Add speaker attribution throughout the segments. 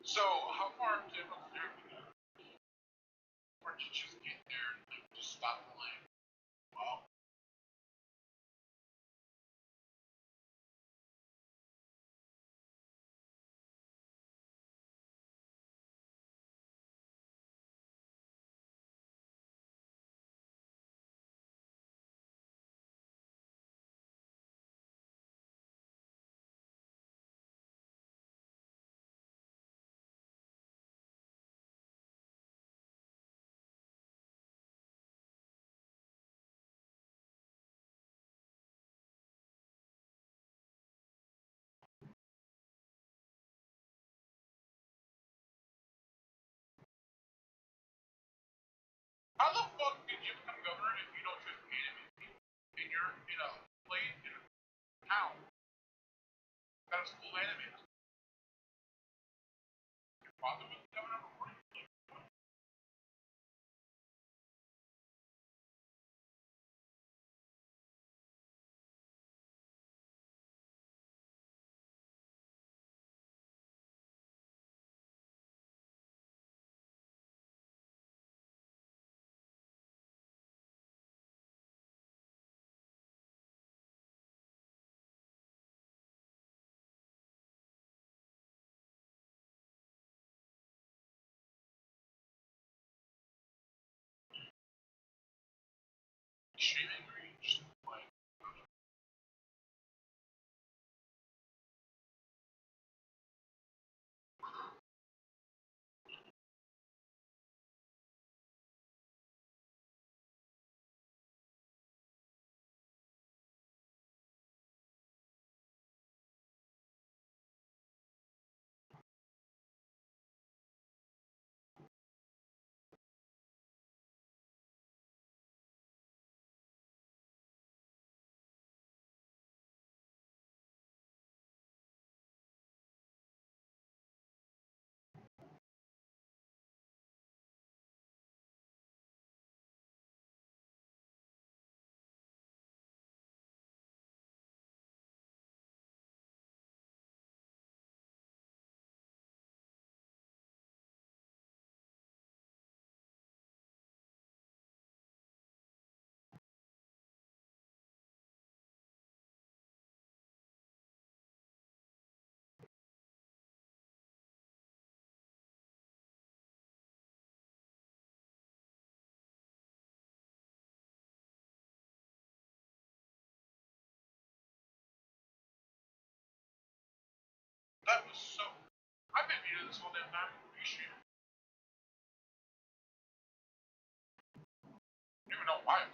Speaker 1: So, how far into the therapy or did you just get there and like, just stop playing? Well, how the fuck did you become governor if you don't just animate people? And you're in a place in a town that is full animators. Your father was the governor before you? Like, what? Streaming or you just like, that was so. I've been muted this whole damn time. You streaming? I don't even know why.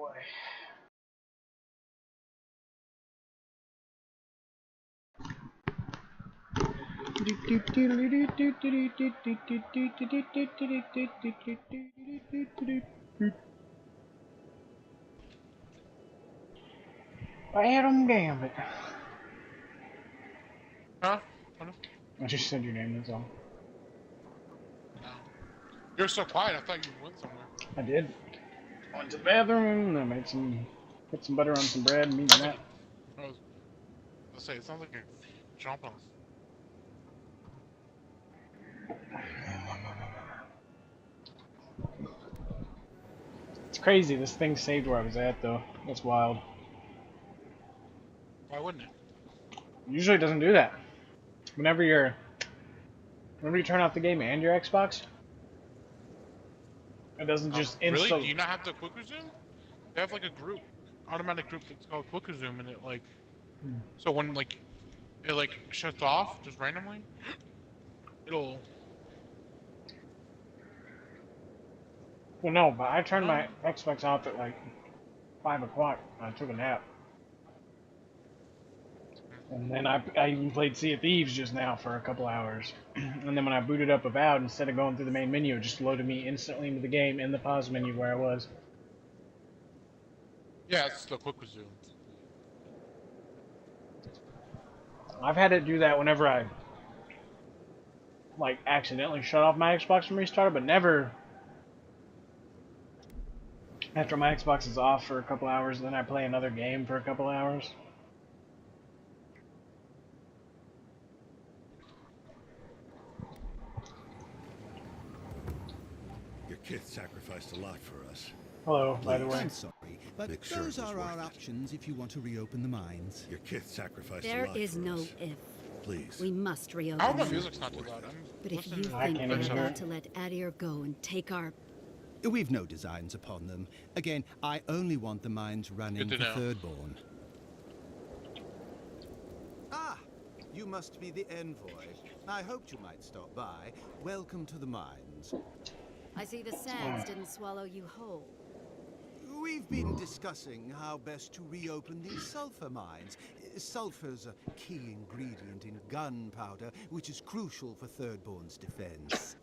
Speaker 2: boy. Adam Gambit.
Speaker 1: Huh?
Speaker 2: I just said your name, that's all.
Speaker 1: No. You're so quiet, I thought you went somewhere.
Speaker 2: I did. Went to the bathroom, I made some, put some butter on some bread, and eating that.
Speaker 1: Let's say, it sounds like you're jumping.
Speaker 2: It's crazy, this thing saved where I was at, though. That's wild.
Speaker 1: Why wouldn't it?
Speaker 2: Usually it doesn't do that. Whenever you turn off the game and your Xbox, it doesn't just
Speaker 1: Really?
Speaker 2: instantly.
Speaker 1: Do you not have the quick resume? They have like a group, automatic group that's called quick resume, and it like, so when like, it like shuts off just randomly, it'll.
Speaker 2: Well, no, but I turned my Xbox off at like 5 o'clock. I took a nap. And then I even played Sea of Thieves just now for a couple hours. And then when I booted up Avowed, instead of going through the main menu, it just loaded me instantly into the game in the pause menu where I was.
Speaker 1: Yeah, it's the quick resume.
Speaker 2: I've had it do that whenever I like accidentally shut off my Xbox and restarted, but never after my Xbox is off for a couple hours, then I play another game for a couple hours.
Speaker 3: Your kid sacrificed a lot for us.
Speaker 2: Hello, by the way.
Speaker 4: I'm sorry, but those are our options if you want to reopen the mines.
Speaker 3: Your kid sacrificed a
Speaker 5: There
Speaker 3: lot
Speaker 5: is
Speaker 3: for
Speaker 5: no
Speaker 3: us.
Speaker 5: if.
Speaker 3: Please.
Speaker 5: We must
Speaker 1: I
Speaker 5: reopen
Speaker 1: hope the
Speaker 5: them.
Speaker 1: music's not too loud.
Speaker 5: But if you
Speaker 1: listening
Speaker 2: I
Speaker 5: think
Speaker 2: can't
Speaker 5: we're
Speaker 2: even hear
Speaker 5: about
Speaker 2: it.
Speaker 5: to let Adir go and take our...
Speaker 4: We've no designs upon them. Again, I only want the mines running for
Speaker 1: Good to know.
Speaker 4: Thirdborn. Ah, you must be the envoy. I hoped you might stop by. Welcome to the mines.
Speaker 5: I see the sands didn't swallow you whole.
Speaker 4: We've been discussing how best to reopen these sulfur mines. Sulfur's a key ingredient in gunpowder, which is crucial for Thirdborn's defense.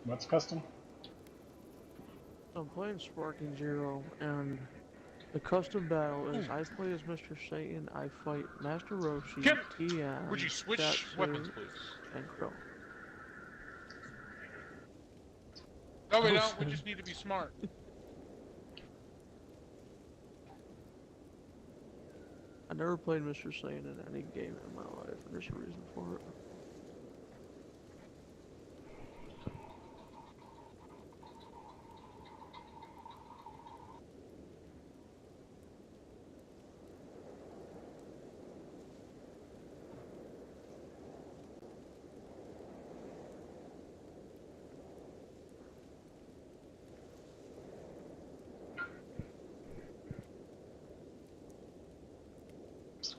Speaker 2: What's custom?
Speaker 6: I'm playing Sparking Zero, and the custom battle is I play as Mr. Satan, I fight Master Roshi,
Speaker 1: Kim,
Speaker 6: Tian,
Speaker 1: would you switch
Speaker 6: Satsu,
Speaker 1: weapons, please?
Speaker 6: and Crow.
Speaker 1: No, we don't. We just need to be smart.
Speaker 6: I never played Mr. Satan in any game in my life, and there's a reason for it.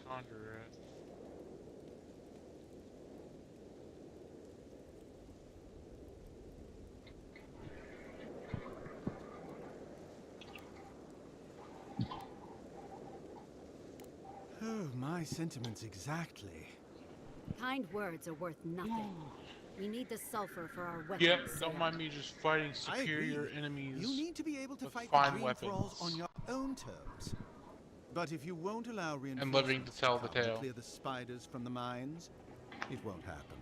Speaker 1: Conjure it.
Speaker 4: Oh, my sentiments exactly.
Speaker 5: Kind words are worth nothing. We need the sulfur for our weapons.
Speaker 1: Yep, don't mind me just fighting superior
Speaker 4: I agree.
Speaker 1: enemies.
Speaker 4: You need to be able to
Speaker 1: with
Speaker 4: fight the
Speaker 1: fine
Speaker 4: green
Speaker 1: weapons.
Speaker 4: thralls on your own terms. But if you won't allow
Speaker 1: living
Speaker 4: reinforcements
Speaker 1: to tell the
Speaker 4: come
Speaker 1: tale.
Speaker 4: clear the spiders from the mines, it won't happen.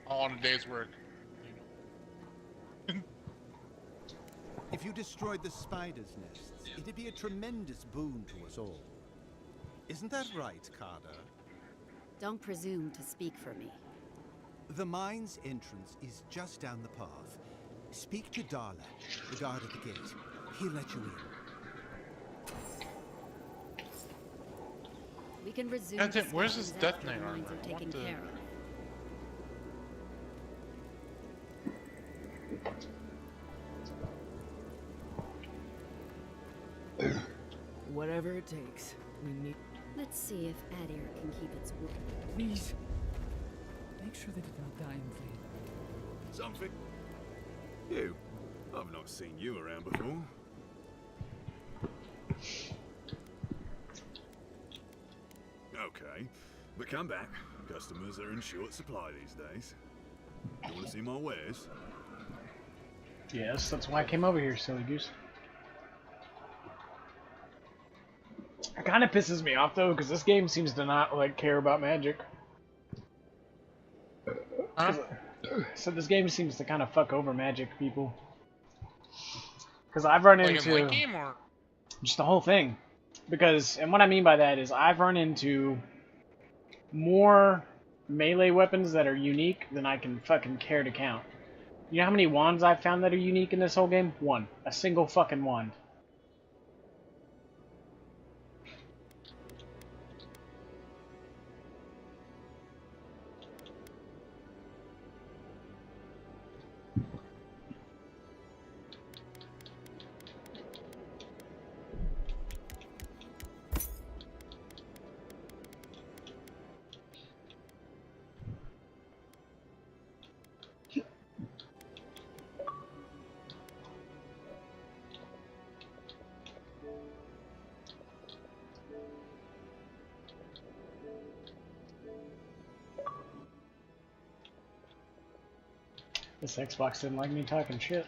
Speaker 1: All on a day's work.
Speaker 4: If you destroyed the spiders' nests, it'd be a tremendous boon to us all. Isn't that right, Carter?
Speaker 5: Don't presume to speak for me.
Speaker 4: The mine's entrance is just down the path. Speak to Darla, the guard at the gate. He'll let you in.
Speaker 5: We can resume
Speaker 1: God damn, where's this
Speaker 5: discussions
Speaker 1: Death
Speaker 5: after
Speaker 1: Knight
Speaker 5: the mines
Speaker 1: armor?
Speaker 5: are taken
Speaker 1: What the-
Speaker 5: care of.
Speaker 6: Whatever it takes, we need...
Speaker 5: Let's see if Adir can keep its word.
Speaker 7: Please, make sure they did not die in vain.
Speaker 8: Something? You? I've not seen you around before. Okay, but come back. Customers are in short supply these days. You want to see my wares?
Speaker 2: Yes, that's why I came over here, silly goose. It kind of pisses me off though, because this game seems to not like care about magic.
Speaker 1: Huh?
Speaker 2: So this game seems to kind of fuck over magic people. Because I've run
Speaker 1: Like
Speaker 2: into
Speaker 1: in late game or?
Speaker 2: just the whole thing. Because, and what I mean by that is I've run into more melee weapons that are unique than I can fucking care to count. You know how many wands I've found that are unique in this whole game? One. A single fucking wand. This Xbox didn't like me talking shit.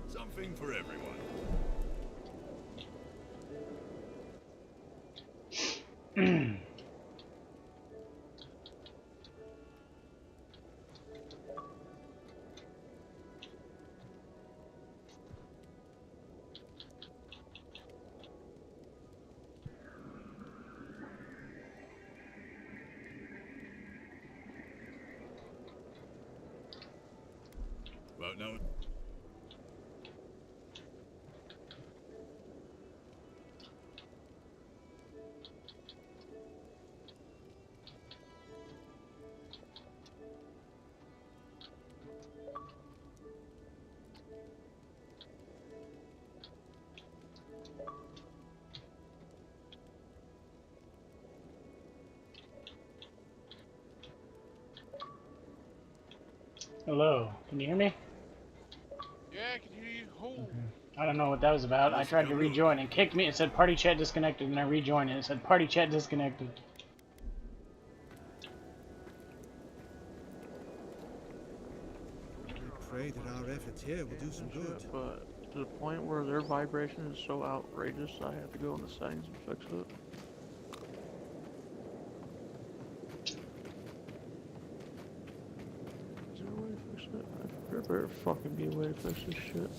Speaker 8: Something for everyone. Well, no.
Speaker 2: Hello, can you hear me?
Speaker 1: Yeah, I can hear you. Oh.
Speaker 2: I don't know what that was about. I tried to rejoin and kicked me. It said party chat disconnected, and I rejoined and it said party chat disconnected.
Speaker 4: We pray that our efforts here will do some good.
Speaker 6: But to the point where their vibration is so outrageous, I have to go into settings and fix it. Is there a way to fix it? There better fucking be a way to fix this shit.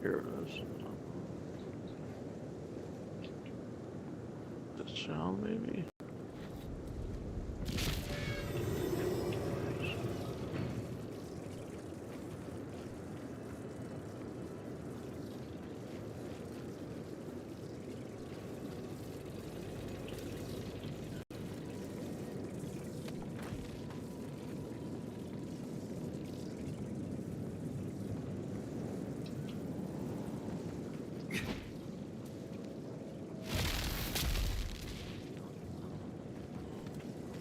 Speaker 6: Here it is. This sound, maybe?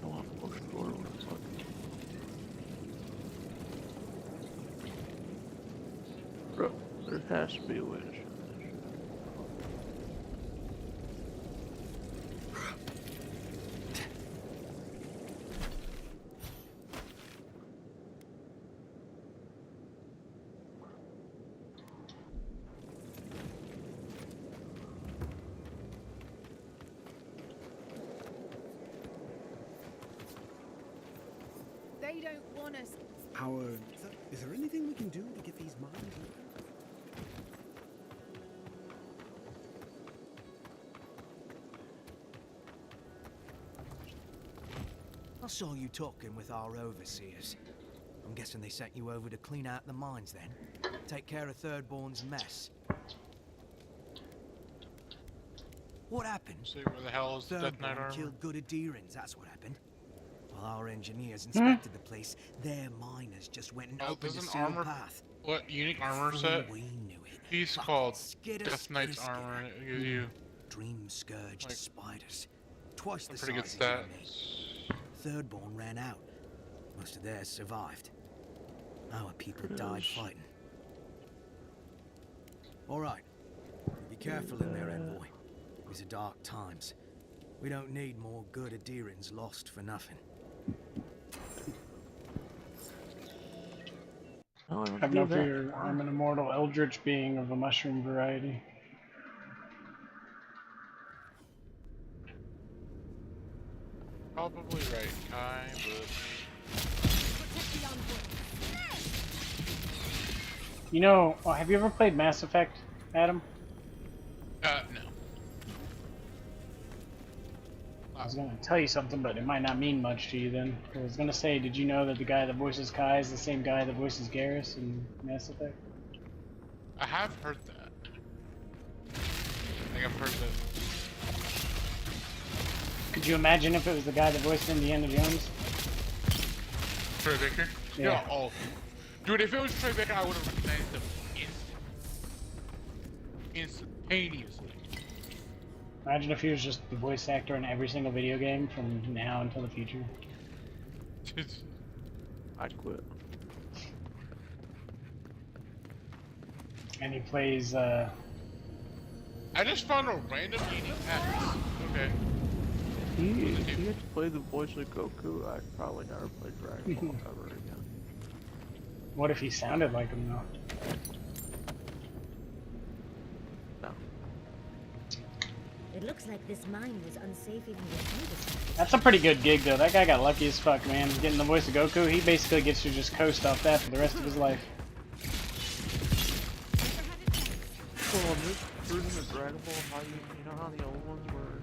Speaker 6: I want to push forward. What the fuck? Bro, there has to be a way to shut this shit.
Speaker 9: They don't want us.
Speaker 4: Is there anything we can do to get these mines open? I saw you talking with our overseers.
Speaker 10: I'm guessing they sent you over to clean out the mines then? Take care of Thirdborn's mess. What happened?
Speaker 1: See where the hell is the Death Knight
Speaker 10: Thirdborn
Speaker 1: armor?
Speaker 10: killed good Adirans, that's what happened. While our engineers inspected the place, their miners just went and
Speaker 1: Oh,
Speaker 10: opened a
Speaker 1: there's an
Speaker 10: sealed
Speaker 1: armor.
Speaker 10: path.
Speaker 1: What unique armor
Speaker 10: Before
Speaker 1: set?
Speaker 10: we knew it,
Speaker 1: Piece
Speaker 10: fucking
Speaker 1: called
Speaker 10: skidder,
Speaker 1: Death Knight's
Speaker 10: skidder,
Speaker 1: armor.
Speaker 10: skidder.
Speaker 1: And it gives you
Speaker 10: Dream scourged
Speaker 1: like,
Speaker 10: spiders. Twice the
Speaker 1: pretty good
Speaker 10: size of you and me.
Speaker 1: stats.
Speaker 10: Thirdborn ran out. Most of theirs survived. Our people died fighting. All right. Be careful in there, envoy. These are dark times. We don't need more good Adirans lost for nothing.
Speaker 6: Oh,
Speaker 2: Have no fear, I'm an immortal eldritch being of a mushroom variety.
Speaker 1: Probably right, Kai, but
Speaker 2: You know, have you ever played Mass Effect, Adam?
Speaker 1: no.
Speaker 2: I was gonna tell you something, but it might not mean much to you then. I was gonna say, did you know that the guy that voices Kai is the same guy that voices Garrus in Mass Effect?
Speaker 1: I have heard that. I think I've heard that.
Speaker 2: Could you imagine if it was the guy that voiced Indiana Jones?
Speaker 1: Troy Baker?
Speaker 2: Yeah.
Speaker 1: Oh. Dude, if it was Troy Baker, I would have recognized him instantaneously.
Speaker 2: Imagine if he was just the voice actor in every single video game from now until the future.
Speaker 6: I'd quit.
Speaker 2: And he plays,
Speaker 1: I just found a random eating axe. Okay.
Speaker 6: If he had to play the voice of Goku, I'd probably never play Dragon Ball ever again.
Speaker 2: What if he sounded like him though?
Speaker 6: No.
Speaker 11: It looks like this mine was unsafe even before.
Speaker 2: That's a pretty good gig though. That guy got lucky as fuck, man. Getting the voice of Goku, he basically gets to just coast off that for the rest of his life.
Speaker 6: Well, I'm just version of Dragon Ball, how you know how the old ones were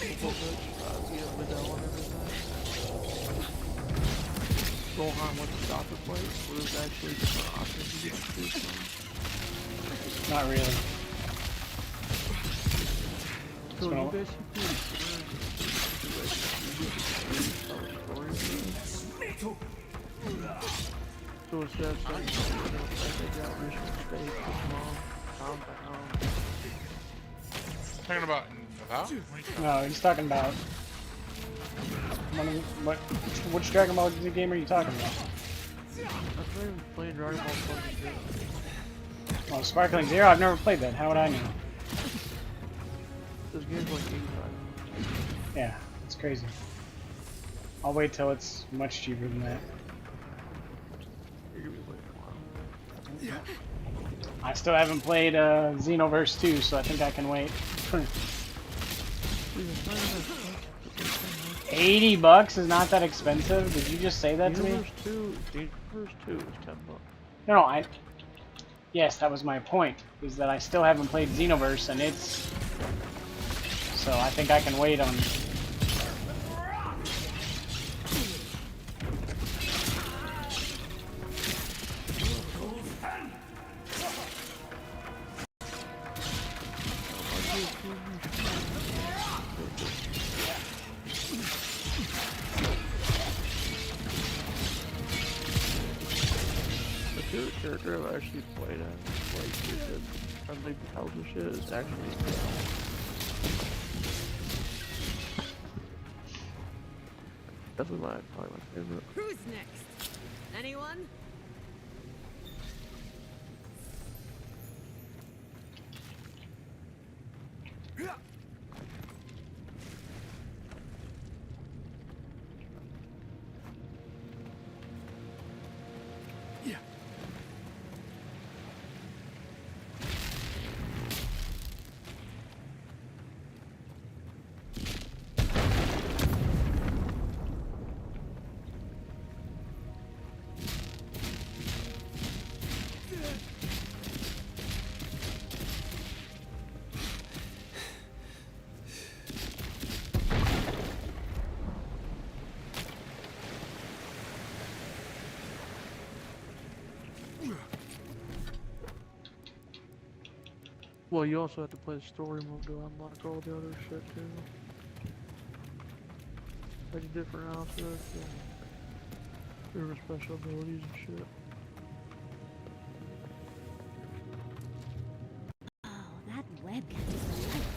Speaker 6: Videl and everything? Gohan went to soccer place, where there's actually different options you get to choose from.
Speaker 2: Not really.
Speaker 6: So you basically so instead of saying, they got mission state, pound by pound.
Speaker 1: Talking about Avowed?
Speaker 2: No, he's talking about which Dragon Ball Z game are you talking about?
Speaker 6: I've not even played Dragon Ball Fucking Zero.
Speaker 2: Oh, Sparkling Zero? I've never played that. How would I know?
Speaker 6: This game's like 85.
Speaker 2: Yeah, it's crazy. I'll wait till it's much cheaper than that.
Speaker 6: You're gonna be waiting a while.
Speaker 2: I still haven't played Xenoverse 2, so I think I can wait. $80 is not that expensive? Did you just say that to me?
Speaker 6: Xenoverse 2 is $10.
Speaker 2: No, yes, that was my point, is that I still haven't played Xenoverse, and it's... So I think I can wait on...
Speaker 6: The favorite character I've actually played as, like, friendly pals and shit, is actually definitely probably my favorite.
Speaker 9: Who's next? Anyone?
Speaker 6: Well, you also have to play the story mode to unlock all the other shit too. Like different outfits and different special abilities and shit.
Speaker 11: Oh, that webcam is delightful.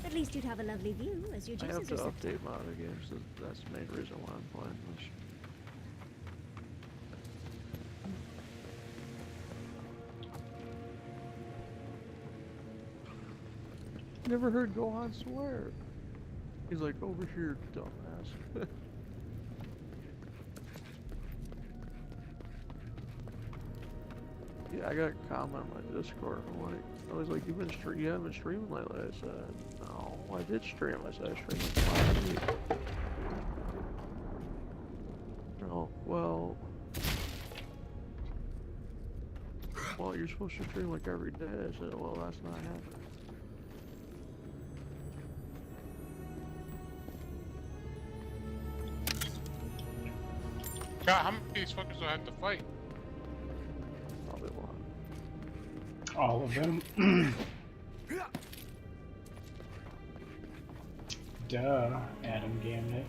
Speaker 11: At least you'd have a lovely view as your
Speaker 6: I have
Speaker 11: juices
Speaker 6: to
Speaker 11: are sucked
Speaker 6: update my other games, so that's the main reason why I'm playing this. Never heard Gohan swear. He's like, over here, dumbass. Yeah, I got a comment on my Discord. I was like, you haven't been streaming lately? I said, no, I did stream. I said, I streamed last week. Oh, well, you're supposed to stream like every day. I said, well, that's not happening.
Speaker 1: God, how many of these fuckers do I have to fight?
Speaker 6: Probably a lot.
Speaker 2: All of them. Duh, Adam Gambit.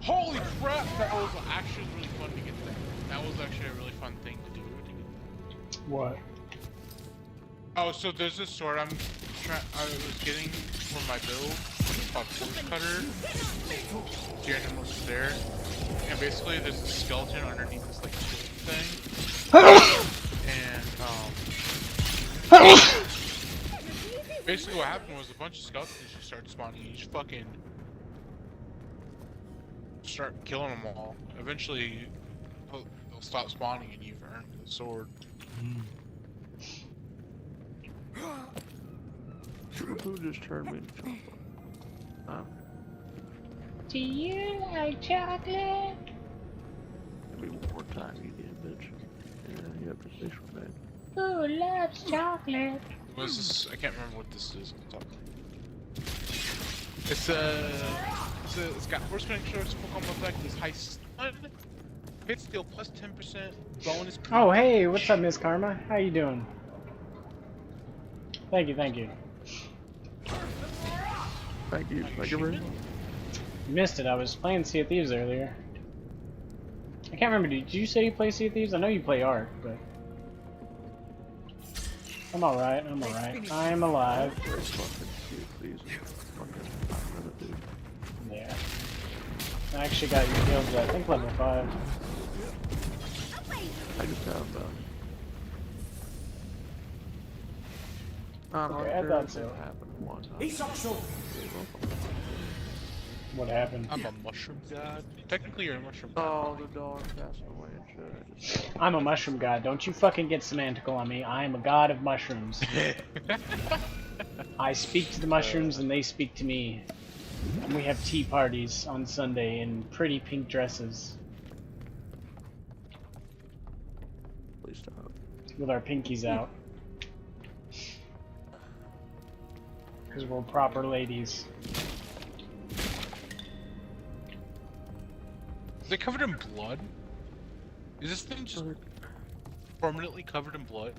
Speaker 1: Holy crap! That was actually really fun to get that. That was actually a really fun thing to do.
Speaker 2: What?
Speaker 1: Oh, so there's this sword I was getting for my build called Force Cutter. Jeremy was there, and basically there's a skeleton underneath this like thing, and basically what happened was a bunch of skeletons just started spawning, and you just fucking start killing them all. Eventually, they'll stop spawning, and you've earned the sword.
Speaker 6: Who just turned me into chocolate? Huh?
Speaker 2: Do you like chocolate?
Speaker 6: Maybe one more time, you damn bitch. Yeah, you have to fish with me.
Speaker 2: Who loves chocolate?
Speaker 1: What is this? I can't remember what this is. It's got force connection, Pokemon effect, this high stun, hit steal plus 10% bonus.
Speaker 2: Oh, hey, what's up, Miss Karma? How you doing? Thank you, thank you.
Speaker 6: Thank you very much.
Speaker 2: You missed it. I was playing Sea of Thieves earlier. I can't remember. Did you say you play Sea of Thieves? I know you play Ark, but I'm alright. I'm alright. I'm alive. Yeah. I actually got your guilds at, I think, level 5.
Speaker 6: I just have
Speaker 2: Okay, I thought so. What happened?
Speaker 1: I'm a mushroom god. Technically, you're a mushroom god.
Speaker 6: Oh, the dog passed away and shit.
Speaker 2: I'm a mushroom god. Don't you fucking get semantical on me. I am a god of mushrooms. I speak to the mushrooms and they speak to me. And we have tea parties on Sunday in pretty pink dresses.
Speaker 6: Please stop.
Speaker 2: With our pinkies out. Because we're proper ladies.
Speaker 1: Is it covered in blood? Is this thing just permanently covered in blood?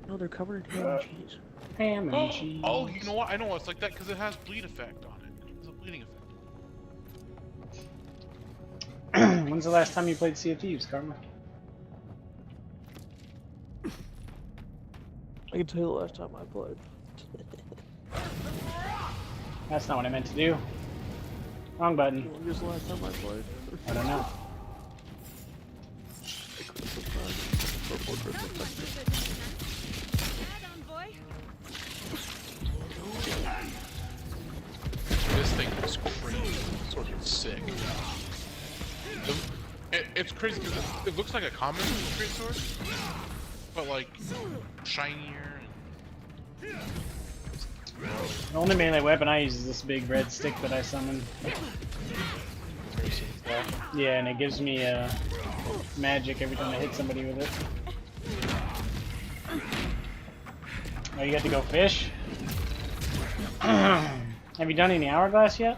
Speaker 6: No, they're covered in ham and cheese.
Speaker 2: Ham and cheese.
Speaker 1: Oh, you know what? I know it's like that because it has bleed effect on it. It's a bleeding effect.
Speaker 2: When's the last time you played Sea of Thieves, Karma?
Speaker 6: I can tell you the last time I played.
Speaker 2: That's not what I meant to do. Wrong button.
Speaker 6: When was the last time I played?
Speaker 2: I don't know.
Speaker 1: This thing is crazy. Sort of sick. It's crazy because it looks like a common straight sword, but like shinier.
Speaker 2: The only melee weapon I use is this big red stick that I summon. Yeah, and it gives me magic every time I hit somebody with it. Oh, you got to go fish? Have you done any hourglass yet?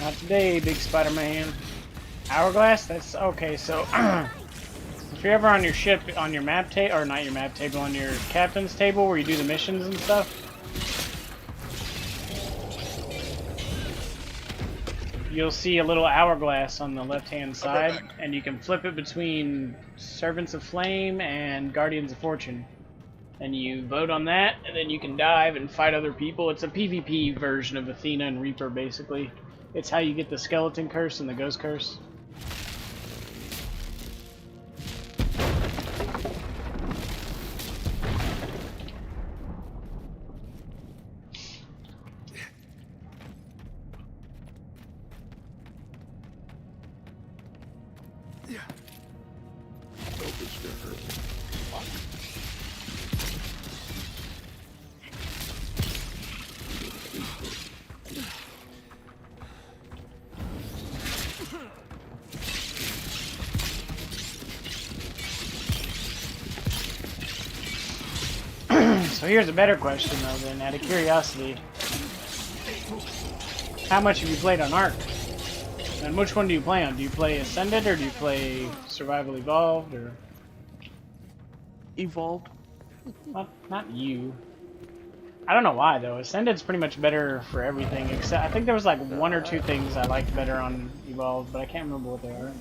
Speaker 2: Not today, big Spider-Man. Hourglass? That's okay, so if you're ever on your ship, on your map table, or not your map table, on your captain's table where you do the missions and stuff, you'll see a little hourglass on the left-hand side, and you can flip it between Servants of Flame and Guardians of Fortune. And you vote on that, and then you can dive and fight other people. It's a PvP version of Athena and Reaper, basically. It's how you get the Skeleton Curse and the Ghost Curse. So here's a better question though then, out of curiosity. How much have you played on Ark? And which one do you play on? Do you play Ascended or do you play Survival Evolved or...
Speaker 6: Evolved.
Speaker 2: Not you. I don't know why though. Ascended's pretty much better for everything except I think there was like one or two things I liked better on Evolved, but I can't remember what they are.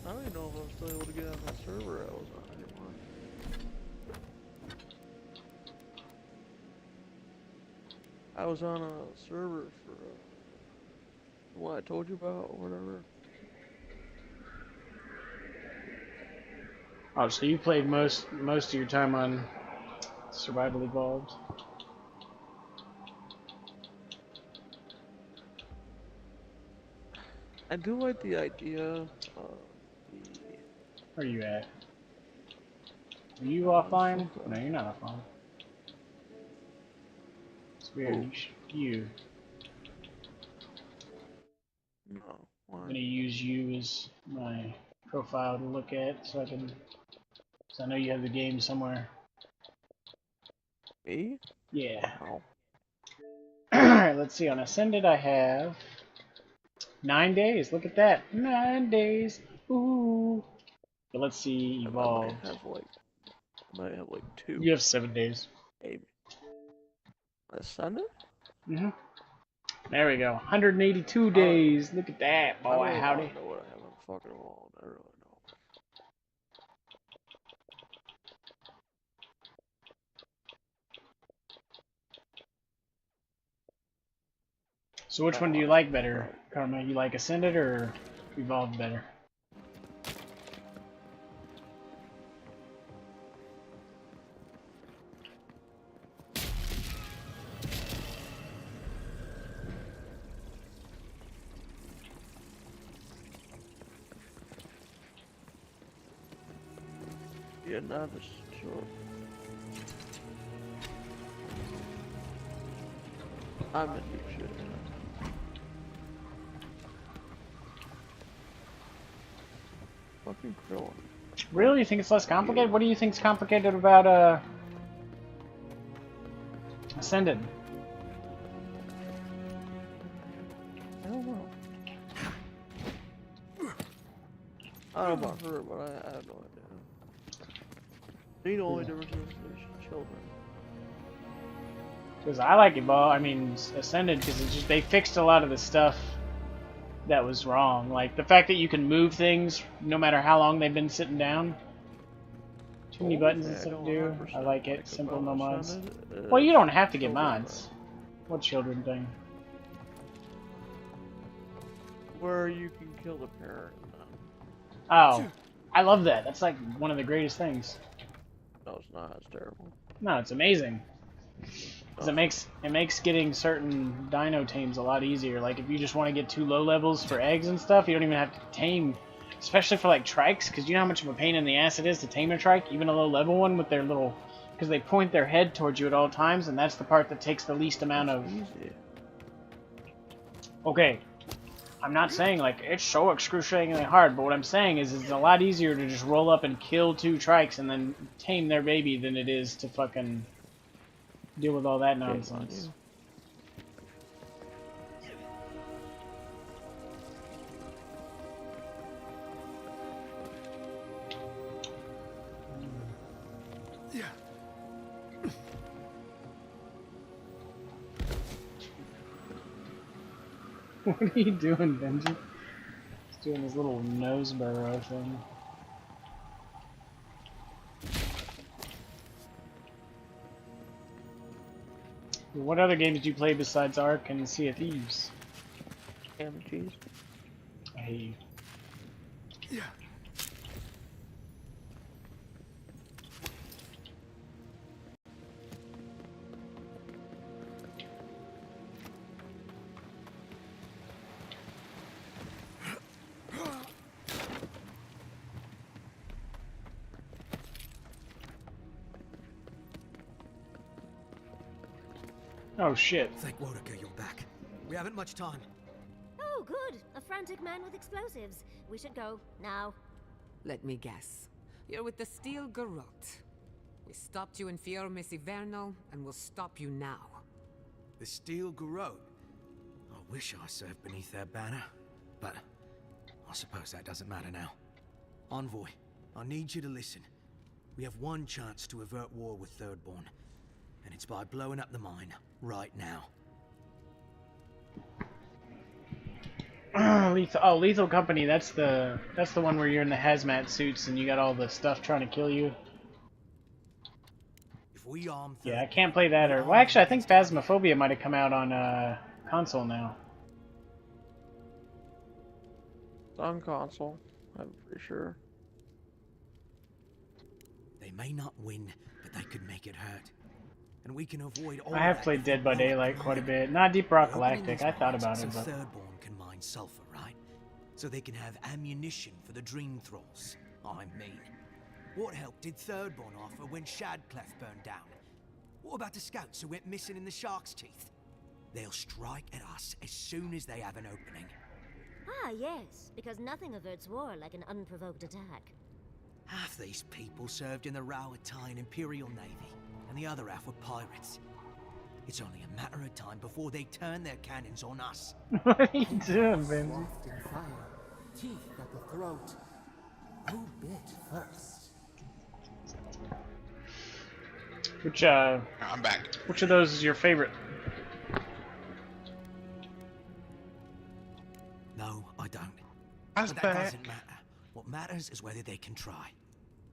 Speaker 6: I don't even know if I was still able to get on that server I was on anymore. I was on a server for the one I told you about or whatever.
Speaker 2: Oh, so you played most of your time on Survival Evolved.
Speaker 6: I do like the idea of
Speaker 2: Where are you at? Are you offline? No, you're not offline. It's weird. You.
Speaker 6: No. Why?
Speaker 2: I'm gonna use you as my profile to look at so I can. So I know you have the game somewhere.
Speaker 6: Me?
Speaker 2: Yeah.
Speaker 6: Oh.
Speaker 2: Alright, let's see. On Ascended, I have 9 days. Look at that. 9 days. Ooh. But let's see. Evolved.
Speaker 6: I might have like 2.
Speaker 2: You have 7 days.
Speaker 6: Maybe. Ascended?
Speaker 2: There we go. 182 days. Look at that, boy.
Speaker 6: I
Speaker 2: Howdy.
Speaker 6: don't know what I have on fucking Evolved. I really know.
Speaker 2: So which one do you like better, Karma? You like Ascended or Evolved better?
Speaker 6: Yeah, not sure. I'm in deep shit. Fucking Krillin.
Speaker 2: Really? You think it's less complicated? What do you think's complicated about Ascended?
Speaker 6: I don't know. I don't know about her, but I have no idea. The only difference is there's children. Because
Speaker 2: I like Evolved. I mean Ascended because it's just they fixed a lot of the stuff that was wrong. Like, the fact that you can move things no matter how long they've been sitting down. Too many buttons and stuff to do. I like it. Simple, no mods. Well, you don't have to get mods. What children thing?
Speaker 6: Where you can kill the parent.
Speaker 2: Oh, I love that. That's like one of the greatest things.
Speaker 6: No, it's not. It's terrible.
Speaker 2: No, it's amazing. Because it makes getting certain dino tames a lot easier. Like if you just want to get 2 low levels for eggs and stuff, you don't even have to tame, especially for like trikes, because you know how much of a pain in the ass it is to tame a trike, even a low level one with their little, because they point their head towards you at all times, and that's the part that takes the least amount of.
Speaker 6: Easy.
Speaker 2: Okay, I'm not saying like it's so excruciatingly hard, but what I'm saying is it's a lot easier to just roll up and kill 2 trikes and then tame their baby than it is to fucking deal with all that nonsense. What are you doing, Benji? He's doing his little nose burrow thing. What other games do you play besides Ark and Sea of Thieves?
Speaker 6: Ham and cheese.
Speaker 2: I hate you.
Speaker 10: Yeah.
Speaker 2: Oh shit.
Speaker 10: Thank Wodaker you're back. We haven't much time.
Speaker 11: Oh, good. A frantic man with explosives. We should go now.
Speaker 9: Let me guess. You're with the Steel Garrote. We stopped you in Fior Messivernal, and we'll stop you now.
Speaker 10: The Steel Garrote. I wish I served beneath their banner, but I suppose that doesn't matter now. Envoy, I need you to listen. We have one chance to avert war with Thirdborn, and it's by blowing up the mine right now.
Speaker 2: Lethal Company. That's the one where you're in the hazmat suits and you got all the stuff trying to kill you.
Speaker 10: If we arm
Speaker 2: Yeah, I can't play that. Or well, actually, I think Phasmophobia might have come out on console now.
Speaker 6: It's on console. I'm pretty sure.
Speaker 10: They may not win, but they could make it hurt. And we can avoid all
Speaker 2: I have
Speaker 10: that
Speaker 2: played
Speaker 10: if
Speaker 2: Dead
Speaker 10: we
Speaker 2: by
Speaker 10: blow up
Speaker 2: Daylight
Speaker 10: the
Speaker 2: quite a
Speaker 10: mine.
Speaker 2: bit. Not Deep Rock
Speaker 10: We're opening
Speaker 2: Galactic.
Speaker 10: these
Speaker 2: I thought
Speaker 10: mines
Speaker 2: about
Speaker 10: so
Speaker 2: it, but
Speaker 10: Thirdborn can mine sulfur, right? So they can have ammunition for the Dream Thralls. I mean, what help did Thirdborn offer when Shadclef burned down? What about the scouts who went missing in the Shark's Teeth? They'll strike at us as soon as they have an opening.
Speaker 11: Ah, yes, because nothing averts war like an unprovoked attack.
Speaker 10: Half these people served in the Rowatine Imperial Navy, and the other half were pirates. It's only a matter of time before they turn their cannons on us.
Speaker 2: what are you doing, Benji?
Speaker 12: Soft in fire, teeth at the throat. Who bit first?
Speaker 2: Which
Speaker 1: I'm back.
Speaker 2: which of those is your favorite?
Speaker 10: No, I don't.
Speaker 1: That's
Speaker 10: But that
Speaker 1: back.
Speaker 10: doesn't matter. What matters is whether they can try.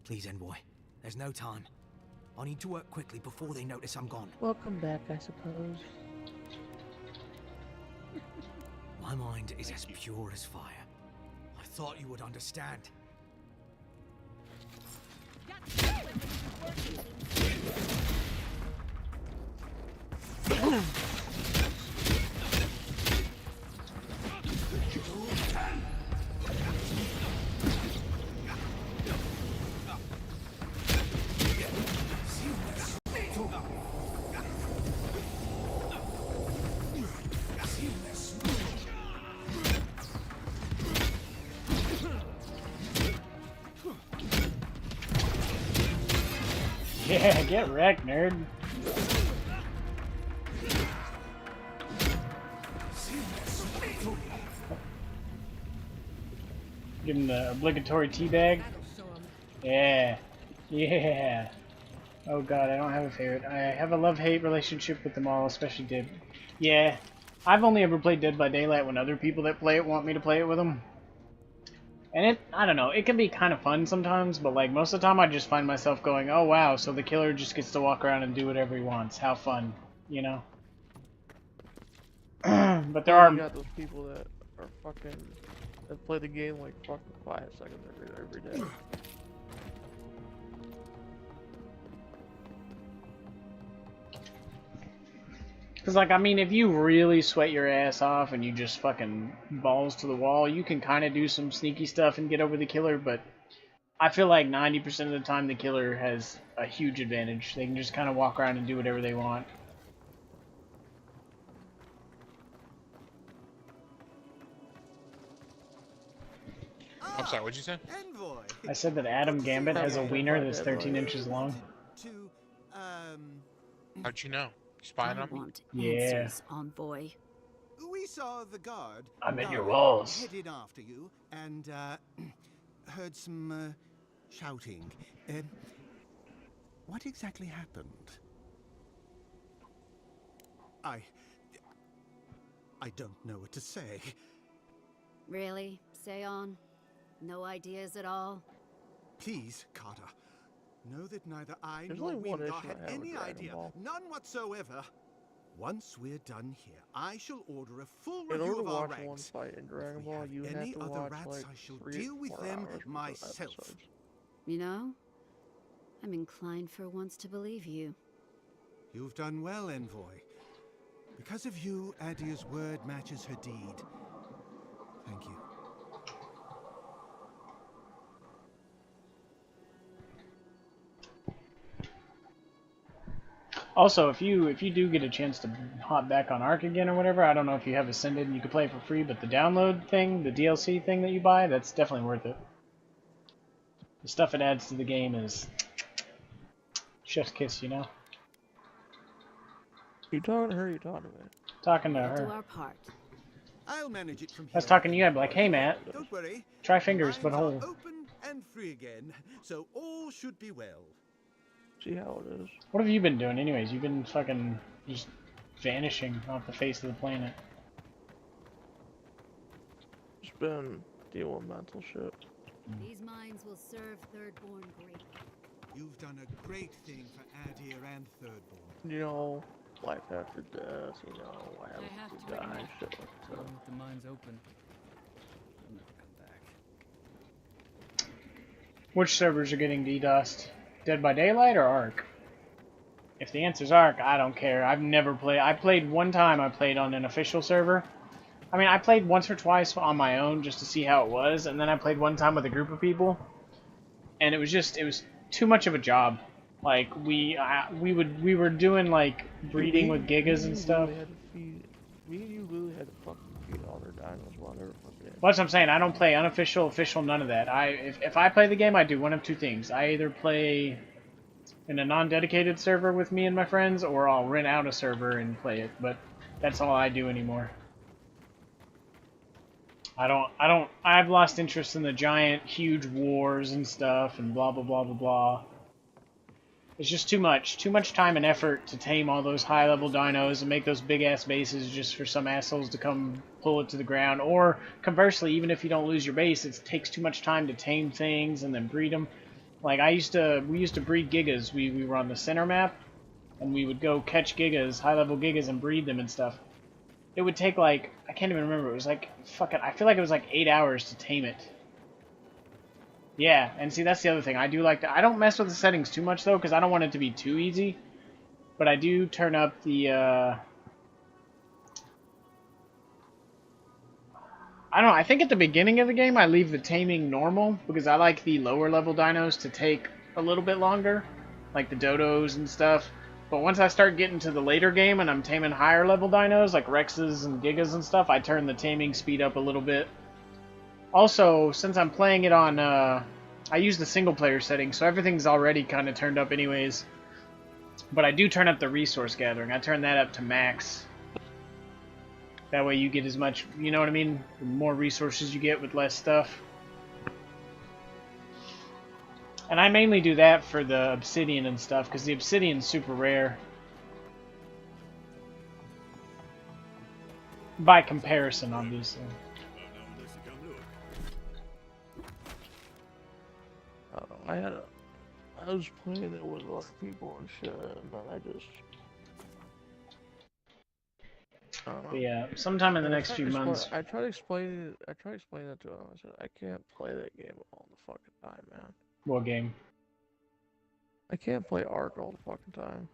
Speaker 10: Please, Envoy. There's no time. I need to work quickly before they notice I'm gone.
Speaker 6: Welcome back, I suppose.
Speaker 10: My mind is as pure as fire. I thought you would understand.
Speaker 2: Yeah, get wrecked, nerd. Give him the obligatory teabag. Yeah. Yeah. Oh god, I don't have a favorite. I have a love-hate relationship with them all, especially Dib. Yeah. I've only ever played Dead by Daylight when other people that play it want me to play it with them. And I don't know, it can be kind of fun sometimes, but like most of the time I just find myself going, oh wow, so the killer just gets to walk around and do whatever he wants. How fun, you know? But there are...
Speaker 6: You got those people that are fucking... that play the game like fucking 5 seconds every day.
Speaker 2: Because, like, I mean, if you really sweat your ass off and you just fucking balls to the wall, you can kind of do some sneaky stuff and get over the killer, but I feel like 90% of the time the killer has a huge advantage. They can just kind of walk around and do whatever they want.
Speaker 1: I'm sorry, what'd you say?
Speaker 4: Envoy.
Speaker 2: I said that Adam Gambit has a wiener that's 13 inches long.
Speaker 1: How'd you know? You spying on me?
Speaker 5: Want
Speaker 2: Yeah.
Speaker 5: answers, Envoy.
Speaker 4: We saw the guard.
Speaker 2: I'm in your walls.
Speaker 4: Headed after you and heard some shouting. What exactly happened? I don't know what to say.
Speaker 5: Really? Say on? No ideas at all?
Speaker 4: Please, Carter. Know that neither I
Speaker 6: There's
Speaker 4: nor
Speaker 6: only one
Speaker 4: Windar
Speaker 6: issue
Speaker 4: had
Speaker 6: I have with
Speaker 4: any
Speaker 6: Dragon
Speaker 4: idea.
Speaker 6: Ball.
Speaker 4: None whatsoever. Once we're done here, I shall order a full
Speaker 6: In
Speaker 4: review
Speaker 6: order
Speaker 4: of
Speaker 6: to
Speaker 4: our
Speaker 6: watch one
Speaker 4: ranks.
Speaker 6: fight in Dragon
Speaker 4: If we
Speaker 6: Ball,
Speaker 4: have
Speaker 6: you
Speaker 4: any
Speaker 6: have to
Speaker 4: other
Speaker 6: watch
Speaker 4: rats,
Speaker 6: like
Speaker 4: I shall
Speaker 6: 3
Speaker 4: deal with
Speaker 6: 4
Speaker 4: them
Speaker 6: hours
Speaker 4: myself.
Speaker 6: episodes.
Speaker 5: You know, I'm inclined for once to believe you.
Speaker 4: You've done well, Envoy. Because of you, Adia's word matches her deed. Thank you.
Speaker 2: Also, if you do get a chance to hop back on Ark again or whatever, I don't know if you have Ascended and you can play it for free, but the download thing, the DLC thing that you buy, that's definitely worth it. The stuff it adds to the game is chef's kiss, you know?
Speaker 6: You talking to her or you talking to me?
Speaker 2: Talking to
Speaker 5: We'll do
Speaker 2: her.
Speaker 5: our part.
Speaker 4: I'll manage it from here.
Speaker 2: I was talking to you, I'd be like, hey Matt,
Speaker 4: Don't worry.
Speaker 2: try fingers,
Speaker 4: Mines
Speaker 2: but
Speaker 4: are
Speaker 2: hold.
Speaker 4: open and free again, so all should be well.
Speaker 6: See how it is.
Speaker 2: What have you been doing anyways? You've been fucking just vanishing off the face of the planet.
Speaker 6: Just been dealing with mental shit.
Speaker 5: These mines will serve Thirdborn great.
Speaker 4: You've done a great thing for Adir and Thirdborn.
Speaker 6: You know, life after death, you know, what happens
Speaker 7: have
Speaker 6: if
Speaker 7: to
Speaker 6: you die,
Speaker 7: admit,
Speaker 6: shit like that.
Speaker 7: With the mines open, I'll never come back.
Speaker 2: Which servers are getting DDoSed? Dead by Daylight or Ark? If the answer's Ark, I don't care. I've never played. I played one time. I played on an official server. I mean, I played once or twice on my own just to see how it was, and then I played one time with a group of people, and it was too much of a job. Like we were doing like breeding with gigas and stuff.
Speaker 6: Me and you really had to fucking feed all their dinos while they were fucking.
Speaker 2: Well, that's what I'm saying. I don't play unofficial, official, none of that. If I play the game, I do one of two things. I either play in a non-dedicated server with me and my friends, or I'll rent out a server and play it. But that's all I do anymore. I've lost interest in the giant, huge wars and stuff and blah blah blah blah blah. It's just too much time and effort to tame all those high-level dinos and make those big-ass bases just for some assholes to come pull it to the ground. Or, conversely, even if you don't lose your base, it takes too much time to tame things and then breed them. Like, we used to breed gigas. We were on the center map, and we would go catch gigas, high-level gigas, and breed them and stuff. It would take, like, I can't even remember, it was like, fuck it, I feel like it was like 8 hours to tame it. Yeah, and see, that's the other thing. I do like to... I don't mess with the settings too much, though, because I don't want it to be too easy. But I do turn up the, I don't know, I think at the beginning of the game I leave the taming normal, because I like the lower level dinos to take a little bit longer. Like the dodos and stuff. But once I start getting to the later game and I'm taming higher level dinos, like Rexes and Gigas and stuff, I turn the taming speed up a little bit. Also, since I'm playing it on, I use the single player setting, so everything's already kind of turned up anyways. But I do turn up the resource gathering. I turn that up to max. That way you get as much, you know what I mean? The more resources you get with less stuff. And I mainly do that for the obsidian and stuff, because the obsidian's super rare. By comparison, obviously.
Speaker 6: I don't know, I was playing it with a lot of people and shit, and then I just... I don't know.
Speaker 2: But yeah, sometime in the next few months.
Speaker 6: I tried explaining it to him. I said, I can't play that game all the fucking time, man.
Speaker 2: What game?
Speaker 6: I can't play Ark all the fucking time.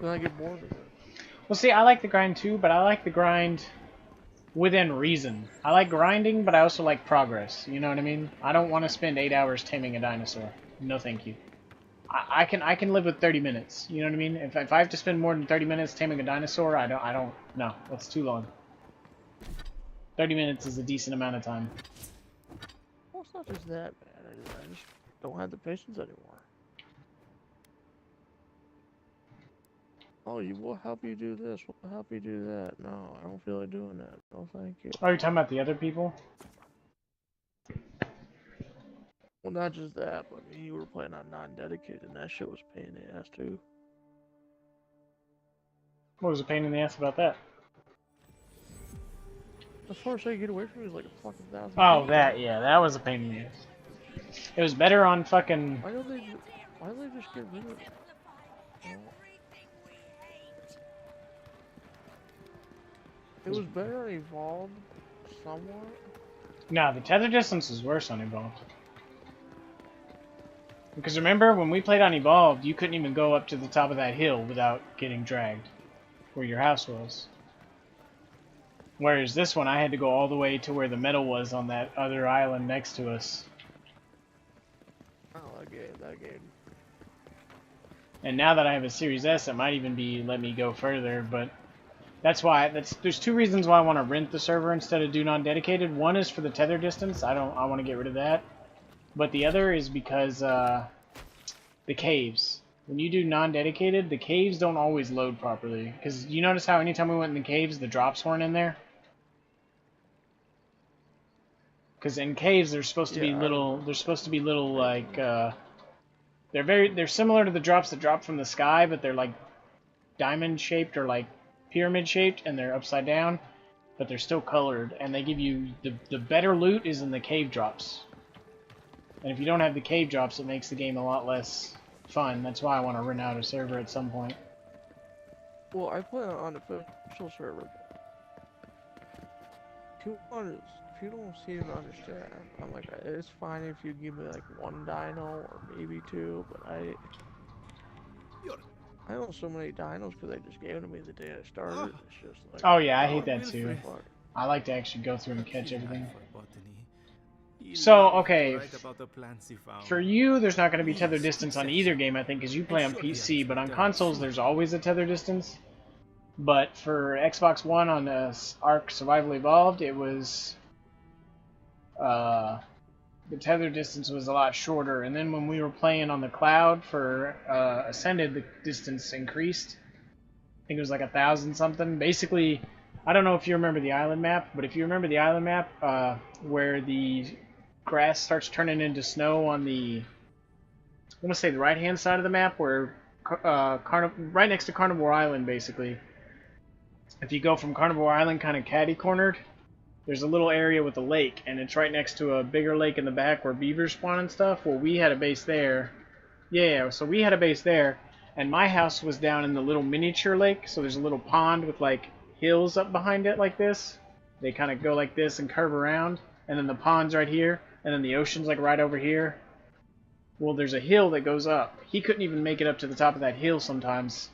Speaker 6: Then I get bored of it.
Speaker 2: Well, see, I like the grind too, but I like the grind within reason. I like grinding, but I also like progress. You know what I mean? I don't want to spend 8 hours taming a dinosaur. No, thank you. I can live with 30 minutes. You know what I mean? If I have to spend more than 30 minutes taming a dinosaur, I don't. No, that's too long. 30 minutes is a decent amount of time.
Speaker 6: Well, it's not just that, man. I just don't have the patience anymore. Oh, we'll help you do this. We'll help you do that. No, I don't feel like doing that. No, thank you.
Speaker 2: Oh, you're talking about the other people?
Speaker 6: Well, not just that, but I mean, you were playing on non-dedicated, and that shit was a pain in the ass, too.
Speaker 2: What was a pain in the ass about that?
Speaker 6: The first way you get away from me is like a fucking 1,000
Speaker 2: Oh,
Speaker 6: people.
Speaker 2: that, yeah, that was a pain in the ass. It was better on fucking...
Speaker 6: Why don't they just get rid of it? It was better on Evolved, somewhat.
Speaker 2: Nah, the tether distance is worse on Evolved. Because remember, when we played on Evolved, you couldn't even go up to the top of that hill without getting dragged, where your house was. Whereas this one, I had to go all the way to where the metal was on that other island next to us.
Speaker 6: Oh, that game.
Speaker 2: And now that I have a Series S, it might even be let me go further, but that's why, there's two reasons why I want to rent the server instead of do non-dedicated. One is for the tether distance, I want to get rid of that. But the other is because, the caves. When you do non-dedicated, the caves don't always load properly. Because you notice how anytime we went in the caves, the drops weren't in there? Because in caves, there's supposed to be little, like, they're similar to the drops that drop from the sky, but they're like diamond-shaped or like pyramid-shaped, and they're upside down, but they're still colored, and they give you, the better loot is in the cave drops. And if you don't have the cave drops, it makes the game a lot less fun. That's why I want to rent out a server at some point.
Speaker 6: Well, I play on the official server. People don't seem to understand. I'm like, it's fine if you give me like 1 dino or maybe 2, but I own so many dinos because they just gave them to me the day I started. It's just like,
Speaker 2: Oh yeah, I hate that too. I like to actually go through and catch everything. So, okay, for you, there's not going to be tether distance on either game, I think, because you play on PC, but on consoles, there's always a tether distance. But for Xbox One on Ark Survival Evolved, it was... the tether distance was a lot shorter, and then when we were playing on the cloud for Ascended, the distance increased. I think it was like 1,000 something. Basically, I don't know if you remember the island map, but if you remember the island map, where the grass starts turning into snow on the, I want to say the right-hand side of the map, where right next to Carnivore Island, basically. If you go from Carnivore Island kind of catty-cornered, there's a little area with a lake, and it's right next to a bigger lake in the back where beavers spawn and stuff. Well, we had a base there. Yeah, so we had a base there, and my house was down in the little miniature lake, so there's a little pond with, like, hills up behind it like this. They kind of go like this and curve around, and then the pond's right here, and then the ocean's, like, right over here. Well, there's a hill that goes up. He couldn't even make it up to the top of that hill sometimes.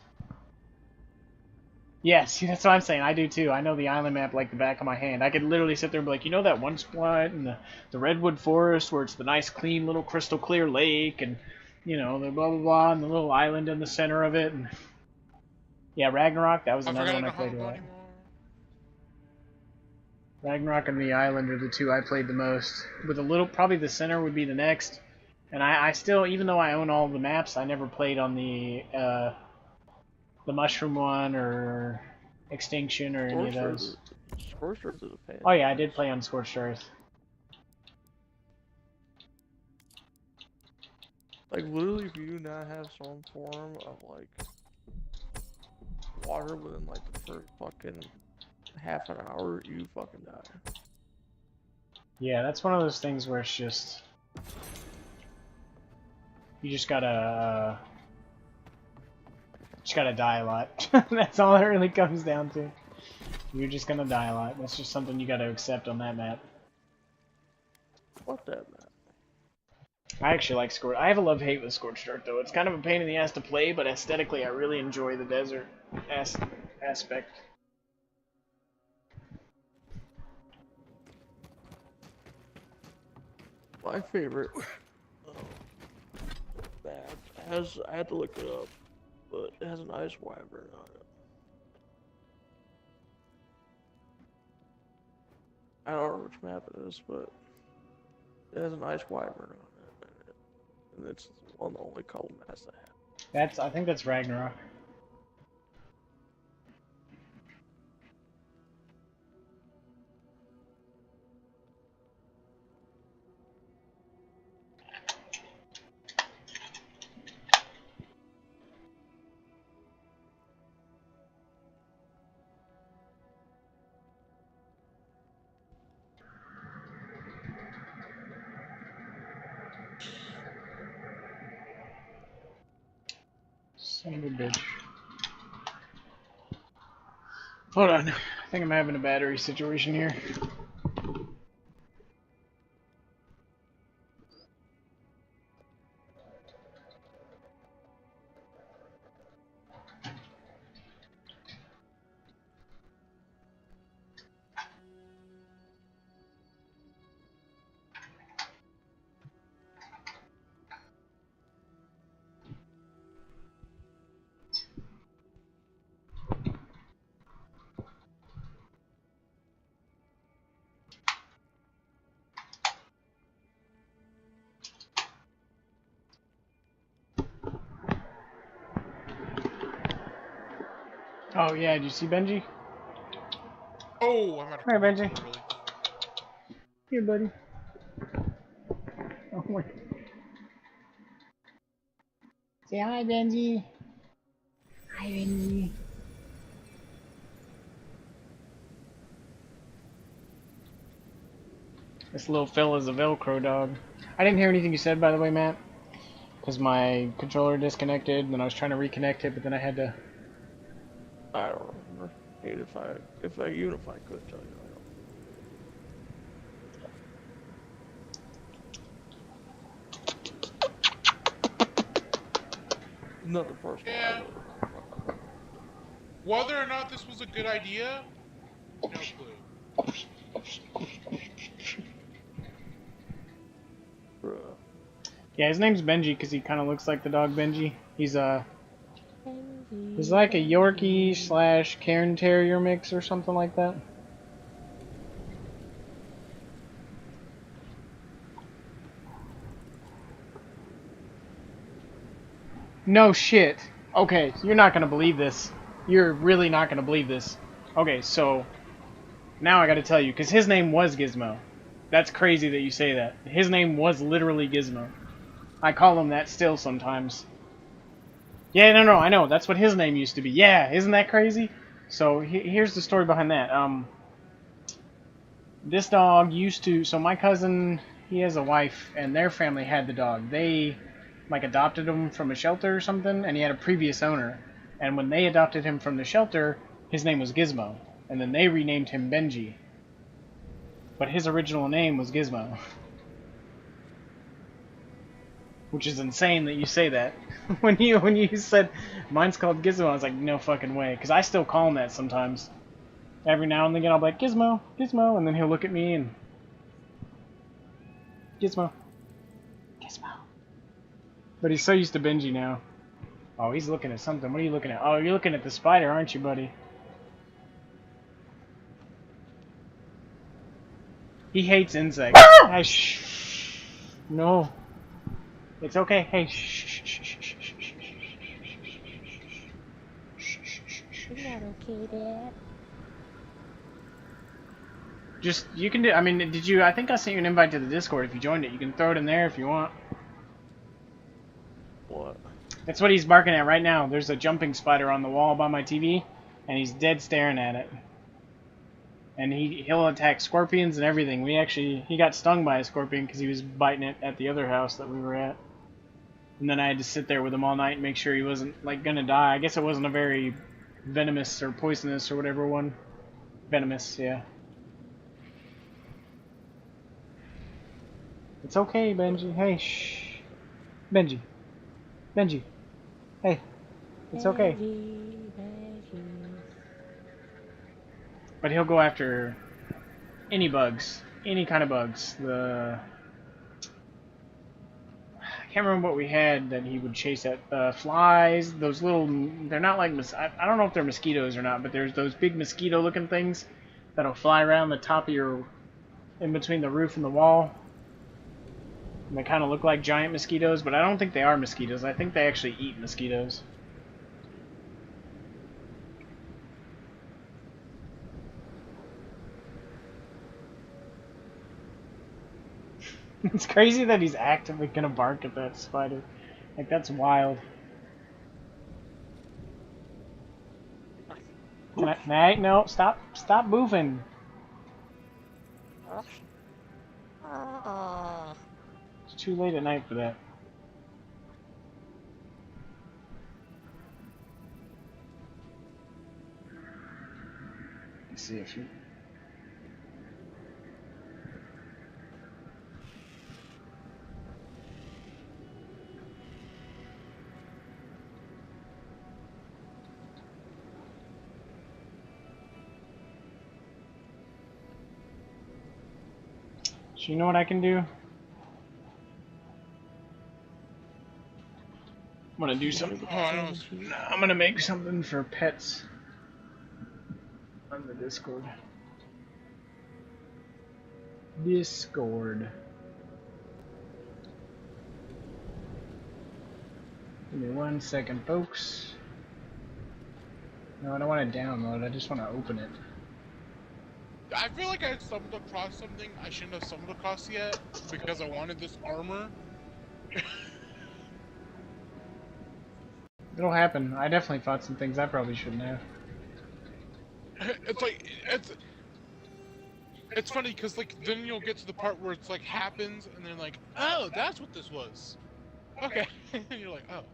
Speaker 2: Yeah, see, that's what I'm saying. I do too. I know the island map like the back of my hand. I could literally sit there and be like, you know that one spot in the redwood forest where it's the nice, clean, little crystal clear lake, and, you know, the blah, blah, blah, and the little island in the center of it. And yeah, Ragnarok, that was another one I played a lot. Ragnarok and the island are the two I played the most. With a little, probably the center would be the next. And I still, even though I own all the maps, I never played on the Mushroom one or Extinction or any of those.
Speaker 6: Scorched Earth is a pain.
Speaker 2: Oh yeah, I did play on Scorched Earth.
Speaker 6: Like, literally, if you do not have some form of, like, water within like the first fucking half an hour, you fucking die.
Speaker 2: Yeah, that's one of those things where it's just... You just gotta die a lot. That's all it really comes down to. You're just gonna die a lot. That's just something you gotta accept on that map.
Speaker 6: What that map?
Speaker 2: I actually like Scorched. I have a love-hate with Scorched Earth, though. It's kind of a pain in the ass to play, but aesthetically I really enjoy the desert aspect.
Speaker 6: My favorite map has, I had to look it up, but it has an ice wyvern on it. I don't know which map it is, but it has an ice wyvern on it, and it's one of the only couple maps I have.
Speaker 2: I think that's Ragnarok. Son of a bitch. Hold on. I think I'm having a battery situation here. Oh yeah, did you see Benji?
Speaker 1: Oh, I'm out of
Speaker 2: Hi,
Speaker 1: points,
Speaker 2: Benji.
Speaker 1: really.
Speaker 2: Here, buddy. Oh my. Say hi, Benji. Hi, Benji. This little fella's a Velcro dog. I didn't hear anything you said, by the way, Matt. Because my controller disconnected, and then I was trying to reconnect it, but then I had to...
Speaker 6: I don't remember. Even if I could tell you, I don't. Nothing personal.
Speaker 1: Yeah. Whether or not this was a good idea, no clue.
Speaker 6: Bruh.
Speaker 2: Yeah, his name's Benji because he kind of looks like the dog Benji. He's like a Yorkie / Cairn Terrier mix or something like that. No shit. Okay, you're not gonna believe this. You're really not gonna believe this. Okay, so now I gotta tell you, because his name was Gizmo. That's crazy that you say that. His name was literally Gizmo. I call him that still sometimes. Yeah, no, I know. That's what his name used to be. Yeah, isn't that crazy? So here's the story behind that. This dog used to... So my cousin, he has a wife, and their family had the dog. They, like, adopted him from a shelter or something, and he had a previous owner. And when they adopted him from the shelter, his name was Gizmo. And then they renamed him Benji. But his original name was Gizmo. Which is insane that you say that. when you said mine's called Gizmo, I was like, no fucking way. Because I still call him that sometimes. Every now and again I'll be like, Gizmo, Gizmo, and then he'll look at me and... Gizmo. Gizmo. But he's so used to Benji now. Oh, he's looking at something. What are you looking at? Oh, you're looking at the spider, aren't you, buddy? He hates insects. Hey, shh. No. It's okay. Hey, shh.
Speaker 11: Is that okay, Dad?
Speaker 2: Just, you can do, I mean, did you, I think I sent you an invite to the Discord if you joined it. You can throw it in there if you want.
Speaker 6: What?
Speaker 2: That's what he's barking at right now. There's a jumping spider on the wall by my TV. and he's dead staring at it. And he'll attack scorpions and everything. He got stung by a scorpion because he was biting it at the other house that we were at. And then I had to sit there with him all night and make sure he wasn't like gonna die. I guess it wasn't a very venomous or poisonous or whatever one. Venomous, yeah. It's okay, Benji. Hey, shh. Benji. Benji. Hey. It's okay. But he'll go after any bugs. Any kind of bugs. I can't remember what we had that he would chase at. Flies, those little, they're not like, I don't know if they're mosquitoes or not, but there's those big mosquito looking things that'll fly around the top of your, in between the roof and the wall. And they kind of look like giant mosquitoes, but I don't think they are mosquitoes. I think they actually eat mosquitoes. It's crazy that he's actively gonna bark at that spider. Like, that's wild. Hey, no, stop moving. It's too late at night for that. Let's see if you... So you know what I can do? I'm gonna do something. I'm gonna make something for pets on the Discord. Discord. Give me 1 second, folks. No, I don't want to download. I just want to open it.
Speaker 1: I feel like I stumbled across something I shouldn't have stumbled across yet because I wanted this armor.
Speaker 2: It'll happen. I definitely fought some things I probably shouldn't have.
Speaker 1: It's like it's funny because like then you'll get to the part where it's like happens and then like, oh, that's what this was. Okay, and you're like, oh,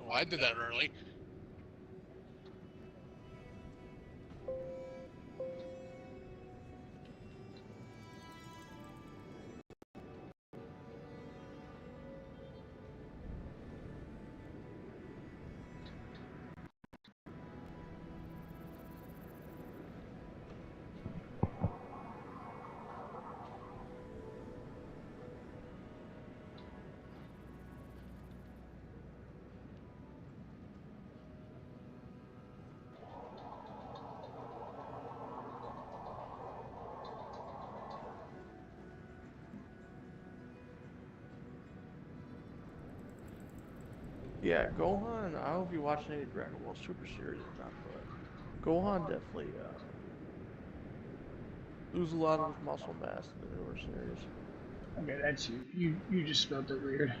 Speaker 1: well, I did that early.
Speaker 6: Yeah, Gohan, I don't know if you watched any Dragon Ball Super series or not, but Gohan definitely lose a lot of his muscle mass in the newer series.
Speaker 2: Okay, that's you. You just spelled it weird.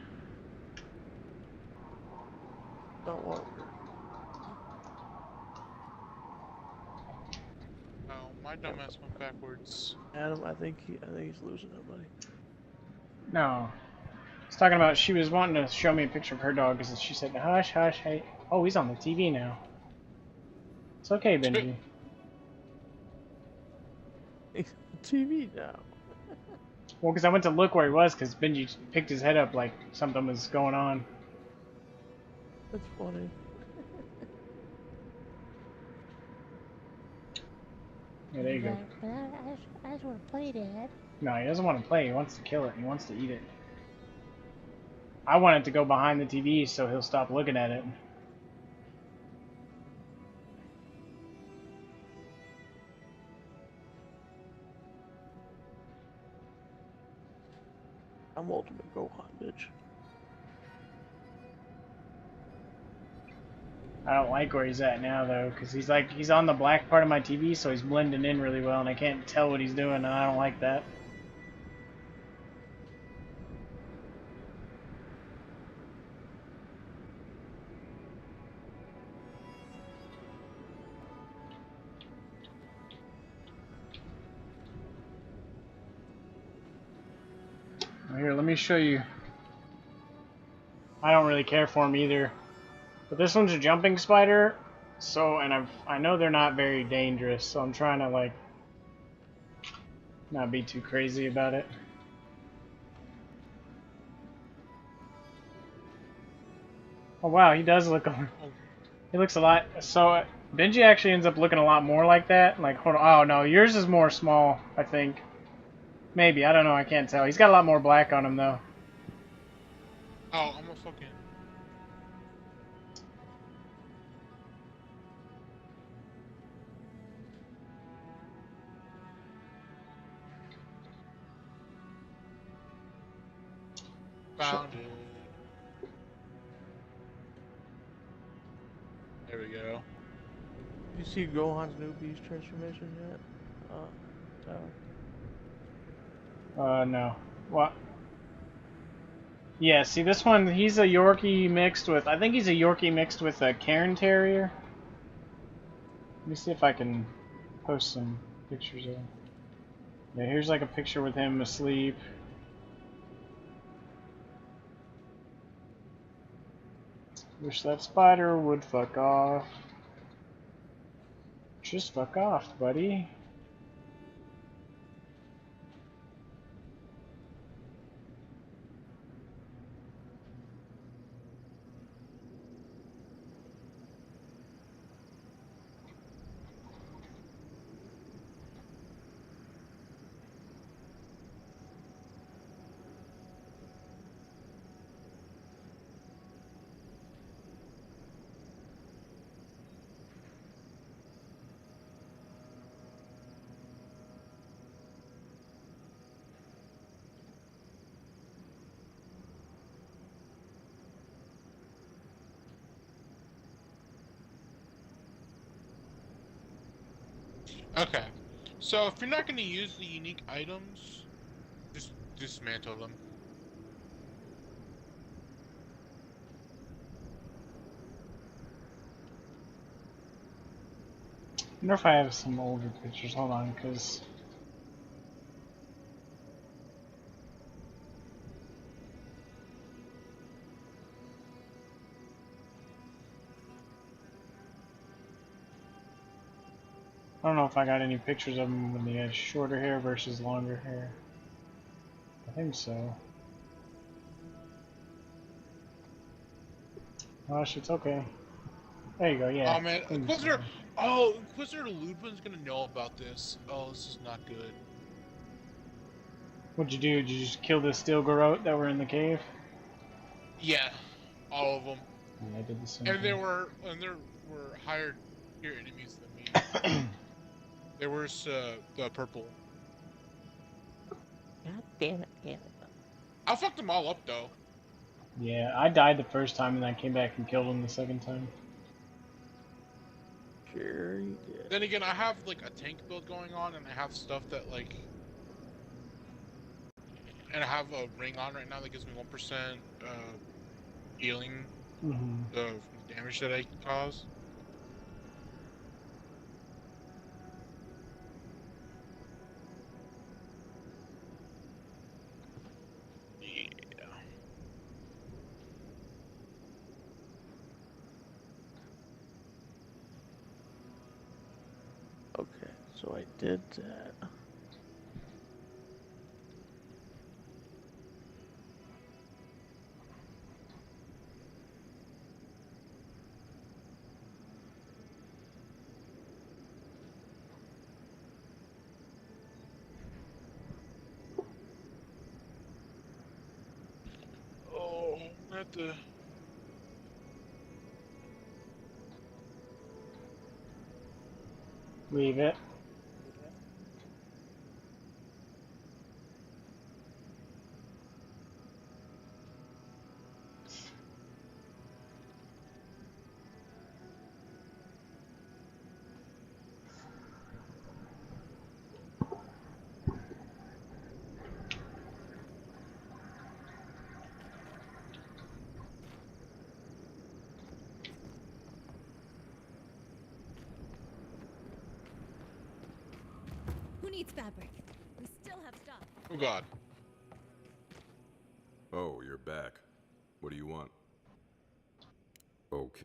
Speaker 6: Don't what?
Speaker 1: Oh, my dumbass went backwards.
Speaker 6: Adam, I think he's losing it, buddy.
Speaker 2: No. I was talking about she was wanting to show me a picture of her dog because she said, hush, hush, hey. Oh, he's on the TV now. It's okay, Benji.
Speaker 6: He's on TV now.
Speaker 2: Well, because I went to look where he was because Benji picked his head up like something was going on.
Speaker 6: That's funny.
Speaker 2: Yeah, there you go.
Speaker 11: I just want to play, Dad.
Speaker 2: No, he doesn't want to play. He wants to kill it. He wants to eat it. I want it to go behind the TV so he'll stop looking at it.
Speaker 6: I'm Ultimate Gohan, bitch.
Speaker 2: I don't like where he's at now though, because he's on the black part of my TV, so he's blending in really well, and I can't tell what he's doing, and I don't like that. let me show you. I don't really care for them either. But this one's a jumping spider, so, and I know they're not very dangerous, so I'm trying to, like, not be too crazy about it. Oh wow, he does look. He looks a lot. So Benji actually ends up looking a lot more like that. Like, hold on. Oh no, yours is more small, I think. Maybe, I don't know. I can't tell. He's got a lot more black on him though.
Speaker 1: Oh, I'm a fucking. Found it. There we go.
Speaker 6: You see Gohan's new beast transformation yet?
Speaker 2: No. What? Yeah, see this one, he's a Yorkie mixed with, I think he's a Yorkie mixed with a Cairn Terrier. Let me see if I can post some pictures of him. Yeah, here's like a picture with him asleep. Wish that spider would fuck off. Just fuck off, buddy.
Speaker 1: Okay. So if you're not going to use the unique items, just dismantle them.
Speaker 2: I wonder if I have some older pictures. Hold on, because I don't know if I got any pictures of him when he had shorter hair versus longer hair. I think so. Gosh, it's okay. There you go, yeah.
Speaker 1: Oh man, Inquisitor! Oh, Inquisitor Ludwig's gonna know about this. Oh, this is not good.
Speaker 2: What'd you do? Did you just kill the steel garrote that were in the cave?
Speaker 1: Yeah, all of them.
Speaker 2: Yeah, I did the same
Speaker 1: And
Speaker 2: thing.
Speaker 1: there were higher tier enemies than me. There was the purple.
Speaker 6: God damn it, Canada.
Speaker 1: I fucked them all up though.
Speaker 2: Yeah, I died the first time and I came back and killed him the second time.
Speaker 6: Sure you did.
Speaker 1: Then again, I have like a tank build going on, and I have stuff that like, and I have a ring on right now that gives me 1% healing the damage that I cause.
Speaker 6: Okay, so I did that.
Speaker 1: Oh, I have to.
Speaker 2: Leave it.
Speaker 11: Who needs fabric? We still have stock.
Speaker 1: Oh god.
Speaker 8: back. What do you want? Okay.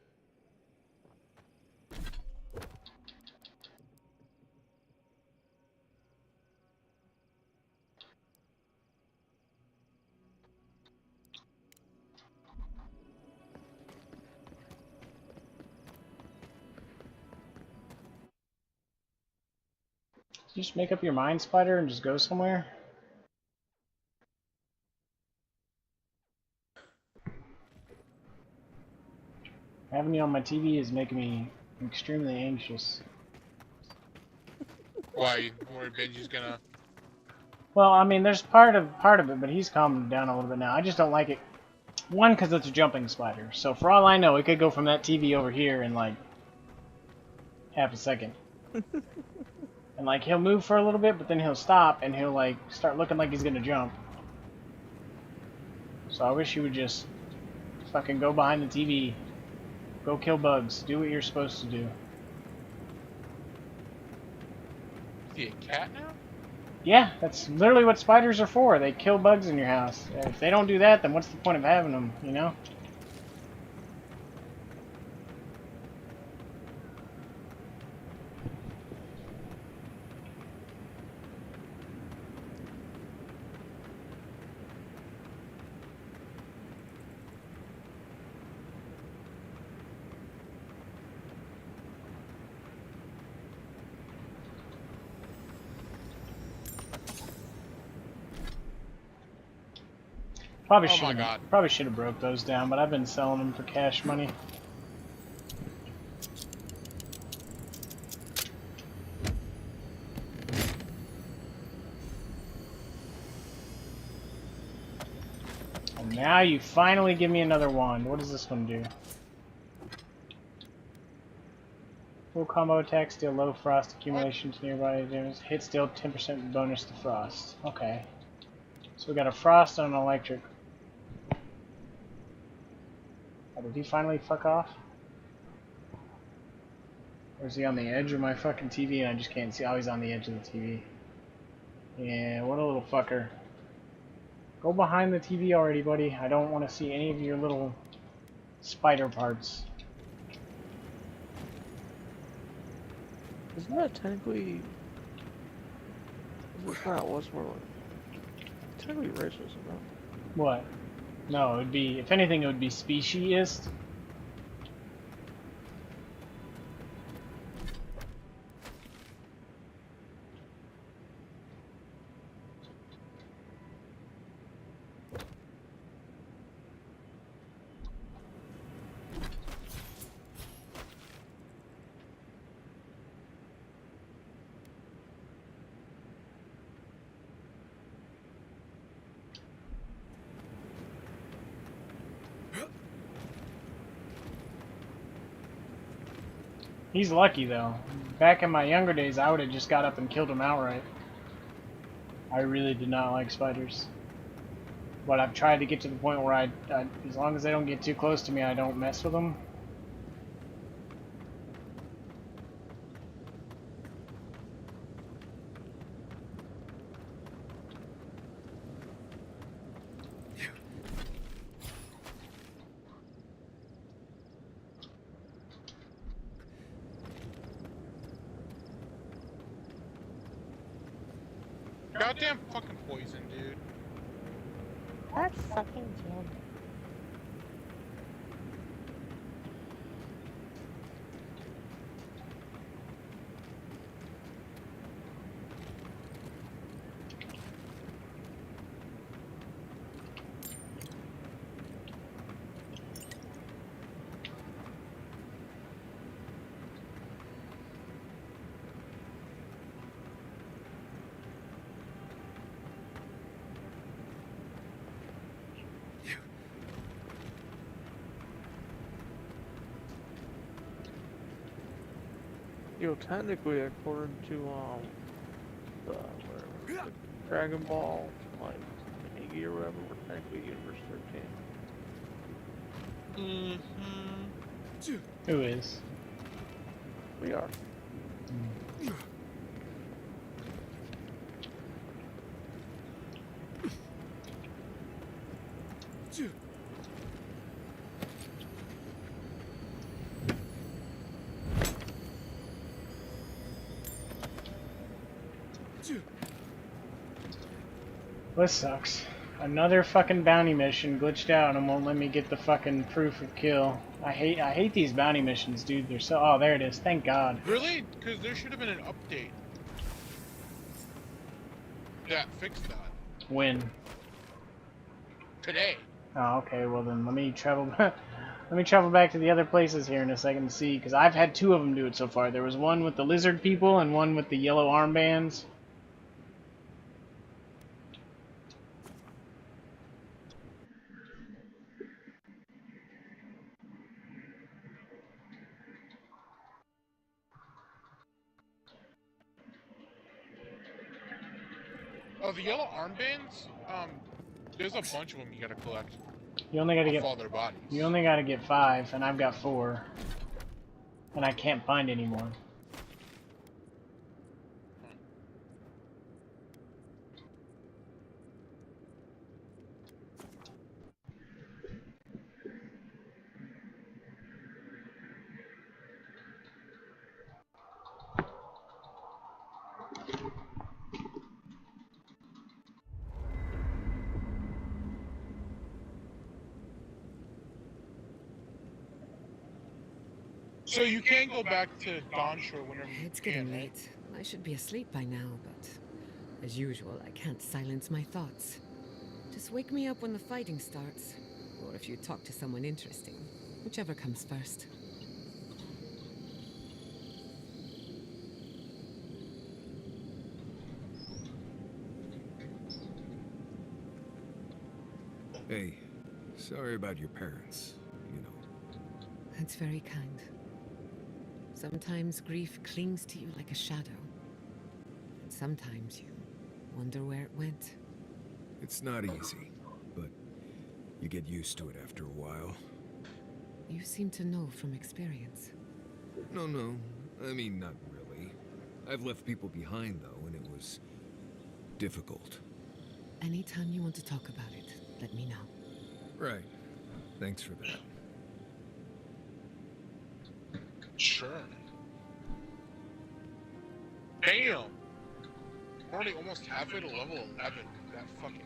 Speaker 2: Just make up your mind, Spider, and just go somewhere. Having you on my TV is making me extremely anxious.
Speaker 1: Why? You worried Benji's gonna...
Speaker 2: Well, I mean, there's part of it, but he's calmed down a little bit now. I just don't like it. One, because it's a jumping spider. So for all I know, it could go from that TV over here in like half a second. And like he'll move for a little bit, but then he'll stop and he'll like start looking like he's gonna jump. So I wish he would just fucking go behind the TV, go kill bugs, do what you're supposed to do.
Speaker 1: Is he a cat now?
Speaker 2: Yeah, that's literally what spiders are for. They kill bugs in your house. If they don't do that, then what's the point of having them, you know? Probably should have broke those down, but I've been selling them for cash money. And now you finally give me another wand. What does this one do? Full combo attack, deal low frost accumulation to nearby enemies. Hit deal 10% bonus to frost. Okay. So we got a frost and an electric. Oh, did he finally fuck off? Or is he on the edge of my fucking TV and I just can't see? Oh, he's on the edge of the TV. Yeah, what a little fucker. Go behind the TV already, buddy. I don't want to see any of your little spider parts.
Speaker 6: Isn't that technically... It's not, what's more like... Technically racist, no?
Speaker 2: What? No, it would be, if anything, it would be speciesist. He's lucky, though. Back in my younger days, I would have just got up and killed him outright. I really did not like spiders. But I've tried to get to the point where as long as they don't get too close to me, I don't mess with them.
Speaker 1: Goddamn fucking poison, dude.
Speaker 13: That's fucking Jim.
Speaker 6: Yo, technically, according to, whatever, Dragon Ball, like, Iggy or whatever, we're technically Universe 13.
Speaker 2: Who is?
Speaker 6: We are.
Speaker 2: This sucks. Another fucking bounty mission glitched out and won't let me get the fucking proof of kill. I hate these bounty missions, dude. They're so... Oh, there it is. Thank God.
Speaker 1: Really? Because there should have been an update that fixed that.
Speaker 2: When?
Speaker 1: Today.
Speaker 2: Oh, okay. Well then, let me travel. Let me travel back to the other places here in a second to see, because I've had two of them do it so far. There was one with the lizard people and one with the yellow armbands.
Speaker 1: Oh, the yellow armbands? There's a bunch of them you gotta collect.
Speaker 2: You only gotta get.
Speaker 1: All their bodies.
Speaker 2: You only gotta get 5, and I've got 4, and I can't find any more.
Speaker 1: So you can go back to Dawnshore whenever you
Speaker 9: It's getting
Speaker 1: can,
Speaker 9: late. I should be asleep by now, but as usual, I can't silence my thoughts. Just wake me up when the fighting starts, or if you talk to someone interesting, whichever comes first.
Speaker 14: Hey, sorry about your parents, you know.
Speaker 9: That's very kind. Sometimes grief clings to you like a shadow. And sometimes you wonder where it went.
Speaker 14: It's not easy, but you get used to it after a while.
Speaker 9: You seem to know from experience.
Speaker 14: No, I mean, not really. I've left people behind, though, and it was difficult.
Speaker 9: Anytime you want to talk about it, let me know.
Speaker 14: Right. Thanks for that.
Speaker 1: Sure. Damn! We're already almost halfway to level 11. That fucking...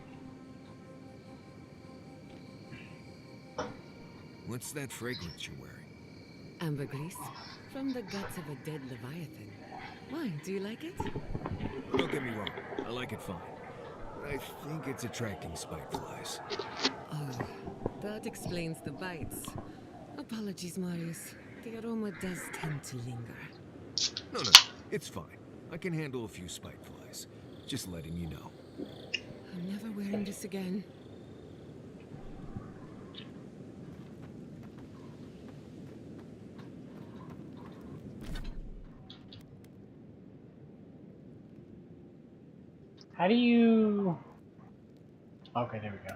Speaker 14: What's that fragrance you're wearing?
Speaker 9: Ambergris, from the guts of a dead leviathan. Why, do you like it?
Speaker 14: Don't get me wrong, I like it fine. But I think it's attracting spiteflies.
Speaker 9: Oh, that explains the bites. Apologies, Marius. The aroma does tend to linger.
Speaker 14: No, it's fine. I can handle a few spiteflies. Just letting you know.
Speaker 9: I'm never wearing this again.
Speaker 2: How do you... Okay, there we go.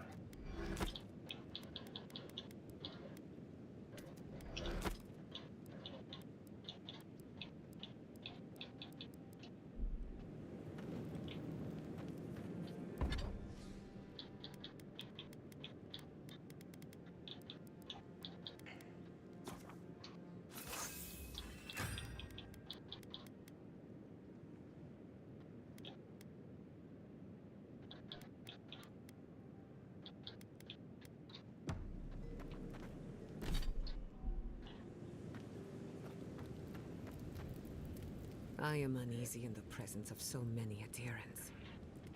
Speaker 9: I am uneasy in the presence of so many adherents.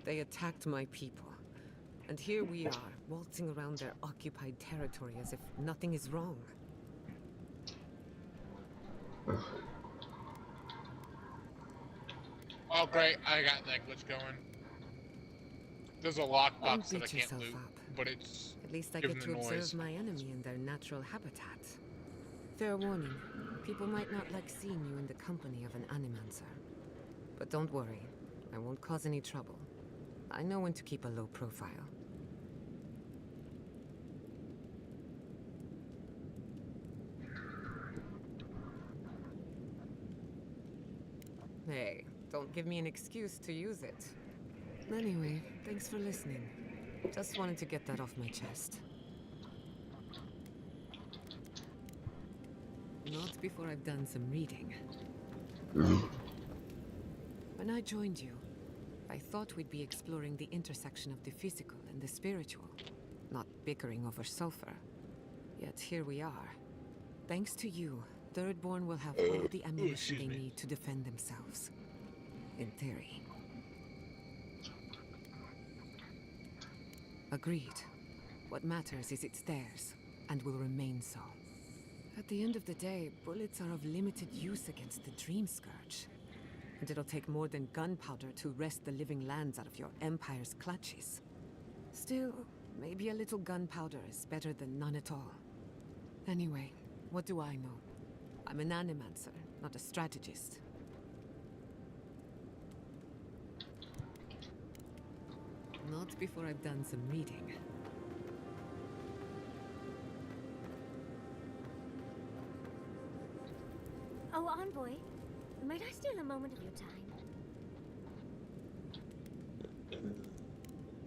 Speaker 9: They attacked my people, and here we are, waltzing around their occupied territory as if nothing is wrong.
Speaker 1: Oh great, I got that glitch going. There's a lockbox that I can't loot, but it's
Speaker 9: At least I
Speaker 1: giving
Speaker 9: get
Speaker 1: the
Speaker 9: to
Speaker 1: noise.
Speaker 9: observe my enemy in their natural habitat. Fair warning, people might not like seeing you in the company of an animancer. But don't worry, I won't cause any trouble. I know when to keep a low profile. Hey, don't give me an excuse to use it. Anyway, thanks for listening. Just wanted to get that off my chest. Not before I've done some reading. When I joined you, I thought we'd be exploring the intersection of the physical and the spiritual, not bickering over sulfur. Yet here we are. Thanks to you, Thirdborn will have all the ammunition they need to defend themselves. In theory. Agreed. What matters is it's theirs, and will remain so. At the end of the day, bullets are of limited use against the Dream Scourge. And it'll take more than gunpowder to wrest the living lands out of your Empire's clutches. Still, maybe a little gunpowder is better than none at all. Anyway, what do I know? I'm an animancer, not a strategist. Not before I've done some reading.
Speaker 11: Oh, Envoy, might I steal a moment of your time?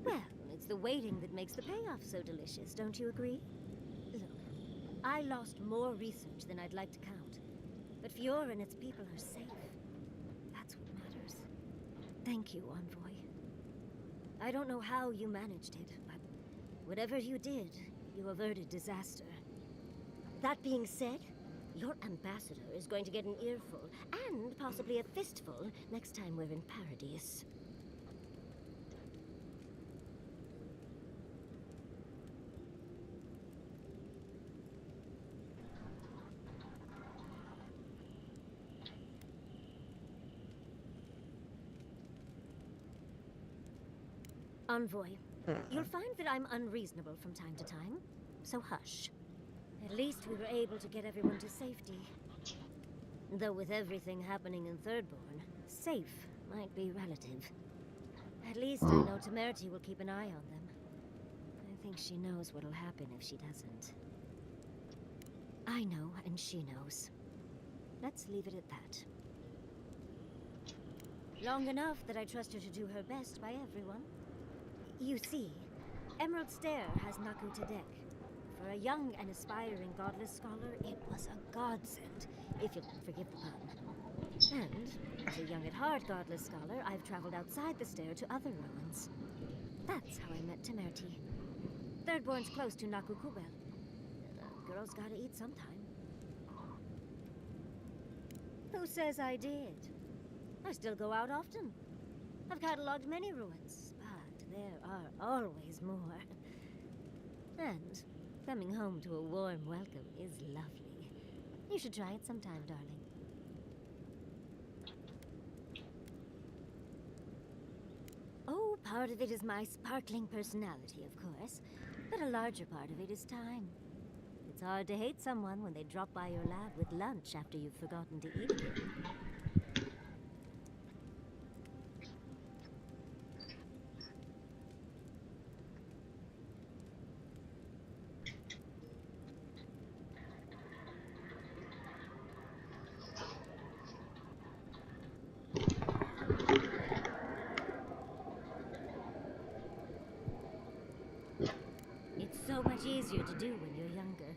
Speaker 11: Well, it's the waiting that makes the payoff so delicious, don't you agree? Look, I lost more research than I'd like to count. But Fiora and its people are safe. That's what matters. Thank you, Envoy. I don't know how you managed it, but whatever you did, you averted disaster. That being said, your ambassador is going to get an earful, and possibly a fistful, next time we're in Paradise. Envoy, you'll find that I'm unreasonable from time to time, so hush. At least we were able to get everyone to safety. Though with everything happening in Thirdborn, safe might be relative. At least I know Temerity will keep an eye on them. I think she knows what'll happen if she doesn't. I know, and she knows. Let's leave it at that. Long enough that I trust her to do her best by everyone. You see, Emerald Stair has Naku Tedek. For a young and aspiring godless scholar, it was a godsend, if you'll forgive the pun. And, as a young at heart godless scholar, I've traveled outside the stair to other ruins. That's how I met Temerity. Thirdborn's close to Naku Kubel. The girl's gotta eat sometime. Who says I did? I still go out often. I've catalogued many ruins, but there are always more. And coming home to a warm welcome is lovely. You should try it sometime, darling. Oh, part of it is my sparkling personality, of course. But a larger part of it is time. It's hard to hate someone when they drop by your lab with lunch after you've forgotten to eat again. So much easier to do when you're younger.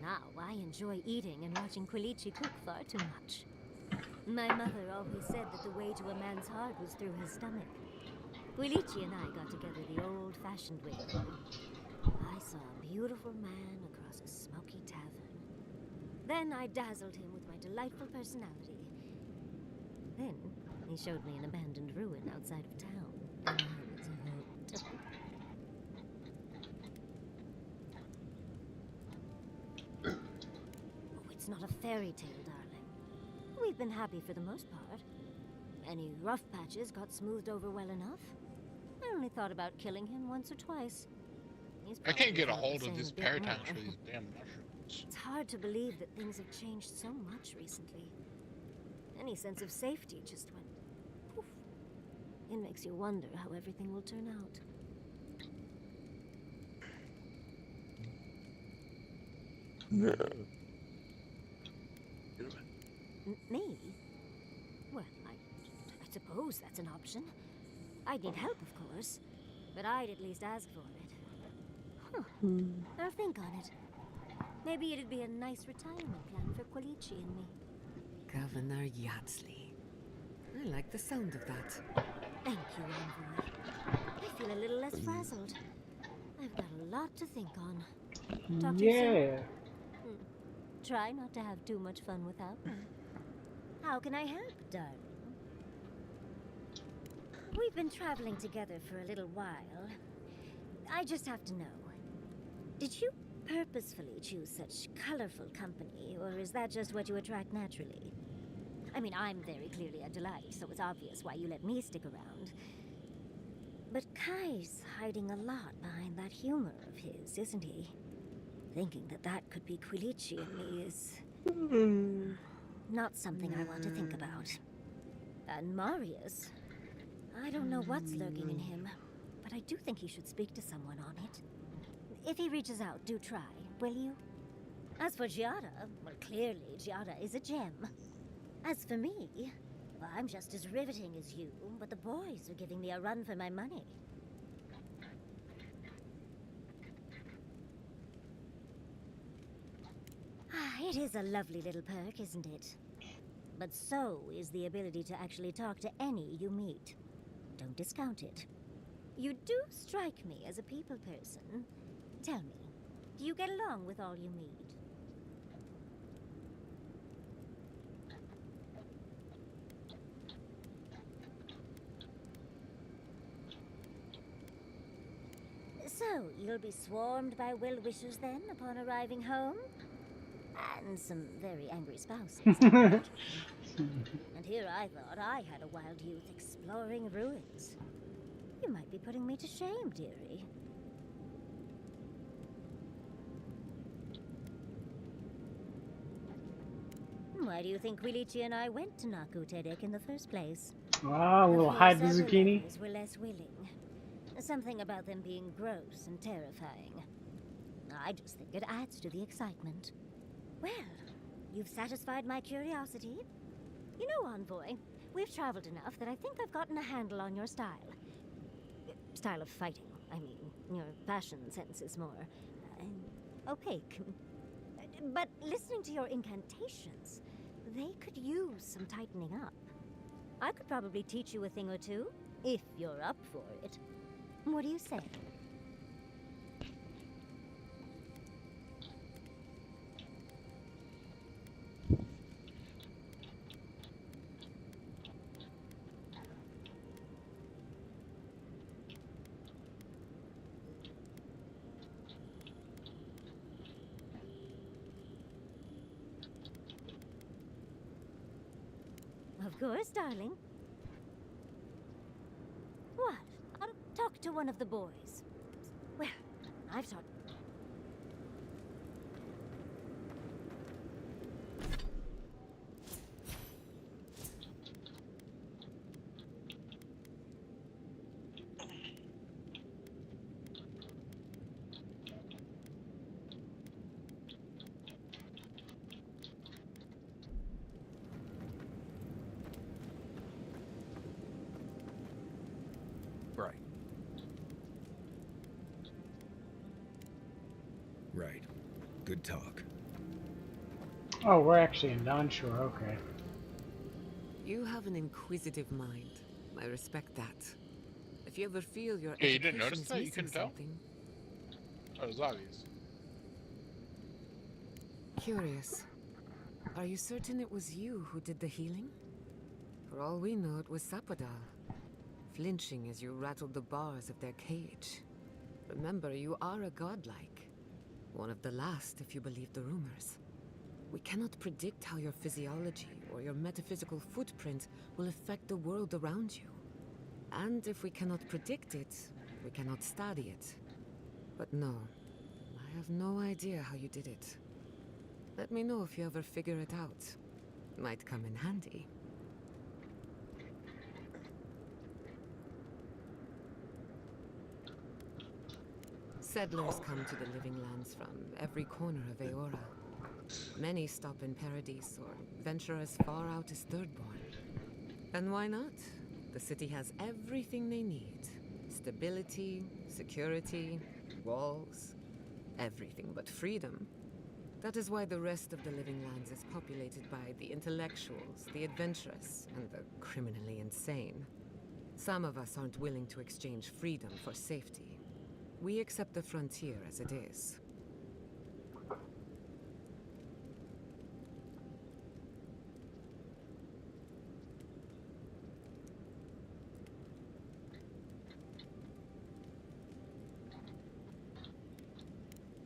Speaker 11: Now, I enjoy eating and watching Quilici cook far too much. My mother always said that the way to a man's heart was through his stomach. Quilici and I got together the old-fashioned way. I saw a beautiful man across a smoky tavern. Then I dazzled him with my delightful personality. Then he showed me an abandoned ruin outside of town, and I was hooked. It's not a fairy tale, darling. We've been happy for the most part. Any rough patches got smoothed over well enough. I only thought about killing him once or twice.
Speaker 1: I can't get a hold of this paradigm for these damn mushrooms.
Speaker 11: It's hard to believe that things have changed so much recently. Any sense of safety just went poof. It makes you wonder how everything will turn out.
Speaker 6: No.
Speaker 11: Me? Well, I suppose that's an option. I'd need help, of course, but I'd at least ask for it. Huh. I'll think on it. Maybe it'd be a nice retirement plan for Quilici and me.
Speaker 9: Governor Yatsley. I like the sound of that.
Speaker 11: Thank you, Envoy. I feel a little less frazzled. I've got a lot to think on. Talk to you soon.
Speaker 2: Yeah.
Speaker 11: Try not to have too much fun without me. How can I help, darling? We've been traveling together for a little while. I just have to know. Did you purposefully choose such colorful company, or is that just what you attract naturally? I mean, I'm very clearly a delight, so it's obvious why you let me stick around. But Kai's hiding a lot behind that humor of his, isn't he? Thinking that that could be Quilici and me is... not something I want to think about. And Marius... I don't know what's lurking in him, but I do think he should speak to someone on it. If he reaches out, do try, will you? As for Giada, well, clearly Giada is a gem. As for me, well, I'm just as riveting as you, but the boys are giving me a run for my money. It is a lovely little perk, isn't it? But so is the ability to actually talk to any you meet. Don't discount it. You do strike me as a people person. Tell me, do you get along with all you meet? So, you'll be swarmed by well-wishers then, upon arriving home? And some very angry spouses. And here I thought I had a wild youth exploring ruins. You might be putting me to shame, dearie. Why do you think Quilici and I went to Nakutedek in the first place?
Speaker 2: Ah, we'll hide the
Speaker 11: Several
Speaker 2: zucchini.
Speaker 11: others were less willing. Something about them being gross and terrifying. I just think it adds to the excitement. Well, you've satisfied my curiosity. You know, Envoy, we've traveled enough that I think I've gotten a handle on your style. Style of fighting, I mean. Your fashion sense is more... opaque. But listening to your incantations, they could use some tightening up. I could probably teach you a thing or two, if you're up for it. What do you say? Of course, darling. What? I'll talk to one of the boys. Well, I've taught...
Speaker 14: Right. Right. Good talk.
Speaker 2: Oh, we're actually in non-shore, okay.
Speaker 9: You have an inquisitive mind. I respect that. If you ever feel your
Speaker 1: Yeah, you didn't
Speaker 9: education
Speaker 1: notice
Speaker 9: is
Speaker 1: that? You
Speaker 9: missing
Speaker 1: couldn't tell?
Speaker 9: something,
Speaker 1: Oh, it was obvious.
Speaker 9: curious. Are you certain it was you who did the healing? For all we know, it was Sapadal, flinching as you rattled the bars of their cage. Remember, you are a godlike. One of the last, if you believe the rumors. We cannot predict how your physiology or your metaphysical footprint will affect the world around you. And if we cannot predict it, we cannot study it. But no, I have no idea how you did it. Let me know if you ever figure it out. Might come in handy. Settlers come to the Living Lands from every corner of Aora. Many stop in Paradise or venture as far out as Thirdborn. And why not? The city has everything they need. Stability, security, walls, everything but freedom. That is why the rest of the Living Lands is populated by the intellectuals, the adventurous, and the criminally insane. Some of us aren't willing to exchange freedom for safety. We accept the frontier as it is.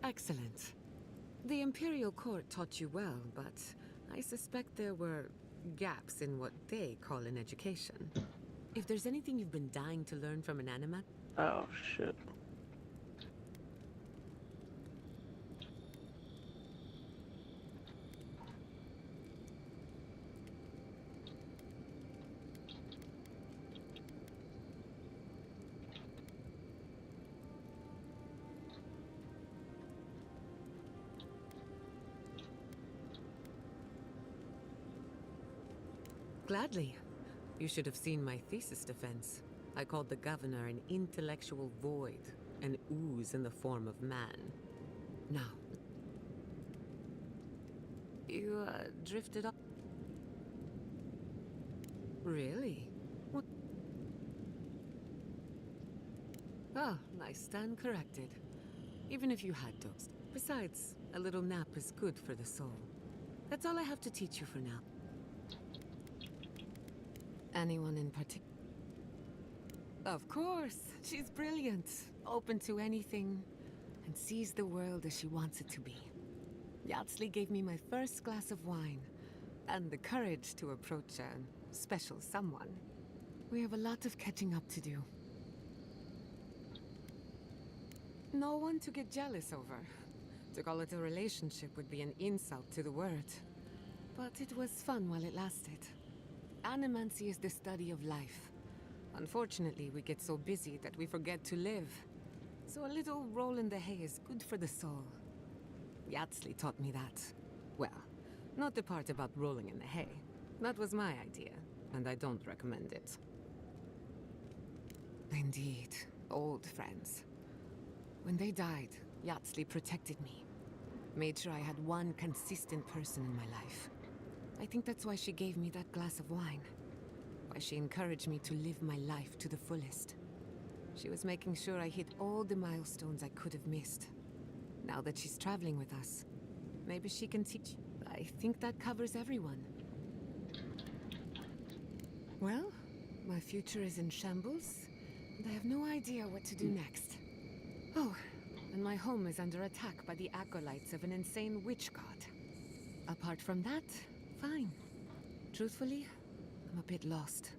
Speaker 9: Excellent. The Imperial Court taught you well, but I suspect there were gaps in what they call an education. If there's anything you've been dying to learn from an anima...
Speaker 6: Oh, shit.
Speaker 9: Gladly. You should have seen my thesis defense. I called the governor an intellectual void, an ooze in the form of man. Now, you, drifted up. Really? What? Oh, I stand corrected. Even if you had dozed. Besides, a little nap is good for the soul. That's all I have to teach you for now. Anyone in particular? Of course. She's brilliant. Open to anything. And sees the world as she wants it to be. Yatsley gave me my first glass of wine. And the courage to approach a special someone. We have a lot of catching up to do. No one to get jealous over. To call it a relationship would be an insult to the word. But it was fun while it lasted. Animancy is the study of life. Unfortunately, we get so busy that we forget to live. So a little roll in the hay is good for the soul. Yatsley taught me that. Well, not the part about rolling in the hay. That was my idea, and I don't recommend it. Indeed, old friends. When they died, Yatsley protected me. Made sure I had one consistent person in my life. I think that's why she gave me that glass of wine. Why she encouraged me to live my life to the fullest. She was making sure I hit all the milestones I could have missed. Now that she's traveling with us, maybe she can teach. I think that covers everyone. Well, my future is in shambles, and I have no idea what to do next. Oh, and my home is under attack by the acolytes of an insane witch god. Apart from that, fine. Truthfully, I'm a bit lost.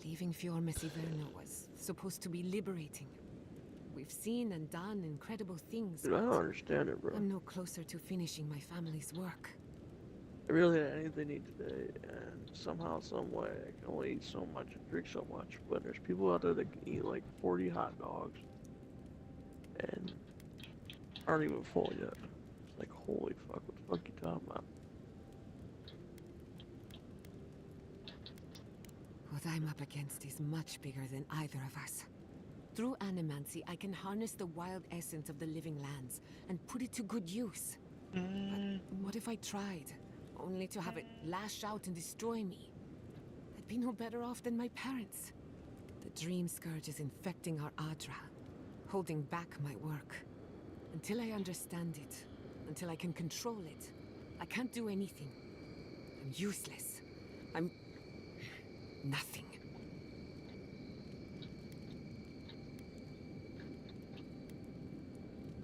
Speaker 9: Leaving Fior Messiverno was supposed to be liberating. We've seen and done incredible things.
Speaker 6: Dude, I don't understand it, bro.
Speaker 9: I'm no closer to finishing my family's work.
Speaker 6: I really had anything to eat today, and somehow, some way, I can only eat so much and drink so much. But there's people out there that can eat like 40 hot dogs, and aren't even full yet. It's like, holy fuck, what the fuck you talking about?
Speaker 9: What I'm up against is much bigger than either of us. Through animancy, I can harness the wild essence of the living lands and put it to good use. But what if I tried, only to have it lash out and destroy me? I'd be no better off than my parents. The dream scourge is infecting our Adra, holding back my work. Until I understand it, until I can control it, I can't do anything. I'm useless. I'm... nothing.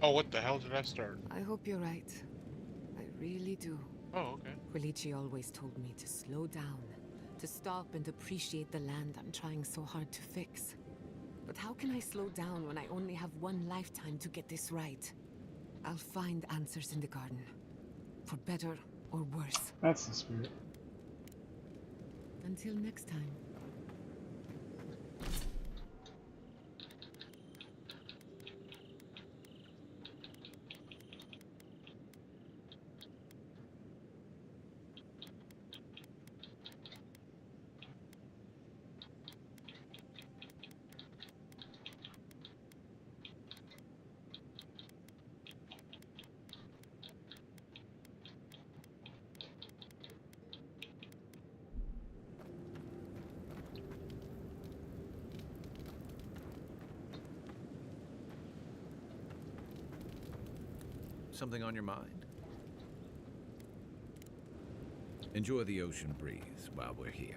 Speaker 1: Oh, what the hell did I start?
Speaker 9: I hope you're right. I really do.
Speaker 1: Oh, okay.
Speaker 9: Quilici always told me to slow down, to stop and appreciate the land I'm trying so hard to fix. But how can I slow down when I only have one lifetime to get this right? I'll find answers in the garden. For better or worse.
Speaker 2: That's the spirit.
Speaker 9: Until next time.
Speaker 15: Something on your mind? Enjoy the ocean breeze while we're here.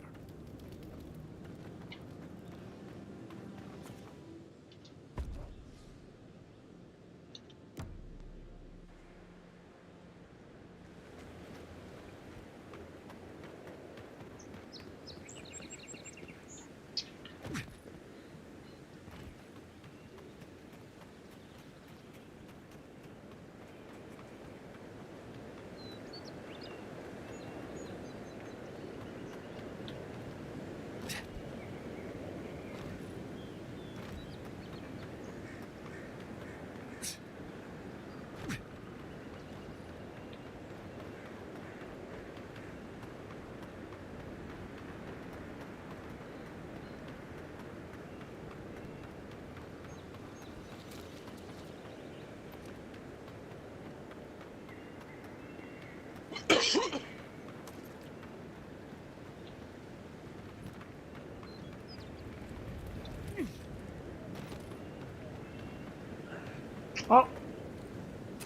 Speaker 2: Oh!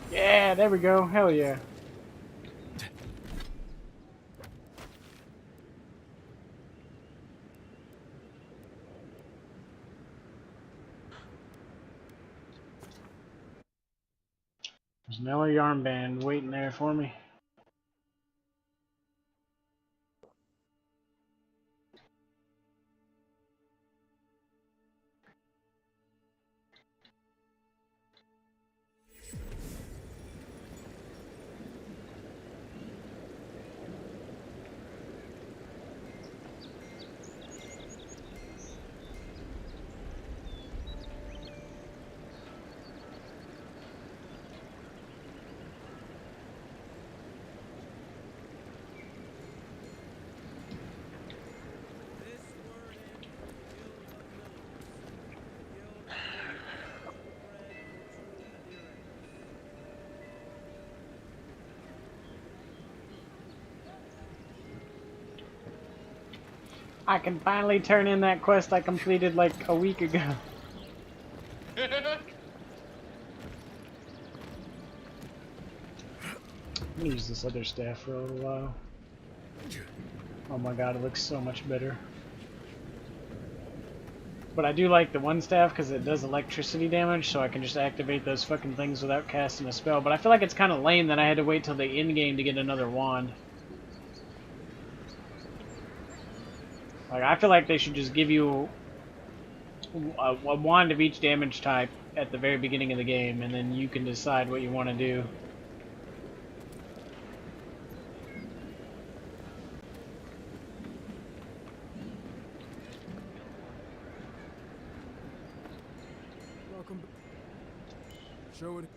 Speaker 2: Yeah, there we go. Hell yeah. There's another yarn band waiting there for me. I can finally turn in that quest I completed like a week ago. I'm gonna use this other staff for a little while. Oh my god, it looks so much better. But I do like the one staff because it does electricity damage, so I can just activate those fucking things without casting a spell. But I feel like it's kind of lame that I had to wait till the end game to get another wand. Like, I feel like they should just give you a wand of each damage type at the very beginning of the game, and then you can decide what you want to do.
Speaker 16: Welcome. Show it.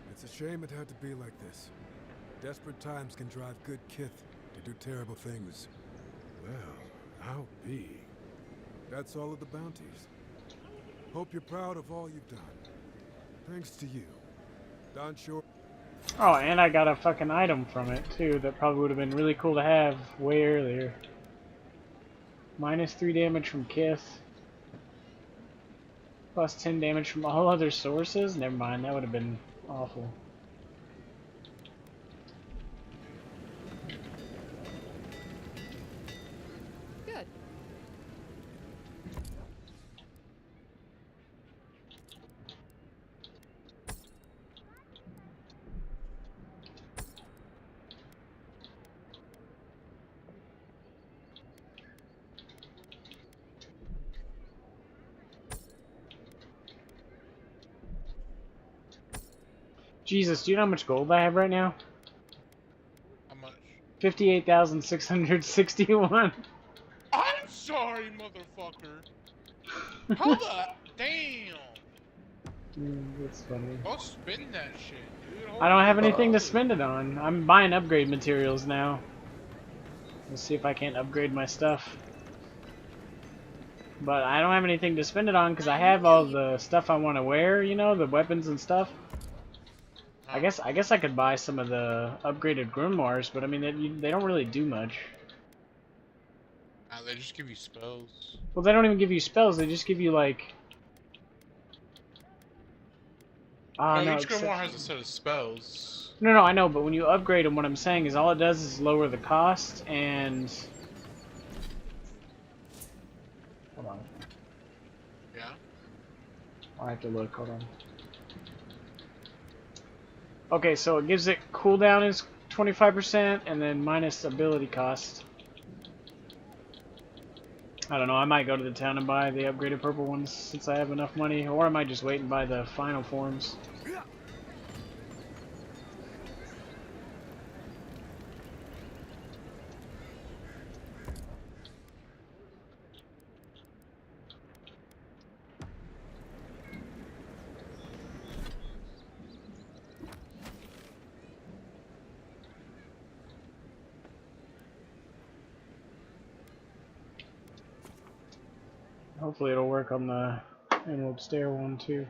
Speaker 16: It's a shame it had to be like this. Desperate times can drive good kith to do terrible things. Well, I'll be. That's all of the bounties. Hope you're proud of all you've done. Thanks to you. Don Shore.
Speaker 2: Oh, and I got a fucking item from it, too, that probably would have been really cool to have way earlier. -3 damage from Kith. Plus 10 damage from all other sources? Never mind, that would have been awful.
Speaker 9: Good.
Speaker 2: Jesus, do you know how much gold I have right now?
Speaker 1: How much?
Speaker 2: 58,661.
Speaker 1: I'm sorry, motherfucker. How the damn?
Speaker 2: That's funny.
Speaker 1: Go spend that shit, dude.
Speaker 2: I don't have
Speaker 1: Holy
Speaker 2: anything to
Speaker 1: fuck.
Speaker 2: spend it on. I'm buying upgrade materials now. Let's see if I can't upgrade my stuff. But I don't have anything to spend it on because I have all the stuff I want to wear, you know, the weapons and stuff. I guess I could buy some of the upgraded grimoires, but I mean they don't really do much.
Speaker 1: They just give you spells.
Speaker 2: Well, they don't even give you spells. They just give you like Ah,
Speaker 1: No,
Speaker 2: no,
Speaker 1: each grimoire
Speaker 2: except...
Speaker 1: has a set of spells.
Speaker 2: No, no, I know, but when you upgrade them, what I'm saying is all it does is lower the cost and... Hold on.
Speaker 1: Yeah.
Speaker 2: I have to look, hold on. Okay, so it gives it cooldown is 25% and then minus ability cost. I don't know, I might go to the town and buy the upgraded purple ones since I have enough money, or I might just wait and buy the final forms. Hopefully it'll work on the Emerald Stair one too.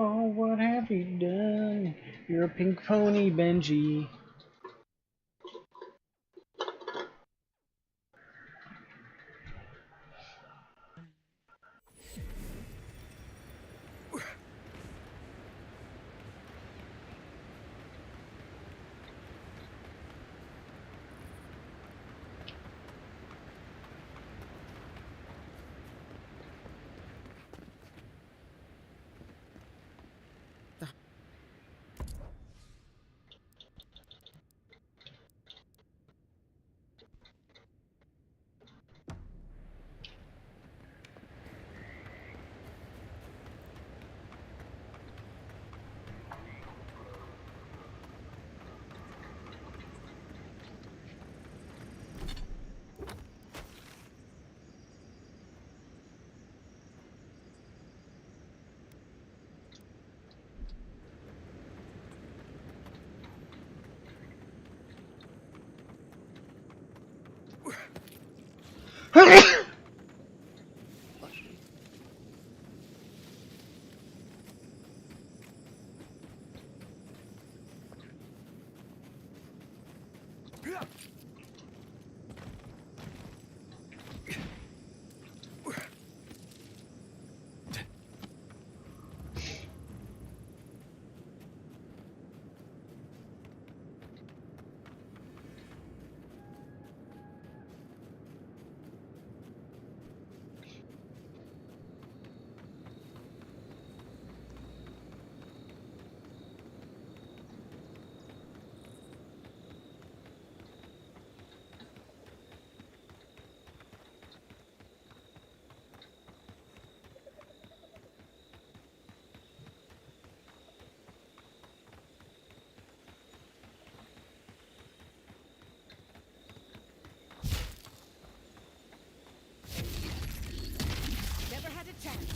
Speaker 2: Oh, what have you done? You're a pink pony, Benji.
Speaker 5: Never had a chance.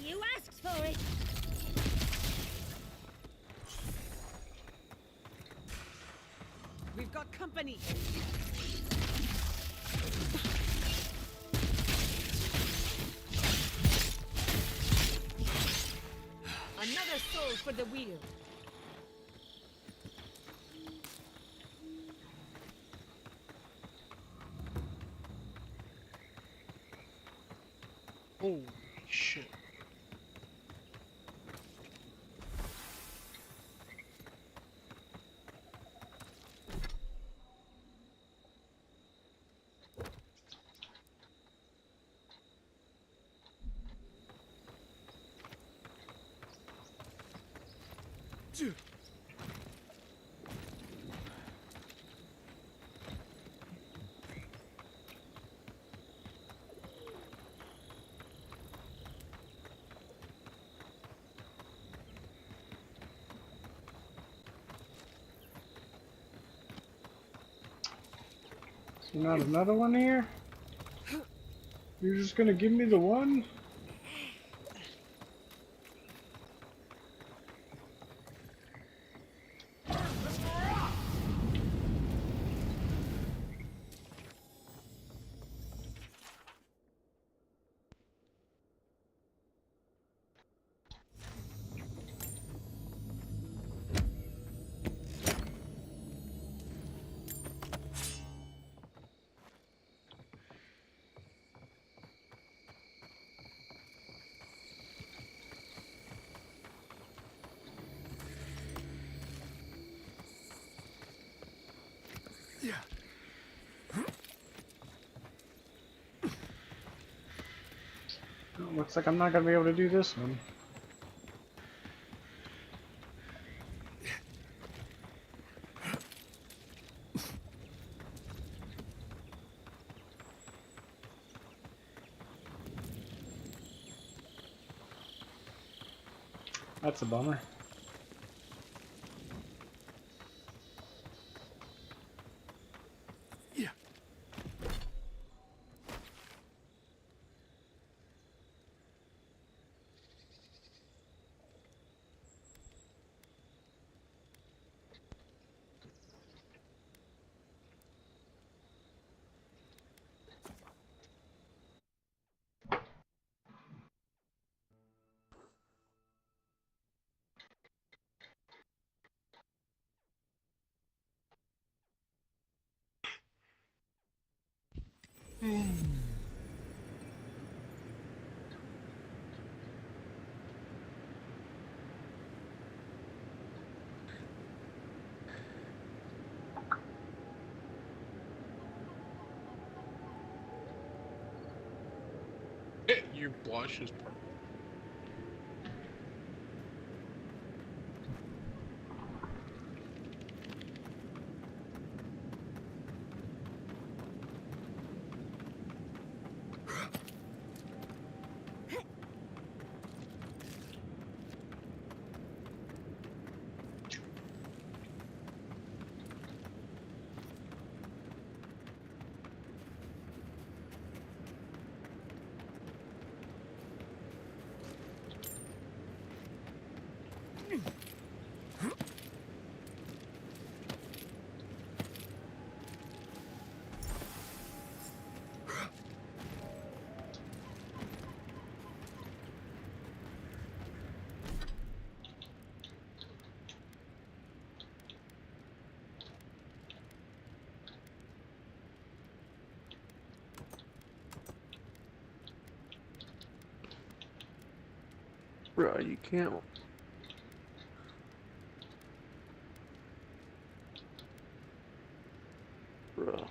Speaker 11: You asked for it.
Speaker 5: We've got company. Another soul for the wheel.
Speaker 1: Holy shit.
Speaker 2: Not another one here? You're just gonna give me the one? Looks like I'm not gonna be able to do this one. That's a bummer.
Speaker 1: Your blush is purple.
Speaker 6: Bro, you can't. Bro.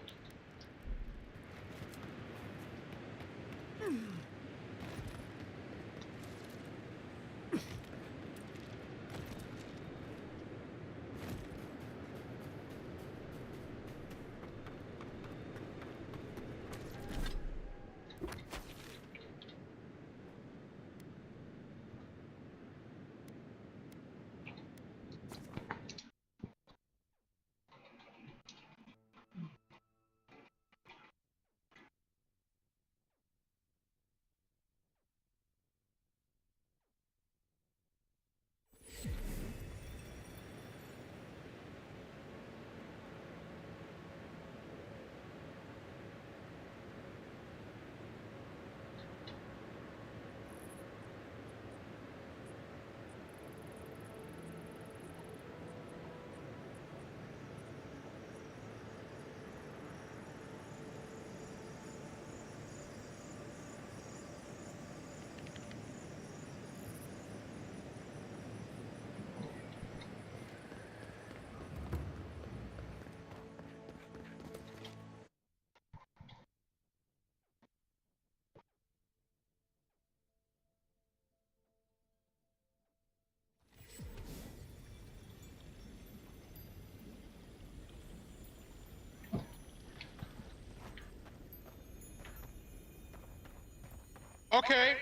Speaker 1: Okay.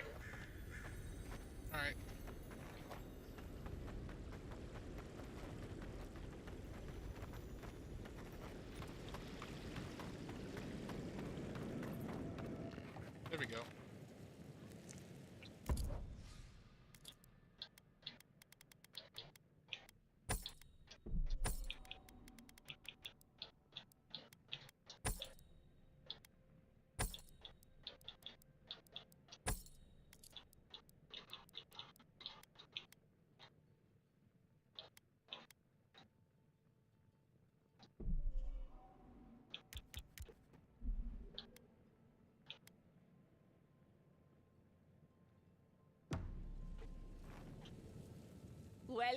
Speaker 1: Alright. There we go.
Speaker 9: Well.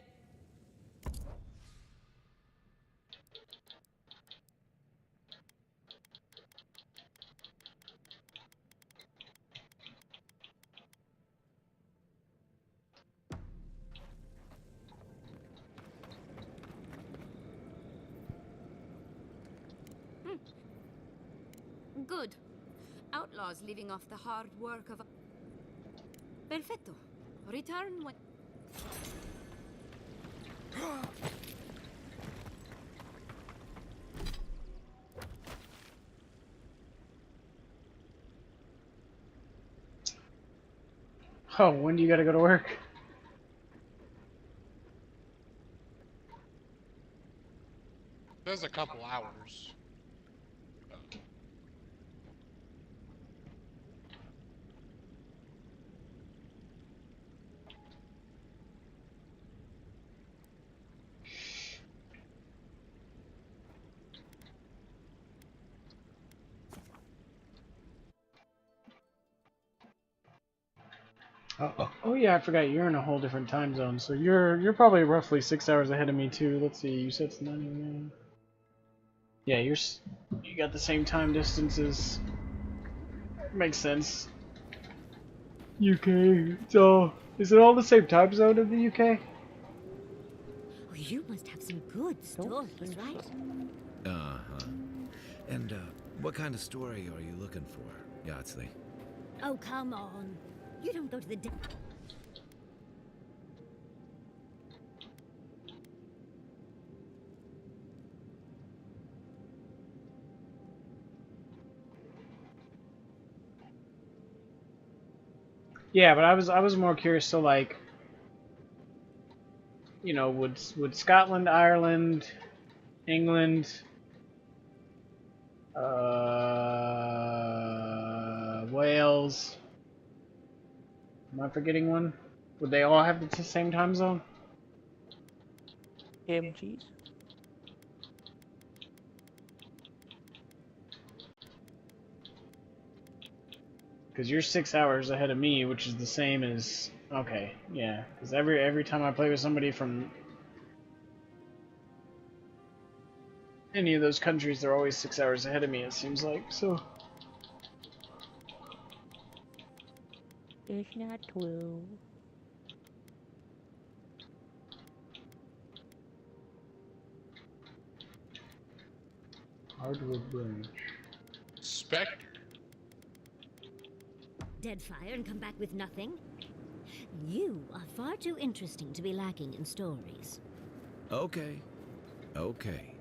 Speaker 5: Good. Outlaws living off the hard work of... Perfecto. Return when...
Speaker 2: Oh, when do you gotta go to work?
Speaker 1: There's a couple hours.
Speaker 2: Oh yeah, I forgot you're in a whole different time zone, so you're probably roughly 6 hours ahead of me too. Let's see, you said it's 99. Yeah, you got the same time distances. Makes sense. UK. So is it all the same time zone in the UK?
Speaker 11: Oh, you must have some good stories, right?
Speaker 15: Uh-huh. And, what kind of story are you looking for, Yardsley?
Speaker 11: Oh, come on. You don't go to the...
Speaker 2: Yeah, but I was more curious to like, you know, would Scotland, Ireland, England, Wales, am I forgetting one? Would they all have the same time zone?
Speaker 6: MGs?
Speaker 2: Because you're 6 hours ahead of me, which is the same as... Okay, yeah. Because every time I play with somebody from any of those countries, they're always 6 hours ahead of me, it seems like, so...
Speaker 13: It's not 12.
Speaker 2: Hardwood Branch.
Speaker 1: Spectre.
Speaker 11: Dead fire and come back with nothing? You are far too interesting to be lacking in stories.
Speaker 15: Okay. Okay.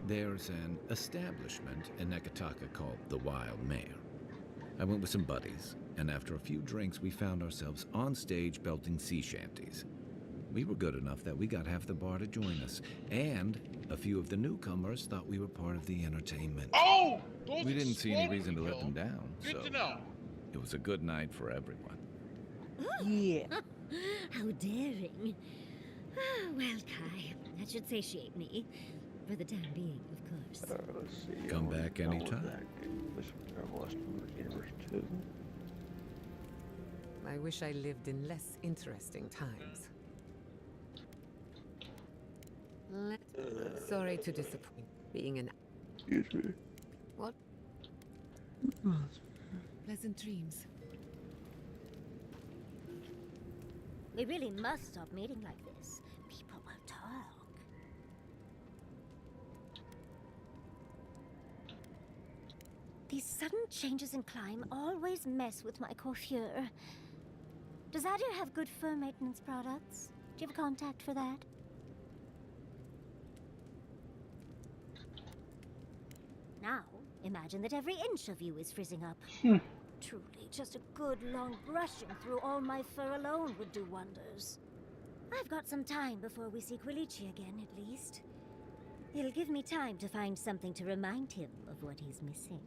Speaker 15: There's an establishment in Nekataka called the Wild Mare. I went with some buddies, and after a few drinks we found ourselves on stage belting sea shanties. We were good enough that we got half the bar to join us, and a few of the newcomers thought we were part of the entertainment.
Speaker 1: Oh!
Speaker 15: We didn't see any reason to let them down,
Speaker 1: Good
Speaker 15: so
Speaker 1: to know.
Speaker 15: it was a good night for everyone.
Speaker 6: Yeah.
Speaker 11: How daring. Well, Kai, that should satiate me. For the time being, of course.
Speaker 6: Let's see.
Speaker 15: Come back anytime.
Speaker 6: Universe 2.
Speaker 9: I wish I lived in less interesting times. Sorry to disappoint. Being an...
Speaker 6: Excuse me.
Speaker 9: What? Pleasant dreams.
Speaker 11: We really must stop meeting like this. People will talk.
Speaker 9: These
Speaker 11: Sudden changes in climate always mess with my coiffure. Does Adir have good fur maintenance products? Do you have a contact for that? Now, imagine that every inch of you is frizzing up. Truly, just a good long brushing through all my fur alone would do wonders. I've got some time before we see Quilici again, at least. It'll give me time to find something to remind him of what he's missing.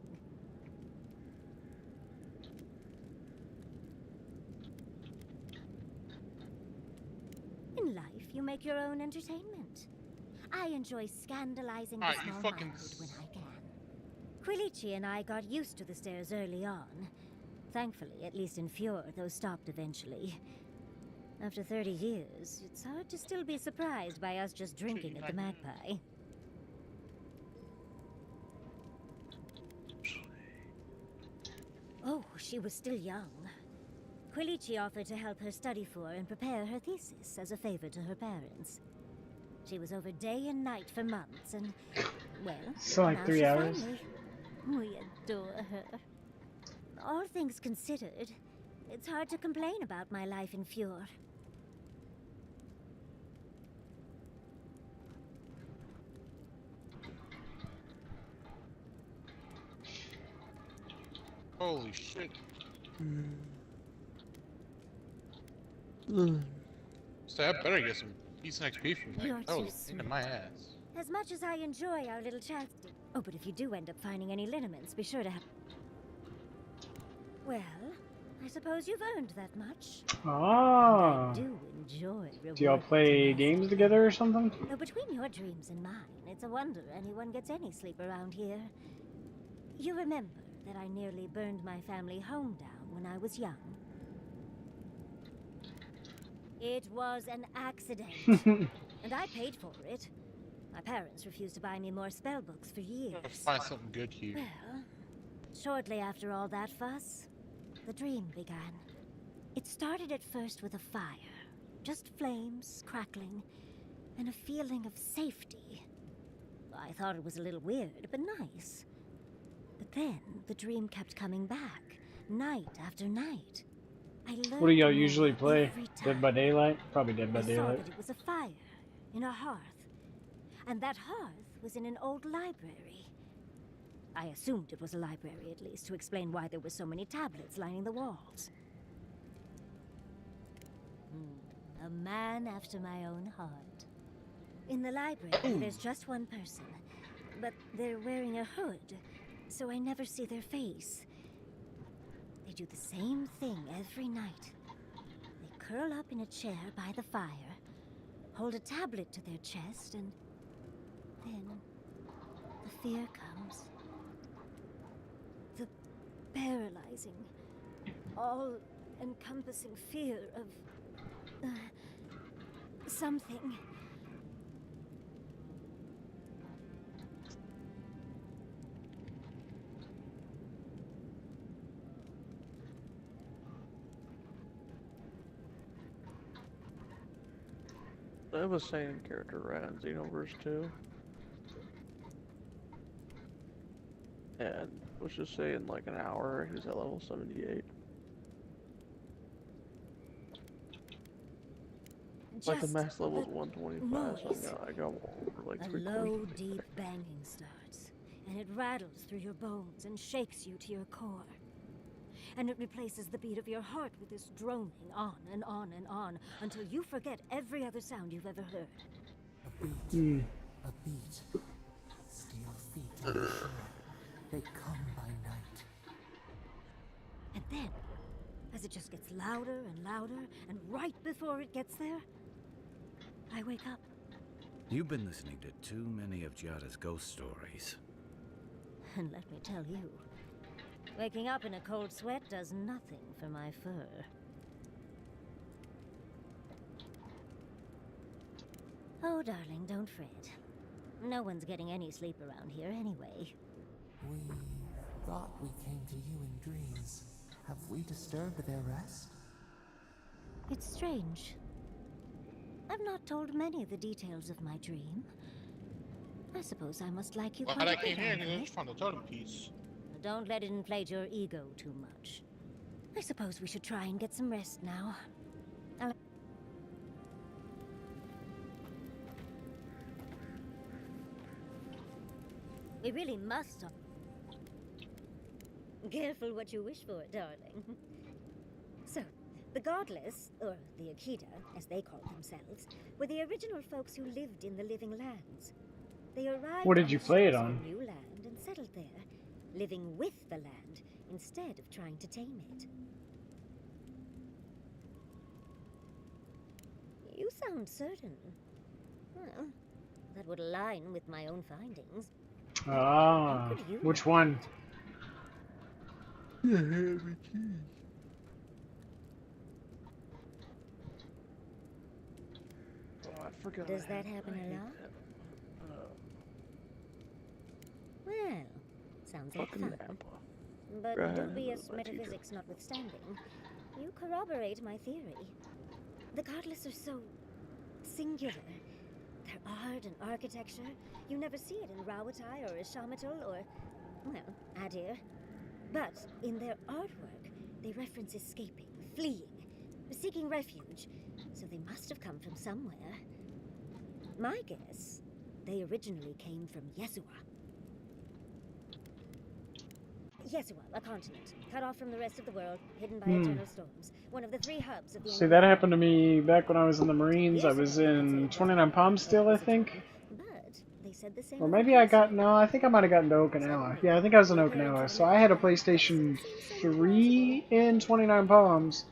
Speaker 11: In life, you make your own entertainment. I enjoy scandalizing the small-minded when I can. Quilici and I got used to the stairs early on. Thankfully, at least in Fjord, those stopped eventually. After 30 years, it's hard to still be surprised by us just drinking at the Magpie. Oh, she was still young. Quilici offered to help her study for and prepare her thesis as a favor to her parents. She was over day and night for months, and, well,
Speaker 2: so like
Speaker 11: now
Speaker 2: 3
Speaker 11: she
Speaker 2: hours.
Speaker 11: finally... We adore her. All things considered, it's hard to complain about my life in Fjord.
Speaker 1: Holy shit. So I better get some decent XP from
Speaker 11: You're
Speaker 1: that. That
Speaker 11: too
Speaker 1: was into my ass.
Speaker 11: As much as I enjoy our little chats... Oh, but if you do end up finding any liniments, be sure to have... Well, I suppose you've earned that much.
Speaker 2: Ah.
Speaker 11: I do enjoy
Speaker 2: Do y'all play games together or something?
Speaker 11: Though between your dreams and mine, it's a wonder anyone gets any sleep around here. You remember that I nearly burned my family home down when I was young? It was an accident, and I paid for it. My parents refused to buy me more spell books for years.
Speaker 1: Gotta find something good here.
Speaker 11: Well, shortly after all that fuss, the dream began. It started at first with a fire. Just flames, crackling, and a feeling of safety. I thought it was a little weird, but nice. But then, the dream kept coming back, night after night.
Speaker 2: What do y'all usually play? Dead by Daylight? Probably Dead by
Speaker 11: I saw
Speaker 2: Daylight.
Speaker 11: that it was a fire in a hearth. And that hearth was in an old library. I assumed it was a library, at least, to explain why there were so many tablets lining the walls. A man after my own heart. In the library, there's just one person, but they're wearing a hood, so I never see their face. They do the same thing every night. They curl up in a chair by the fire, hold a tablet to their chest, and then the fear comes. The paralyzing, all-encompassing fear of... something.
Speaker 6: I have a sane character right in Xenoverse 2. And let's just say in like an hour, he's at level 78. Like the max level is 125, so I got over like 3
Speaker 11: A low, deep banging starts, and it rattles through your bones and shakes you to your core. And it replaces the beat of your heart with this droning on and on and on until you forget every other sound you've ever heard.
Speaker 12: A beat. A beat. Steel feet on the shore. They come by night.
Speaker 11: And then, as it just gets louder and louder, and right before it gets there, I wake up.
Speaker 15: You've been listening to too many of Giada's ghost stories.
Speaker 11: And let me tell you, waking up in a cold sweat does nothing for my fur. Oh, darling, don't fret. No one's getting any sleep around here anyway.
Speaker 12: We thought we came to you in dreams. Have we disturbed their rest?
Speaker 11: It's strange. I've not told many of the details of my dream. I suppose I must like you
Speaker 1: Well,
Speaker 11: quite
Speaker 1: I
Speaker 11: a
Speaker 1: came
Speaker 11: bit,
Speaker 1: here
Speaker 11: haven't
Speaker 1: and
Speaker 11: I?
Speaker 1: just found a totem piece.
Speaker 11: don't let it inflate your ego too much. I suppose we should try and get some rest now. We really must stop. Careful what you wish for, darling. So, the Godless, or the Akita, as they called themselves, were the original folks who lived in the Living Lands. They arrived
Speaker 2: What did you play it on?
Speaker 11: new land and settled there, living with the land instead of trying to tame it. You sound certain. Well, that would align with my own findings.
Speaker 2: Ah, which one?
Speaker 6: Yeah, heavy cheese. Oh, I forgot.
Speaker 11: Does that happen a lot? Well, sounds like fun. But dubious metaphysics notwithstanding, you corroborate my theory. The Godless are so singular. Their art and architecture, you never see it in Rawatai or Ishamatal or, well, Adir. But in their artwork, they reference escaping, fleeing, seeking refuge, so they must have come from somewhere. My guess, they originally came from Yesua. Yesua, a continent, cut off from the rest of the world, hidden by eternal storms. One of the 3 hubs of the...
Speaker 2: See, that happened to me back when I was in the Marines. I was in 29 Palms still, I think.
Speaker 11: They said the same.
Speaker 2: Or maybe I got... No, I think I might have gotten to Okinawa. Yeah, I think I was in Okinawa. So I had a PlayStation 3 in 29 Palms.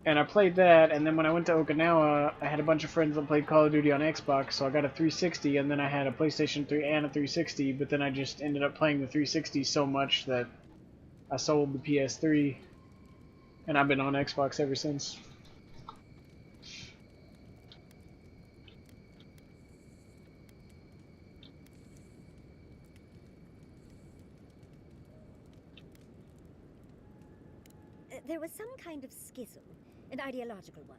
Speaker 2: And I played that, and then when I went to Okinawa, I had a bunch of friends that played Call of Duty on Xbox, so I got a 360, and then I had a PlayStation 3 and a 360, but then I just ended up playing the 360 so much that I sold the PS3, and I've been on Xbox ever since.
Speaker 11: There was some kind of schism, an ideological one.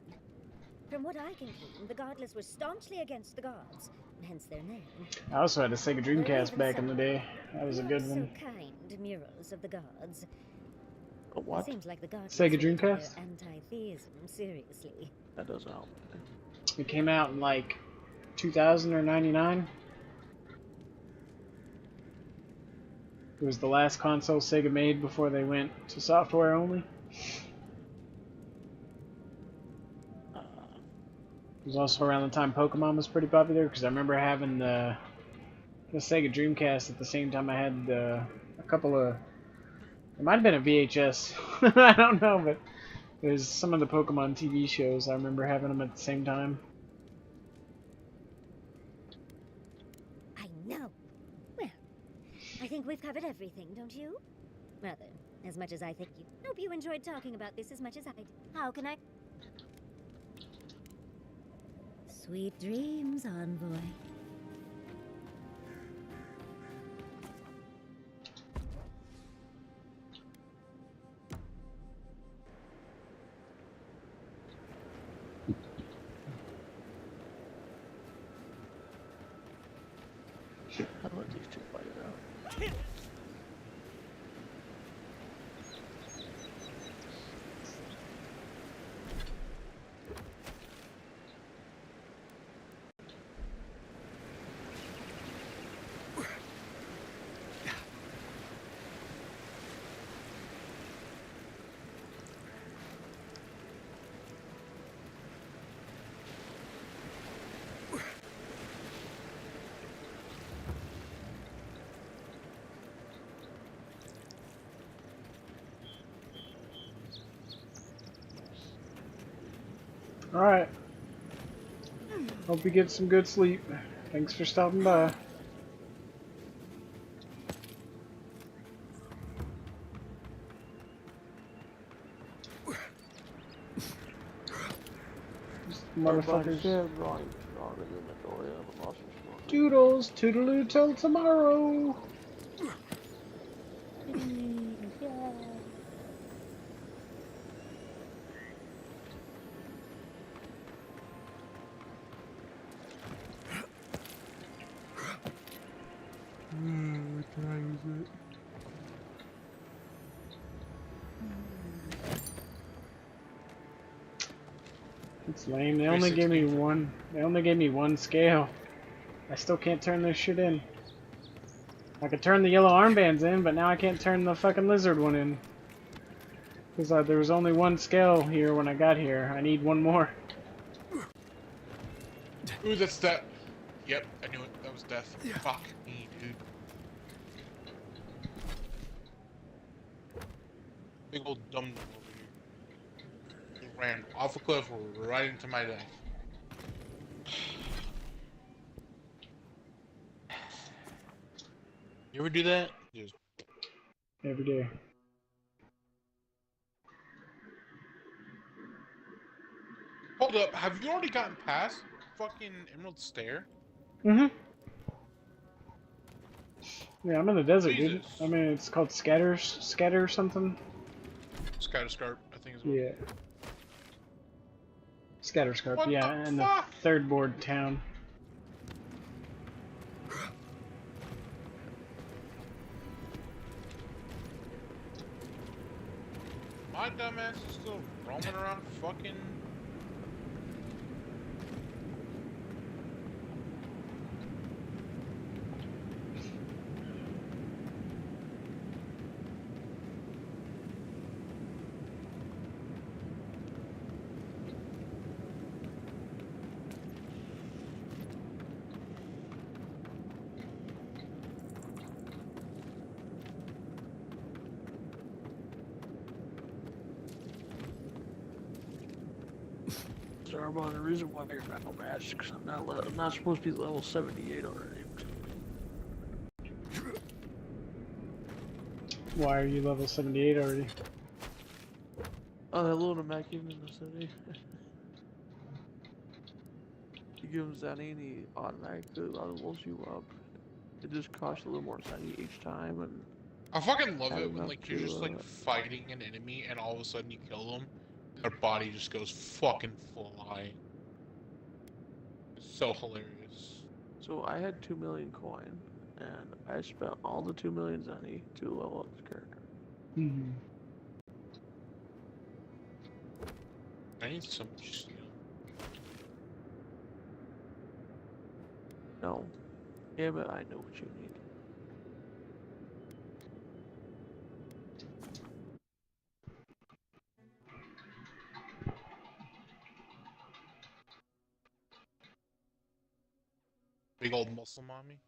Speaker 11: From what I can glean, the Godless were staunchly against the gods, hence their name.
Speaker 2: I also had a Sega Dreamcast back in the day. That was a good one.
Speaker 11: So kind murals of the gods.
Speaker 6: A what?
Speaker 11: Seems like the gods
Speaker 2: Sega
Speaker 11: take their
Speaker 2: Dreamcast?
Speaker 11: anti-theism seriously.
Speaker 6: That doesn't help.
Speaker 2: It came out in like 2000 or 99. It was the last console Sega made before they went to software only. It was also around the time Pokemon was pretty popular, because I remember having the Sega Dreamcast at the same time I had a couple of... It might have been a VHS. I don't know, but there's some of the Pokemon TV shows. I remember having them at the same time.
Speaker 11: I know. Well, I think we've covered everything, don't you? Rather, as much as I think you. Hope you enjoyed talking about this as much as I did. How can I... Sweet dreams, Envoy.
Speaker 6: How do these 2 fight it out?
Speaker 2: Alright. Hope you get some good sleep. Thanks for stopping by. Motherfuckers. Doodles, toodaloo till tomorrow.
Speaker 6: What time is it?
Speaker 2: It's lame. They only gave me
Speaker 1: 316.
Speaker 2: one. They only gave me one scale. I still can't turn this shit in. I could turn the yellow armbands in, but now I can't turn the fucking lizard one in. Because there was only one scale here when I got here. I need one more.
Speaker 1: Ooh, that's that. Yep, I knew it. That was death. Fuck me, dude. Big old dum dum over here. He ran off a cliff right into my death. You ever do that? Just
Speaker 2: Every day.
Speaker 1: hold up. Have you already gotten past fucking Emerald Stair?
Speaker 2: Mm-hmm. Yeah, I'm in the desert, dude.
Speaker 1: Jesus.
Speaker 2: I mean, it's called Scatter something.
Speaker 1: Scatterscarp, I think is what.
Speaker 2: Yeah. Scatterscarp,
Speaker 1: What
Speaker 2: yeah,
Speaker 1: the
Speaker 2: in the
Speaker 1: fuck?
Speaker 2: third board town.
Speaker 1: My dumbass is still roaming around fucking.
Speaker 6: Starbound, the reason why you're not no match because I'm not supposed to be level 78 already.
Speaker 2: Why are you level 78 already?
Speaker 6: Oh, that little mech in the city. You give him Zenny and he automatically levels you up. It just costs a little more Zenny each time, and
Speaker 1: I fucking love
Speaker 6: add
Speaker 1: it when
Speaker 6: enough
Speaker 1: like you're
Speaker 6: to,
Speaker 1: just like fighting an enemy and all of a sudden you kill them, their body just goes fucking flying. It's so hilarious.
Speaker 6: So I had 2 million coin, and I spent all the 2 million Zenny to level up the character.
Speaker 2: Mm-hmm.
Speaker 1: I need so much steel.
Speaker 6: No. Damn it, I know what you need.
Speaker 1: Big old muscle mommy.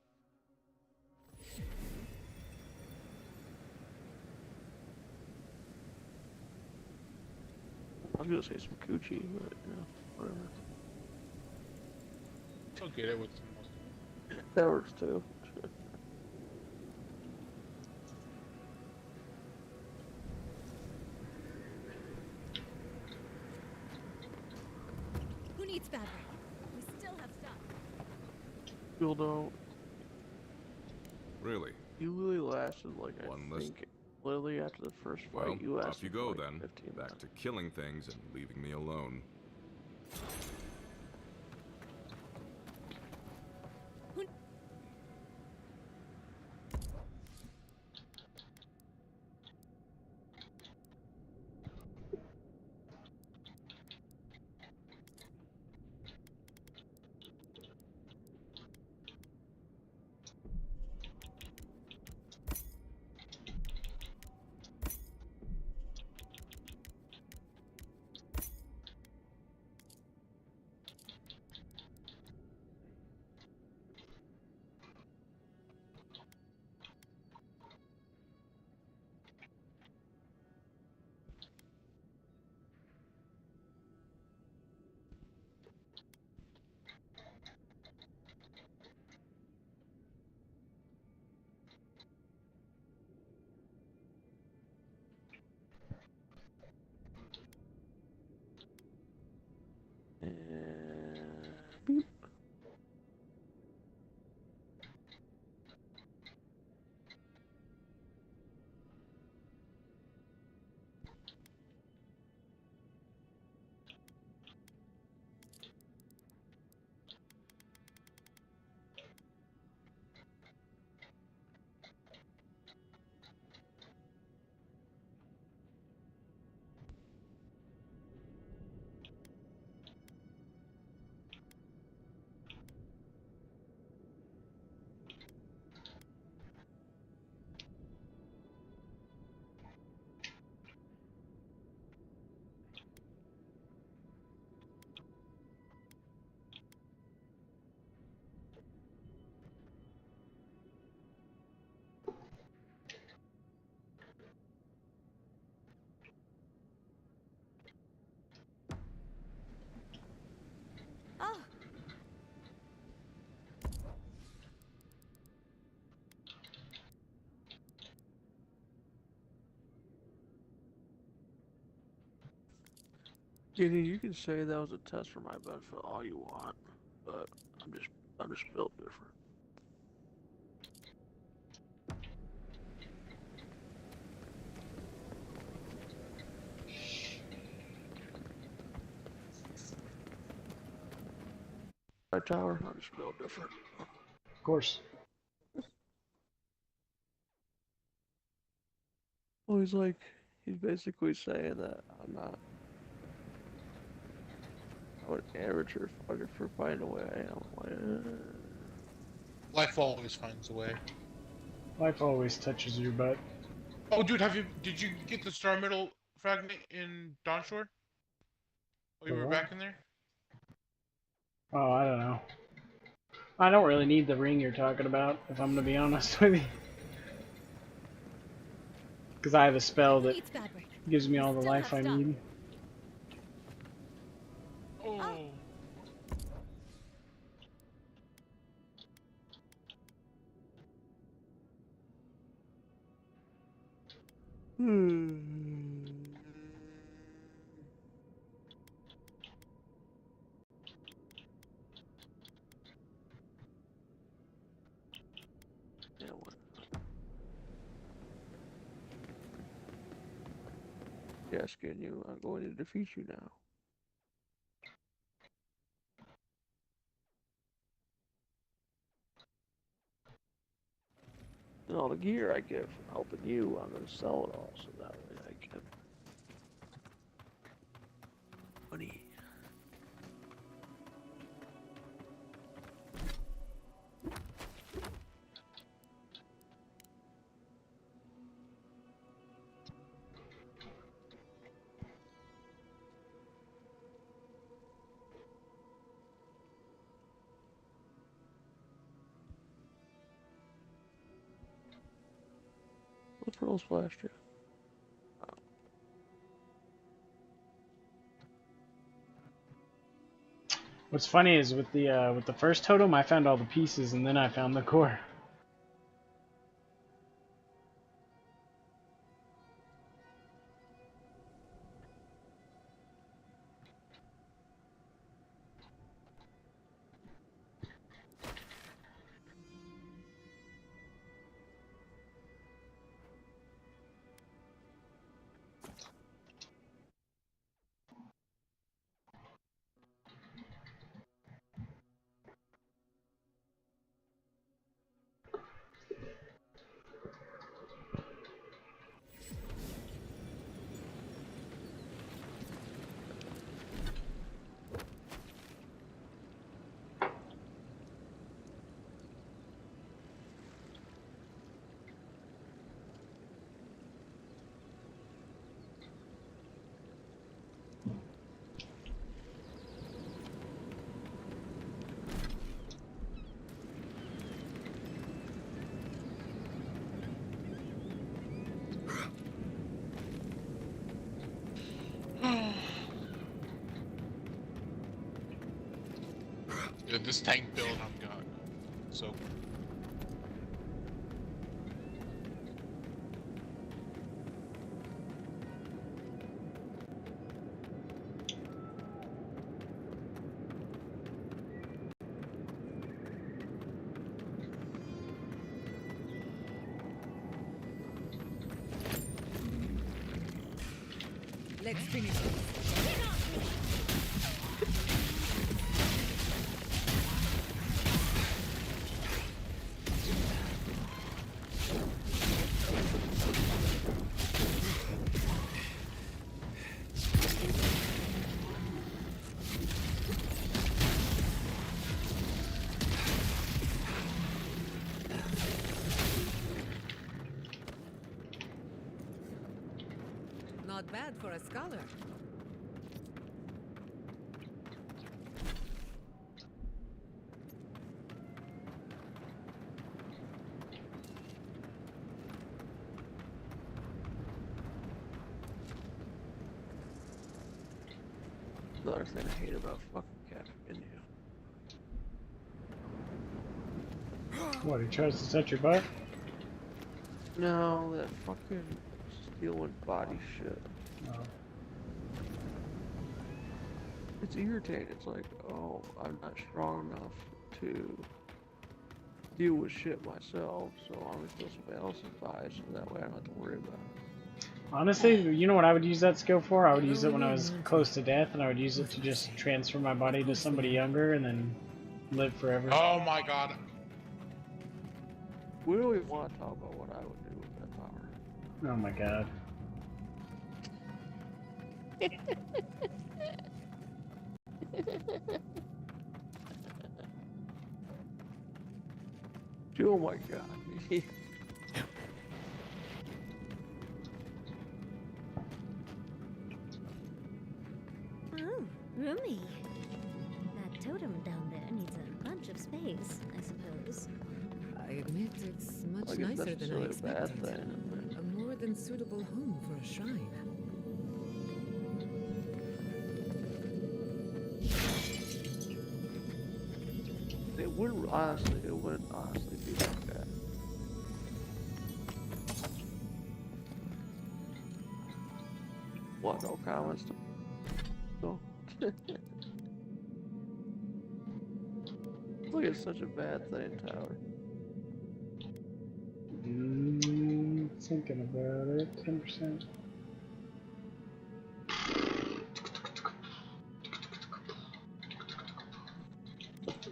Speaker 6: I was gonna say some coochie, but you know, whatever.
Speaker 1: I'll get it with some muscle.
Speaker 6: That works too.
Speaker 5: Who needs fabric? We still have stuff.
Speaker 6: People don't.
Speaker 17: Really?
Speaker 6: You really lasted like
Speaker 17: One
Speaker 6: I
Speaker 17: list.
Speaker 6: think literally after the first fight
Speaker 17: Well,
Speaker 6: you lasted
Speaker 17: off you go
Speaker 6: like
Speaker 17: then.
Speaker 6: 15
Speaker 17: Back
Speaker 6: minutes.
Speaker 17: to killing things and leaving me alone.
Speaker 6: Kenny, you can say that was a test for my benefit all you want, but I'm just built different. Right, Tower? I'm just built different.
Speaker 2: Of course.
Speaker 6: Well, he's basically saying that I'm an amateur fighter for finding a way I am. Like,
Speaker 1: Life always finds a way.
Speaker 2: Life always touches your butt.
Speaker 1: Oh, dude, did you get the Star Middle fragment in Dawnshore? Oh, you were back in there?
Speaker 2: Oh, I don't know. I don't really need the ring you're talking about, if I'm gonna be honest with you. Because I have a spell that gives me all the life I need.
Speaker 1: Oh.
Speaker 6: Yeah, what? Yes, can you? I'm going to defeat you now. And all the gear I get from helping you, I'm gonna sell it all so that way I can money. What pearls flashed you?
Speaker 2: What's funny is with the first totem, I found all the pieces and then I found the core.
Speaker 1: Yeah, this tank build I've got. So.
Speaker 9: Let's finish this. Not bad for a scholar.
Speaker 6: Another thing I hate about fucking Captain India.
Speaker 2: What, he tries to touch your butt?
Speaker 6: No, that fucking stealing body shit.
Speaker 2: Oh.
Speaker 6: It's irritating. It's like, oh, I'm not strong enough to deal with shit myself, so I'm gonna steal somebody else's buy, so that way I don't have to worry about it.
Speaker 2: Honestly, you know what I would use that skill for? I would use it when I was close to death, and I would use it to just transfer my body to somebody younger and then live forever.
Speaker 1: Oh my god.
Speaker 6: We don't even want to talk about what I would do with that power.
Speaker 2: Oh my god.
Speaker 6: Oh my god.
Speaker 11: Oh, roomy. That totem down there needs a bunch of space, I suppose.
Speaker 9: I admit it's much
Speaker 6: I guess
Speaker 9: nicer
Speaker 6: that's
Speaker 9: than I
Speaker 6: really a bad
Speaker 9: expected.
Speaker 6: thing.
Speaker 9: A more than suitable home for a shrine.
Speaker 6: It wouldn't honestly be like that. What, no comments? No. Look, it's such a bad thing, Tyler.
Speaker 2: Thinking about it, 10%.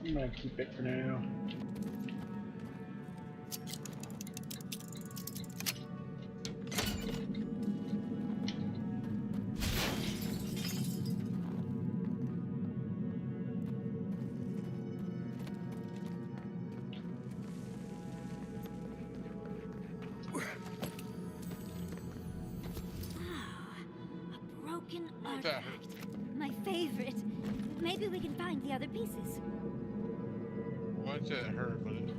Speaker 2: I'm gonna keep it for now.
Speaker 11: Broken
Speaker 1: What the-
Speaker 11: artifact. My favorite. Maybe we can find the other pieces.
Speaker 1: What's it hurt, but it...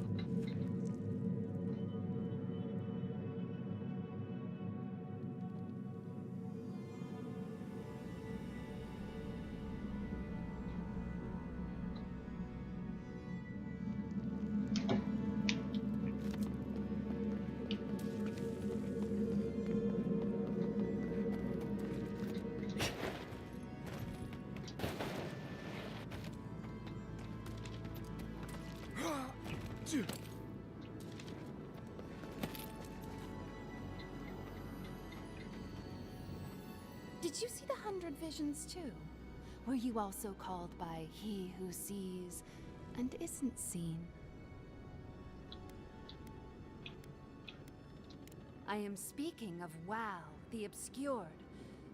Speaker 18: Did you see the 100 Visions too? Were you also called by he who sees and isn't seen? I am speaking of Wow, the Obscured,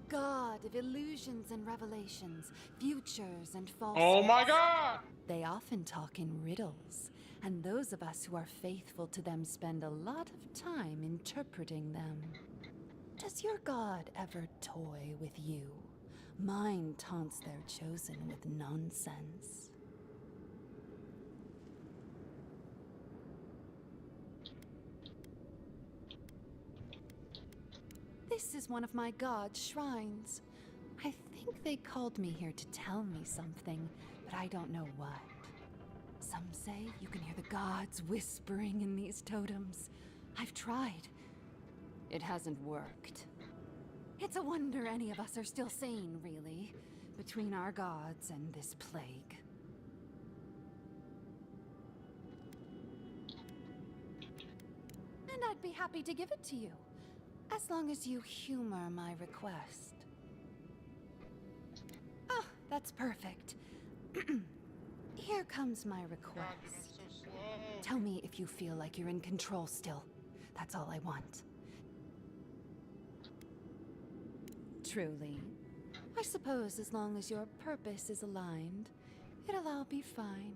Speaker 18: god of illusions and revelations, futures and falsehoods.
Speaker 1: Oh my god!
Speaker 18: They often talk in riddles, and those of us who are faithful to them spend a lot of time interpreting them. Does your god ever toy with you? Mine taunts their chosen with nonsense. This is one of my god's shrines. I think they called me here to tell me something, but I don't know what. Some say you can hear the gods whispering in these totems. I've tried. It hasn't worked. It's a wonder any of us are still sane, really, between our gods and this plague. And I'd be happy to give it to you, as long as you humor my request. Ah, that's perfect. Here comes my request. Tell me if you feel like you're in control still. That's all I want. Truly. I suppose as long as your purpose is aligned, it'll all be fine.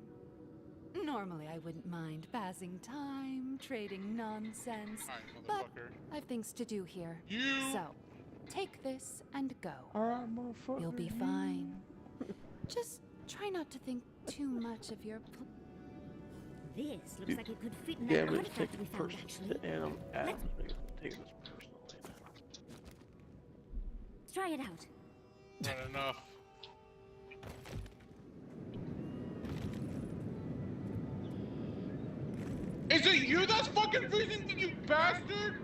Speaker 18: Normally I wouldn't mind passing time, trading nonsense, but I've things to do here. So, take this and go.
Speaker 6: Alright, motherfucker.
Speaker 18: You'll be fine. Just try not to think too much of your
Speaker 11: This looks like it could fit in
Speaker 6: Yeah,
Speaker 11: that
Speaker 6: but
Speaker 11: artifact we found, actually.
Speaker 6: And I'm taking this personally.
Speaker 11: Let's try it out.
Speaker 1: Not enough. Is it you that's fucking freezing me, you bastard?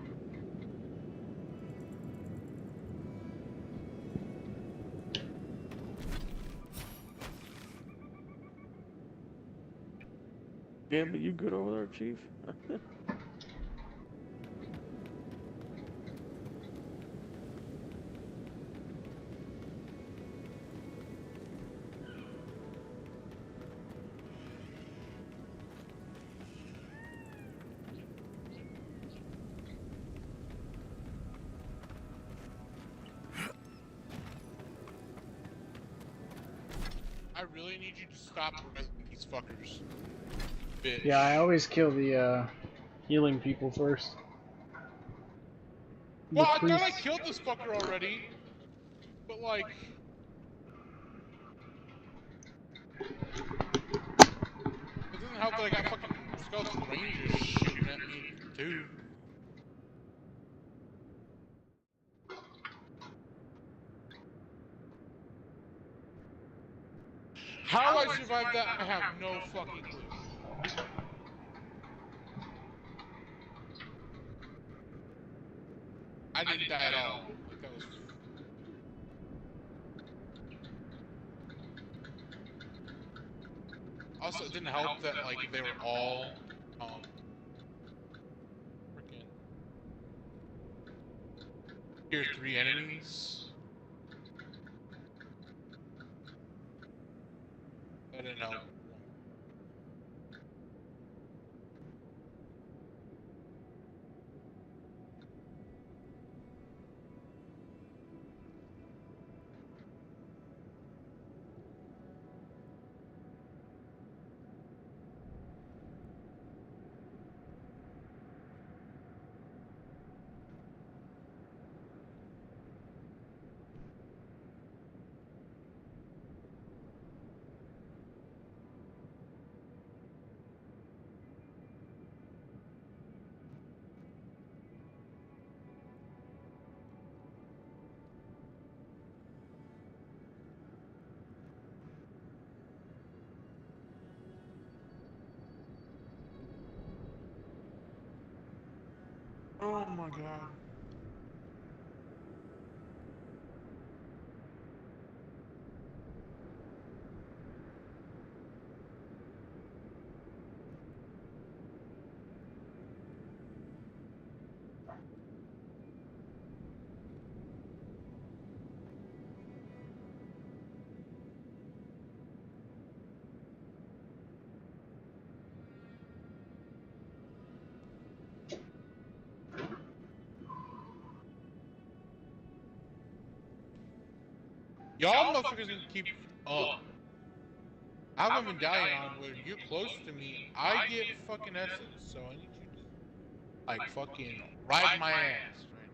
Speaker 6: Gambit, you good over there, Chief?
Speaker 1: I really need you to stop resing these fuckers. Bitch.
Speaker 2: Yeah, I always kill the healing people first.
Speaker 1: Well, I thought I killed this fucker already. But like... It doesn't help that I got fucking skeleton rangers shooting at me too. How I survived that, I have no fucking clue. I didn't die at all. Like, that was... Also, it didn't help that, like, they were all, freaking tier 3 enemies. That didn't help. Oh my god. Y'all motherfuckers need to keep up. I have a medallion on where you're close to me, I get fucking essence, so I need you to, like, fucking ride my ass right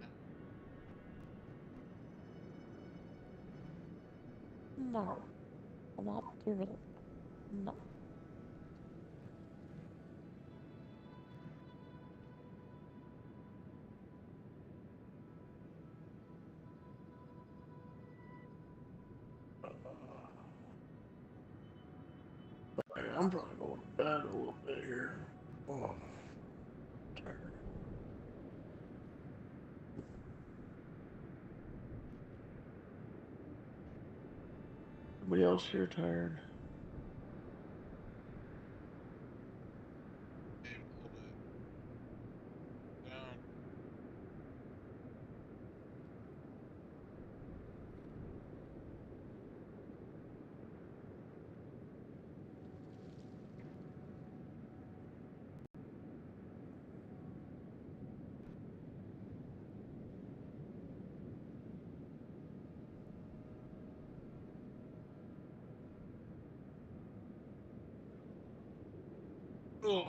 Speaker 1: now.
Speaker 6: No. I'm not doing it. No. I'm probably going to bed a little bit here. Oh, tired. Everybody else here tired?
Speaker 1: Ugh.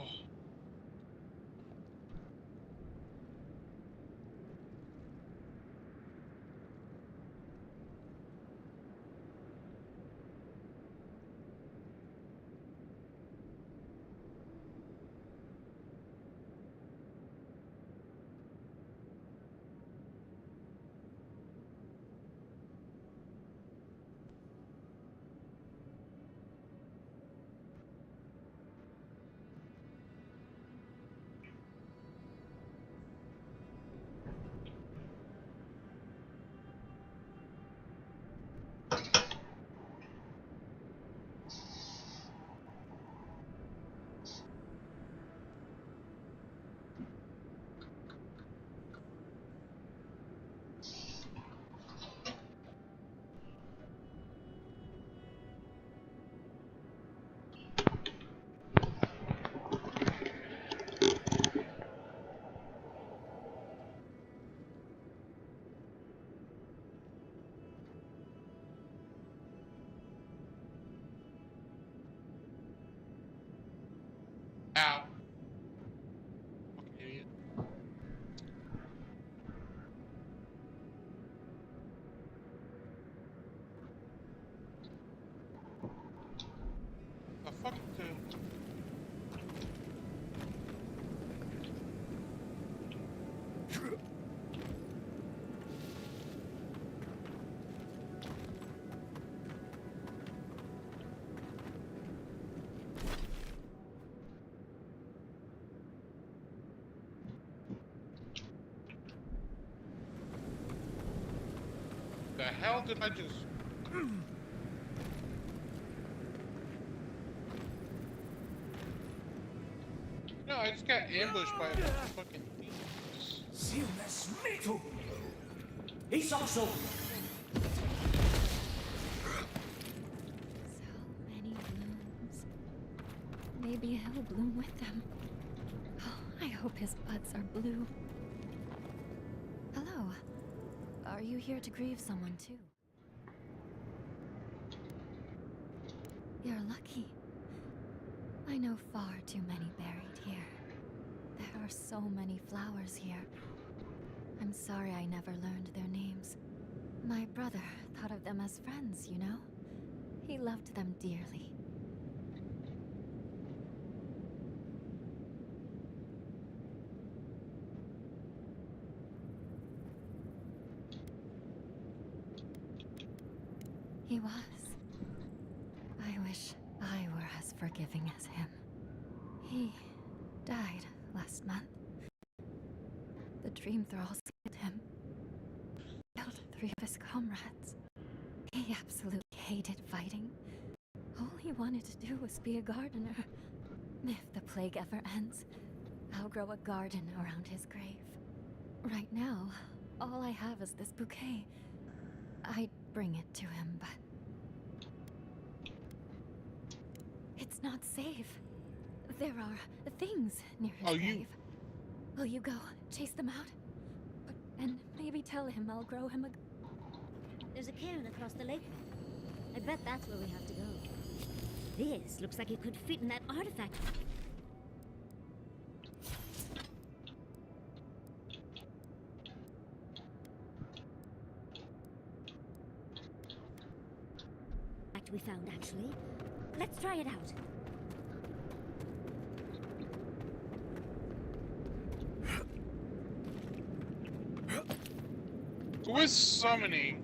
Speaker 1: Ow. Fucking idiot. The fuck the... The hell did I just... No, I just got ambushed by a fucking beast.
Speaker 12: Silmas Mitu! He's also...
Speaker 19: Many blooms. Maybe he'll bloom with them. Oh, I hope his buds are blue. Hello. Are you here to grieve someone too? You're lucky. I know far too many buried here. There are so many flowers here. I'm sorry I never learned their names. My brother thought of them as friends, you know? He loved them dearly. He was. I wish I were as forgiving as him. He died last month. The dream thralls killed him. Killed 3 of his comrades. He absolutely hated fighting. All he wanted to do was be a gardener. If the plague ever ends, I'll grow a garden around his grave. Right now, all I have is this bouquet. I'd bring it to him, but... it's not safe. There are things near his grave. Will you go chase them out? And maybe tell him I'll grow him a...
Speaker 11: There's a cairn across the lake. I bet that's where we have to go. This looks like it could fit in that artifact. We found, actually. Let's try it out.
Speaker 1: Who is summoning?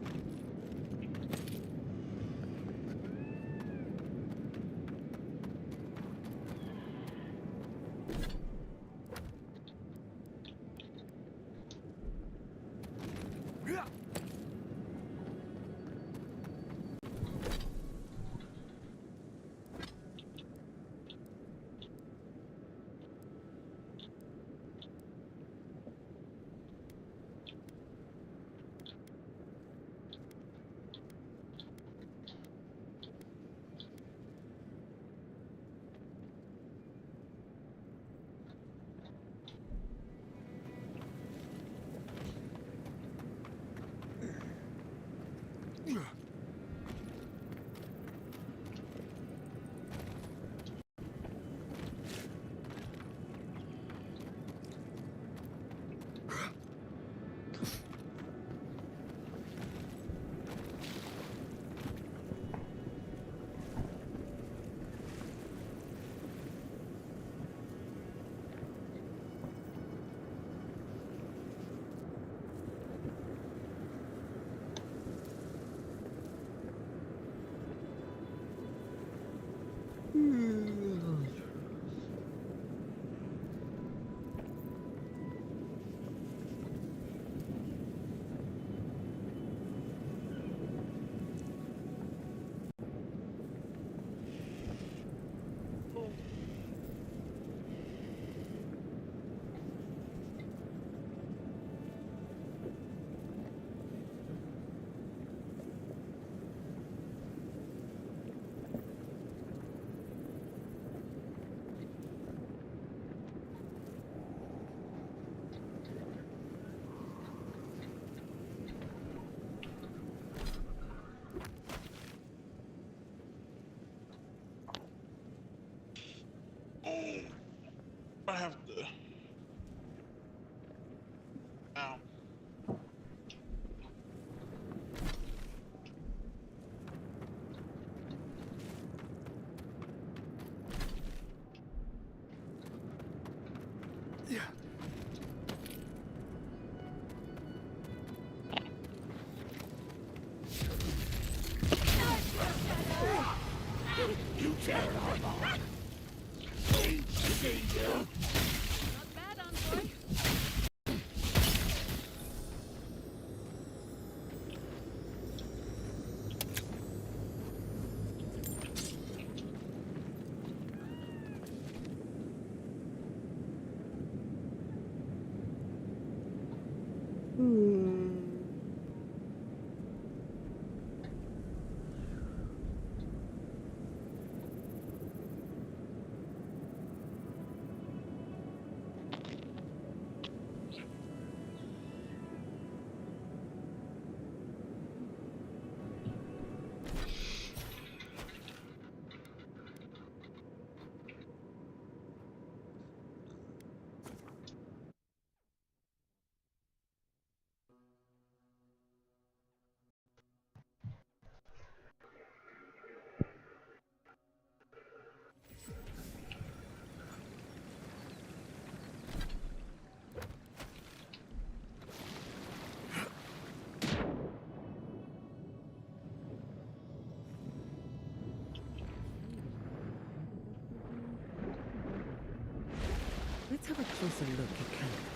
Speaker 5: bad, Envoy.
Speaker 9: Let's have a closer look at Canada.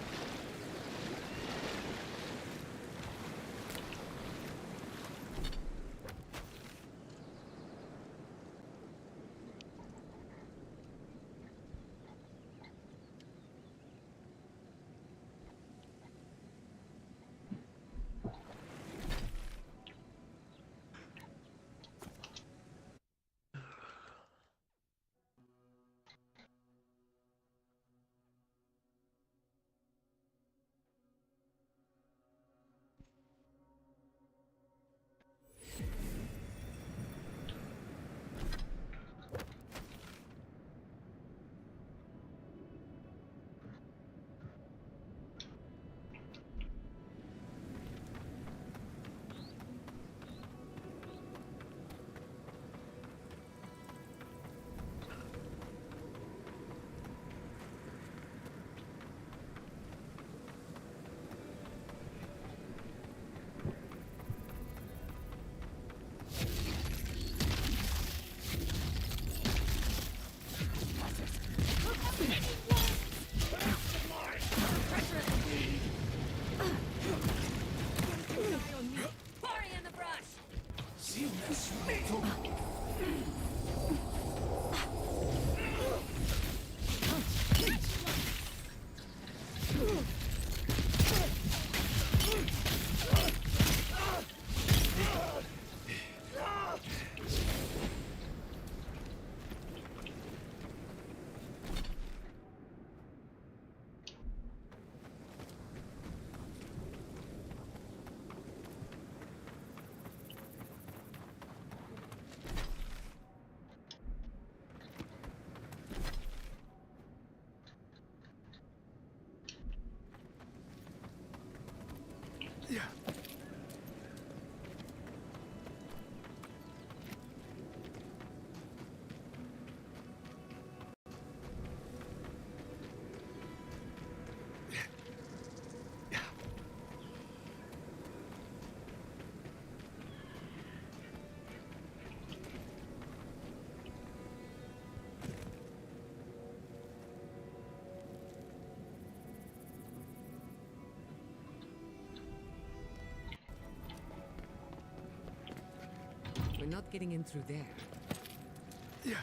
Speaker 9: We're not getting in through there.
Speaker 16: Yeah.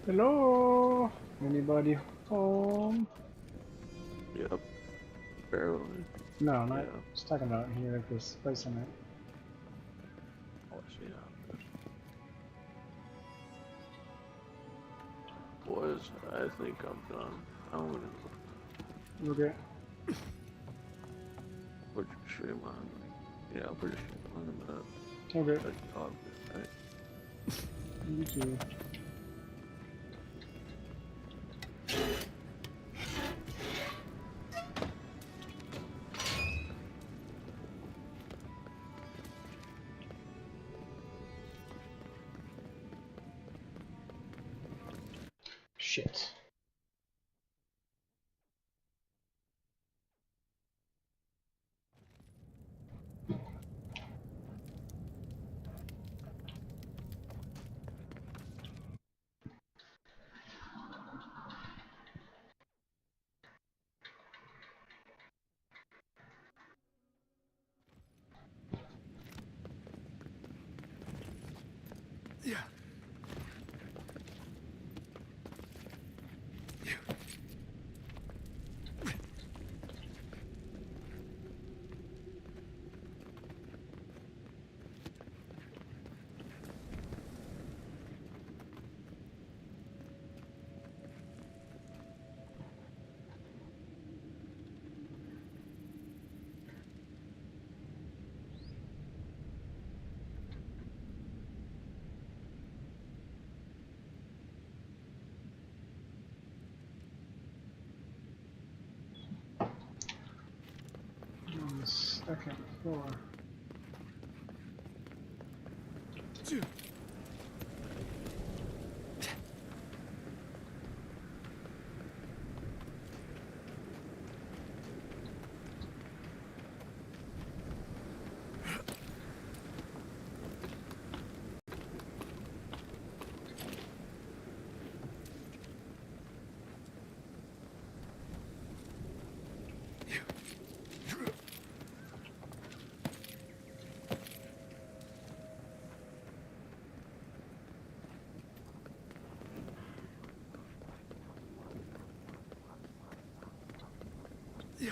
Speaker 2: Hello? Anybody home?
Speaker 6: Yep. Barely.
Speaker 2: No, not.
Speaker 6: Yeah.
Speaker 2: Just talking about here at this place I'm at.
Speaker 6: Oh, see how it is. Boys, I think I'm done. I'm gonna
Speaker 2: Okay.
Speaker 6: put your stream on. Yeah, I'll put your stream on in a minute.
Speaker 2: Okay.
Speaker 6: But I'll be right.
Speaker 2: You too. Shit.
Speaker 16: Yeah.
Speaker 2: On the second floor.
Speaker 16: Yeah.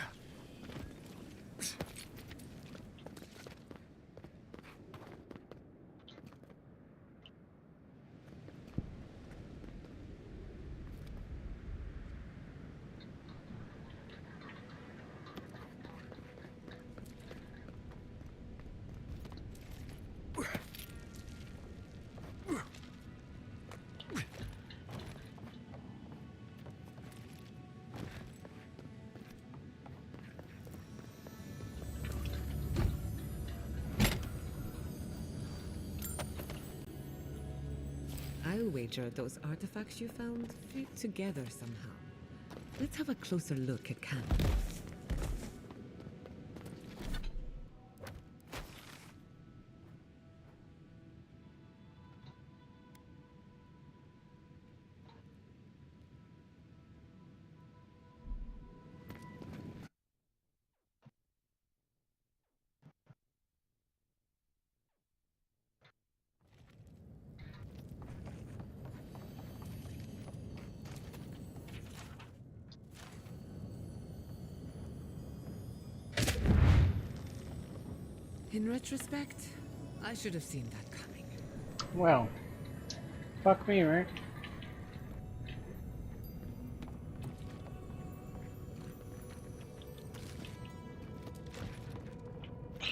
Speaker 9: I'll wager those artifacts you found fit together somehow. Let's have a closer look at Canvas. In retrospect, I should have seen that coming.
Speaker 2: Well, fuck me, right?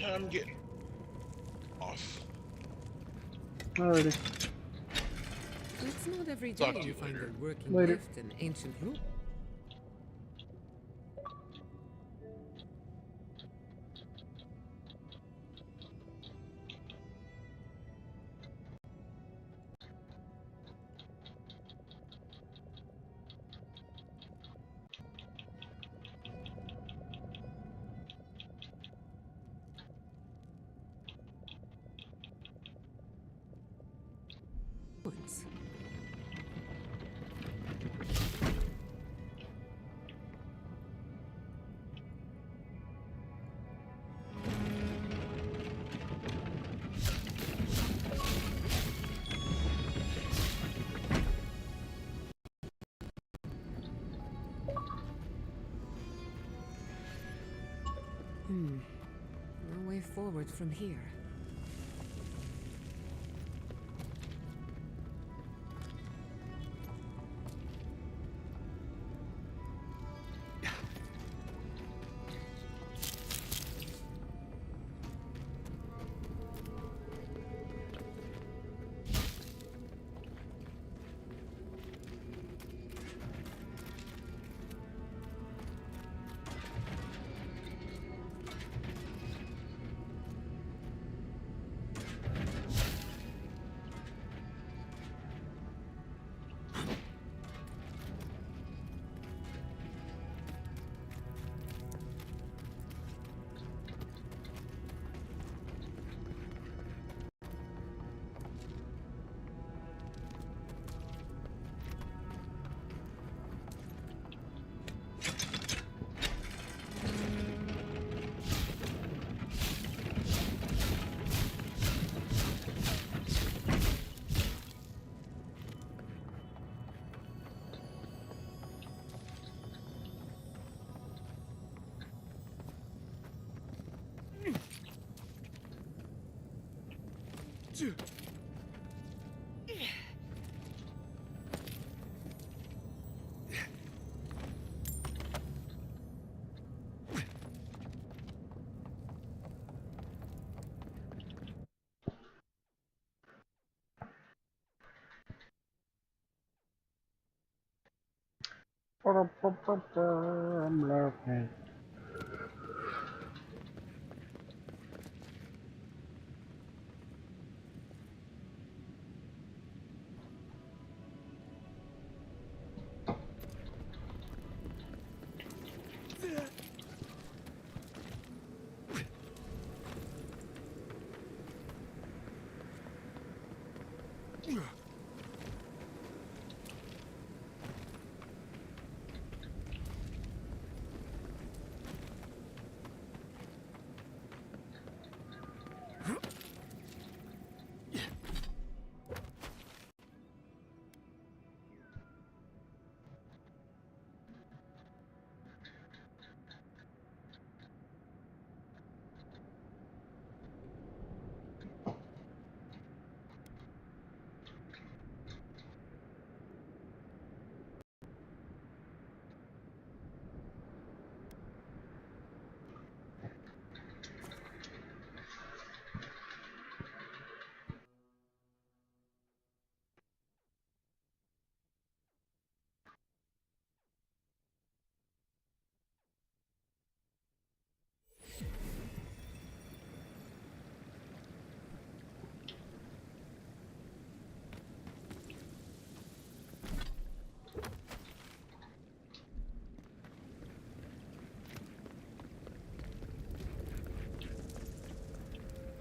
Speaker 1: I'm getting off.
Speaker 2: Alrighty.
Speaker 9: It's not every
Speaker 1: Talk
Speaker 9: day
Speaker 1: to
Speaker 9: you
Speaker 1: you
Speaker 9: find
Speaker 1: later.
Speaker 9: a working
Speaker 2: Later.
Speaker 9: lift in ancient ruin. No way forward from here.
Speaker 2: I'm laughing.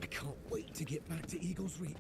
Speaker 10: I can't wait to get back to Eagle's Reach.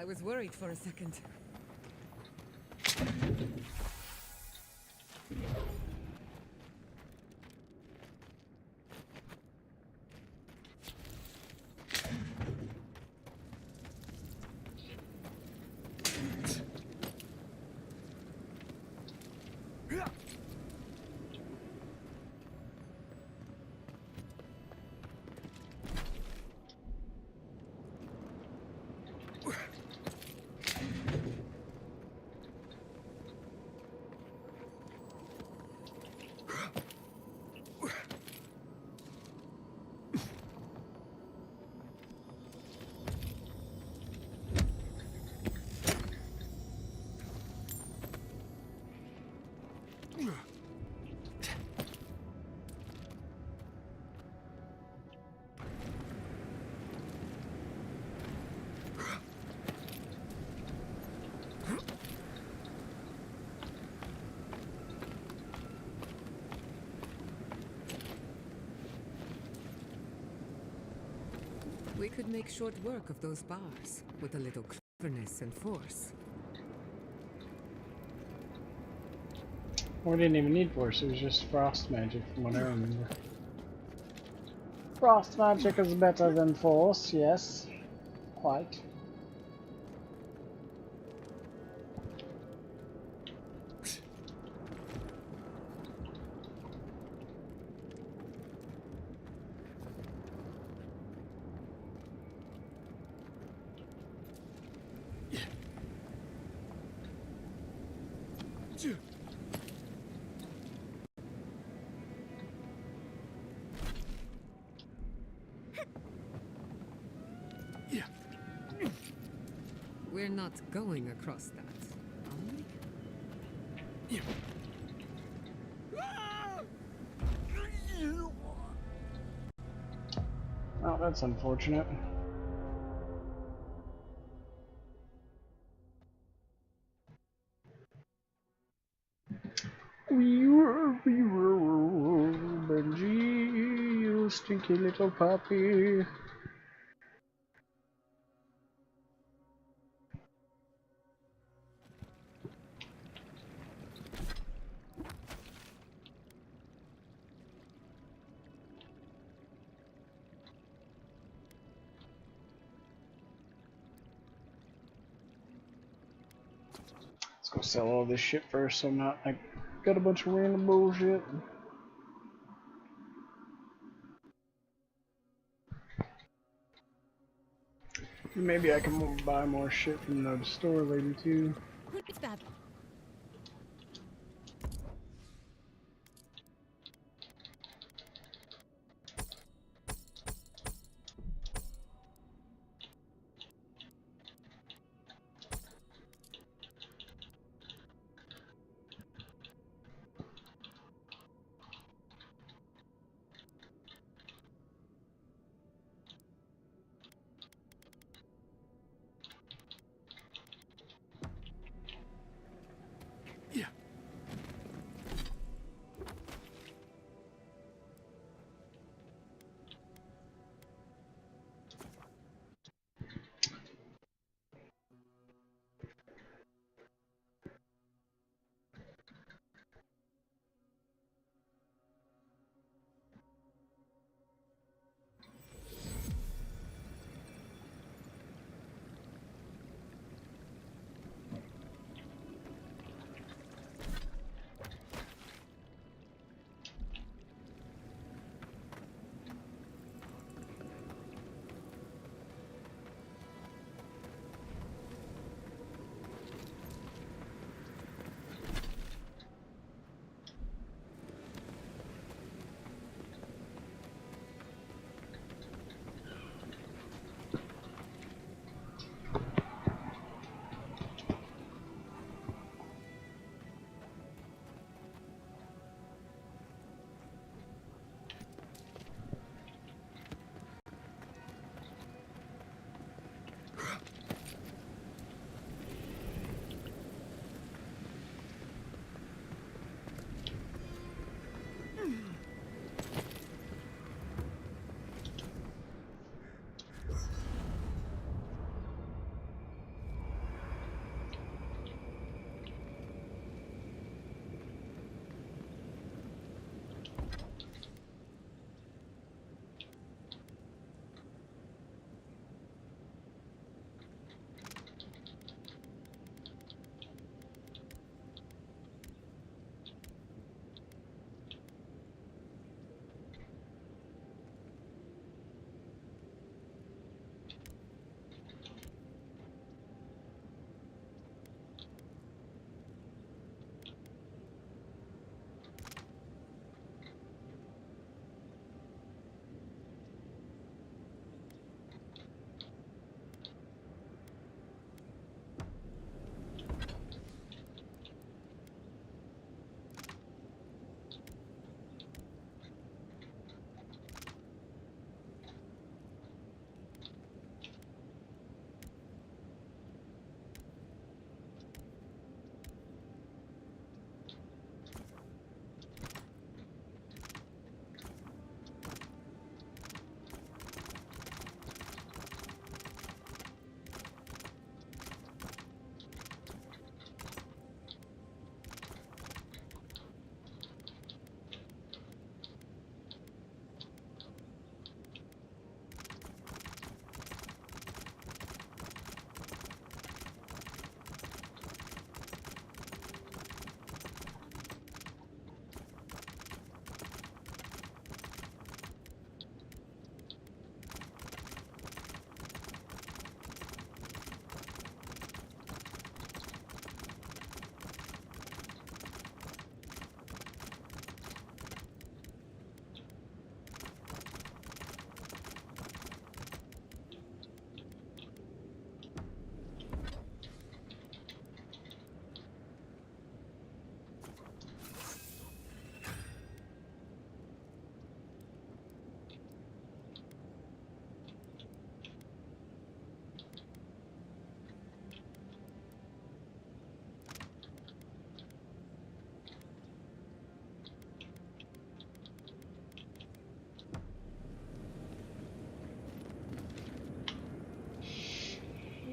Speaker 9: was worried for a second. We could make short work of those bars, with a little cleverness and force.
Speaker 2: We didn't even need force, it was just frost magic from what I remember. Frost magic is better than force, yes. Quite.
Speaker 9: We're not going across that, are we?
Speaker 2: Oh, that's unfortunate. Benji, you stinky little puppy. Let's go sell all this shit first so I'm not like got a bunch of random bullshit. Maybe I can buy more shit from the store lady too.
Speaker 5: Who's that?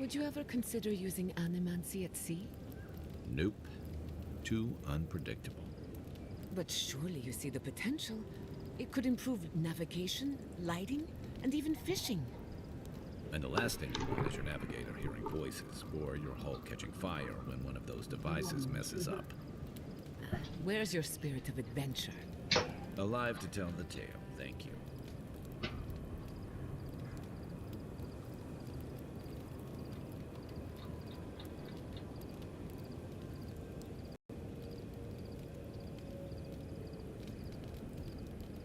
Speaker 9: Would you ever consider using animancy at sea?
Speaker 15: Nope. Too unpredictable.
Speaker 9: But surely you see the potential. It could improve navigation, lighting, and even fishing.
Speaker 15: And the last thing you want is your navigator hearing voices, or your hull catching fire when one of those devices messes up.
Speaker 9: Where's your spirit of adventure?
Speaker 15: Alive to tell the tale, thank you.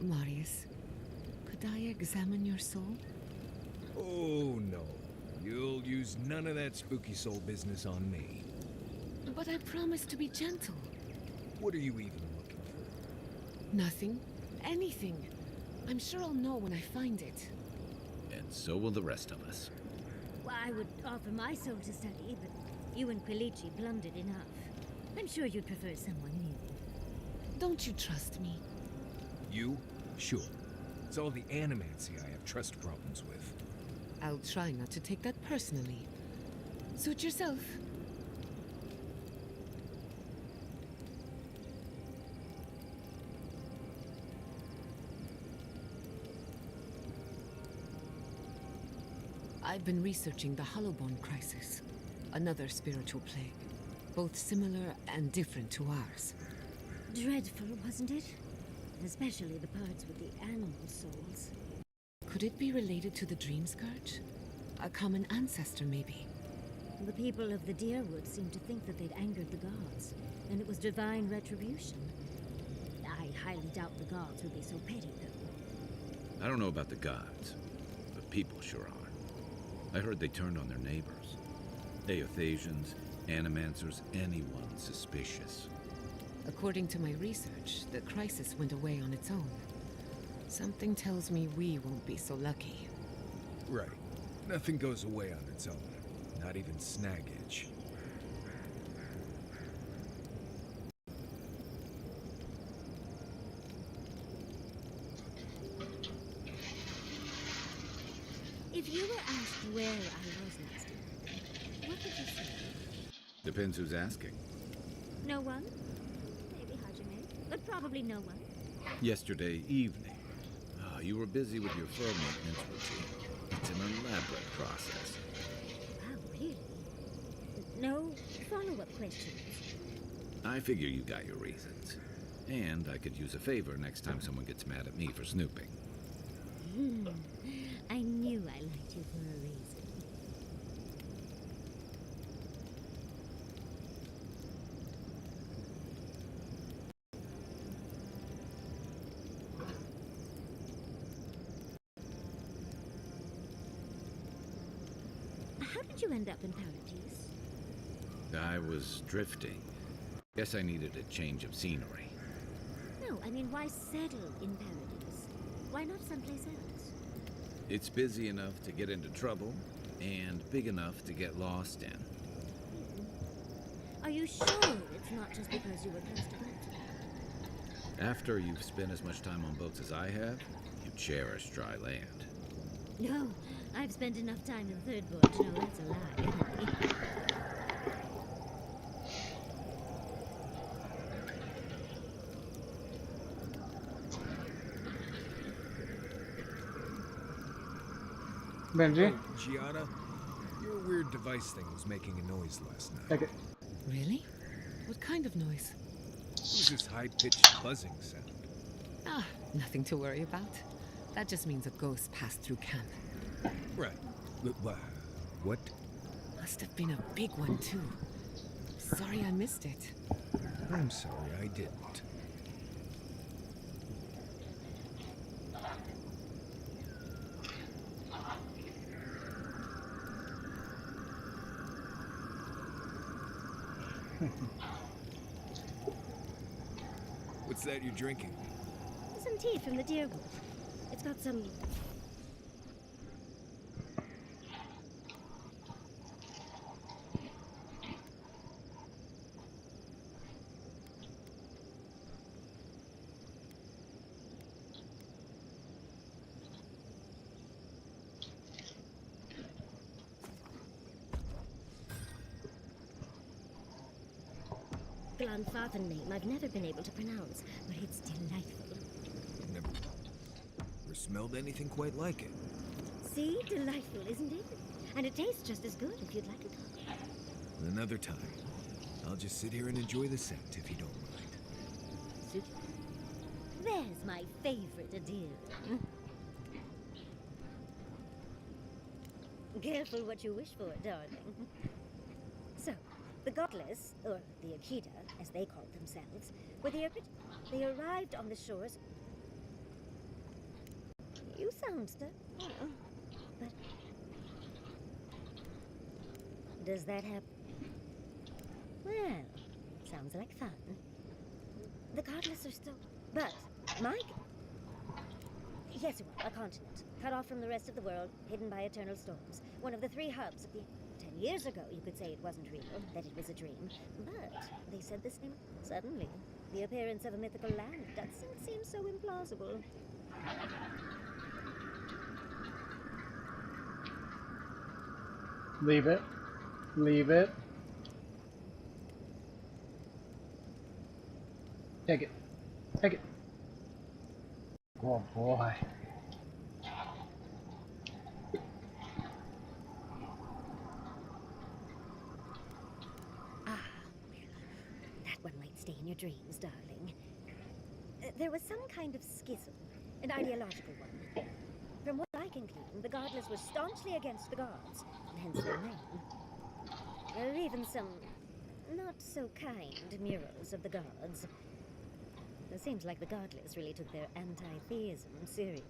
Speaker 9: Marius, could I examine your soul?
Speaker 14: Oh, no. You'll use none of that spooky soul business on me.
Speaker 9: But I promised to be gentle.
Speaker 14: What are you even looking for?
Speaker 9: Nothing. Anything. I'm sure I'll know when I find it.
Speaker 15: And so will the rest of us.
Speaker 11: Well, I would offer my soul to study, but you and Quilici blundered enough. I'm sure you'd prefer someone new.
Speaker 9: Don't you trust me?
Speaker 14: You? Sure. It's all the animancy I have trust problems with.
Speaker 9: I'll try not to take that personally. Suit yourself. I've been researching the Hollowborn crisis, another spiritual plague, both similar and different to ours.
Speaker 11: Dreadful, wasn't it? Especially the parts with the animal souls.
Speaker 9: Could it be related to the Dream Scourge? A common ancestor, maybe?
Speaker 11: The people of the Deerwood seemed to think that they'd angered the gods, and it was divine retribution. I highly doubt the gods would be so petty, though.
Speaker 15: I don't know about the gods, but people sure are. I heard they turned on their neighbors. Aethasians, animancers, anyone suspicious.
Speaker 9: According to my research, the crisis went away on its own. Something tells me we won't be so lucky.
Speaker 14: Right. Nothing goes away on its own. Not even snaggage.
Speaker 11: If you were asked where I was last night, what would you say?
Speaker 15: Depends who's asking.
Speaker 11: No one? Maybe Hajime, but probably no one.
Speaker 15: Yesterday evening. You were busy with your fur maintenance routine. It's an elaborate process.
Speaker 11: Wow, really? No follow-up questions?
Speaker 15: I figure you got your reasons. And I could use a favor next time someone gets mad at me for snooping.
Speaker 11: I knew I liked you for a reason. How did you end up in Paradise?
Speaker 15: I was drifting. Guess I needed a change of scenery.
Speaker 11: No, I mean, why settle in Paradise? Why not someplace else?
Speaker 15: It's busy enough to get into trouble, and big enough to get lost in.
Speaker 11: Are you sure it's not just because you were close to boats?
Speaker 15: After you've spent as much time on boats as I have, you cherish dry land.
Speaker 11: No, I've spent enough time in Third Board to know that's a lie.
Speaker 2: Benji?
Speaker 14: Oh, Giada, your weird device thing was making a noise last night.
Speaker 2: Okay.
Speaker 9: Really? What kind of noise?
Speaker 14: It was this high-pitched buzzing sound.
Speaker 9: Ah, nothing to worry about. That just means a ghost passed through camp.
Speaker 14: Right. What?
Speaker 9: Must have been a big one, too. Sorry I missed it.
Speaker 14: I'm sorry I didn't. What's that you're drinking?
Speaker 11: Some tea from the Deerwood. It's got some... Glanfathen name I've never been able to pronounce, but it's delightful.
Speaker 14: Never smelled anything quite like it.
Speaker 11: See? Delightful, isn't it? And it tastes just as good if you'd like it.
Speaker 14: Another time. I'll just sit here and enjoy the scent if you don't mind.
Speaker 11: Super. There's my favorite addition. Careful what you wish for, darling. So, the Godless, or the Akita, as they called themselves, were they arrived on the shores. You sound stuck. But does that happen? Well, sounds like fun. The Godless are still... But, Mike... Yes, well, a continent, cut off from the rest of the world, hidden by eternal storms. One of the 3 hubs of the... 10 years ago, you could say it wasn't real, that it was a dream. But they said the same. Suddenly, the appearance of a mythical land doesn't seem so implausible.
Speaker 2: Leave it. Leave it. Take it. Take it. Oh boy.
Speaker 11: That one might stay in your dreams, darling. There was some kind of schism, an ideological one. From what I can glean, the Godless were staunchly against the gods, and hence their name. There are even some not-so-kind murals of the gods. It seems like the Godless really took their anti-theism seriously.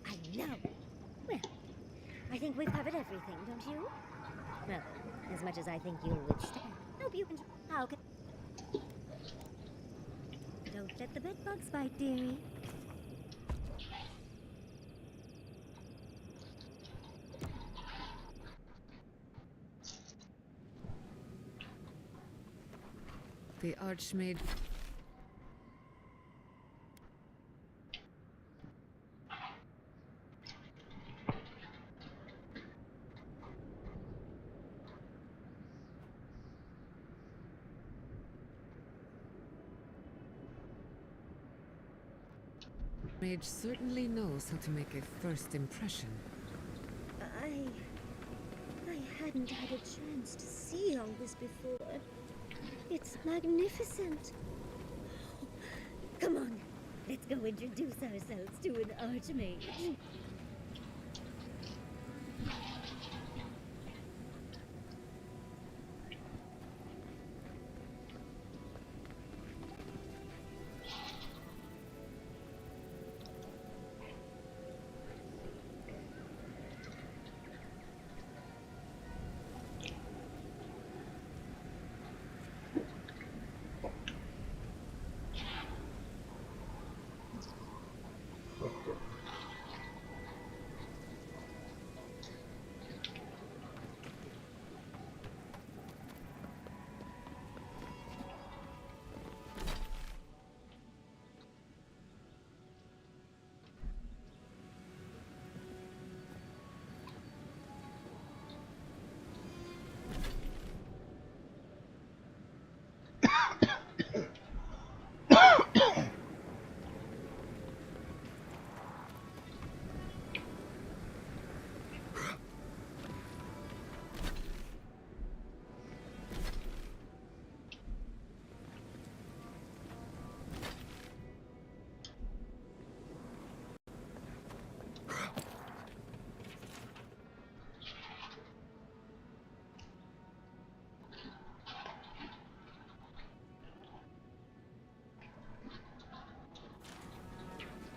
Speaker 11: I know! Well, I think we've covered everything, don't you? Well, as much as I think you'll withstand. Hope you can... How can... Don't let the bedbugs bite, dearie.
Speaker 9: The Archmage... Mage certainly knows how to make a first impression.
Speaker 11: I hadn't had a chance to see all this before. It's magnificent. Come on, let's go introduce ourselves to an Archmage.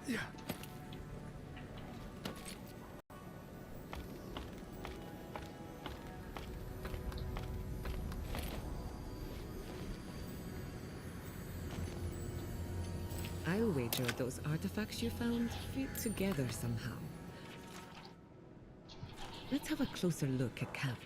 Speaker 16: Yeah.
Speaker 9: I'll wager those artifacts you found fit together somehow. Let's have a closer look at Cap.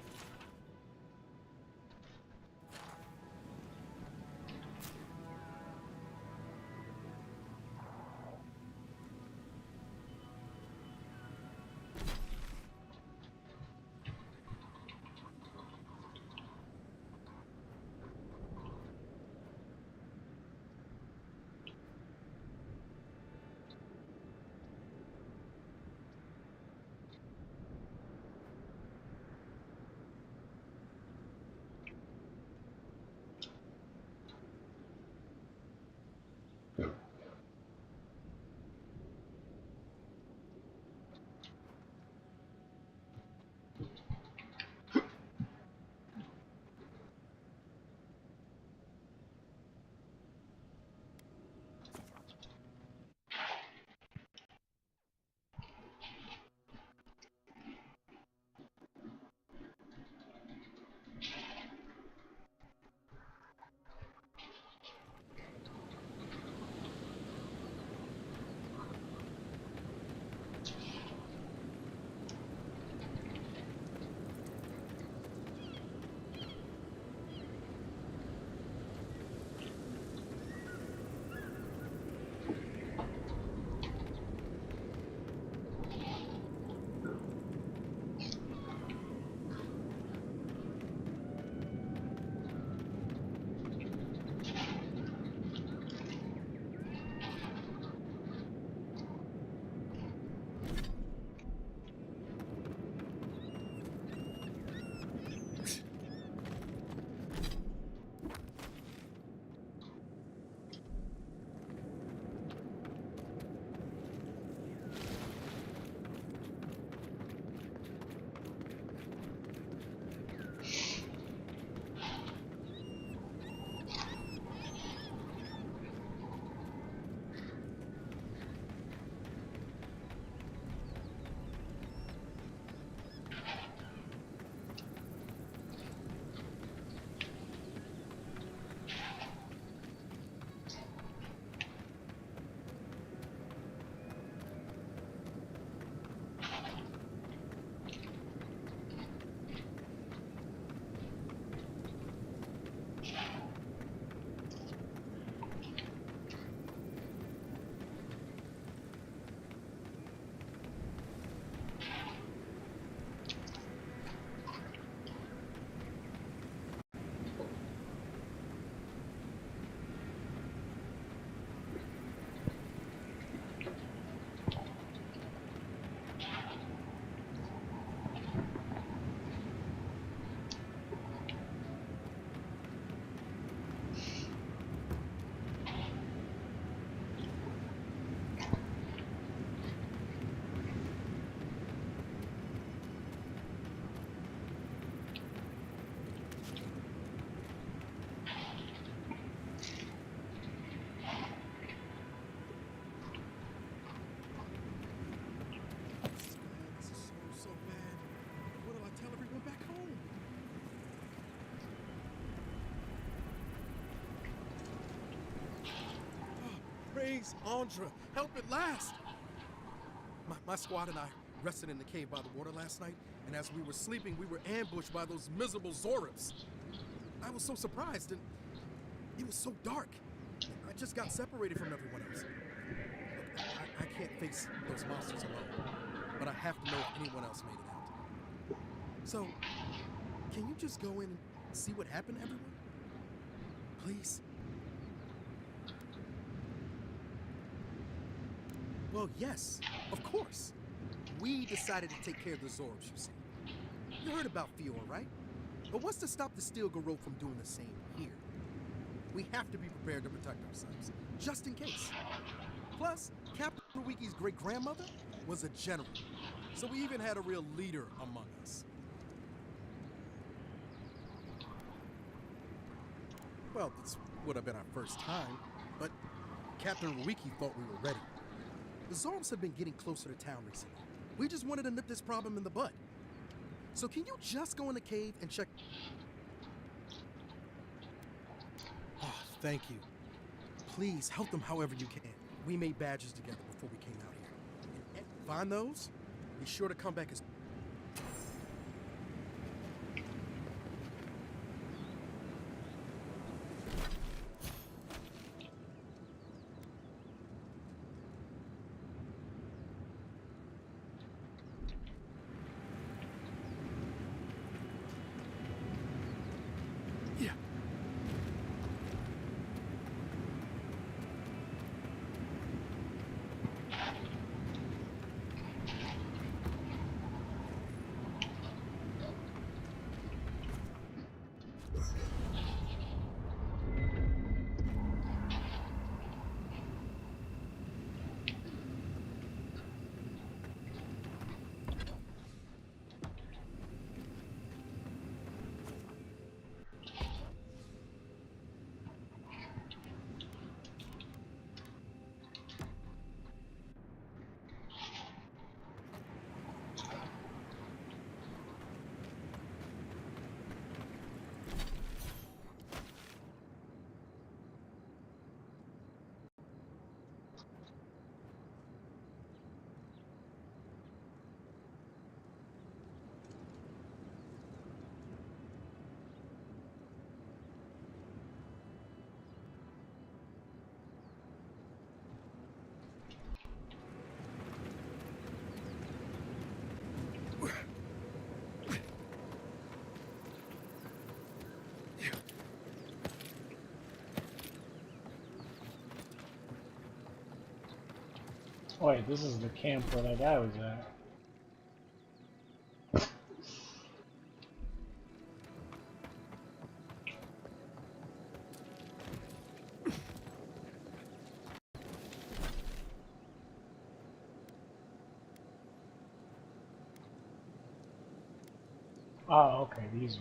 Speaker 20: Please, Andra, help at last. My squad and I rested in the cave by the water last night, and as we were sleeping, we were ambushed by those miserable Zorips. I was so surprised, and it was so dark. I just got separated from everyone else. Look, I can't face those monsters alone, but I have to know if anyone else made it out. So, can you just go in and see what happened to everyone? Please? Well, yes, of course. We decided to take care of the Zorbs, you see. You heard about Fior, right? But what's to stop the Steel Garou from doing the same here? We have to be prepared to protect ourselves, just in case. Plus, Captain Ruiki's great-grandmother was a general, so we even had a real leader among us. Well, this would have been our first time, but Captain Ruiki thought we were ready. The Zorbs have been getting closer to town recently. We just wanted to nip this problem in the bud. So can you just go in the cave and check? Oh, thank you. Please help them however you can. We made badges together before we came out here. And find those? Be sure to come back as...
Speaker 2: Wait, this is the camp where that guy was at. Oh, okay, these are...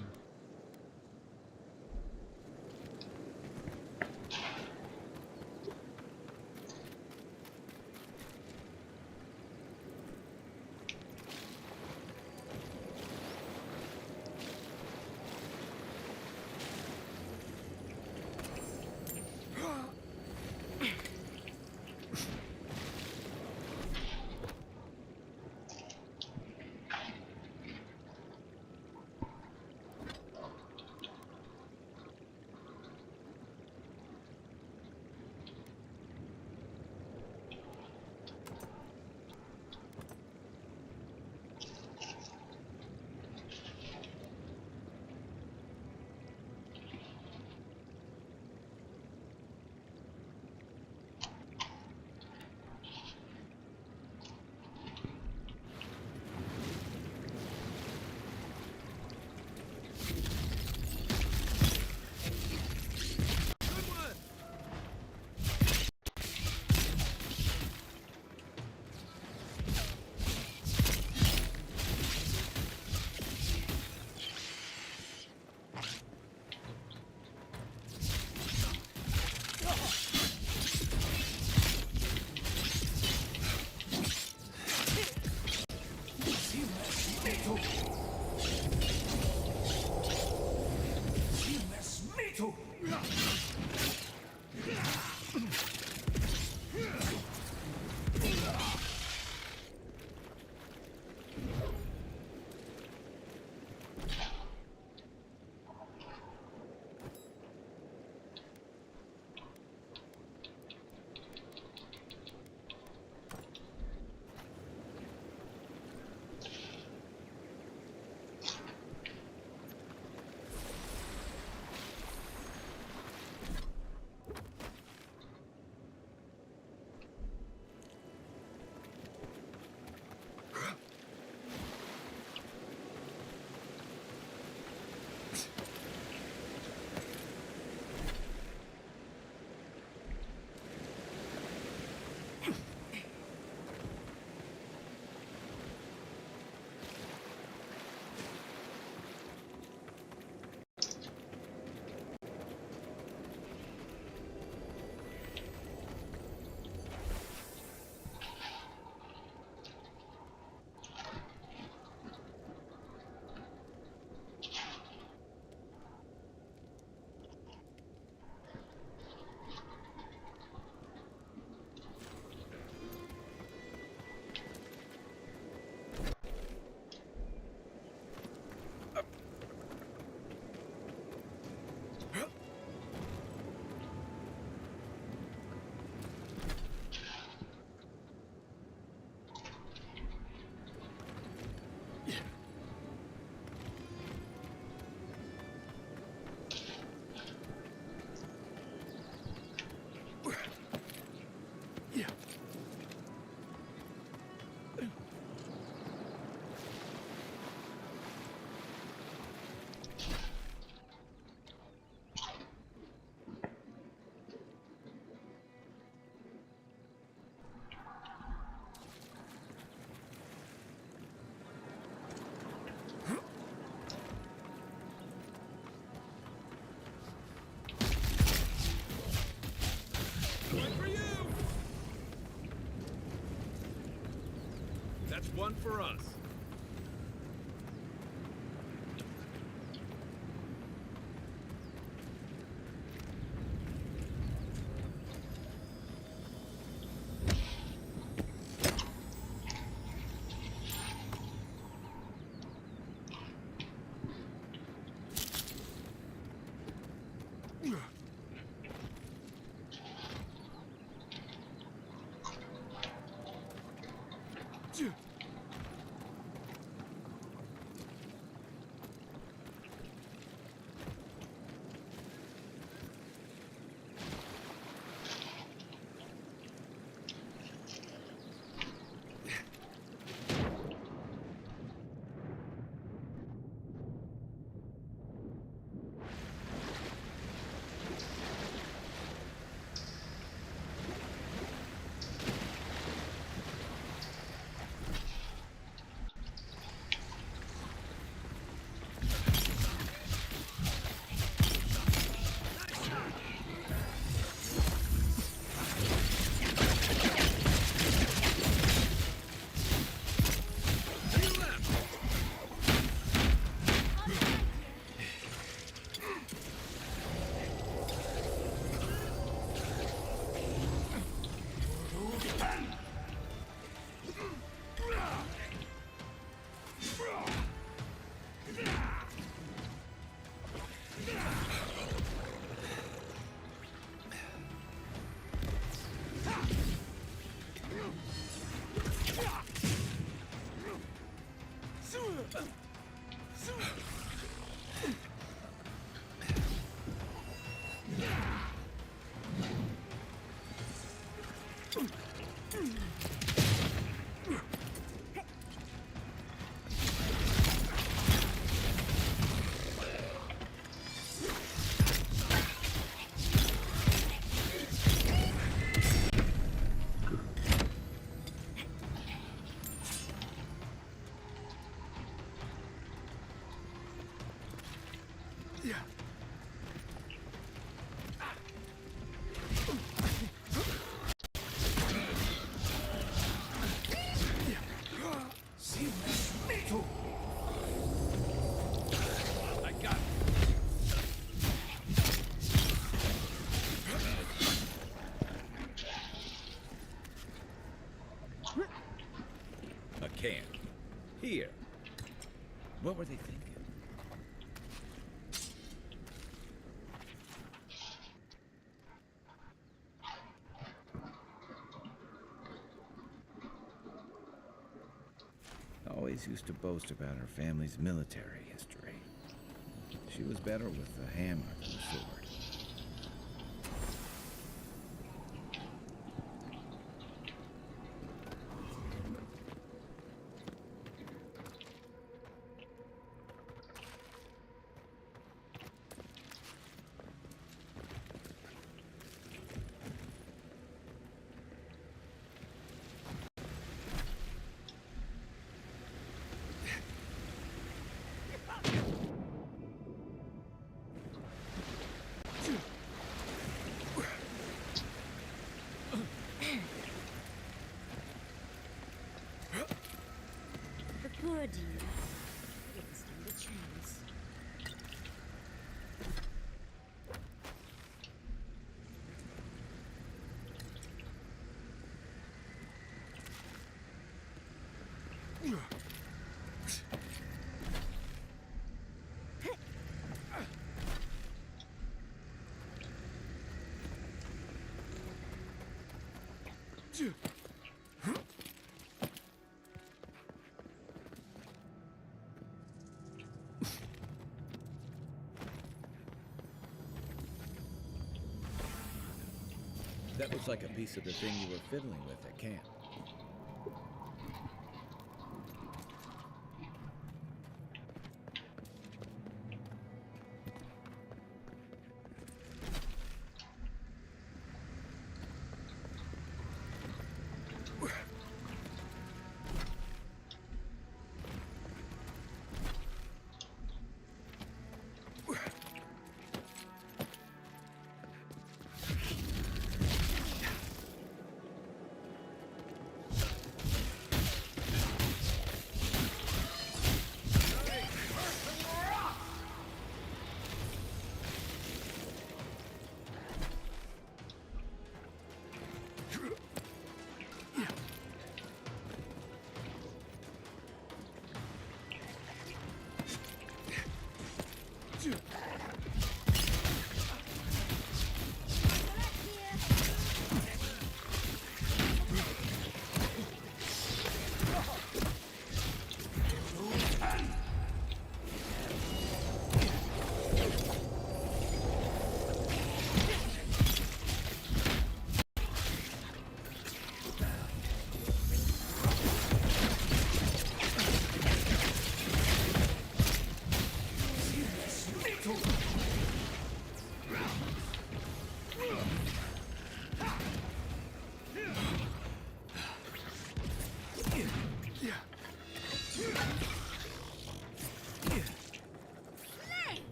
Speaker 14: one for us.
Speaker 15: A can. Here. What were they thinking? Always used to boast about her family's military history. She was better with the hammer than the sword.
Speaker 11: The poor dear. Didn't stand a chance.
Speaker 15: That looks like a piece of the thing you were fiddling with at camp.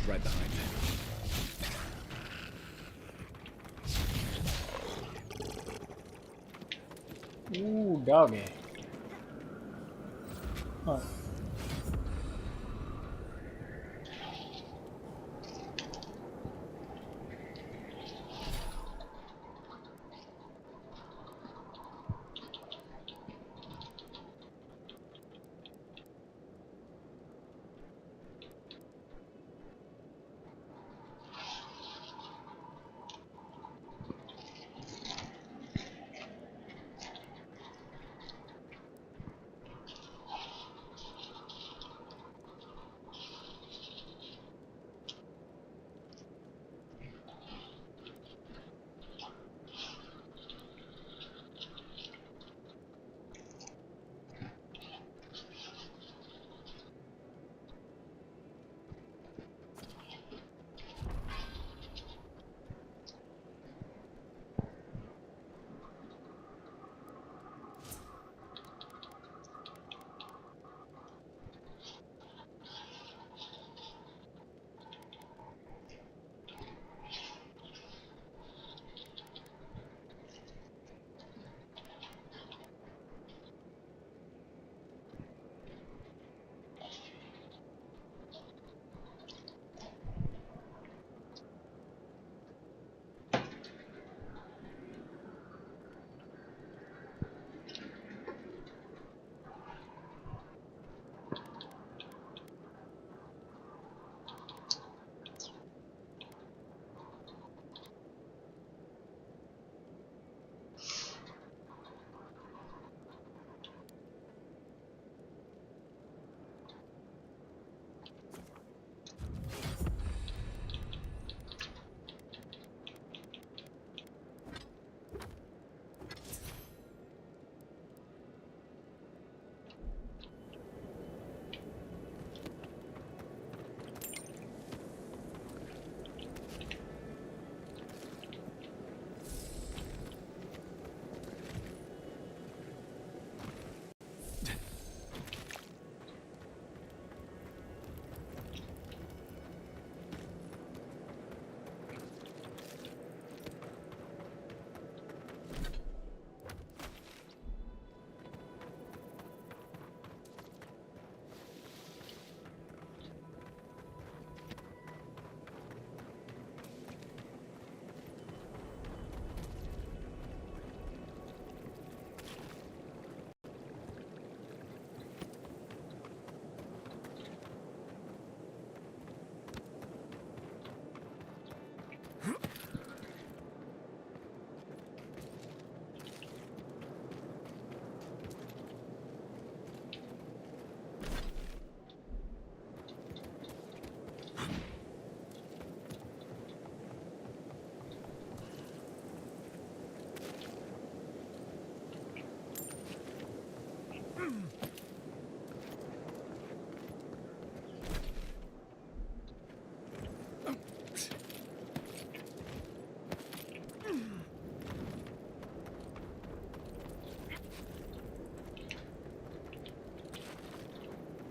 Speaker 15: Right behind
Speaker 2: you. Ooh, doggy. Huh.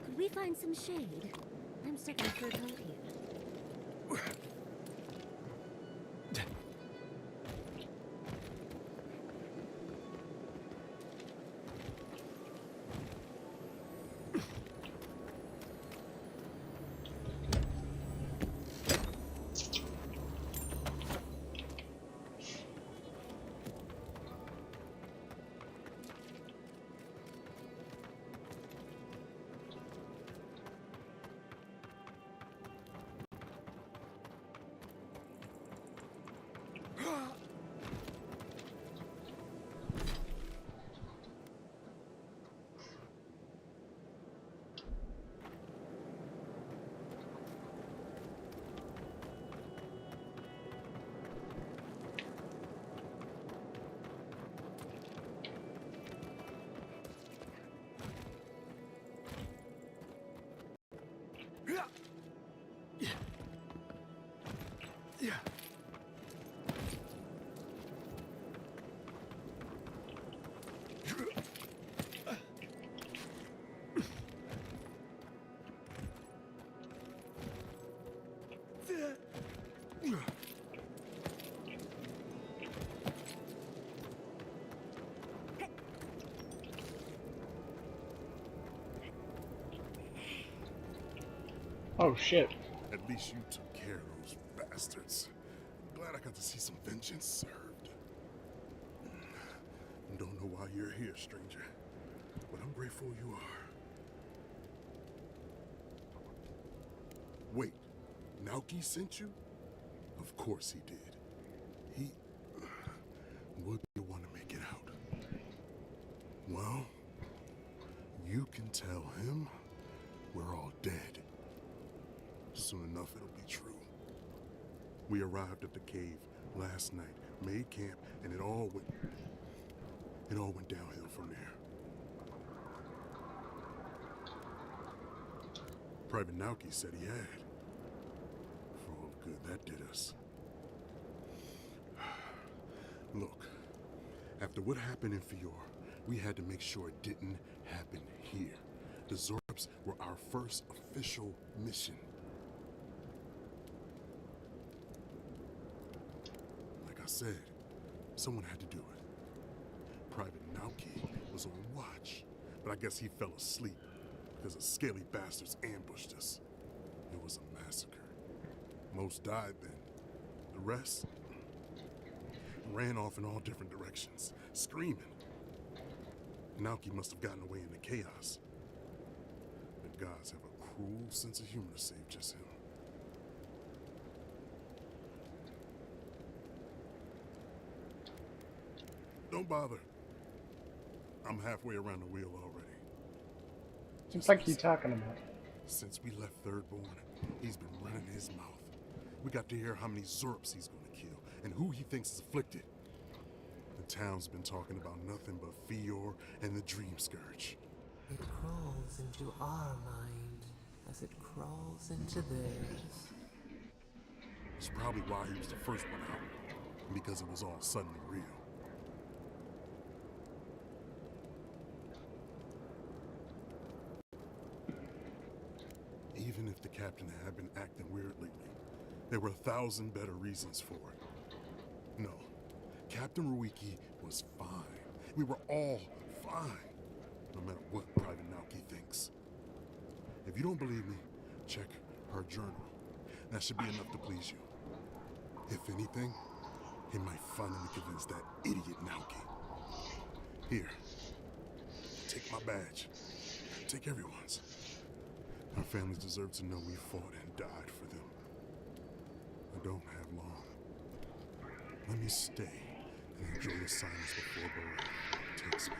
Speaker 11: Could we find some shade? I'm stuck in a fur coat here.
Speaker 2: Oh shit.
Speaker 21: At least you took care of those bastards. Glad I got to see some vengeance served. Don't know why you're here, stranger, but I'm grateful you are. Wait, Naoki sent you? Of course he did. He would be the one to make it out. Well, you can tell him we're all dead. Soon enough, it'll be true. We arrived at the cave last night, made camp, and it all went downhill from there. Private Naoki said he had. For all the good that did us. Look, after what happened in Fior, we had to make sure it didn't happen here. The Zorps were our first official mission. Like I said, someone had to do it. Private Naoki was on watch, but I guess he fell asleep because the scaly bastards ambushed us. It was a massacre. Most died then. The rest ran off in all different directions, screaming. Naoki must have gotten away in the chaos. The gods have a cruel sense of humor to save just him. Don't bother. I'm halfway around the wheel already.
Speaker 2: What the fuck are you talking about?
Speaker 21: Since we left Thirdborn, he's been running his mouth. We got to hear how many Zorps he's gonna kill, and who he thinks is afflicted. The town's been talking about nothing but Fior and the Dream Scourge.
Speaker 12: It crawls into our mind as it crawls into theirs.
Speaker 21: It's probably why he was the first one out, because it was all suddenly real. Even if the captain had been acting weird lately, there were 1,000 better reasons for it. No, Captain Ruiki was fine. We were all fine, no matter what Private Naoki thinks. If you don't believe me, check her journal. That should be enough to please you. If anything, it might finally convince that idiot Naoki. Here, take my badge. Take everyone's. Our families deserve to know we fought and died for them. I don't have long. Let me stay and enjoy the silence before Barak takes me.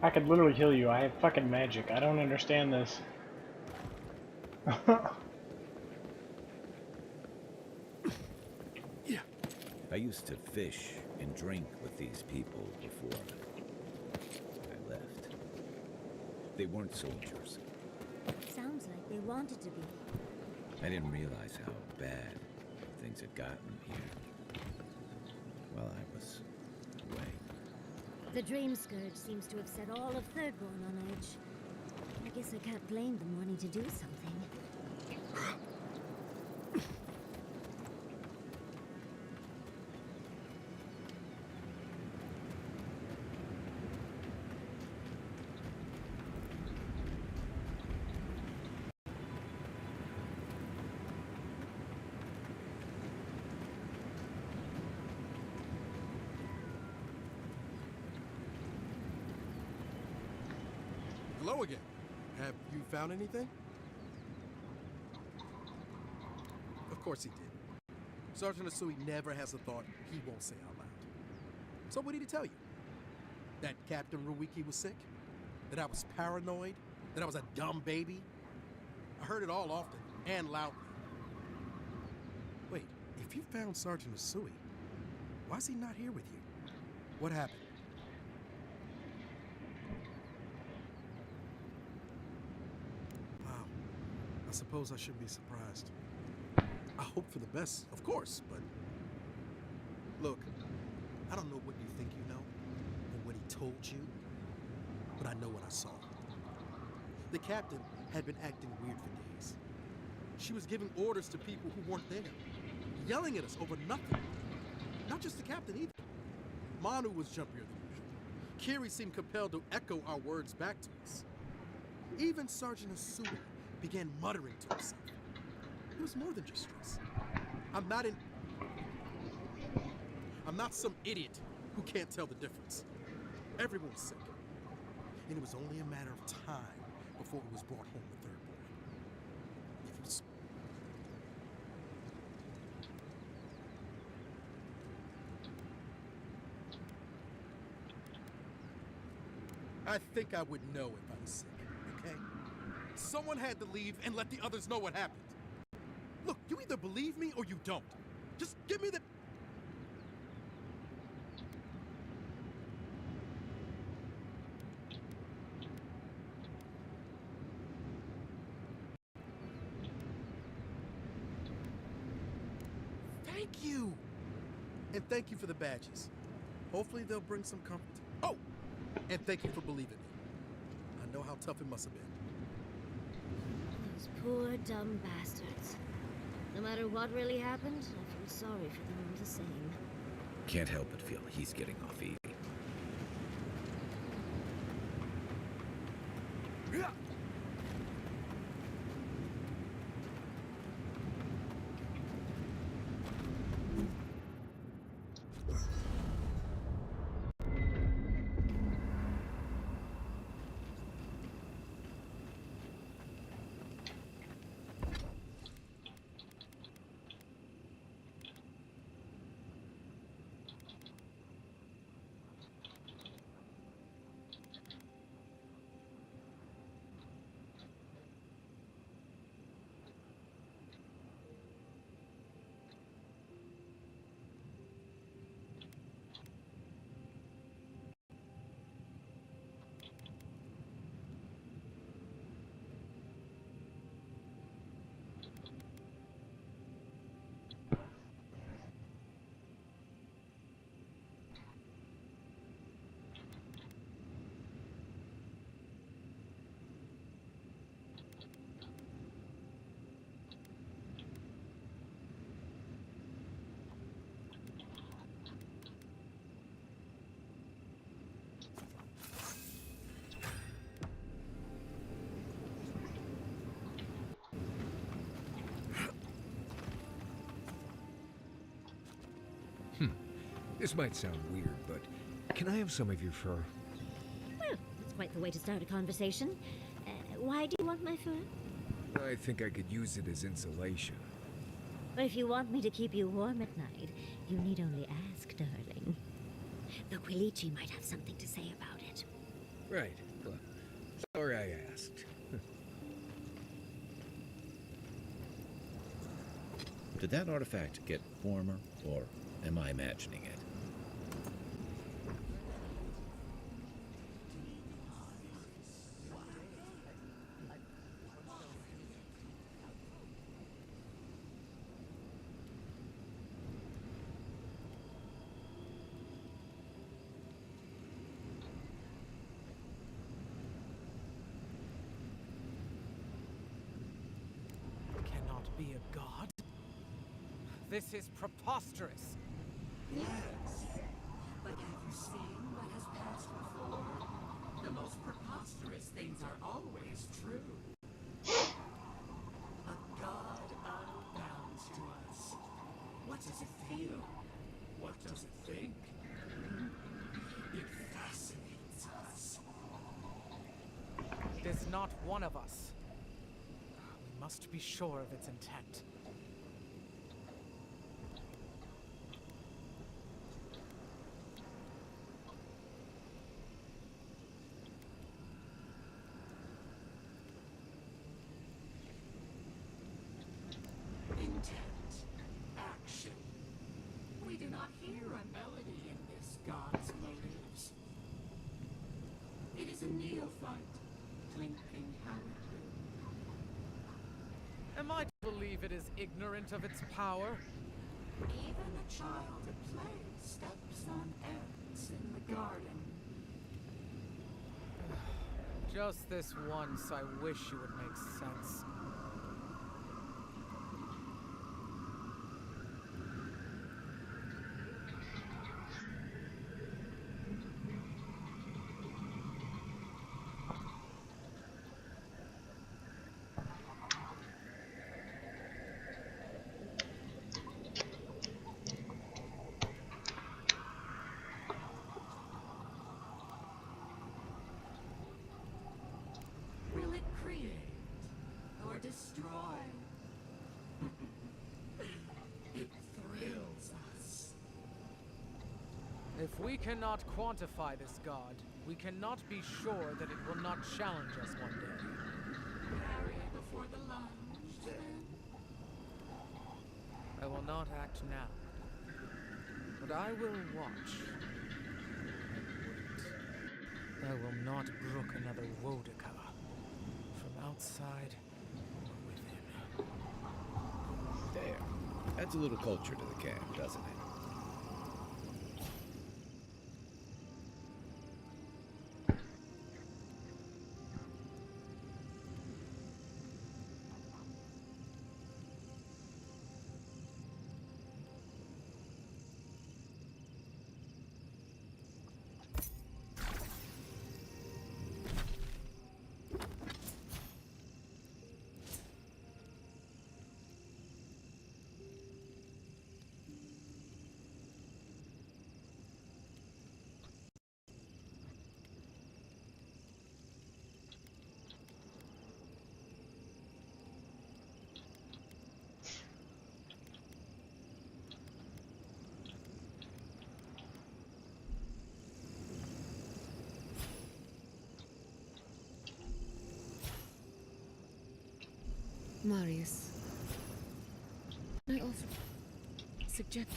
Speaker 2: I could literally heal you. I have fucking magic. I don't understand this.
Speaker 21: Yeah.
Speaker 15: I used to fish and drink with these people before I left. They weren't soldiers.
Speaker 11: Sounds like they wanted to be.
Speaker 15: I didn't realize how bad things had gotten here while I was away.
Speaker 11: The Dream Scourge seems to have set all of Thirdborn on edge. I guess I can't blame them wanting to do something.
Speaker 20: Hello again. Have you found anything? Of course he did. Sergeant Asui never has a thought he won't say out loud. So what did he tell you? That Captain Ruiki was sick? That I was paranoid? That I was a dumb baby? I heard it all often and loudly. Wait, if you found Sergeant Asui, why is he not here with you? What happened? suppose I shouldn't be surprised. I hope for the best, of course, but... Look, I don't know what you think you know, or what he told you, but I know what I saw. The captain had been acting weird for days. She was giving orders to people who weren't there, yelling at us over nothing. Not just the captain either. Manu was jumpier than usual. Kiri seemed compelled to echo our words back to us. Even Sergeant Asui began muttering to himself. It was more than just stress. I'm not some idiot who can't tell the difference. Everyone was sick. And it was only a matter of time before it was brought home the third boy. It was... I think I would know if I was sick, okay? Someone had to leave and let the others know what happened. Look, you either believe me or you don't. Just give me the... Thank you! And thank you for the badges. Hopefully they'll bring some comfort. Oh! And thank you for believing me. I know how tough it must have been.
Speaker 11: Those poor, dumb bastards. No matter what really happened, I feel sorry for them all the same.
Speaker 15: Can't help but feel he's getting off easy.
Speaker 14: This might sound weird, but can I have some of your fur?
Speaker 11: Well, that's quite the way to start a conversation. Why do you want my fur?
Speaker 14: I think I could use it as insulation.
Speaker 11: If you want me to keep you warm at night, you need only ask, darling. The Quilichi might have something to say about it.
Speaker 14: Right. Well, sorry I asked.
Speaker 15: Did that artifact get warmer, or am I imagining it?
Speaker 12: Cannot be a god. This is preposterous.
Speaker 3: Yes, but have you seen what has passed before? The most preposterous things are always true. A god unbound to us. What does it feel? What does it think? It fascinates us.
Speaker 12: It is not one of us. We must be sure of its intent.
Speaker 3: Intent. Action. We do not hear a melody in this god's motives. It is a neophyte, clinking howitry.
Speaker 7: Am I to believe it is ignorant of its power?
Speaker 3: Even a child at play steps on eggs in the garden.
Speaker 7: Just this once, I wish you would make sense.
Speaker 3: Will it create or destroy? It thrills us.
Speaker 7: If we cannot quantify this god, we cannot be sure that it will not challenge us one day.
Speaker 3: Carry before the lunge, then.
Speaker 7: I will not act now, but I will watch. And wait. I will not brook another Wodaka, from outside or within.
Speaker 15: There. Adds a little culture to the camp, doesn't it?
Speaker 9: Marius, I also suggest.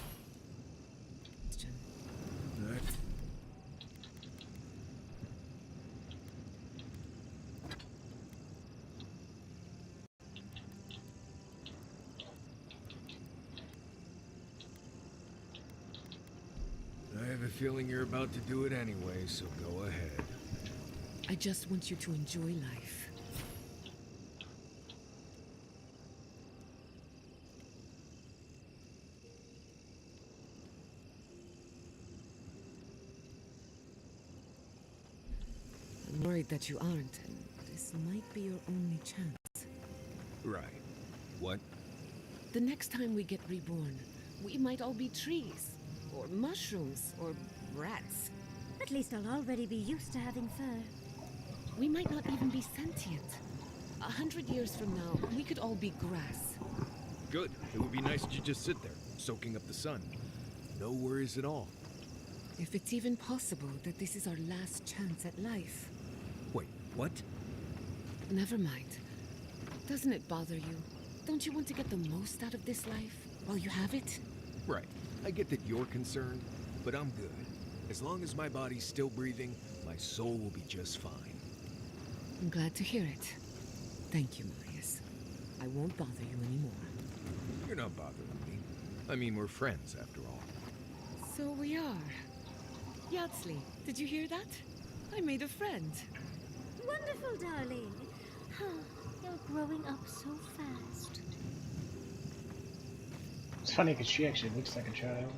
Speaker 14: I have a feeling you're about to do it anyway, so go ahead.
Speaker 9: I just want you to enjoy life. I'm worried that you aren't, and this might be your only chance.
Speaker 14: Right. What?
Speaker 9: The next time we get reborn, we might all be trees, or mushrooms, or rats.
Speaker 11: At least I'll already be used to having fur.
Speaker 9: We might not even be sentient. 100 years from now, we could all be grass.
Speaker 14: Good. It would be nice to just sit there, soaking up the sun. No worries at all.
Speaker 9: If it's even possible that this is our last chance at life.
Speaker 14: Wait, what?
Speaker 9: Never mind. Doesn't it bother you? Don't you want to get the most out of this life while you have it?
Speaker 14: Right. I get that you're concerned, but I'm good. As long as my body's still breathing, my soul will be just fine.
Speaker 9: I'm glad to hear it. Thank you, Marius. I won't bother you anymore.
Speaker 14: You're not bothering me. I mean, we're friends, after all.
Speaker 9: So we are. Yardsley, did you hear that? I made a friend.
Speaker 11: Wonderful, darling. You're growing up so fast.
Speaker 2: It's funny because she actually looks like a child.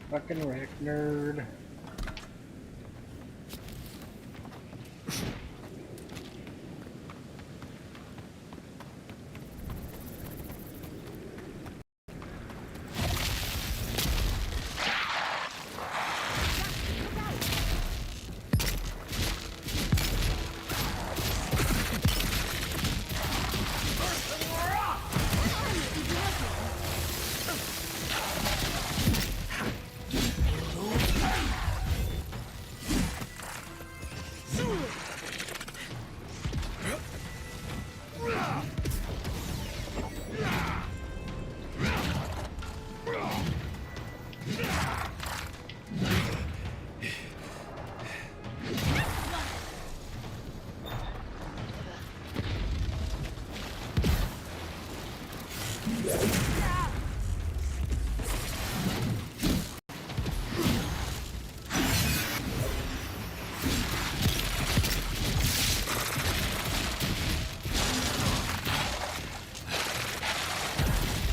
Speaker 2: Fucking wreck nerd.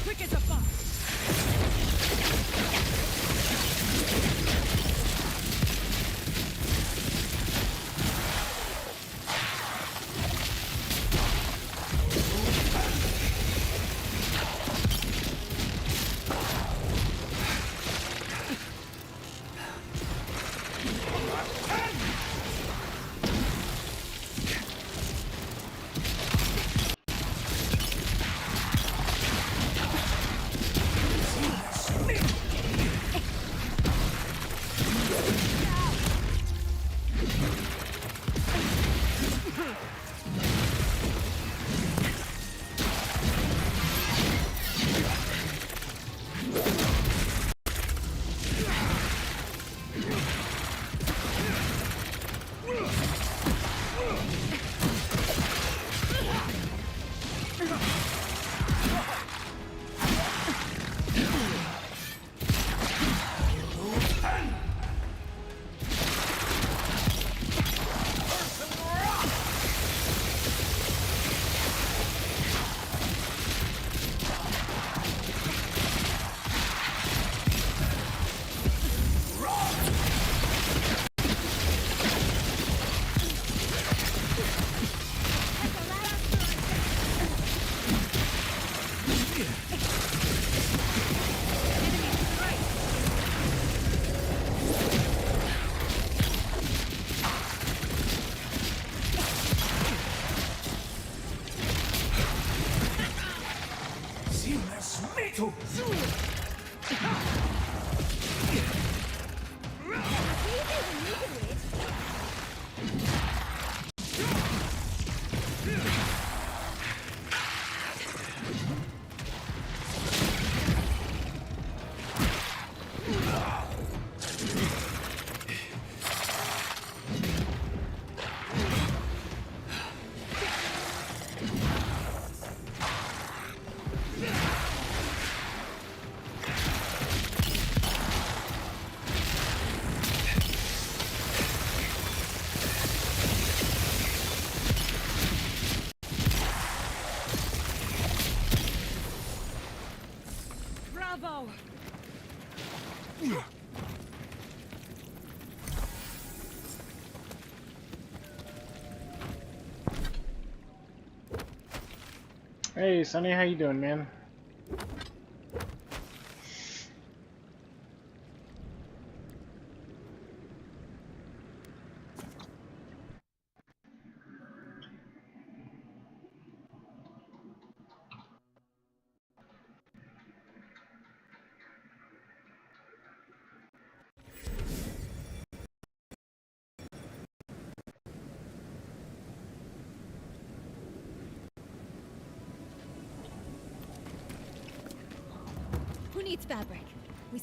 Speaker 3: Quick as a fox. Bravo!
Speaker 2: Hey, Sonny, how you doing, man?
Speaker 18: Who needs fabric? We...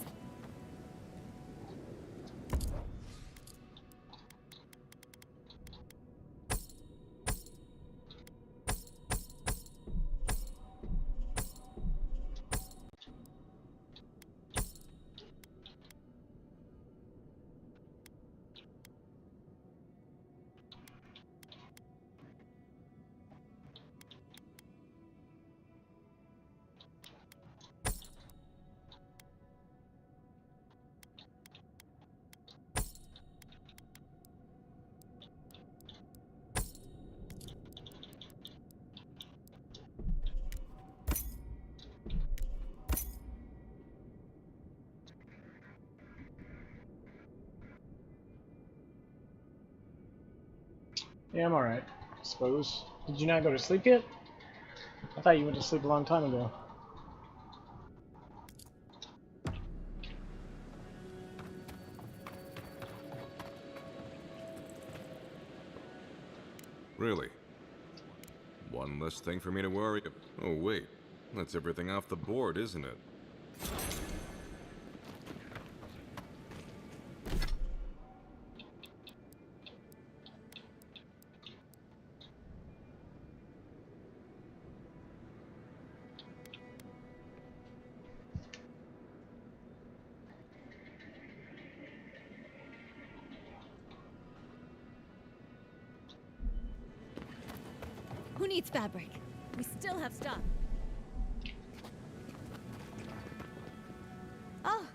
Speaker 2: Yeah, I'm alright, I suppose. Did you not go to sleep yet? I thought you went to sleep a long time ago.
Speaker 17: Really? One less thing for me to worry about. Oh, wait. That's everything off the board, isn't it?
Speaker 4: Who needs fabric? We still have stock. Oh!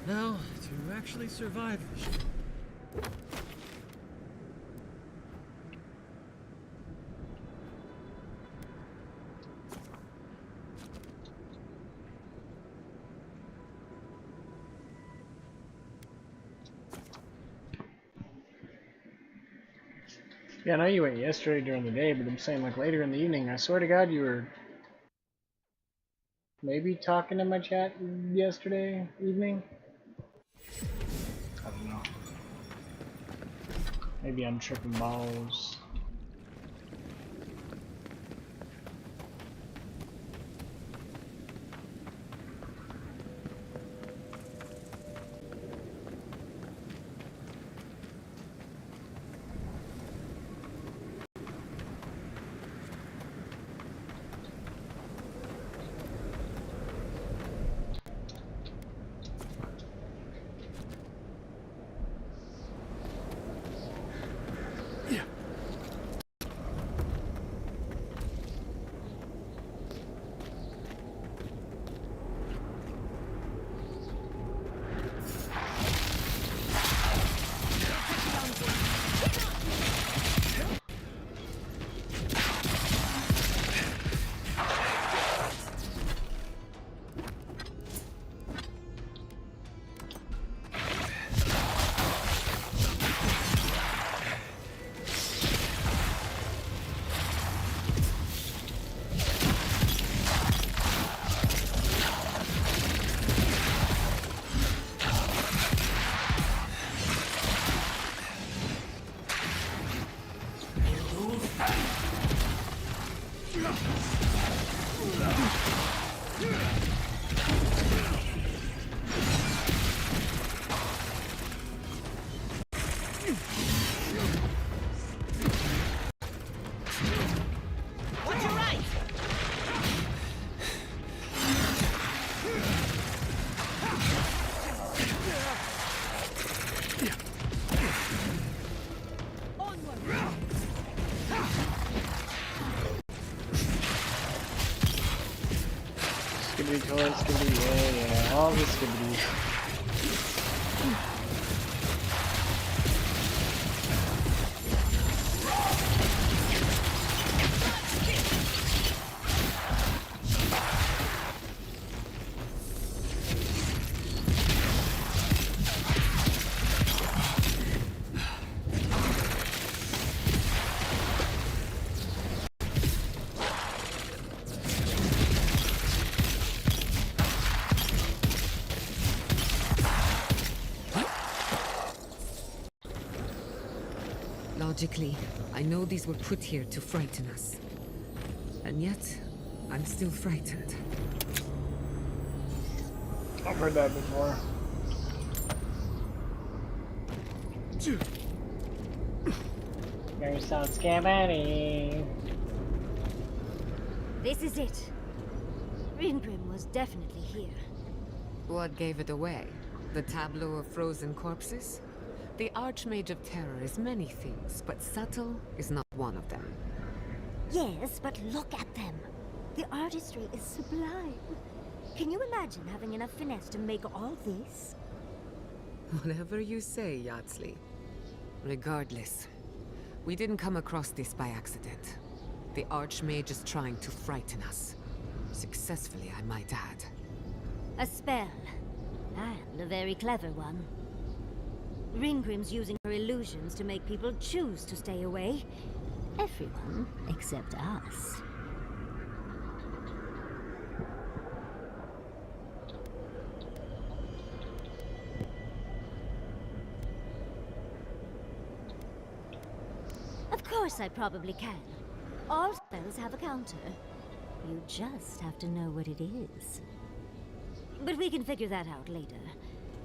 Speaker 7: Now, to actually survive this shit.
Speaker 2: Yeah, I know you went yesterday during the day, but I'm saying like later in the evening. I swear to God, you were maybe talking in my chat yesterday evening. I don't know. Maybe I'm tripping balls. Skibbity toy, skibbity, yeah, all the skibbities.
Speaker 9: Logically, I know these were put here to frighten us. And yet, I'm still frightened.
Speaker 2: I've heard that before. You're so scary.
Speaker 11: This is it. Rinbrim was definitely here.
Speaker 9: What gave it away? The tableau of frozen corpses? The Archmage of Terror is many things, but subtle is not one of them.
Speaker 11: Yes, but look at them. The artistry is sublime. Can you imagine having enough finesse to make all this?
Speaker 9: Whatever you say, Yardsley. Regardless, we didn't come across this by accident. The Archmage is trying to frighten us. Successfully, I might add.
Speaker 11: A spell. And a very clever one. Ringgrim's using her illusions to make people choose to stay away. Everyone except us. Of course I probably can. All spells have a counter. You just have to know what it is. But we can figure that out later.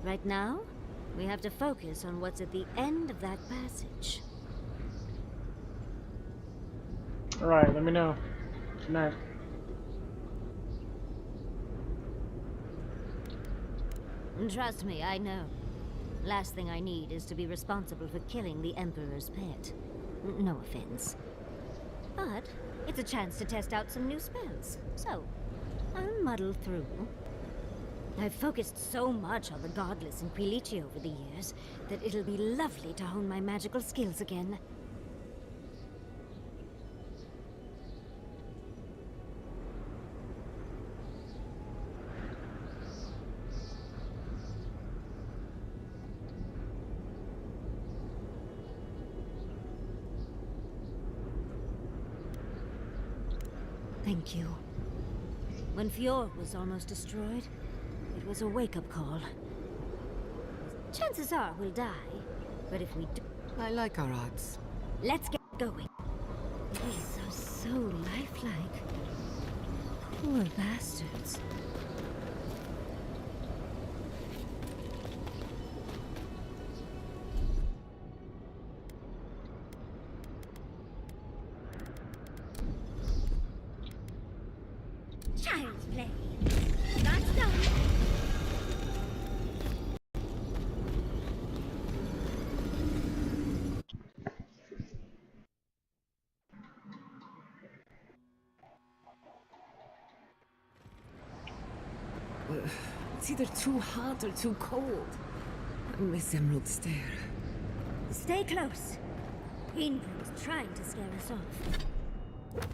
Speaker 11: Right now, we have to focus on what's at the end of that passage.
Speaker 2: Alright, let me know. Good night.
Speaker 11: Trust me, I know. Last thing I need is to be responsible for killing the Emperor's pet. No offense. But it's a chance to test out some new spells. So, I'll muddle through. I've focused so much on the Godless and Quilici over the years that it'll be lovely to hone my magical skills again. Thank you. When Fjord was almost destroyed, it was a wake-up call. Chances are we'll die, but if we do...
Speaker 9: I like our odds.
Speaker 11: Let's get going. These are so lifelike. Poor bastards. Child's play. That's done.
Speaker 9: It's either too hot or too cold. I miss Emerald Stair.
Speaker 11: Stay close. Greenbrook's trying to scare us off. But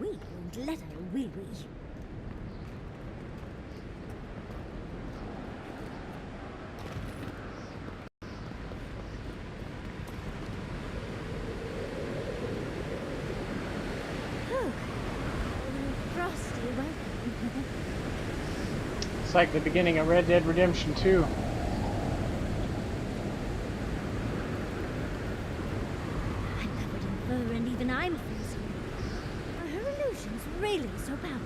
Speaker 11: we won't let her, will we? Frosty welcome.
Speaker 2: It's like the beginning of Red Dead Redemption 2.
Speaker 11: I'm covered in fur and even I'm freezing. Are her illusions really so powerful?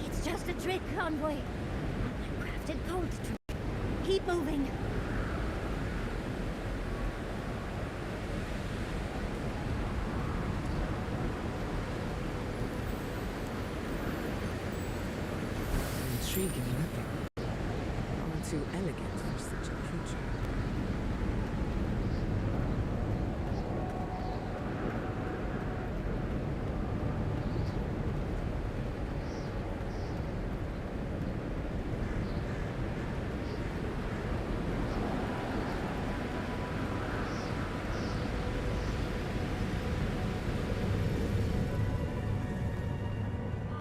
Speaker 11: It's just a trick, Envoy. A crafted cold trick. Keep moving.
Speaker 9: Intriguing weapon. Far too elegant for such a creature.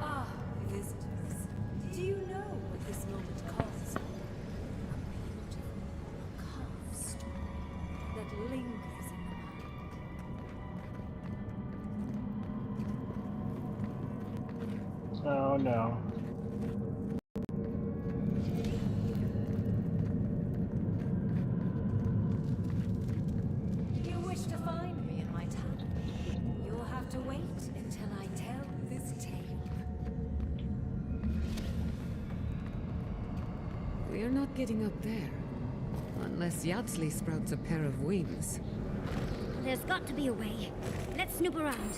Speaker 3: Ah, visitors. Do you know what this moment calls for? A beautiful, calm storm that lingers in the mind.
Speaker 2: Oh no.
Speaker 3: You wish to find me in my tower? You'll have to wait until I tell this tale.
Speaker 9: We're not getting up there. Unless Yatsley sprouts a pair of wings.
Speaker 11: There's got to be a way. Let's snoop around.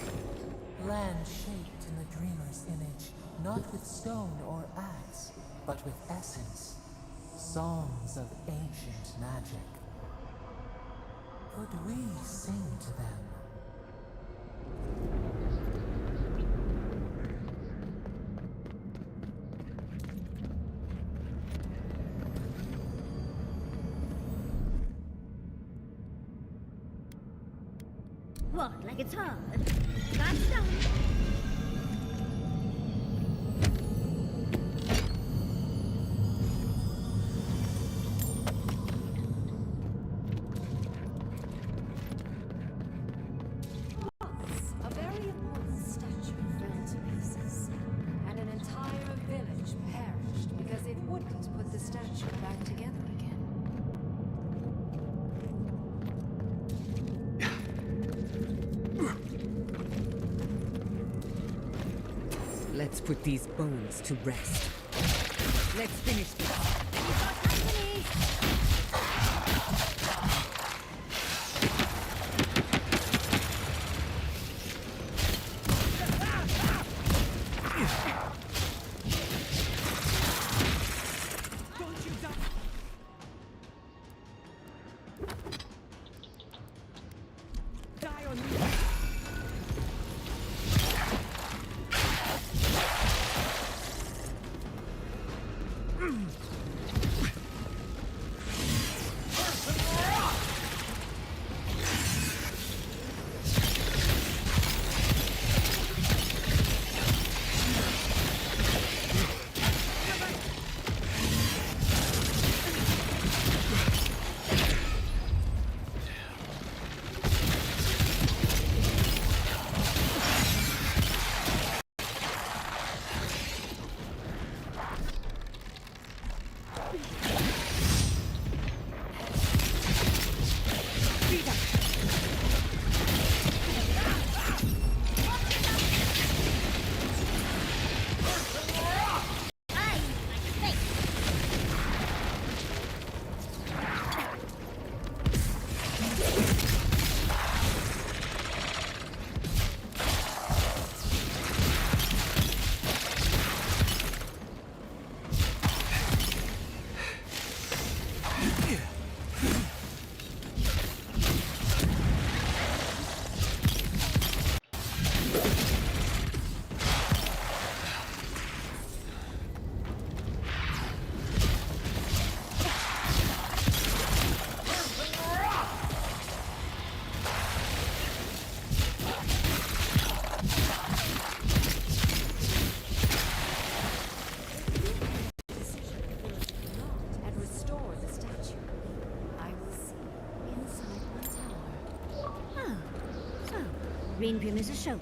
Speaker 12: Land shaped in the dreamer's image, not with stone or axe, but with essence. Songs of ancient magic. Could we sing to them?
Speaker 11: What, like it's hard? That's done.
Speaker 18: A very important statue fell to pieces, and an entire village perished because it wouldn't put the statue back together again.
Speaker 9: Let's put these bones to rest. Let's finish this.
Speaker 11: Greenpim is a show-off.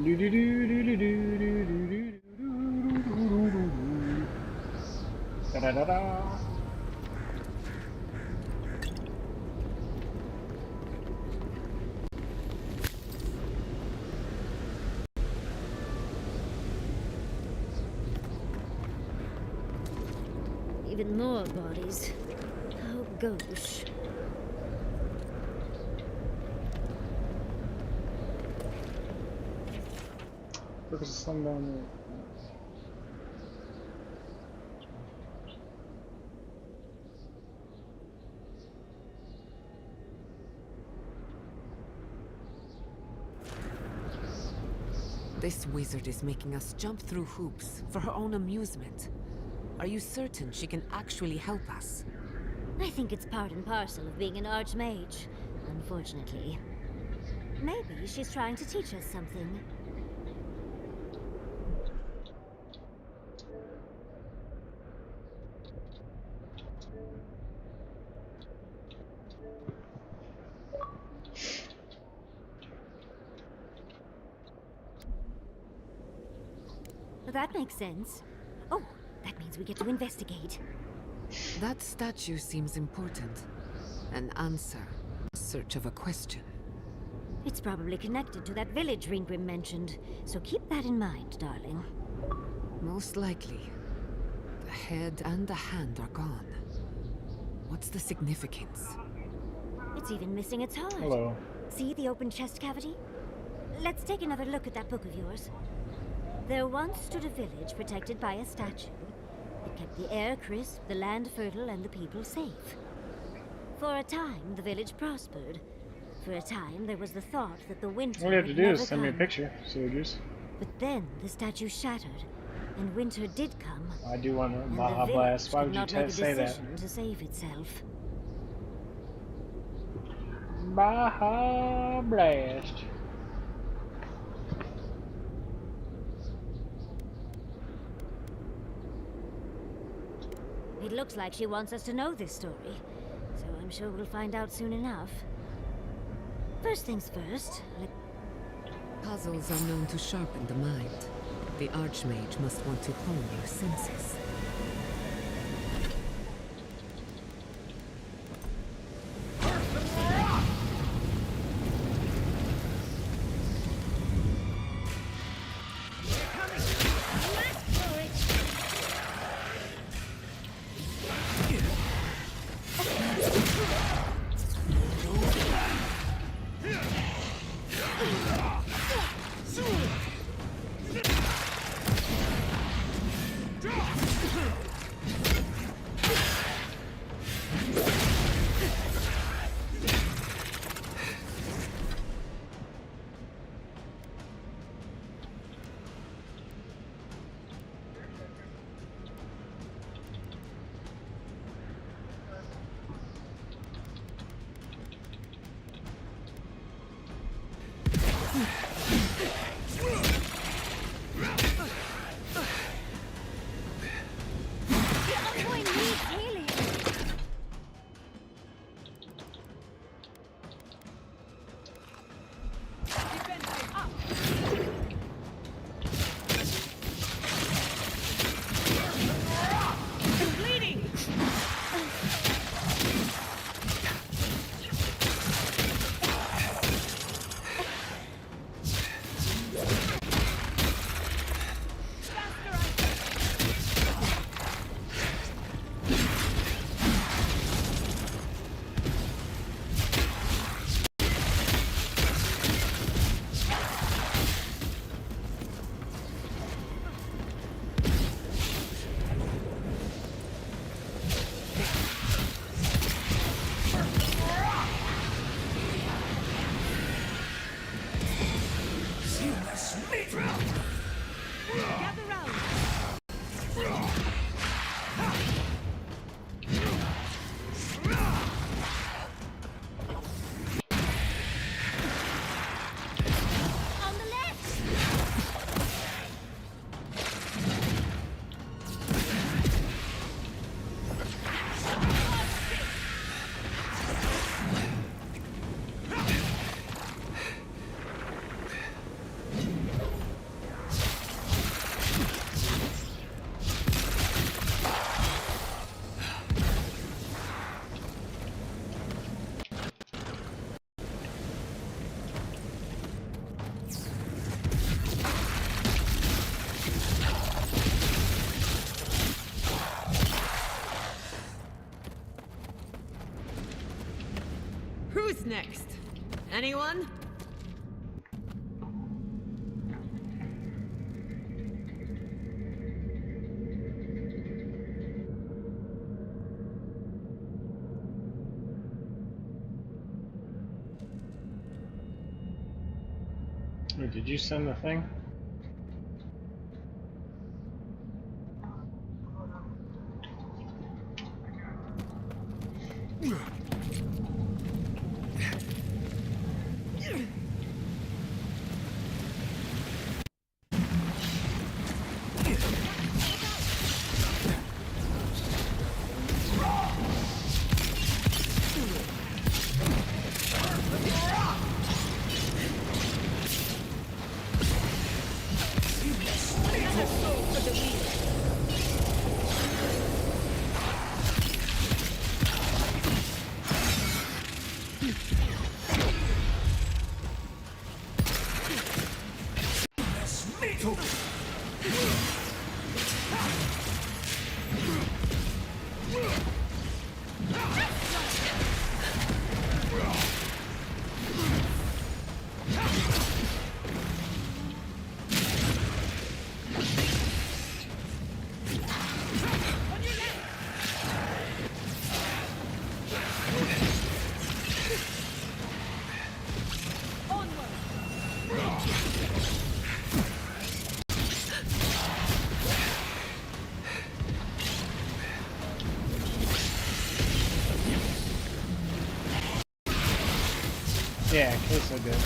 Speaker 2: Da da da da.
Speaker 11: Even more bodies. How gauche.
Speaker 2: Focus the sun down there.
Speaker 9: This wizard is making us jump through hoops for her own amusement. Are you certain she can actually help us?
Speaker 11: I think it's part and parcel of being an archmage, unfortunately. Maybe she's trying to teach us something. That makes sense. Oh, that means we get to investigate.
Speaker 9: That statue seems important. An answer. Search of a question.
Speaker 11: It's probably connected to that village Ringrim mentioned, so keep that in mind, darling.
Speaker 9: Most likely. The head and the hand are gone. What's the significance?
Speaker 11: It's even missing its heart.
Speaker 2: Hello.
Speaker 11: See the open chest cavity? Let's take another look at that book of yours. There once stood a village protected by a statue. It kept the air crisp, the land fertile, and the people safe. For a time, the village prospered. For a time, there was the thought that the winter
Speaker 2: All you have to
Speaker 11: would
Speaker 2: do
Speaker 11: never
Speaker 2: is send me a
Speaker 11: come.
Speaker 2: picture, soldiers.
Speaker 11: But then the statue shattered, and winter did come.
Speaker 2: I do want to
Speaker 11: And
Speaker 2: Baja
Speaker 11: the
Speaker 2: Blast.
Speaker 11: village
Speaker 2: Why
Speaker 11: could
Speaker 2: would you
Speaker 11: not make a
Speaker 2: say that?
Speaker 11: decision to save itself.
Speaker 2: Baja Blast.
Speaker 11: It looks like she wants us to know this story, so I'm sure we'll find out soon enough. First things first,
Speaker 9: Puzzles are known to sharpen the mind. The Archmage must want to hone your senses. Who's next? Anyone?
Speaker 2: Wait, did you send the thing? Yeah, in case I did.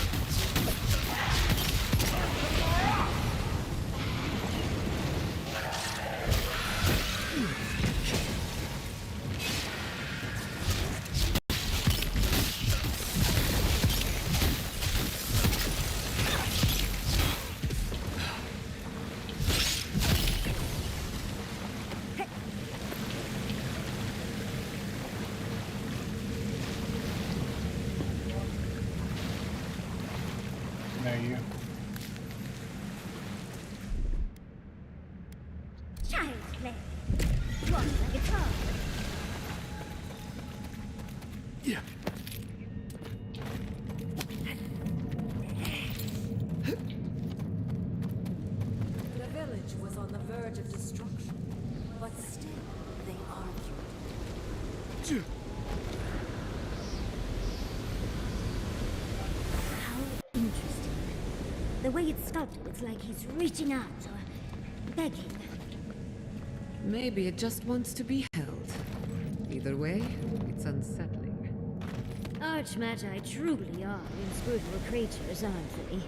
Speaker 2: No, you.
Speaker 11: Child's play. Walk like a dog.
Speaker 20: Yeah.
Speaker 3: The village was on the verge of destruction, but still they argued.
Speaker 11: How interesting. The way it's sculpted, it's like he's reaching out or begging.
Speaker 9: Maybe it just wants to be held. Either way, it's unsettling.
Speaker 11: Archmagi truly are inscrutable creatures, aren't they?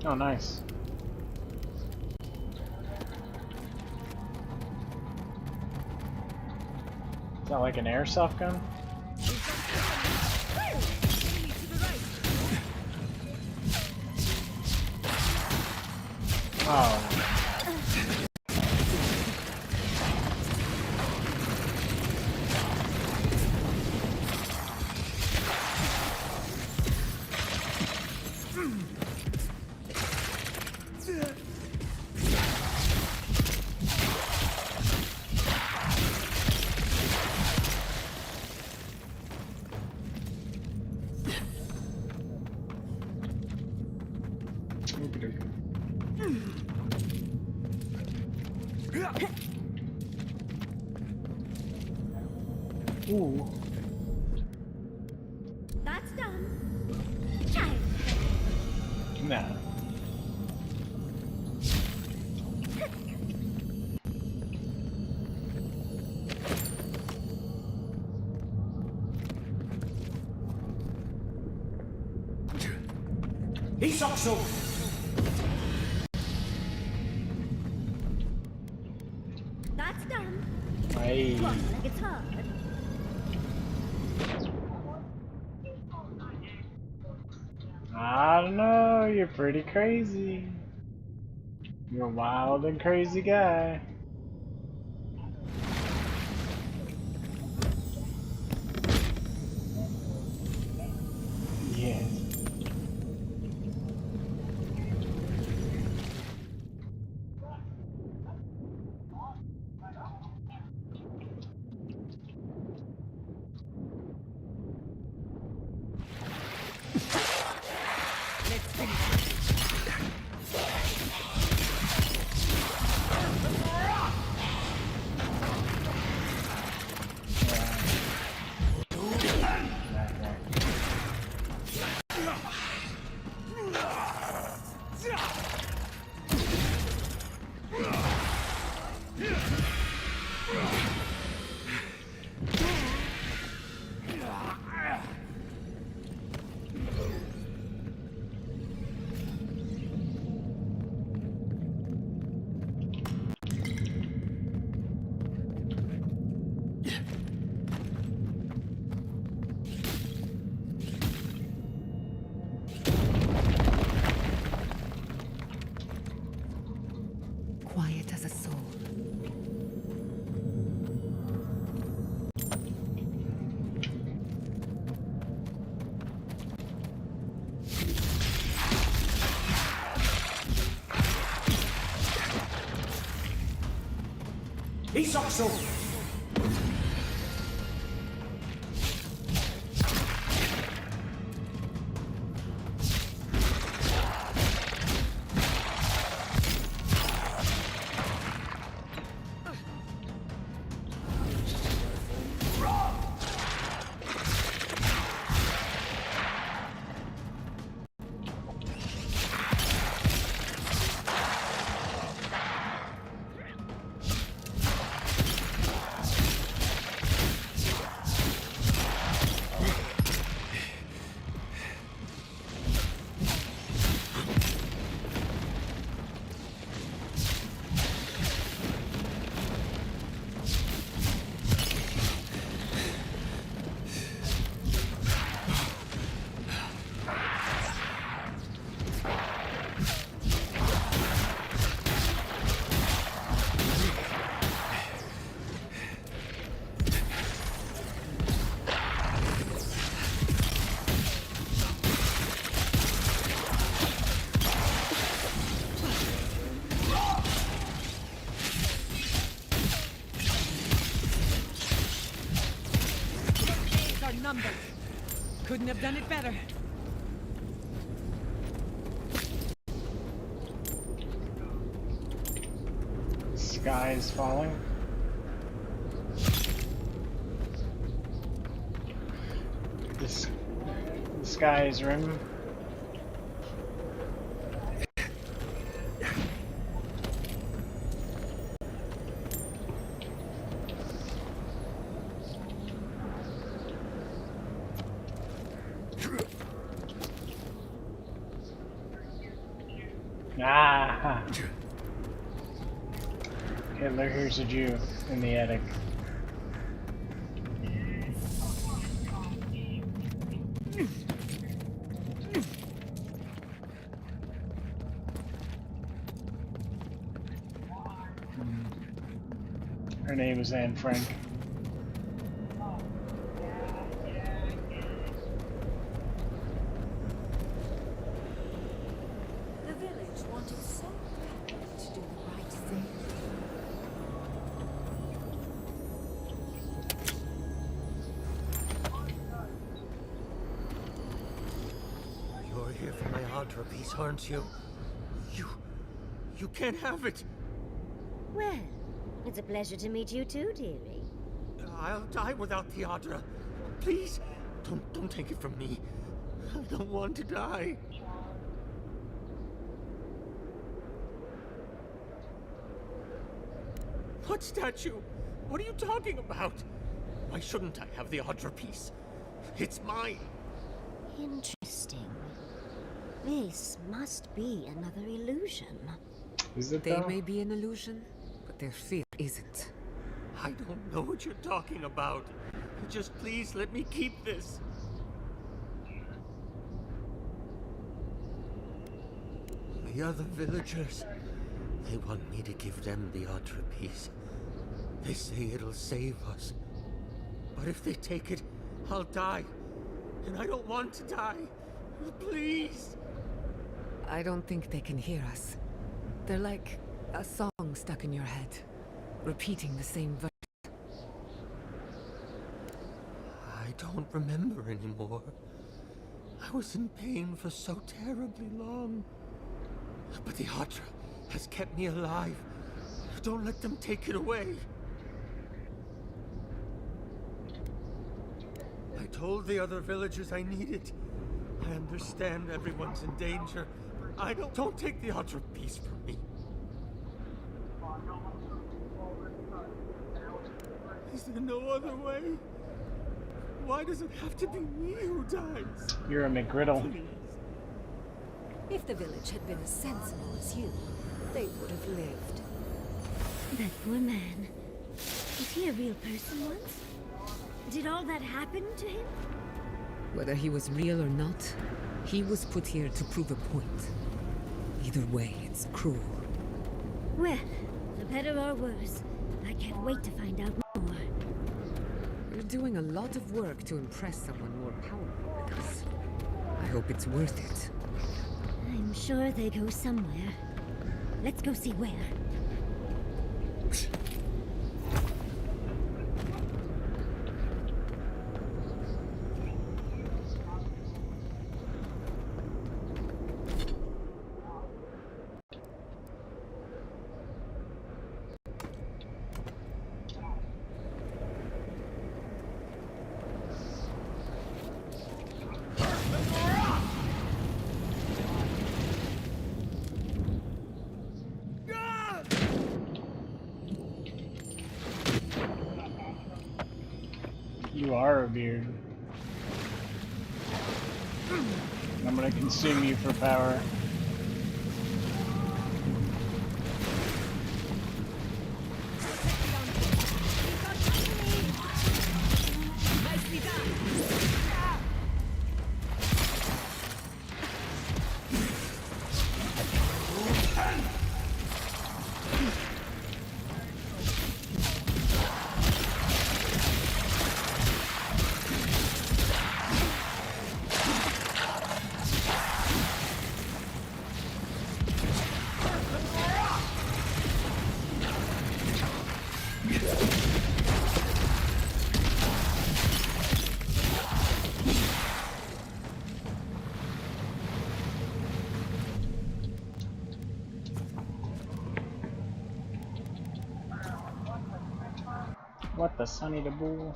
Speaker 2: Oh, nice. Is that like an airsoft gun? Oh. Ooh.
Speaker 11: That's done. Child.
Speaker 2: Nah.
Speaker 10: Isokso!
Speaker 11: That's done.
Speaker 2: Hey.
Speaker 11: Walk like it's hard.
Speaker 2: I don't know, you're pretty crazy. You're a wild and crazy guy. Yes.
Speaker 9: Quiet as a soul.
Speaker 10: Isoxo!
Speaker 8: Numbered. Couldn't have done it better.
Speaker 2: The sky is falling. The sky is rim. Ah! Hitler here's a Jew in the attic. Her name is Anne Frank.
Speaker 3: The village wanted so badly to do the right thing.
Speaker 10: You're here for my Audra piece, aren't you? You can't have it!
Speaker 11: Well, it's a pleasure to meet you too, dearie.
Speaker 10: I'll die without the Audra. Please, don't take it from me. I don't want to die. What statue? What are you talking about? Why shouldn't I have the Audra piece? It's mine.
Speaker 11: Interesting. This must be another illusion.
Speaker 2: Is it
Speaker 9: They
Speaker 2: though?
Speaker 9: may be an illusion, but their fear isn't.
Speaker 10: I don't know what you're talking about. Just please let me keep this. The other villagers, they want me to give them the Audra piece. They say it'll save us. But if they take it, I'll die. And I don't want to die. Please! I don't think they can hear us. They're like a song stuck in your head, repeating the same verse.
Speaker 13: I don't remember anymore. I was in pain for so terribly long. But the Hydra has kept me alive. Don't let them take it away. I told the other villagers I need it. I understand everyone's in danger. Don't take the Hydra piece from me. Is there no other way? Why does it have to be me who dies?
Speaker 2: You're a McGriddle.
Speaker 10: Please. If the village had been as sensible as you, they would have lived.
Speaker 11: That poor man. Was he a real person once? Did all that happen to him?
Speaker 9: Whether he was real or not, he was put here to prove a point. Either way, it's cruel.
Speaker 11: Well, for better or worse, I can't wait to find out more.
Speaker 9: You're doing a lot of work to impress someone more powerful than us. I hope it's worth it.
Speaker 11: I'm sure they go somewhere. Let's go see where.
Speaker 2: You are a beard. I'm gonna consume you for power.
Speaker 3: Nicely done.
Speaker 2: What the sunny the bull?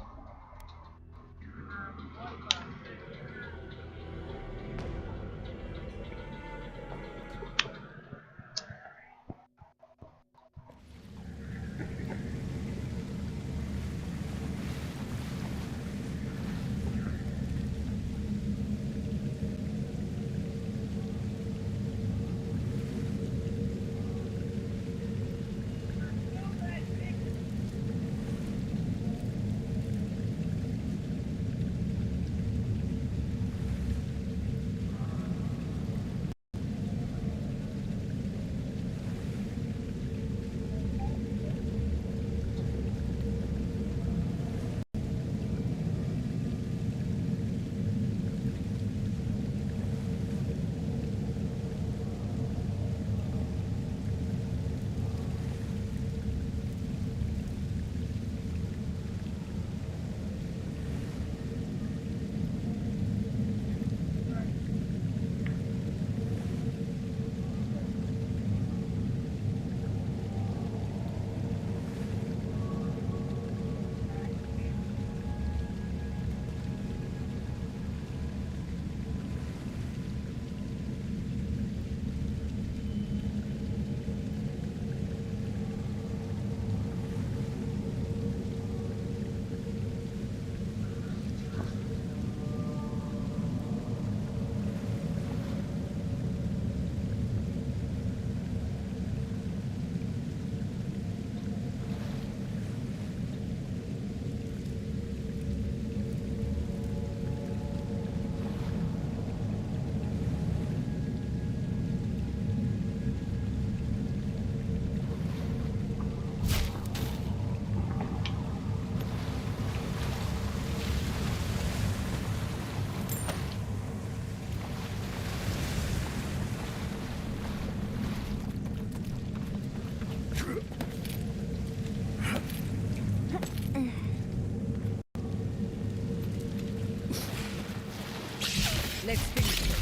Speaker 8: Let's finish this.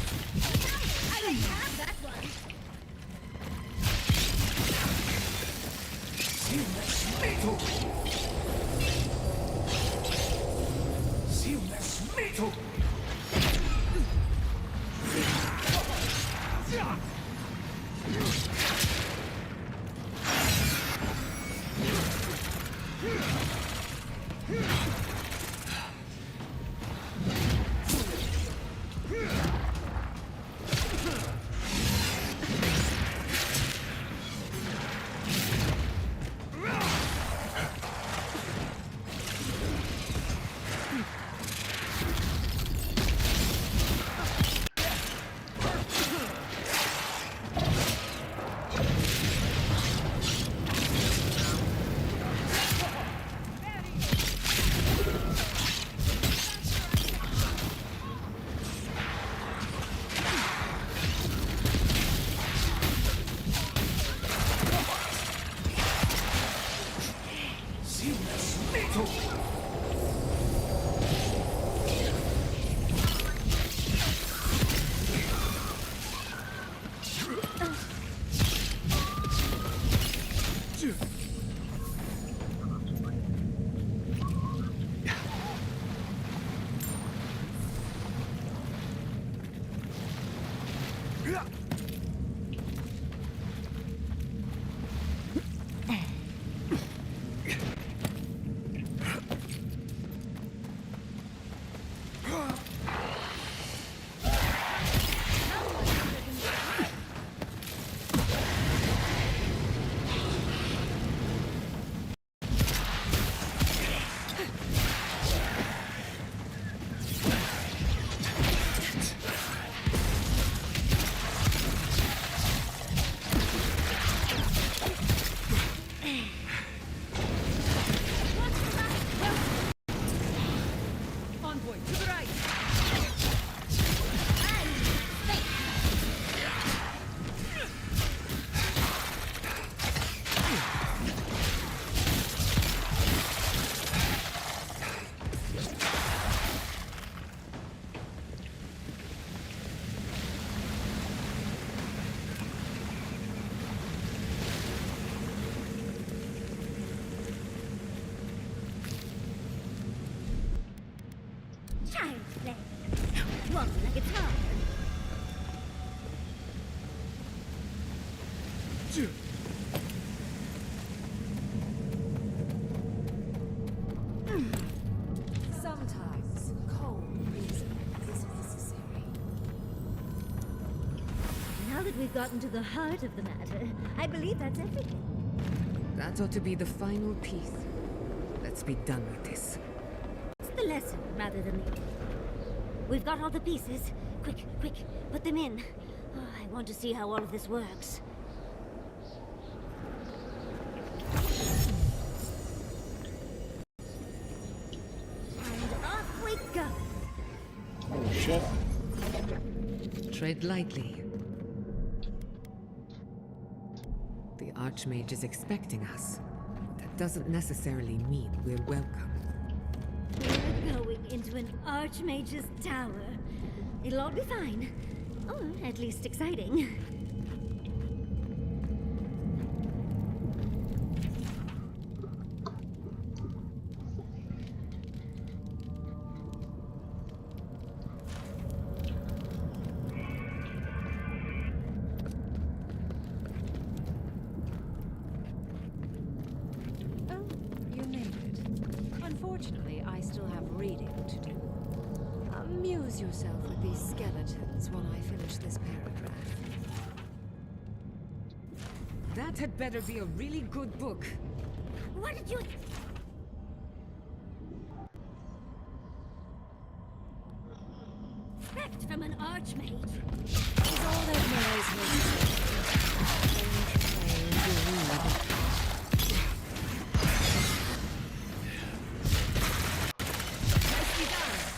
Speaker 4: I don't have that one.
Speaker 11: Child's play. Want a guitar?
Speaker 18: Sometimes cold reason is necessary.
Speaker 11: Now that we've gotten to the heart of the matter, I believe that's everything.
Speaker 9: That ought to be the final piece. Let's be done with this.
Speaker 11: It's the lesson rather than the... We've got all the pieces. Quick, quick, put them in. Oh, I want to see how all of this works. And off we go.
Speaker 2: Oh shit.
Speaker 9: Tread lightly. The Archmage is expecting us. That doesn't necessarily mean we're welcome.
Speaker 11: We're going into an Archmage's tower. It'll all be fine. Or at least exciting.
Speaker 18: Oh, you made it. Unfortunately, I still have reading to do. Amuse yourself with these skeletons while I finish this paragraph.
Speaker 9: That had better be a really good book.
Speaker 11: What did you... expect from an Archmage?
Speaker 18: Is all that noise
Speaker 11: Nicely done.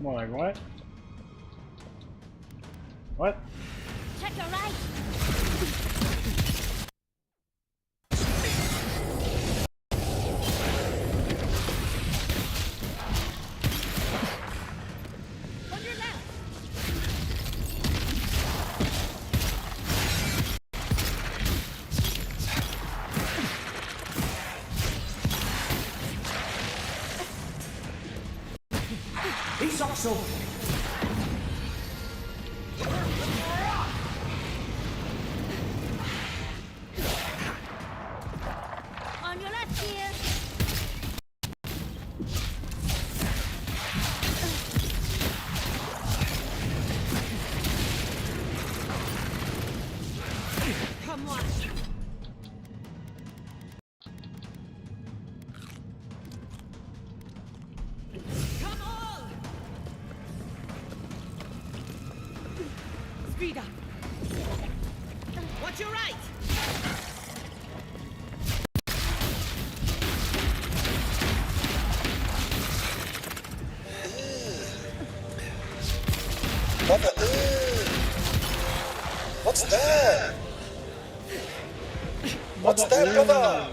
Speaker 2: More like what? What?
Speaker 11: Check your right.
Speaker 8: On your left.
Speaker 10: He's also.
Speaker 11: On your left here.
Speaker 8: Come on. Come on. Speed up. Watch your right.
Speaker 19: Mother, what's that? What's that, brother?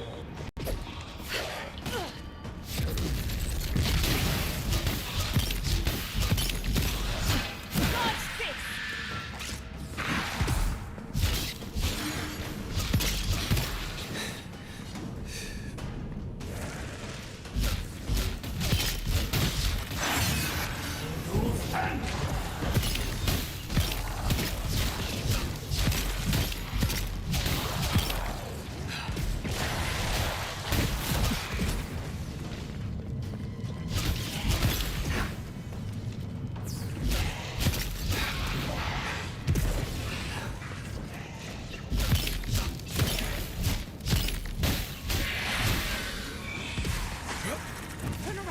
Speaker 8: Turn around.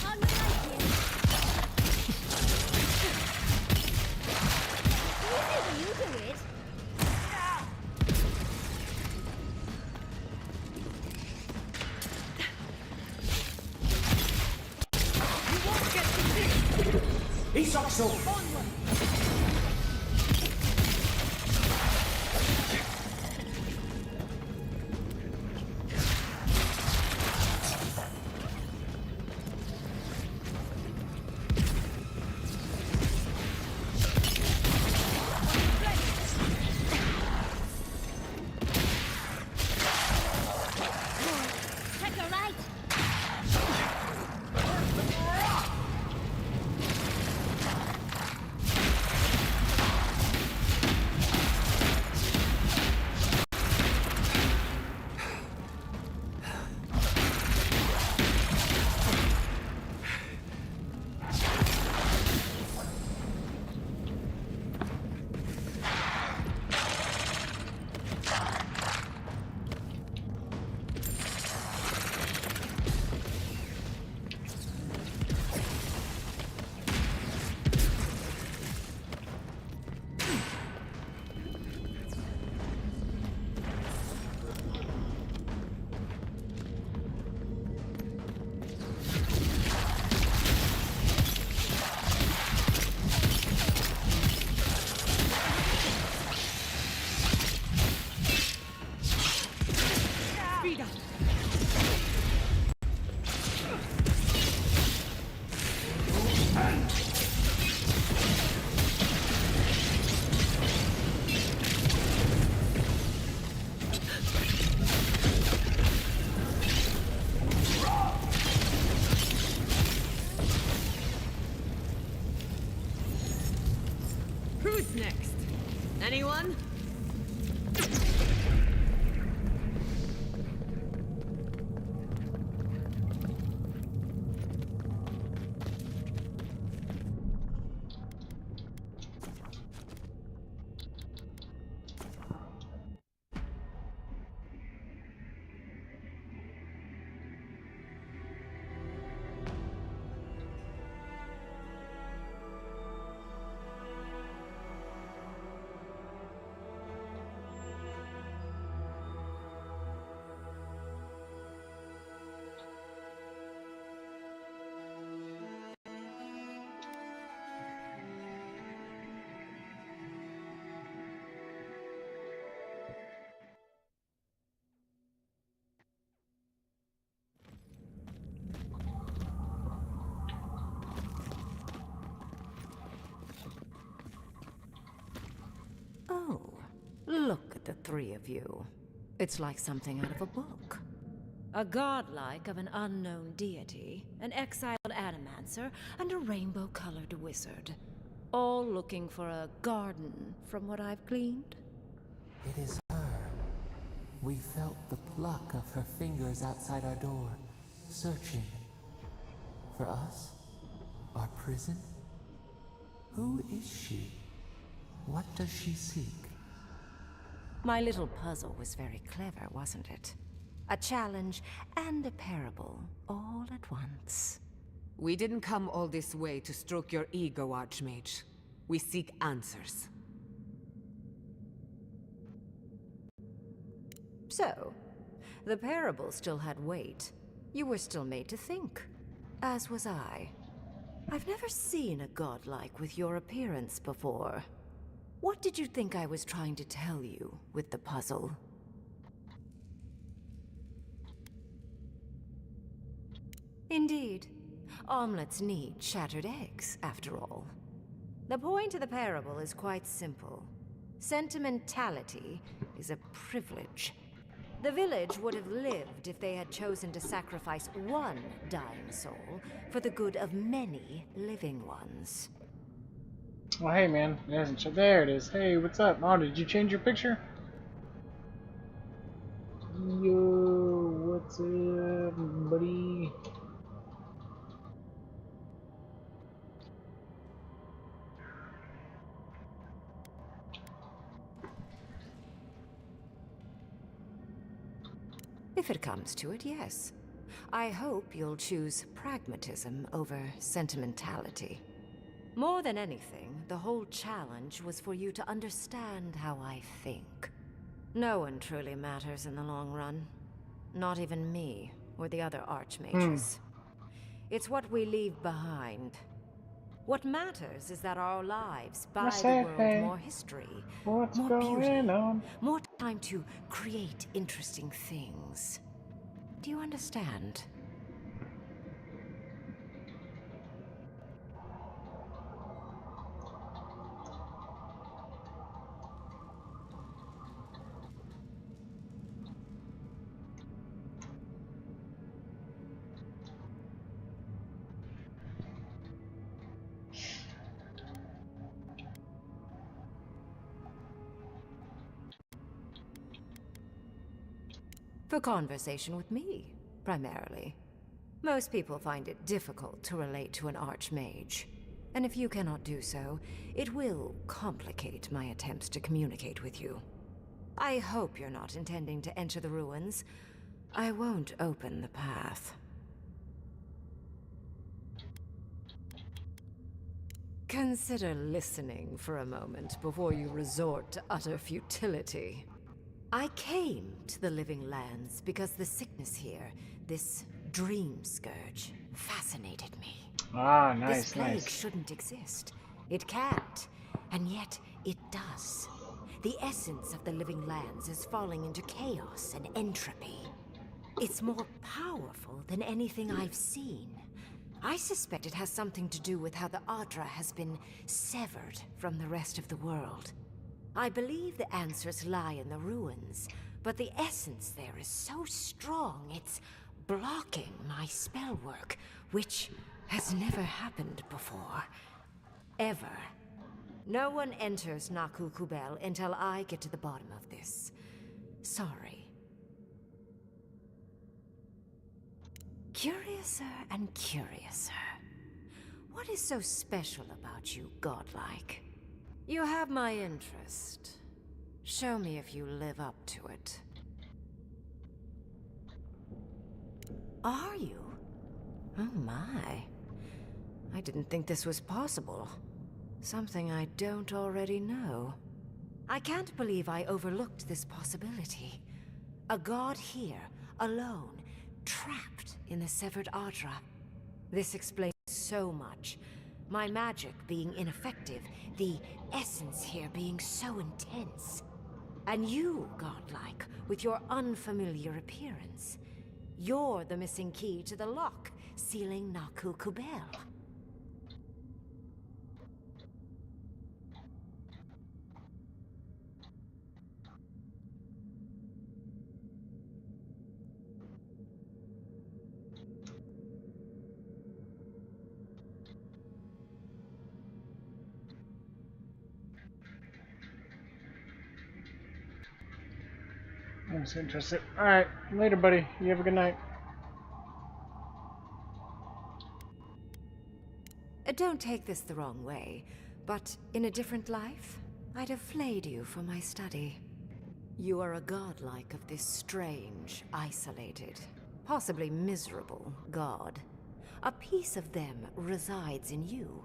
Speaker 11: On your right here. Easy when you do it.
Speaker 8: You won't get to this.
Speaker 10: He's also.
Speaker 8: Onward.
Speaker 11: Check your right.
Speaker 8: Speed up.
Speaker 9: Who's next? Anyone?
Speaker 6: the three of you. It's like something out of a book. A godlike of an unknown deity, an exiled animancer, and a rainbow-colored wizard. All looking for a garden, from what I've gleaned.
Speaker 12: It is her. We felt the pluck of her fingers outside our door, searching. For us? Our prison? Who is she? What does she seek?
Speaker 6: My little puzzle was very clever, wasn't it? A challenge and a parable, all at once.
Speaker 9: We didn't come all this way to stroke your ego, Archmage. We seek answers.
Speaker 6: So, the parable still had weight. You were still made to think. As was I. I've never seen a godlike with your appearance before. What did you think I was trying to tell you with the puzzle? Indeed. Omelets need shattered eggs, after all. The point of the parable is quite simple. Sentimentality is a privilege. The village would have lived if they had chosen to sacrifice one dying soul for the good of many living ones.
Speaker 2: Oh, hey, man. It hasn't. There it is. Hey, what's up? Oh, did you change your picture? Yo, what's up, buddy?
Speaker 6: If it comes to it, yes. I hope you'll choose pragmatism over sentimentality. More than anything, the whole challenge was for you to understand how I think. No one truly matters in the long run. Not even me, or the other archmages. It's what we leave behind. What matters is that our lives buy the world more history, more beauty, more time to create interesting things. Do you understand? For conversation with me, primarily. Most people find it difficult to relate to an archmage. And if you cannot do so, it will complicate my attempts to communicate with you. I hope you're not intending to enter the ruins. I won't open the path. Consider listening for a moment before you resort to utter futility. I came to the Living Lands because the sickness here, this dream scourge, fascinated me.
Speaker 2: Ah, nice,
Speaker 6: this plague
Speaker 2: nice.
Speaker 6: shouldn't exist. It can't, and yet it does. The essence of the Living Lands is falling into chaos and entropy. It's more powerful than anything I've seen. I suspect it has something to do with how the Adra has been severed from the rest of the world. I believe the answers lie in the ruins, but the essence there is so strong it's blocking my spell work, which has never happened before. Ever. No one enters Naku Kubel until I get to the bottom of this. Sorry. Curiouser and curiouser. What is so special about you, godlike? You have my interest. Show me if you live up to it. Are you? Oh my. I didn't think this was possible. Something I don't already know. I can't believe I overlooked this possibility. A god here, alone, trapped in the severed Adra. This explains so much. My magic being ineffective, the essence here being so intense. And you, godlike, with your unfamiliar appearance. You're the missing key to the lock, sealing Naku Kubel.
Speaker 2: I'm so interested. Alright, later, buddy. You have a good night.
Speaker 6: Don't take this the wrong way, but in a different life, I'd have flayed you for my study. You are a godlike of this strange, isolated, possibly miserable god. A piece of them resides in you.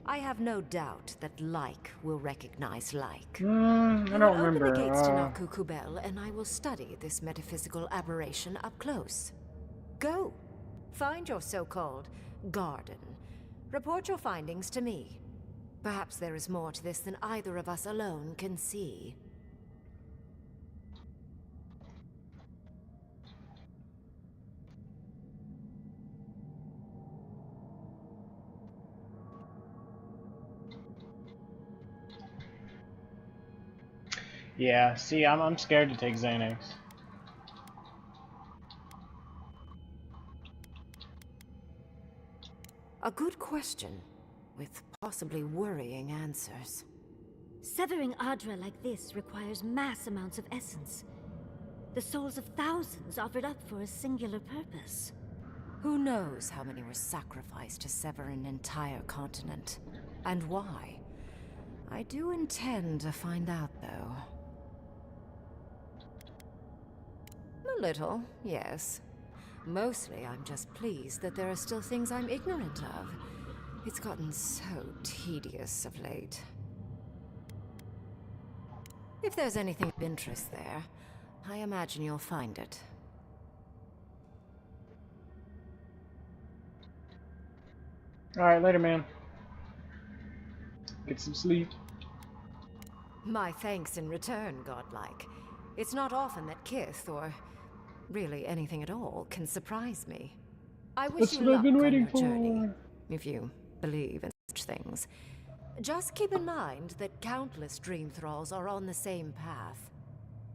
Speaker 6: I have no doubt that like will recognize like.
Speaker 2: I don't remember.
Speaker 6: Open the gates to Nakukubel, and I will study this metaphysical aberration up close. Go. Find your so-called garden. Report your findings to me. Perhaps there is more to this than either of us alone can see.
Speaker 2: Yeah, see, I'm scared to take Xanax.
Speaker 6: A good question, with possibly worrying answers.
Speaker 11: Severing Adra like this requires mass amounts of essence. The souls of thousands offered up for a singular purpose.
Speaker 6: Who knows how many were sacrificed to sever an entire continent? And why? I do intend to find out, though. A little, yes. Mostly, I'm just pleased that there are still things I'm ignorant of. It's gotten so tedious of late. If there's anything of interest there, I imagine you'll find it.
Speaker 2: Alright, later, man. Get some sleep.
Speaker 6: My thanks in return, godlike. It's not often that Kith, or really anything at all, can surprise me. I wish
Speaker 2: That's
Speaker 6: you
Speaker 2: what
Speaker 6: luck
Speaker 2: I've been
Speaker 6: on
Speaker 2: waiting
Speaker 6: your journey,
Speaker 2: for.
Speaker 6: if you believe in such things. Just keep in mind that countless dream thralls are on the same path.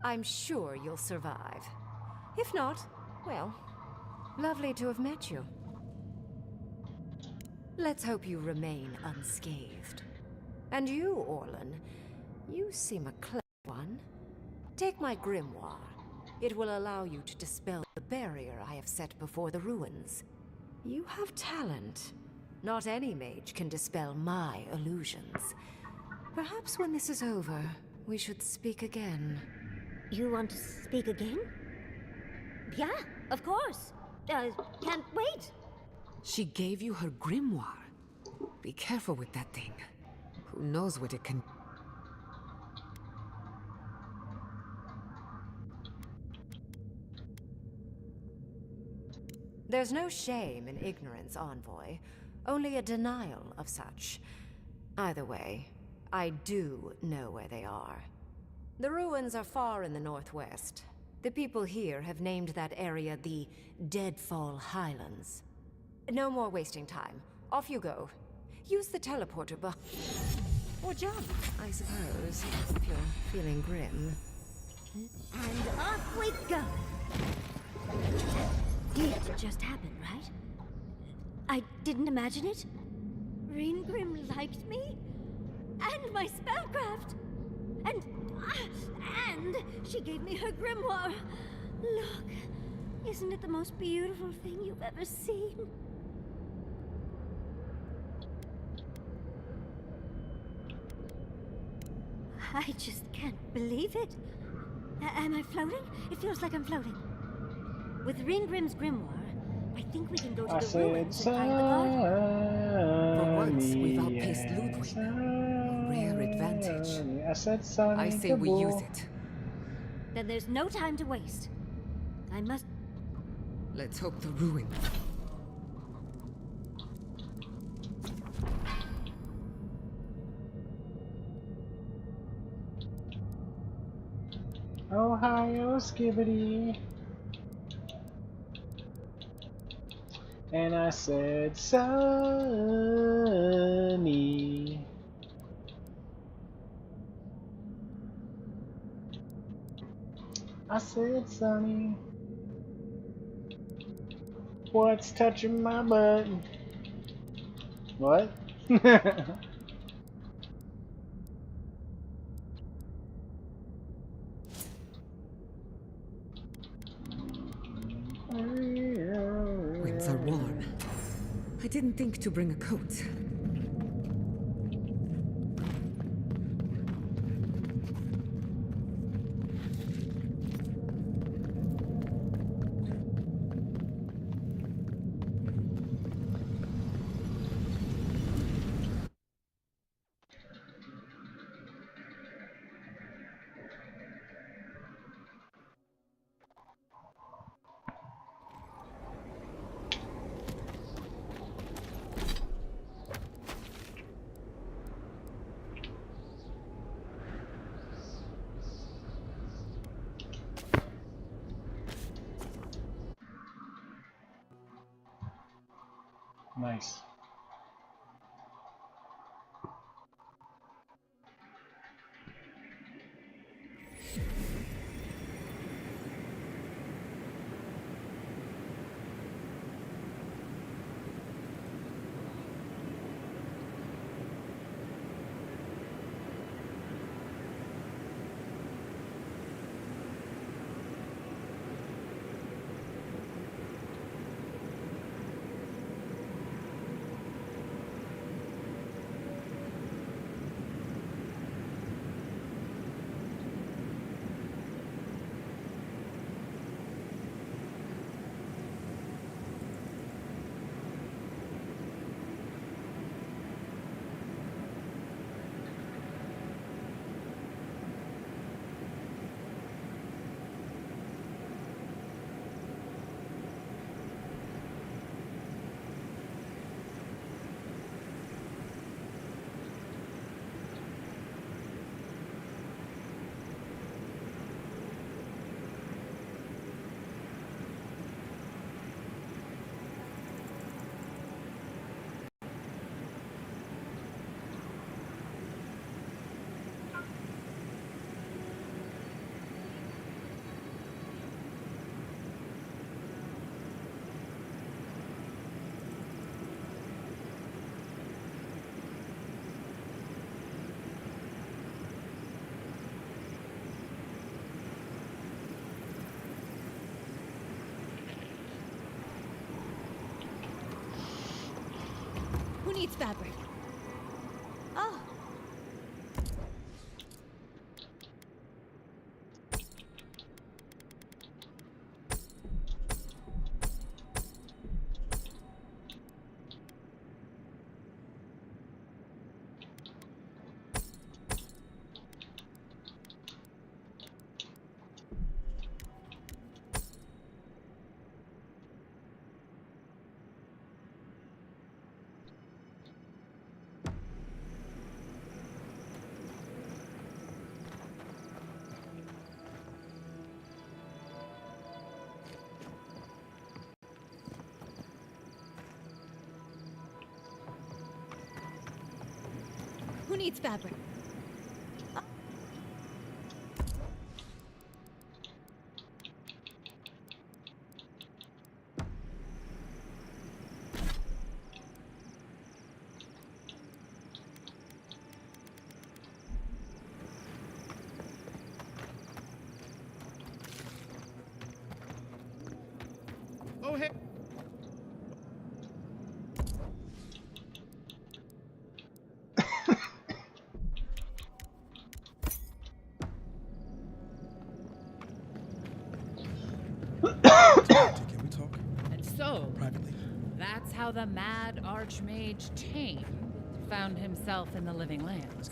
Speaker 6: I'm sure you'll survive. If not, well, lovely to have met you. Let's hope you remain unscathed. And you, Orlan, you seem a clever one. Take my grimoire. It will allow you to dispel the barrier I have set before the ruins. You have talent. Not any mage can dispel my illusions. Perhaps when this is over, we should speak again.
Speaker 11: You want to speak again? Yeah, of course. Can't wait.
Speaker 9: She gave you her grimoire. Be careful with that thing. Who knows what it can...
Speaker 6: There's no shame in ignorance, Envoy. Only a denial of such. Either way, I do know where they are. The ruins are far in the northwest. The people here have named that area the Deadfall Highlands. No more wasting time. Off you go. Use the teleporter or jump, I suppose, if you're feeling grim.
Speaker 11: And off we go. It just happened, right? I didn't imagine it. Ringrim liked me? And my spellcraft! And she gave me her grimoire! Look, isn't it the most beautiful thing you've ever seen? I just can't believe it. Am I floating? It feels like I'm floating. With Ringgrim's grimoire, I think we can go to the ruins and find the garden.
Speaker 9: For once, we've outpaced Ludwig. A rare advantage. I say we use it.
Speaker 11: Then there's no time to waste. I must...
Speaker 9: Let's hope the ruin...
Speaker 2: Ohio Skibbity. And I said, Sunny. I said, Sunny. What's touching my butt? What?
Speaker 9: warm. I didn't think to bring a coat.
Speaker 2: Nice.
Speaker 4: Who needs fabric? Oh. Who needs fabric?
Speaker 20: Oh, hey.
Speaker 1: Can we talk?
Speaker 8: And so,
Speaker 1: Privately.
Speaker 8: that's how the mad archmage Tame found himself in the Living Lands.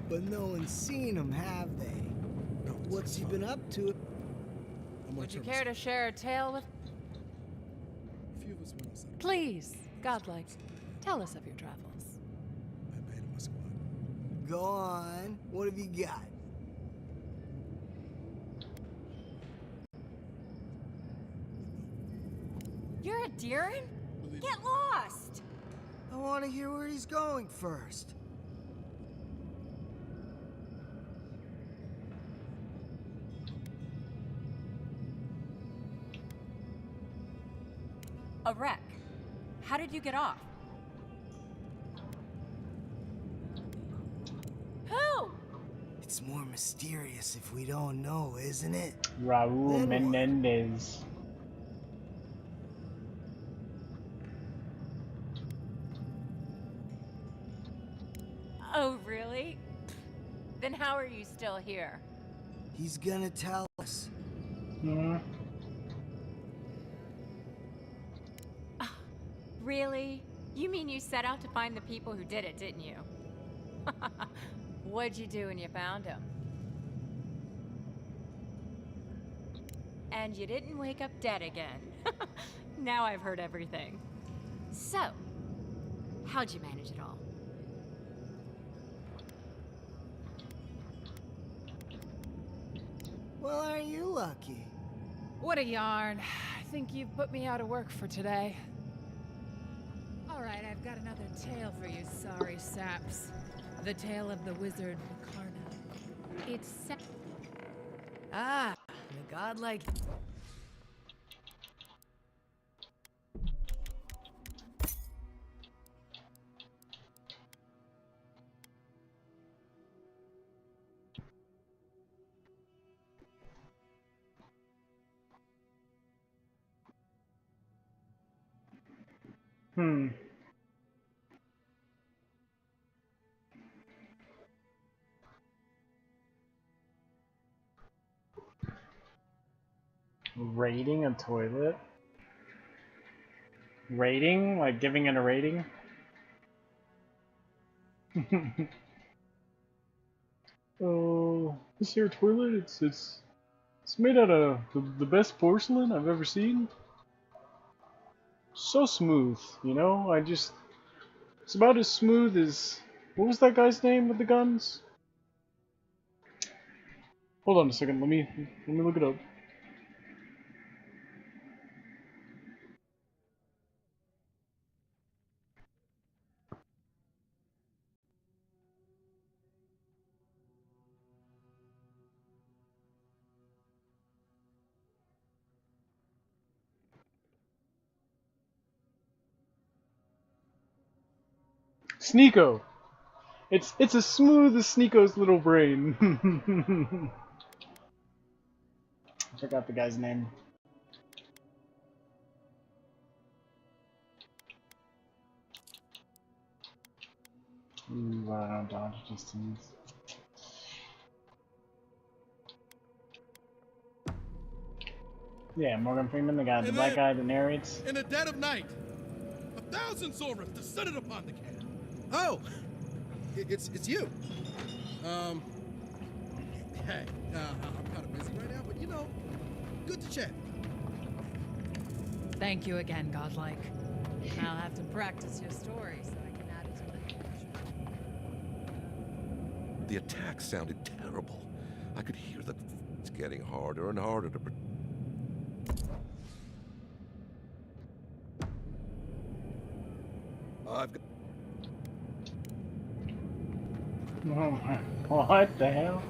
Speaker 22: But no one's seen him, have they?
Speaker 1: No.
Speaker 22: What's he been up to?
Speaker 8: Would you care to share a tale with...
Speaker 1: A few of us went outside.
Speaker 8: Please, godlike, tell us of your travels.
Speaker 1: I abandoned my squad.
Speaker 22: Go on. What have you got?
Speaker 6: You're a Deeren? Get lost!
Speaker 22: I want to hear where he's going first.
Speaker 6: A wreck. How did you get off? Who?
Speaker 22: It's more mysterious if we don't know, isn't it?
Speaker 2: Raul
Speaker 22: Then what?
Speaker 2: Menendez.
Speaker 5: Then how are you still here?
Speaker 22: He's gonna tell us.
Speaker 5: Really? You mean you set out to find the people who did it, didn't you? What'd you do when you found them? And you didn't wake up dead again. Now I've heard everything. So, how'd you manage it all?
Speaker 22: Well, aren't you lucky?
Speaker 8: What a yarn. I think you've put me out of work for today. All right, I've got another tale for you, sorry saps. The tale of the wizard Karna. It's
Speaker 22: Ah, a godlike.
Speaker 2: Rating a toilet? Rating? Like giving it a rating? Oh, this here toilet, it's made out of the best porcelain I've ever seen. So smooth, you know? It's about as smooth as, what was that guy's name with the guns? Hold on a second, let me look it up. Sneeko! It's as smooth as Sneeko's little brain. I forgot the guy's name. Ooh, I don't know, dodge distance. Yeah, Morgan Freeman, the black guy that narrates.
Speaker 20: In the dead of night, 1,000 Zorus descended upon the camp. Oh, it's you. Hey, I'm kind of busy right now, but you know, good to chat.
Speaker 8: Thank you again, godlike. I'll have to practice your story so I can add it to my collection.
Speaker 16: The attack sounded terrible. I could hear the... It's getting harder and harder to... I've got...
Speaker 2: What the hell?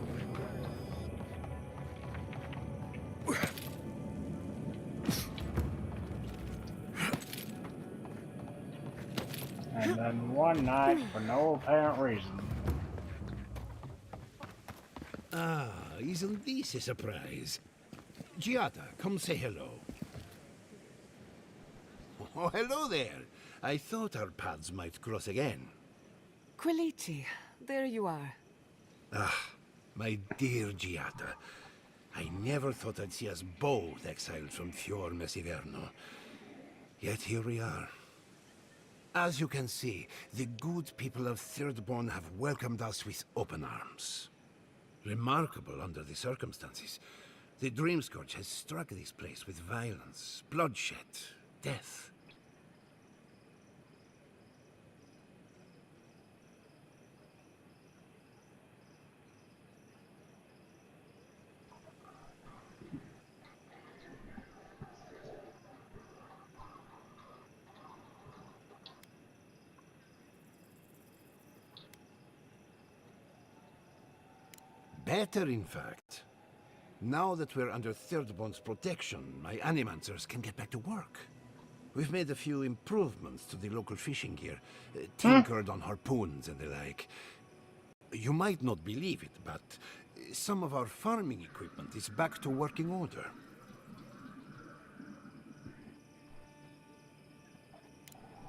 Speaker 2: And then one night, for no apparent reason.
Speaker 10: Ah, isn't this a surprise? Giada, come say hello. Oh, hello there. I thought our paths might cross again.
Speaker 9: Quilici, there you are.
Speaker 10: Ah, my dear Giada. I never thought I'd see us both exiled from Fior Messiverno. Yet here we are. As you can see, the good people of Thirdborn have welcomed us with open arms. Remarkable under the circumstances. The Dream Scourge has struck this place with violence, bloodshed, death. Better, in fact. Now that we're under Thirdborn's protection, my animancers can get back to work. We've made a few improvements to the local fishing gear, tinkered on harpoons and the like. You might not believe it, but some of our farming equipment is back to working order.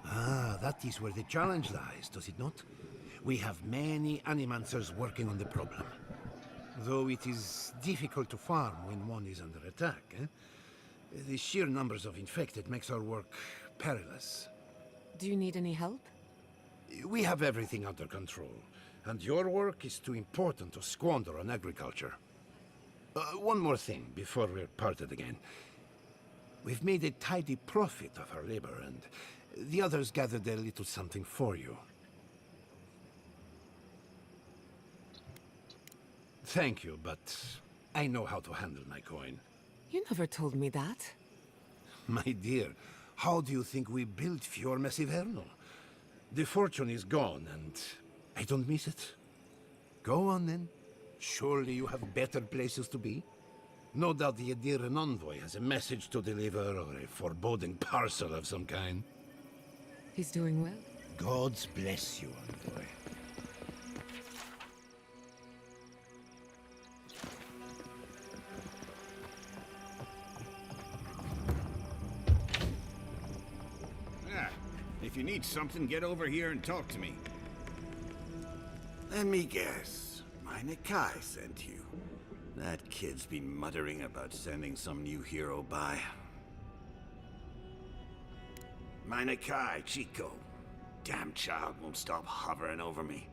Speaker 10: Ah, that is where the challenge lies, does it not?
Speaker 15: We have many animancers working on the problem. Though it is difficult to farm when one is under attack, eh? The sheer numbers of infected makes our work perilous.
Speaker 9: Do you need any help?
Speaker 15: We have everything under control, and your work is too important to squander on agriculture. One more thing before we're parted again. We've made a tidy profit of our labor, and the others gathered a little something for you. Thank you, but I know how to handle my coin.
Speaker 9: You never told me that.
Speaker 15: My dear, how do you think we built Fiorme Siverno? The fortune is gone, and I don't miss it. Go on, then. Surely you have better places to be? No doubt the Ediran envoy has a message to deliver, or a foreboding parcel of some kind.
Speaker 9: He's doing well.
Speaker 15: Gods bless you, envoy.
Speaker 21: If you need something, get over here and talk to me. Let me guess. Meine Kai sent you. That kid's been muttering about sending some new hero by. Meine Kai, Chico. Damn child won't stop hovering over me.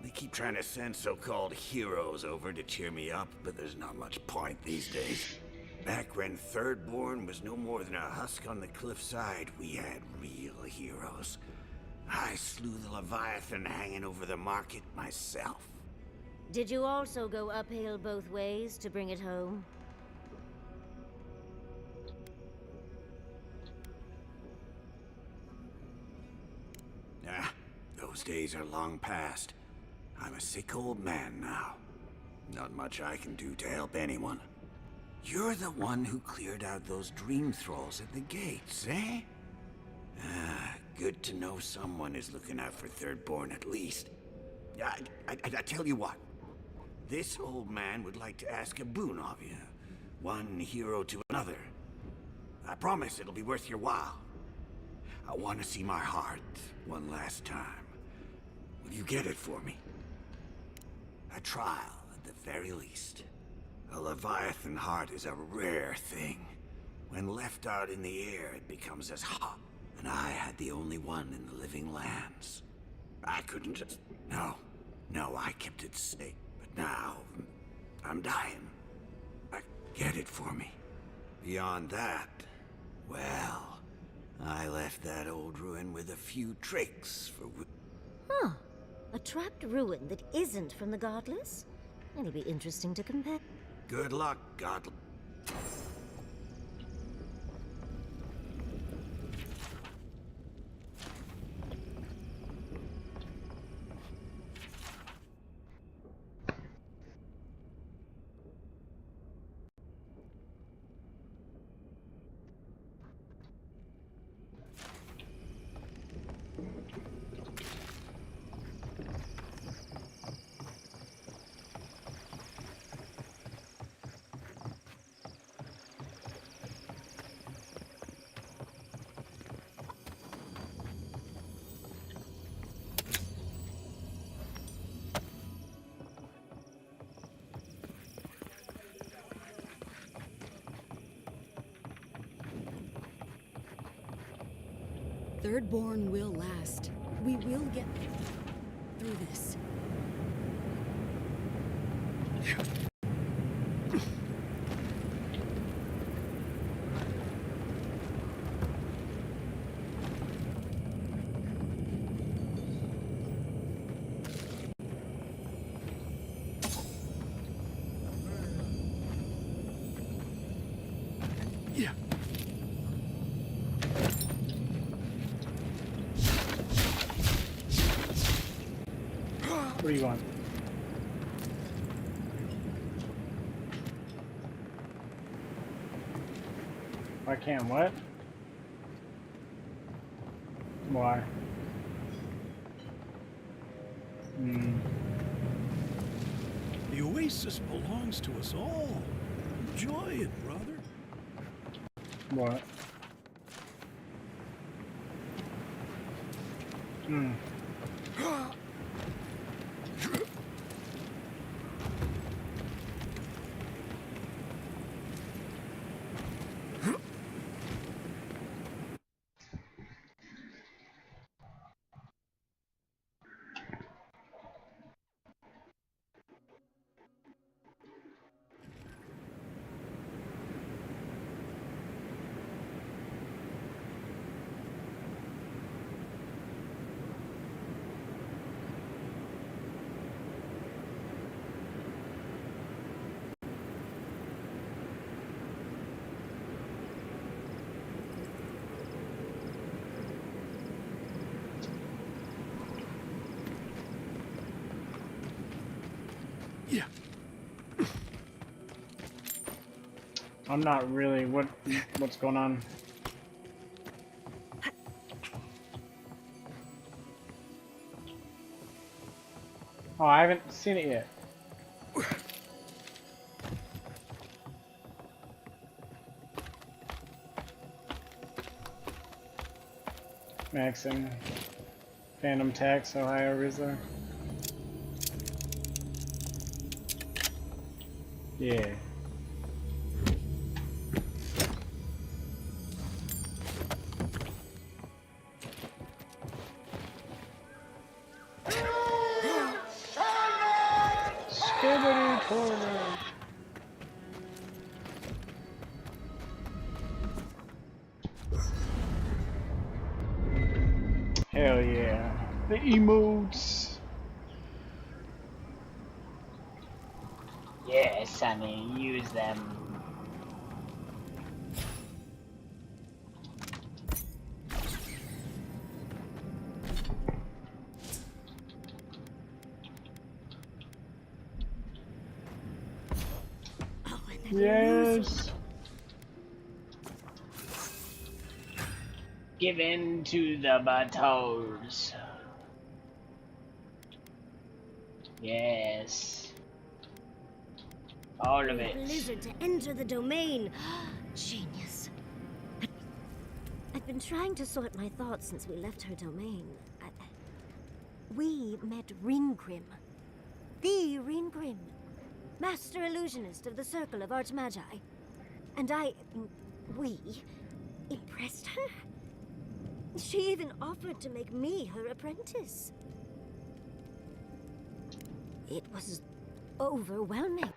Speaker 21: They keep trying to send so-called heroes over to cheer me up, but there's not much point these days. Back when Thirdborn was no more than a husk on the cliffside, we had real heroes. I slew the Leviathan hanging over the market myself.
Speaker 11: Did you also go uphill both ways to bring it home?
Speaker 21: Those days are long past. I'm a sick old man now. Not much I can do to help anyone. You're the one who cleared out those dream thralls at the gates, eh? Good to know someone is looking out for Thirdborn at least. I tell you what. This old man would like to ask a boon of you. One hero to another. I promise it'll be worth your while. I want to see my heart one last time. Will you get it for me? A trial, at the very least. A Leviathan heart is a rare thing. When left out in the air, it becomes as hot. And I had the only one in the living lands. I couldn't just... No, I kept it safe. But now, I'm dying. Get it for me. Beyond that, well, I left that old ruin with a few tricks for...
Speaker 11: Huh. A trapped ruin that isn't from the Godless? It'll be interesting to compare.
Speaker 21: Good luck, God.
Speaker 23: Thirdborn will last. We will get through this.
Speaker 15: Yeah.
Speaker 2: Where are you going? I can't what? Why?
Speaker 1: The oasis belongs to us all. Enjoy it, brother.
Speaker 2: What? I'm not really. What's going on? Oh, I haven't seen it yet. Maxing. Phantom tax, Ohio Rizzler. Yeah. Skibbity corner. Hell yeah. The emotes. Yeah, Sonny, use them. Yes. Give in to the battles. Yes. All of it.
Speaker 11: Blizzard to enter the domain. Genius. I've been trying to sort my thoughts since we left her domain. We met Ringrim. The Ringrim. Master illusionist of the Circle of Archmagi. And we impressed her. She even offered to make me her apprentice. It was overwhelming.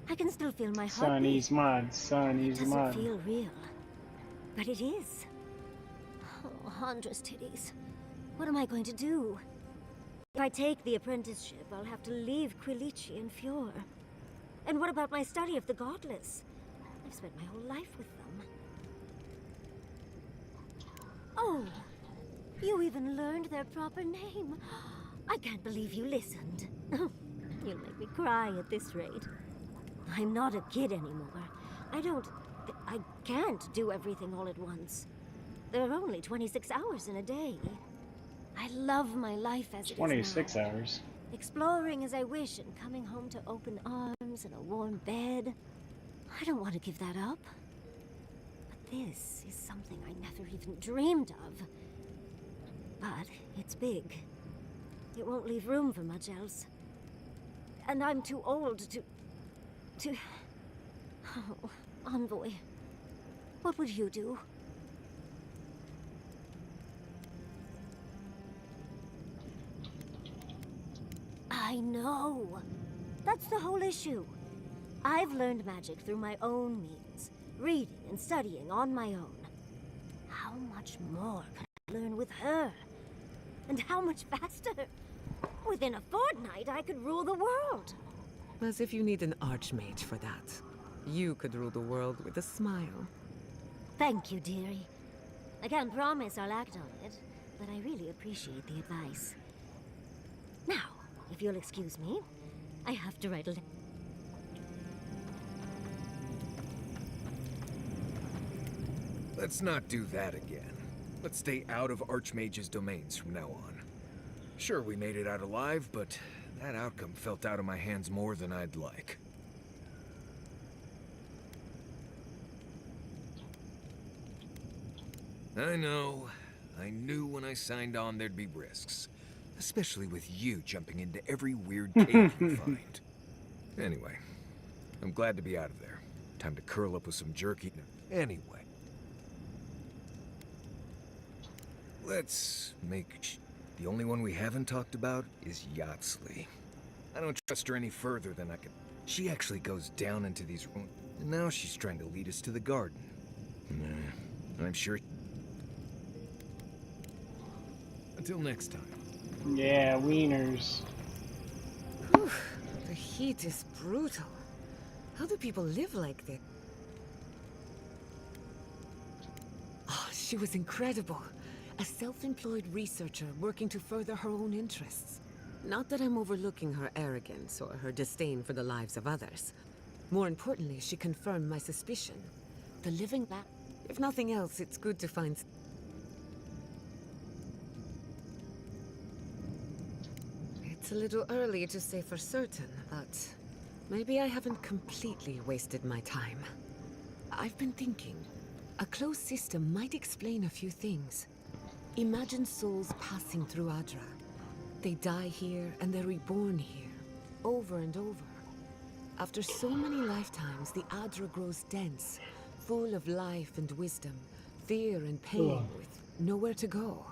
Speaker 11: I can still feel my heart.
Speaker 2: Sonny's mod. Sonny's mod.
Speaker 11: It doesn't feel real, but it is. Oh, Handra's titties. What am I going to do? If I take the apprenticeship, I'll have to leave Quilici and Fjord. And what about my study of the godless? I've spent my whole life with them. Oh, you even learned their proper name. I can't believe you listened. You'll make me cry at this rate. I'm not a kid anymore. I can't do everything all at once. There are only 26 hours in a day. I love my life as it is now.
Speaker 2: 26 hours.
Speaker 11: Exploring as I wish and coming home to open arms and a warm bed. I don't want to give that up. But this is something I never even dreamed of. But it's big. It won't leave room for much else. And I'm too old to... Oh, Envoy. What would you do? I know. That's the whole issue. I've learned magic through my own means, reading and studying on my own. How much more could I learn with her? And how much faster? Within a fortnight, I could rule the world.
Speaker 9: As if you need an archmage for that. You could rule the world with a smile.
Speaker 11: Thank you, dearie. I can't promise I'll act on it, but I really appreciate the advice. Now, if you'll excuse me, I have to write a letter.
Speaker 7: Let's not do that again. Let's stay out of Archmage's domains from now on. Sure, we made it out alive, but that outcome felt out of my hands more than I'd like. I know. I knew when I signed on there'd be risks. Especially with you jumping into every weird cave you find. Anyway, I'm glad to be out of there. Time to curl up with some jerky. Anyway. Let's make... The only one we haven't talked about is Yatsley. I don't trust her any further than I can. She actually goes down into these rooms, and now she's trying to lead us to the garden. I'm sure... Until next time.
Speaker 2: Yeah, wieners.
Speaker 9: Whew, the heat is brutal. How do people live like this? Oh, she was incredible. A self-employed researcher working to further her own interests. Not that I'm overlooking her arrogance or her disdain for the lives of others. More importantly, she confirmed my suspicion. The living land. If nothing else, it's good to find. It's a little early to say for certain, but maybe I haven't completely wasted my time. I've been thinking, a closed system might explain a few things. Imagine souls passing through Adra. They die here and they're reborn here, over and over. After so many lifetimes, the Adra grows dense, full of life and wisdom, fear and pain, with nowhere to go.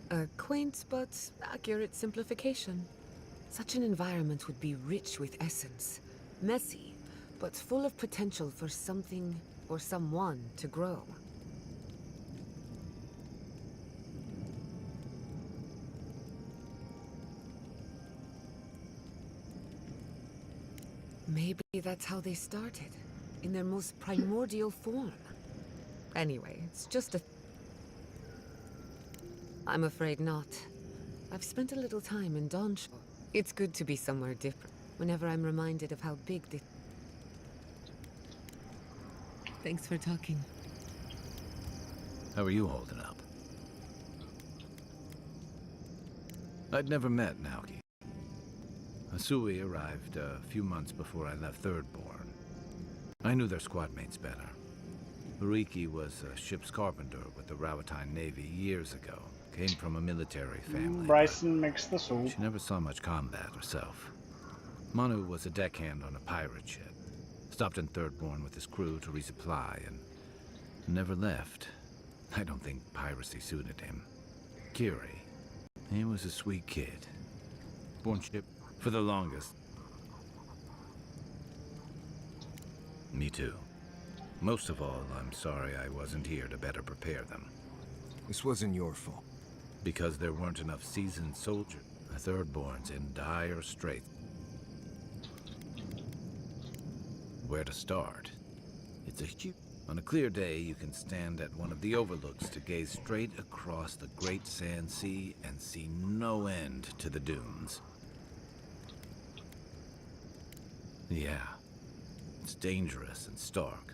Speaker 9: A quaint but accurate simplification. Such an environment would be rich with essence, messy, but full of potential for something or someone to grow. Maybe that's how they started, in their most primordial form. Anyway, it's just a... I'm afraid not. I've spent a little time in Dawnshore. It's good to be somewhere different, whenever I'm reminded of how big this... Thanks for talking.
Speaker 13: How are you holding up? I'd never met Naoki. Asui arrived a few months before I left Thirdborn. I knew their squad mates better. Uriki was a ship's carpenter with the Rawatine Navy years ago. Came from a military family.
Speaker 2: Bryson makes the soup.
Speaker 13: She never saw much combat herself. Manu was a deckhand on a pirate ship. Stopped in Thirdborn with his crew to resupply and never left. I don't think piracy suited him. Kiri, he was a sweet kid. Born ship for the longest. Me too. Most of all, I'm sorry I wasn't here to better prepare them.
Speaker 7: This wasn't your fault.
Speaker 13: Because there weren't enough seasoned soldiers. The Thirdborn's in dire straits. Where to start? It's a huge... On a clear day, you can stand at one of the overlooks to gaze straight across the Great Sand Sea and see no end to the dunes. Yeah, it's dangerous and stark.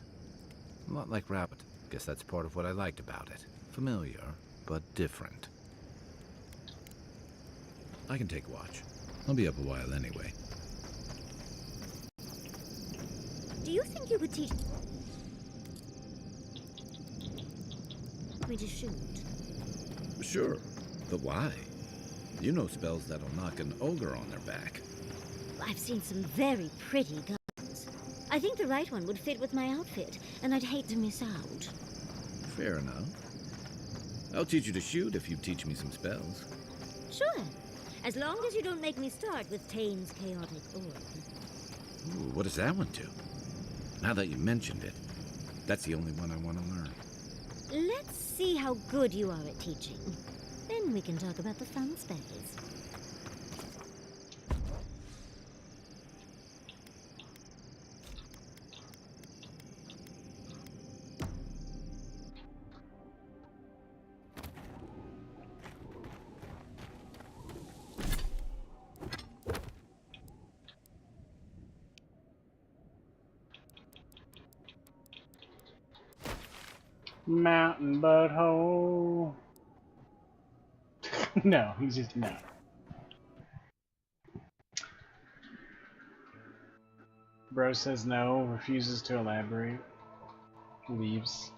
Speaker 13: A lot like Rabbit. Guess that's part of what I liked about it. Familiar, but different. I can take watch. I'll be up a while anyway.
Speaker 11: Do you think you could teach me to shoot?
Speaker 13: Sure, but why? You know spells that'll knock an ogre on their back.
Speaker 11: I've seen some very pretty guns. I think the right one would fit with my outfit, and I'd hate to miss out.
Speaker 13: Fair enough. I'll teach you to shoot if you teach me some spells.
Speaker 11: Sure. As long as you don't make me start with Tane's chaotic orb.
Speaker 13: Ooh, what does that one do? Now that you mentioned it, that's the only one I want to learn.
Speaker 11: Let's see how good you are at teaching. Then we can talk about the fun spells.
Speaker 2: Mountain butthole. No, he's just no. Bro says no, refuses to elaborate, leaves.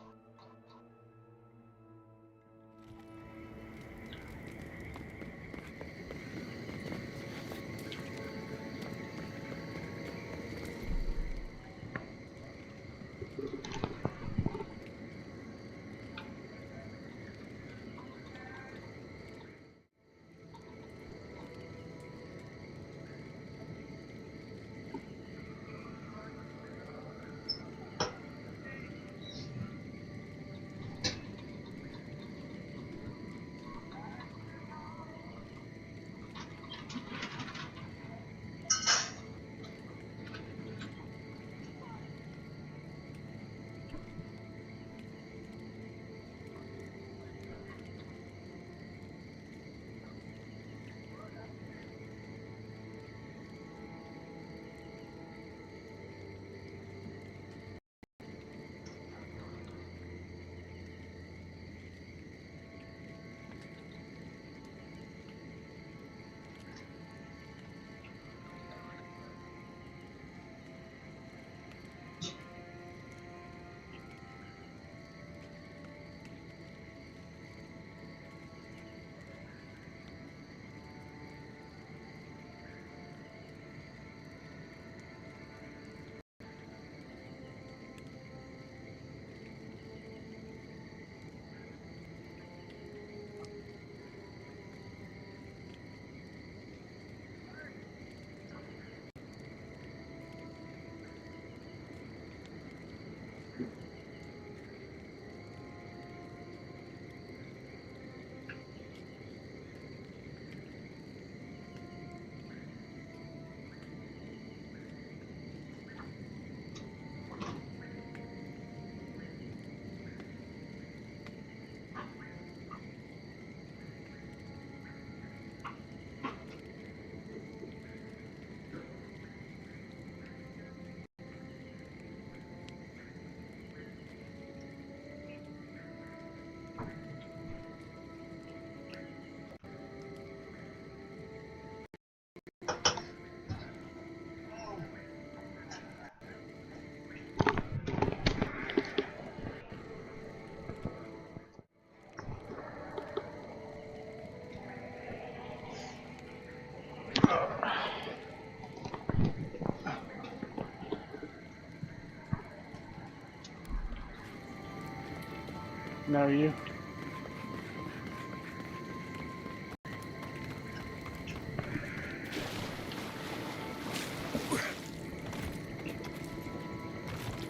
Speaker 2: No, you.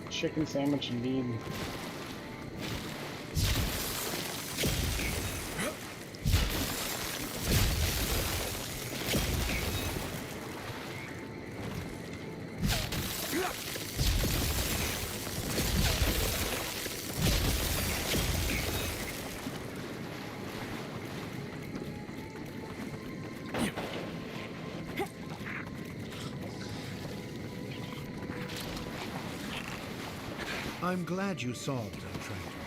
Speaker 2: Chicken sandwich indeed.
Speaker 15: I'm glad you saw what I'm trying to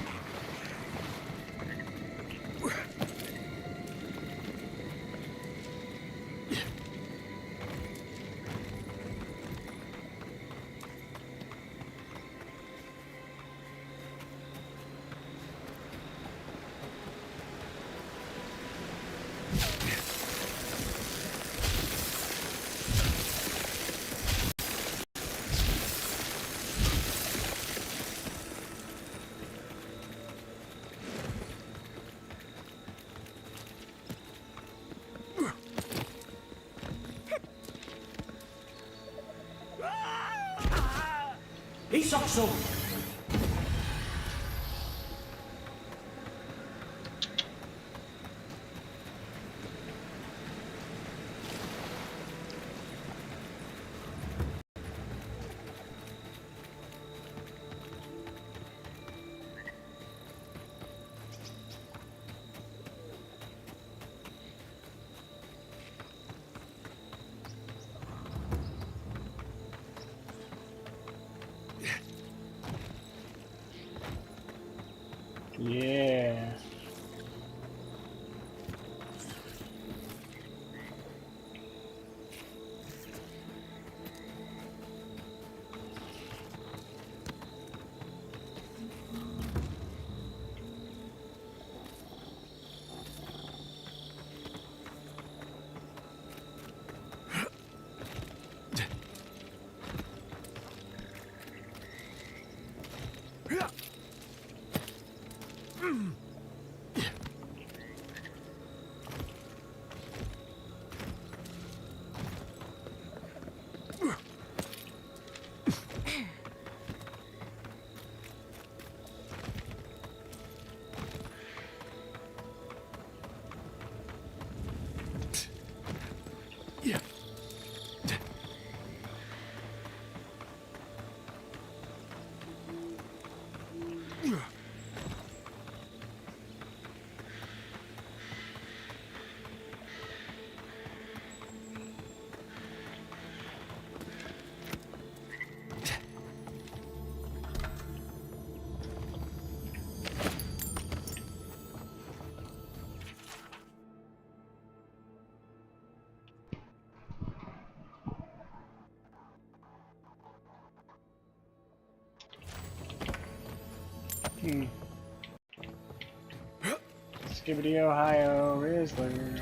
Speaker 3: 이석수
Speaker 2: Yeah. Skibbity Ohio Rizzler.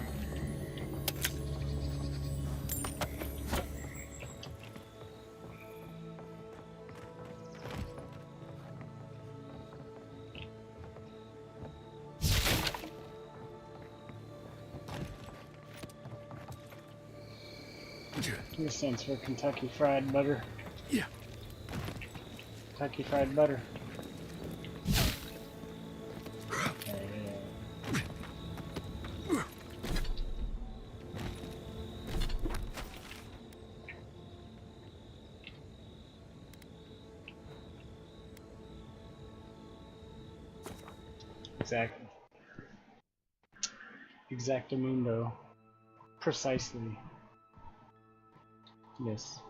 Speaker 2: This stands for Kentucky Fried Butter.
Speaker 1: Yeah.
Speaker 2: Kentucky Fried Butter. Exactly. Exactamundo. Precisely. Yes.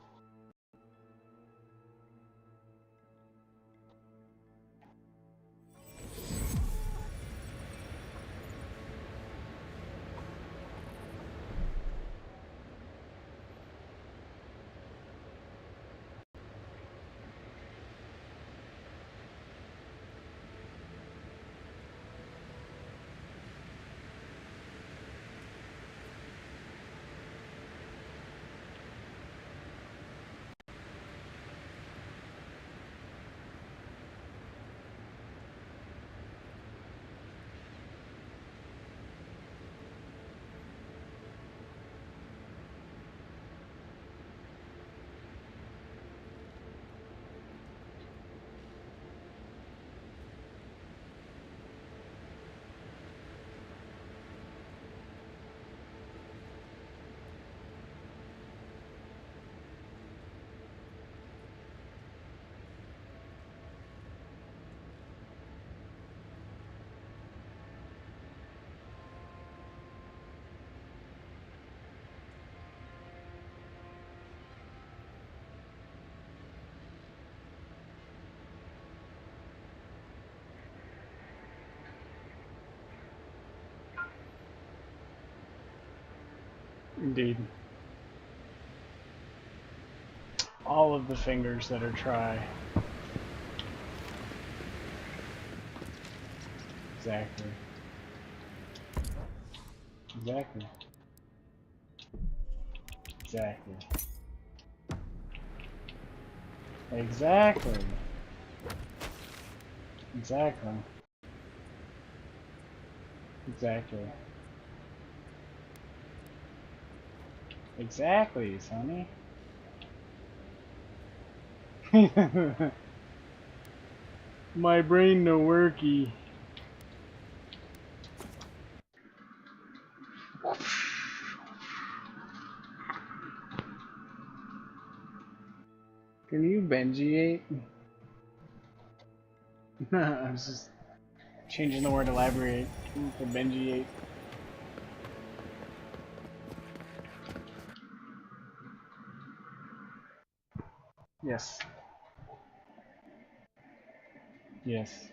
Speaker 2: Indeed. All of the fingers that are try. Exactly. Exactly. Exactly. Exactly. Exactly. Exactly. Exactly, Sonny. My brain no worky. Can you Benjiate? I was just changing the word elaborate to Benjiate. Yes. Yes.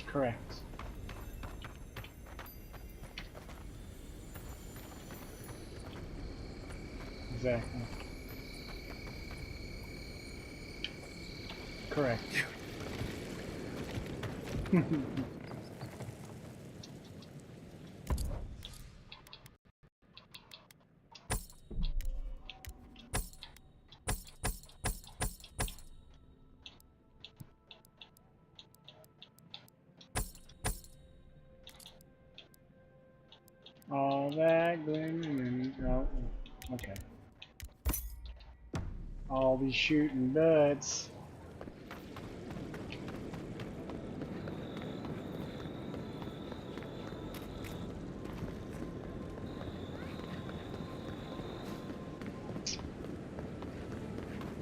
Speaker 2: Correct. Exactly. Correct. All that glimmering. Oh, okay. All these shooting butts.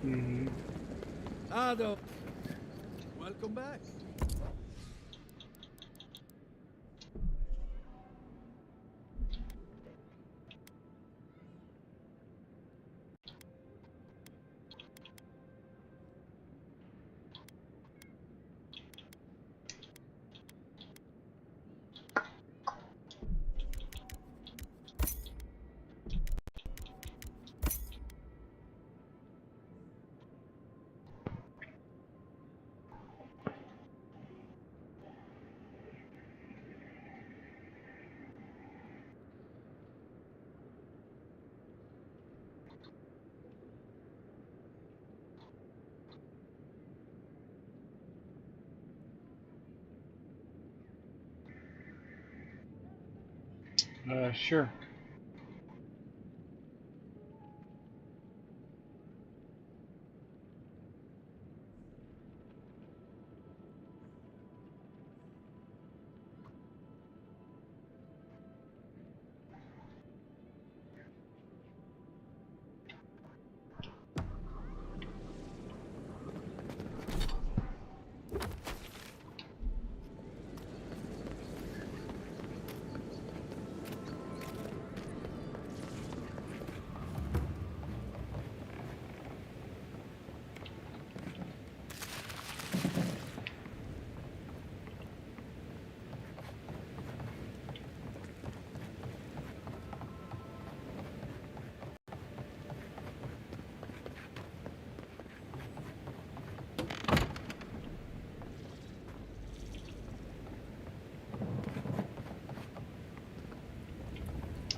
Speaker 2: Mm-hmm.
Speaker 1: Ado, welcome back.
Speaker 2: Sure.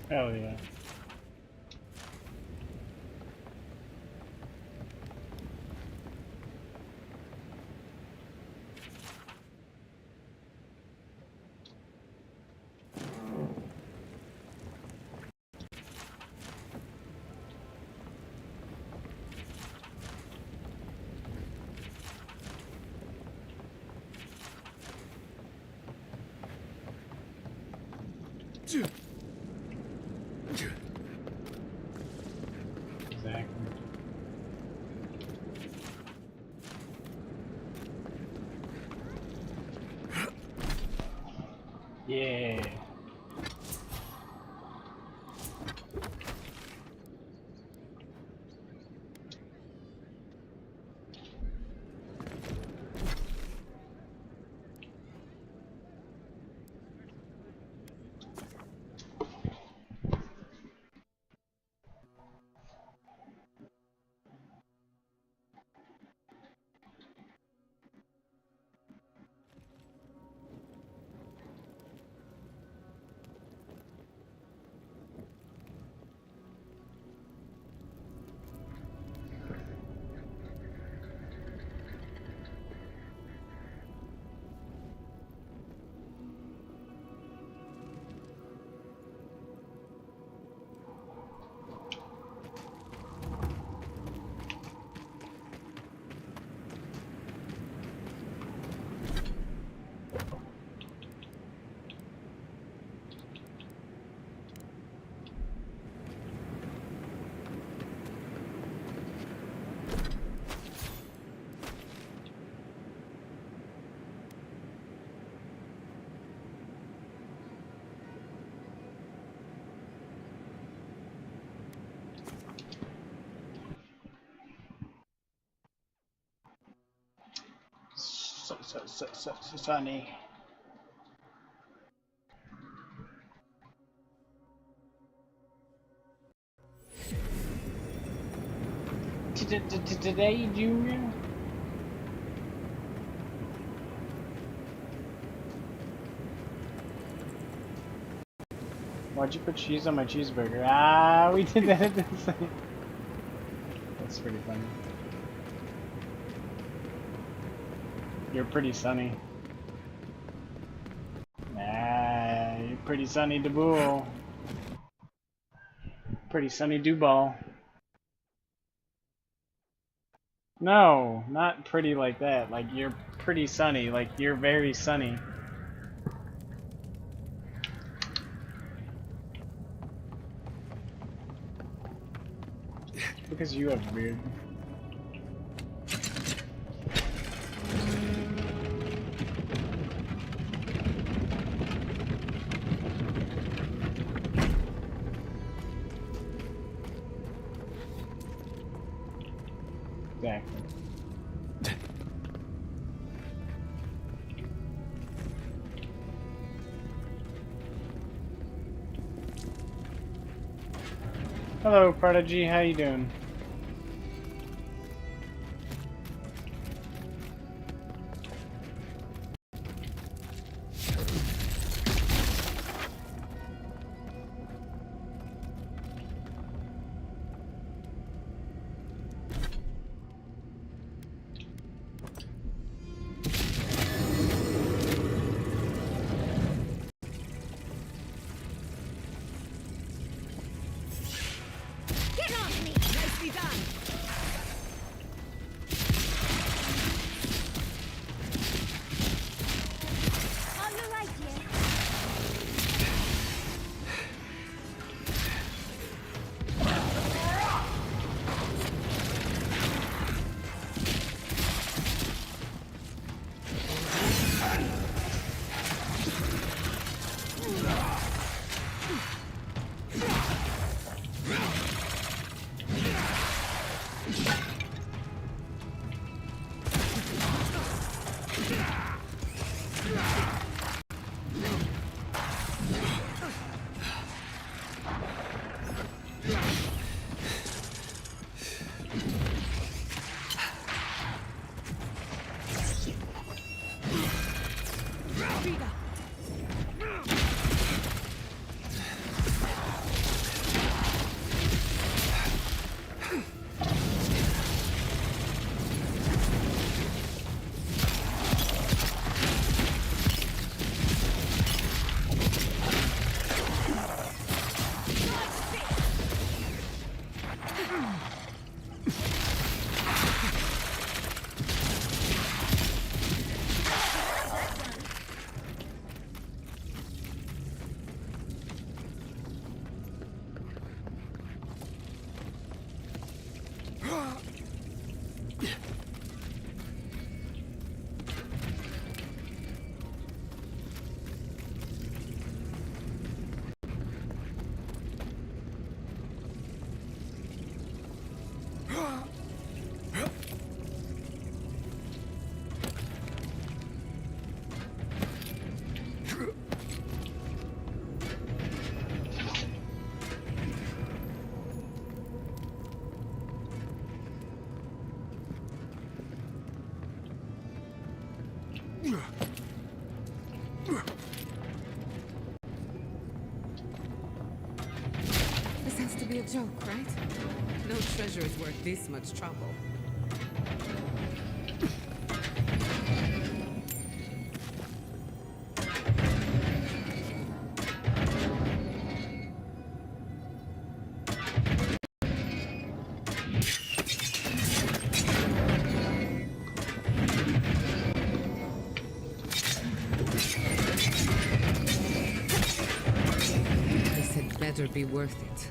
Speaker 2: Hell yeah. Exactly. Yeah. Sunny. Today, Junior? Why'd you put cheese on my cheeseburger? Ah, we did that at the same. That's pretty funny. You're pretty sunny. Ah, you're pretty sunny DeBool. Pretty sunny Duball. No, not pretty like that. Like you're pretty sunny. Like you're very sunny. Because you have a beard. Exactly. Hello, Prodigy. How you doing?
Speaker 9: This has to be a joke, right? No treasure is worth this much trouble. This had better be worth it.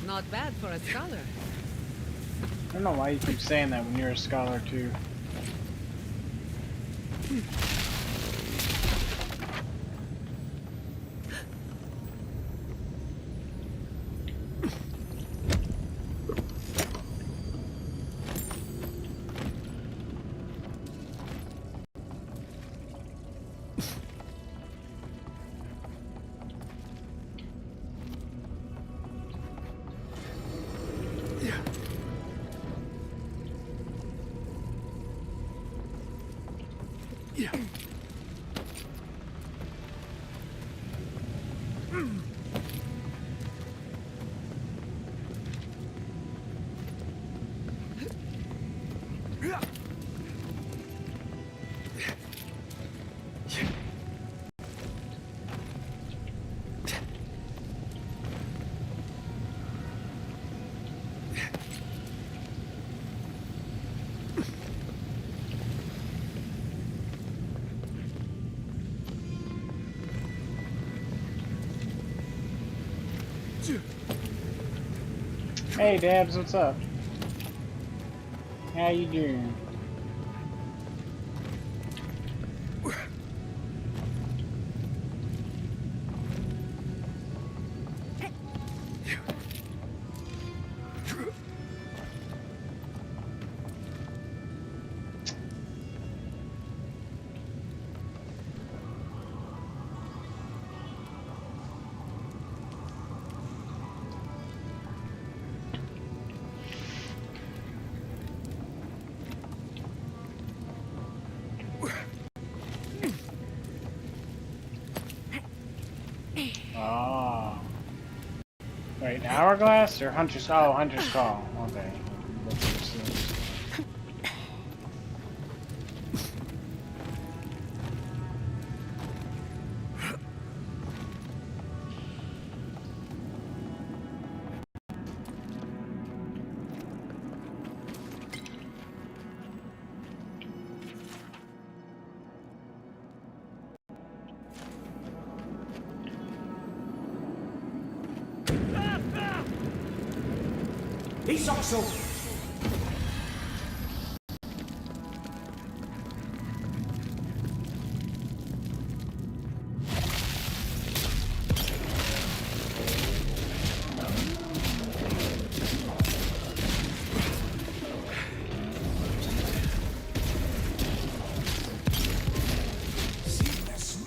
Speaker 9: Not bad for a scholar.
Speaker 2: I don't know why you keep saying that when you're a scholar too. Hey Dabs, what's up? How you doing? Oh. Wait, hourglass or hunter's? Oh, hunter's call. Okay.
Speaker 3: He's also.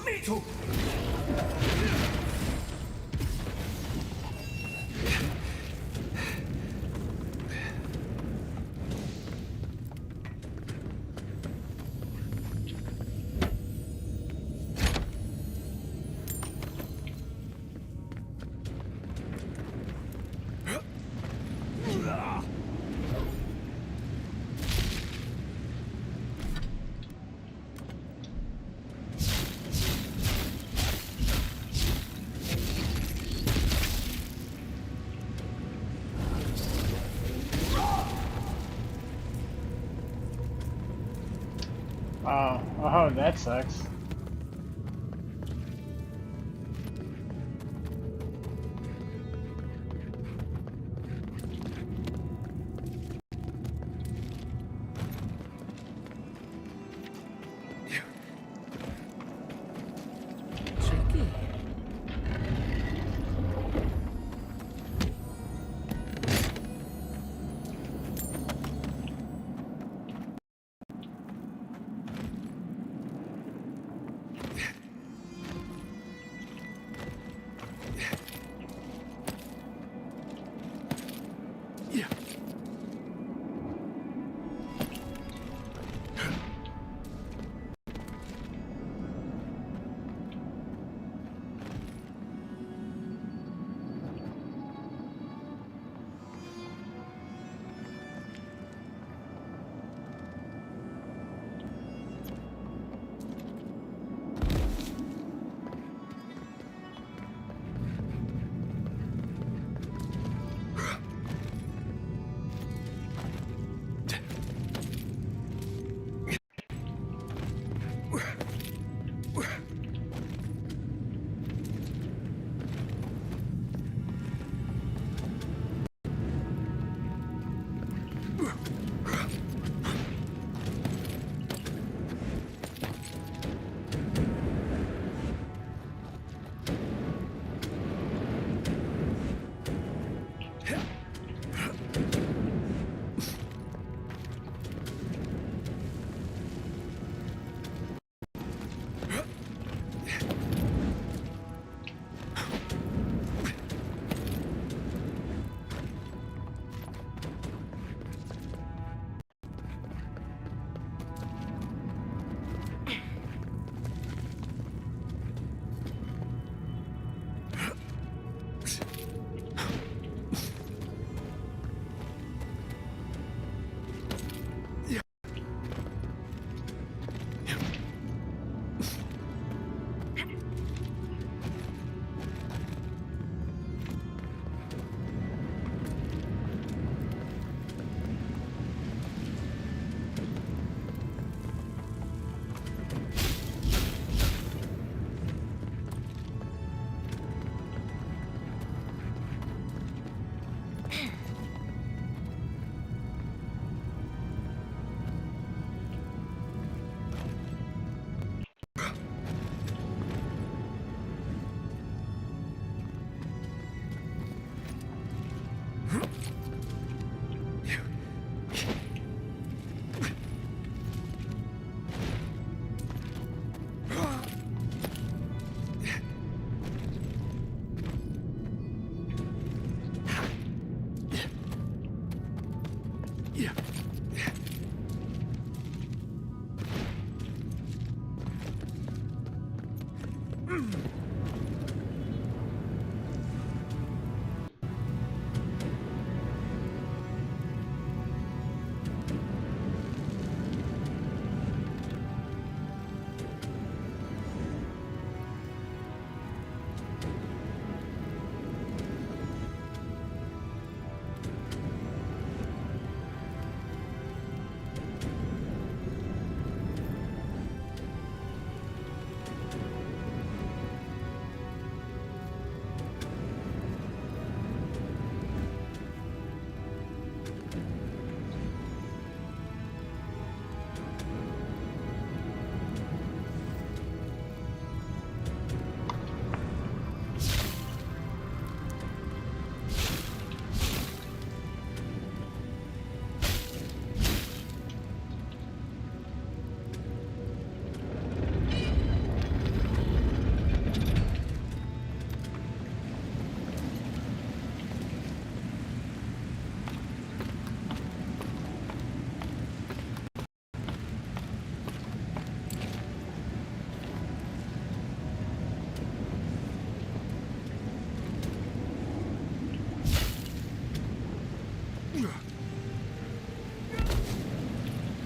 Speaker 3: Me too.
Speaker 2: Oh, that sucks.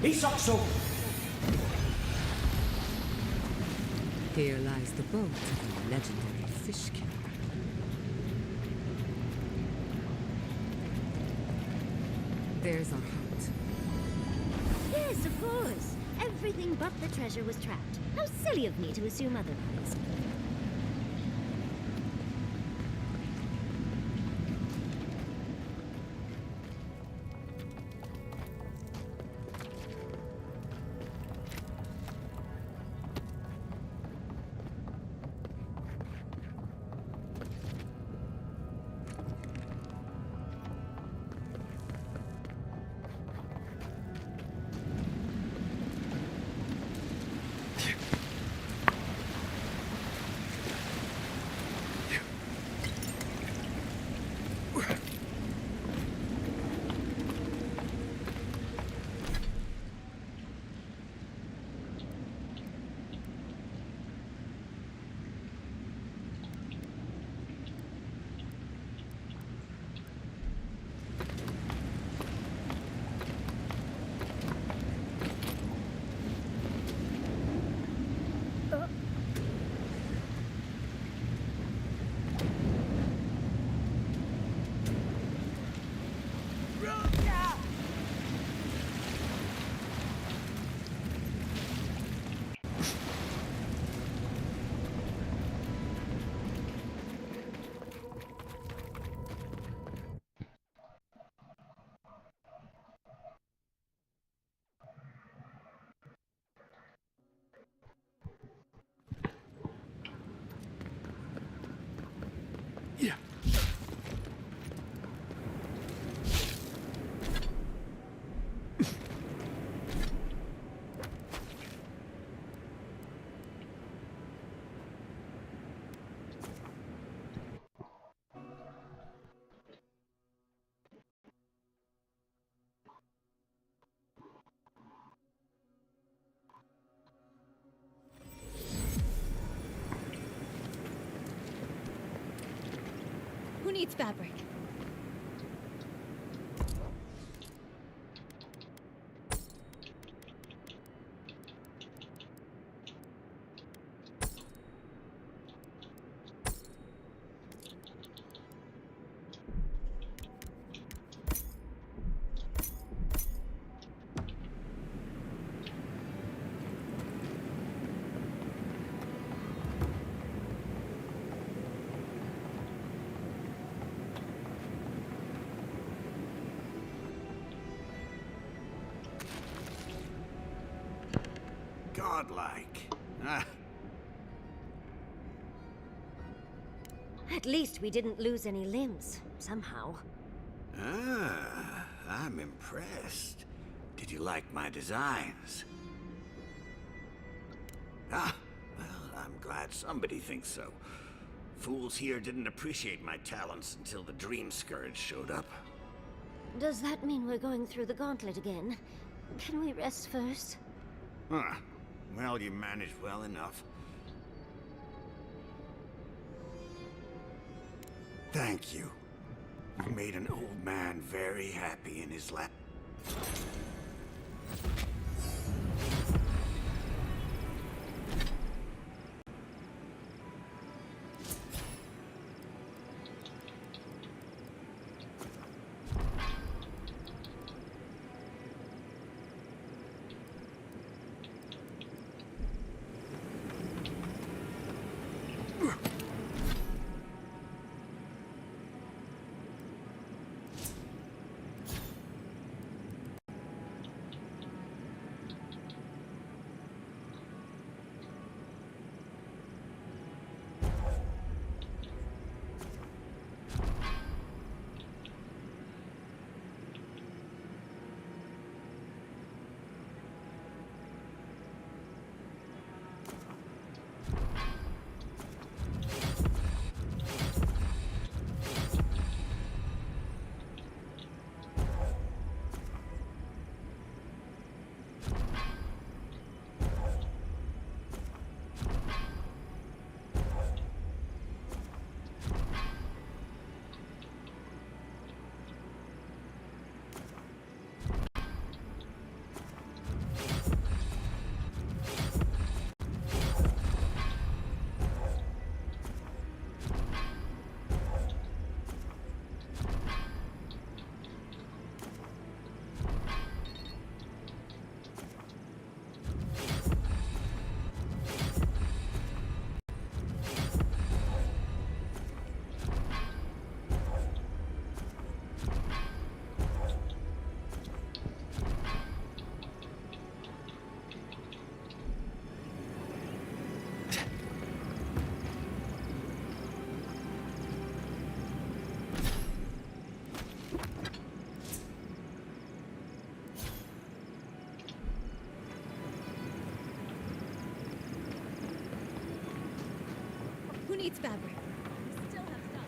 Speaker 3: Isokso!
Speaker 9: Here lies the boat of the legendary fish killer. There's our hut.
Speaker 11: Yes, of course. Everything but the treasure was trapped. How silly of me to assume otherwise.
Speaker 4: Who needs fabric?
Speaker 21: Godlike. Ah.
Speaker 11: At least we didn't lose any limbs, somehow.
Speaker 21: Ah, I'm impressed. Did you like my designs? Ah, well, I'm glad somebody thinks so. Fools here didn't appreciate my talents until the Dream Scourge showed up.
Speaker 11: Does that mean we're going through the gauntlet again? Can we rest first?
Speaker 21: Huh. Well, you managed well enough. Thank you. You made an old man very happy in his lap.
Speaker 4: Who needs fabric? We still have stuff.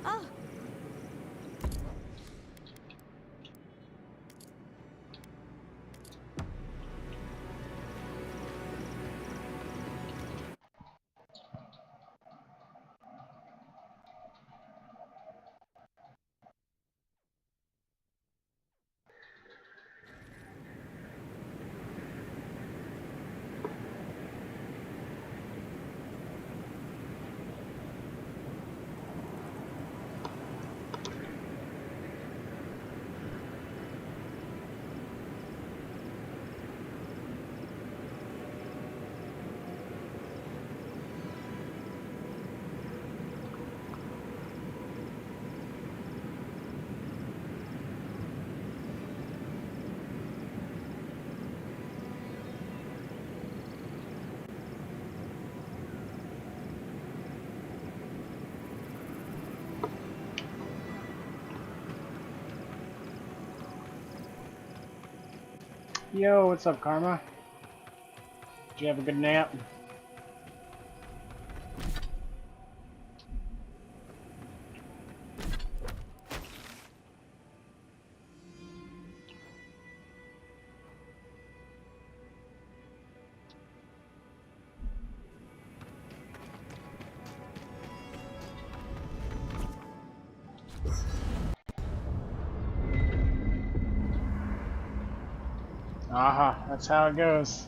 Speaker 4: Oh!
Speaker 2: Yo, what's up, Karma? Did you have a good nap? Aha, that's how it goes.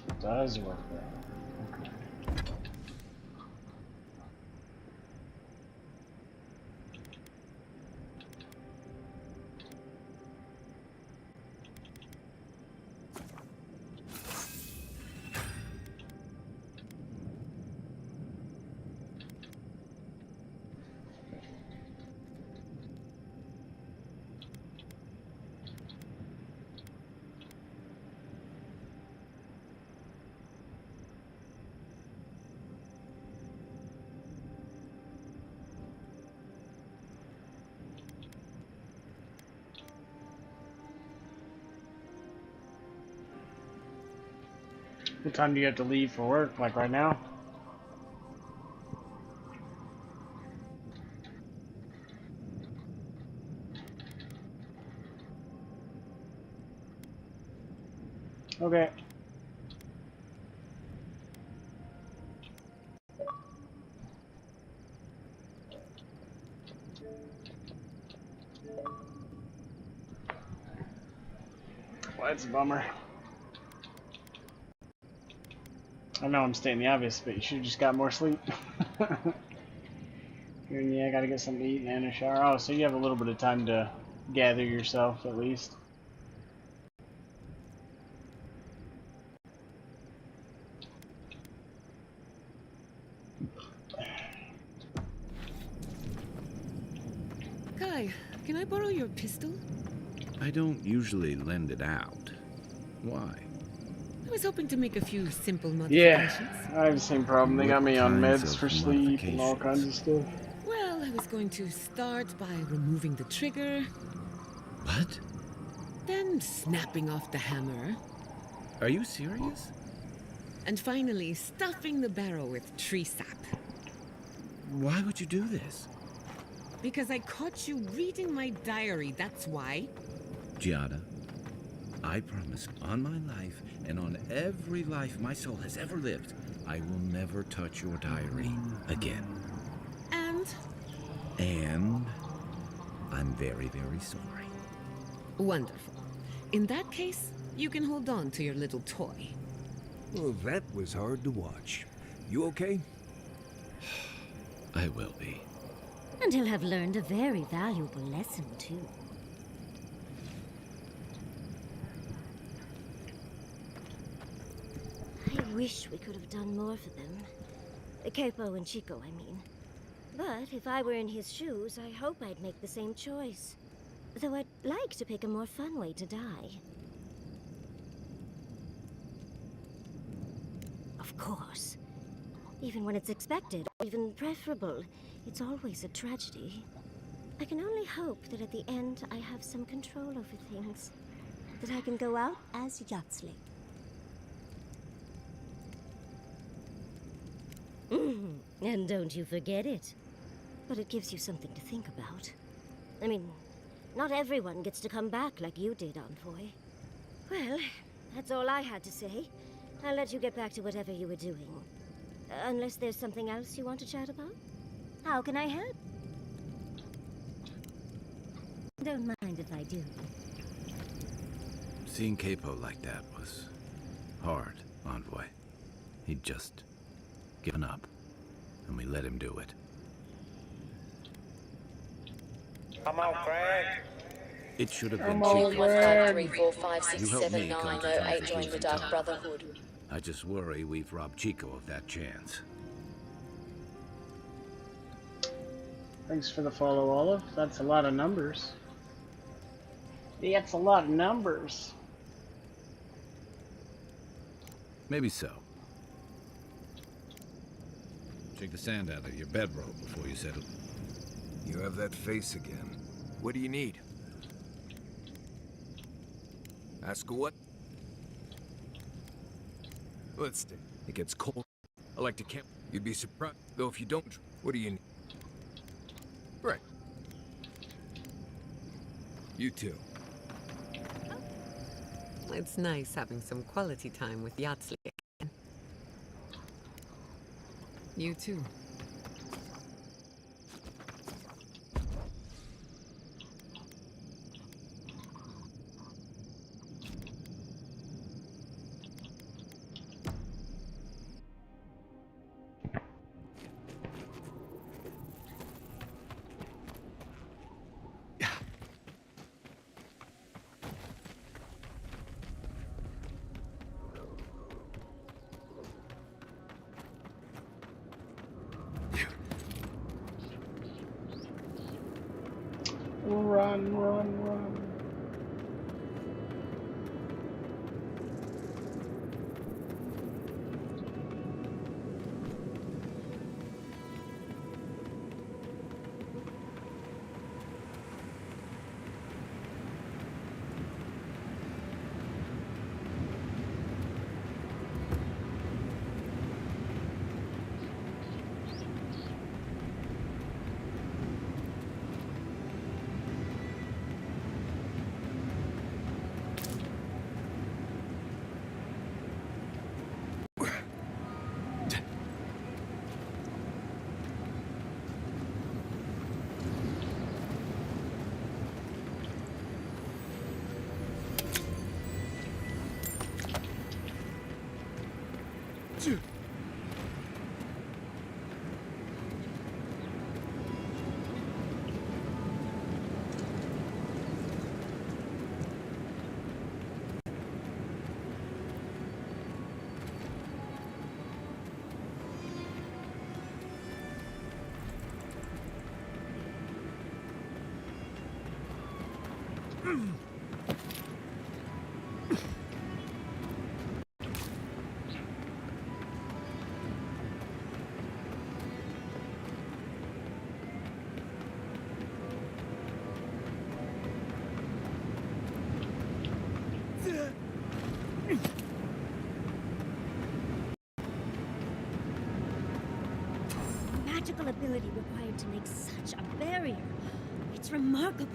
Speaker 2: It does work there. What time do you have to leave for work? Like right now? Okay. Well, that's a bummer. I know I'm stating the obvious, but you should have just got more sleep. Yeah, I gotta get something to eat and a shower. Oh, so you have a little bit of time to gather yourself, at least.
Speaker 9: Kai, can I borrow your pistol?
Speaker 13: I don't usually lend it out. Why?
Speaker 9: I was hoping to make a few simple
Speaker 2: Yeah,
Speaker 9: modifications.
Speaker 2: I have the same problem. They
Speaker 13: What
Speaker 2: got me on
Speaker 13: kinds
Speaker 2: meds
Speaker 13: of
Speaker 2: for sleep and all kinds of stuff.
Speaker 9: Well, I was going to start by removing the trigger.
Speaker 13: What?
Speaker 9: Then snapping off the hammer.
Speaker 13: Are you serious?
Speaker 9: And finally, stuffing the barrel with tree sap.
Speaker 13: Why would you do this?
Speaker 9: Because I caught you reading my diary, that's why.
Speaker 13: Giada, I promise on my life and on every life my soul has ever lived, I will never touch your diary again. And I'm very, very sorry.
Speaker 9: Wonderful. In that case, you can hold on to your little toy.
Speaker 7: Well, that was hard to watch. You okay?
Speaker 13: I will be.
Speaker 11: And he'll have learned a very valuable lesson, too. I wish we could have done more for them. Capo and Chico, I mean. But if I were in his shoes, I hope I'd make the same choice. Though I'd like to pick a more fun way to die. Of course. Even when it's expected, or even preferable, it's always a tragedy. I can only hope that at the end I have some control over things. That I can go out as Yatsley. And don't you forget it. But it gives you something to think about. I mean, not everyone gets to come back like you did, Envoy. Well, that's all I had to say. I'll let you get back to whatever you were doing. Unless there's something else you want to chat about? How can I help? Don't mind if I do.
Speaker 13: Seeing Capo like that was hard, Envoy. He'd just given up, and we let him do it.
Speaker 19: Come on, Craig.
Speaker 13: It should have been
Speaker 14: Chico.
Speaker 13: Chico.
Speaker 14: 153456798 join the Dark Brotherhood.
Speaker 13: I just worry we've robbed Chico of that chance.
Speaker 2: Thanks for the follow, Olive. That's a lot of numbers. Yeah, that's a lot of numbers.
Speaker 13: Maybe so. Shake the sand out of your bedroll before you settle.
Speaker 7: You have that face again. What do you need? Ask what? Let's stay. It gets cold. I like to camp. You'd be surprised, though, if you don't. What do you need? Right. You too.
Speaker 9: It's nice having some quality time with Yatsley again. You too.
Speaker 11: Magical ability required to make such a barrier. It's remarkable.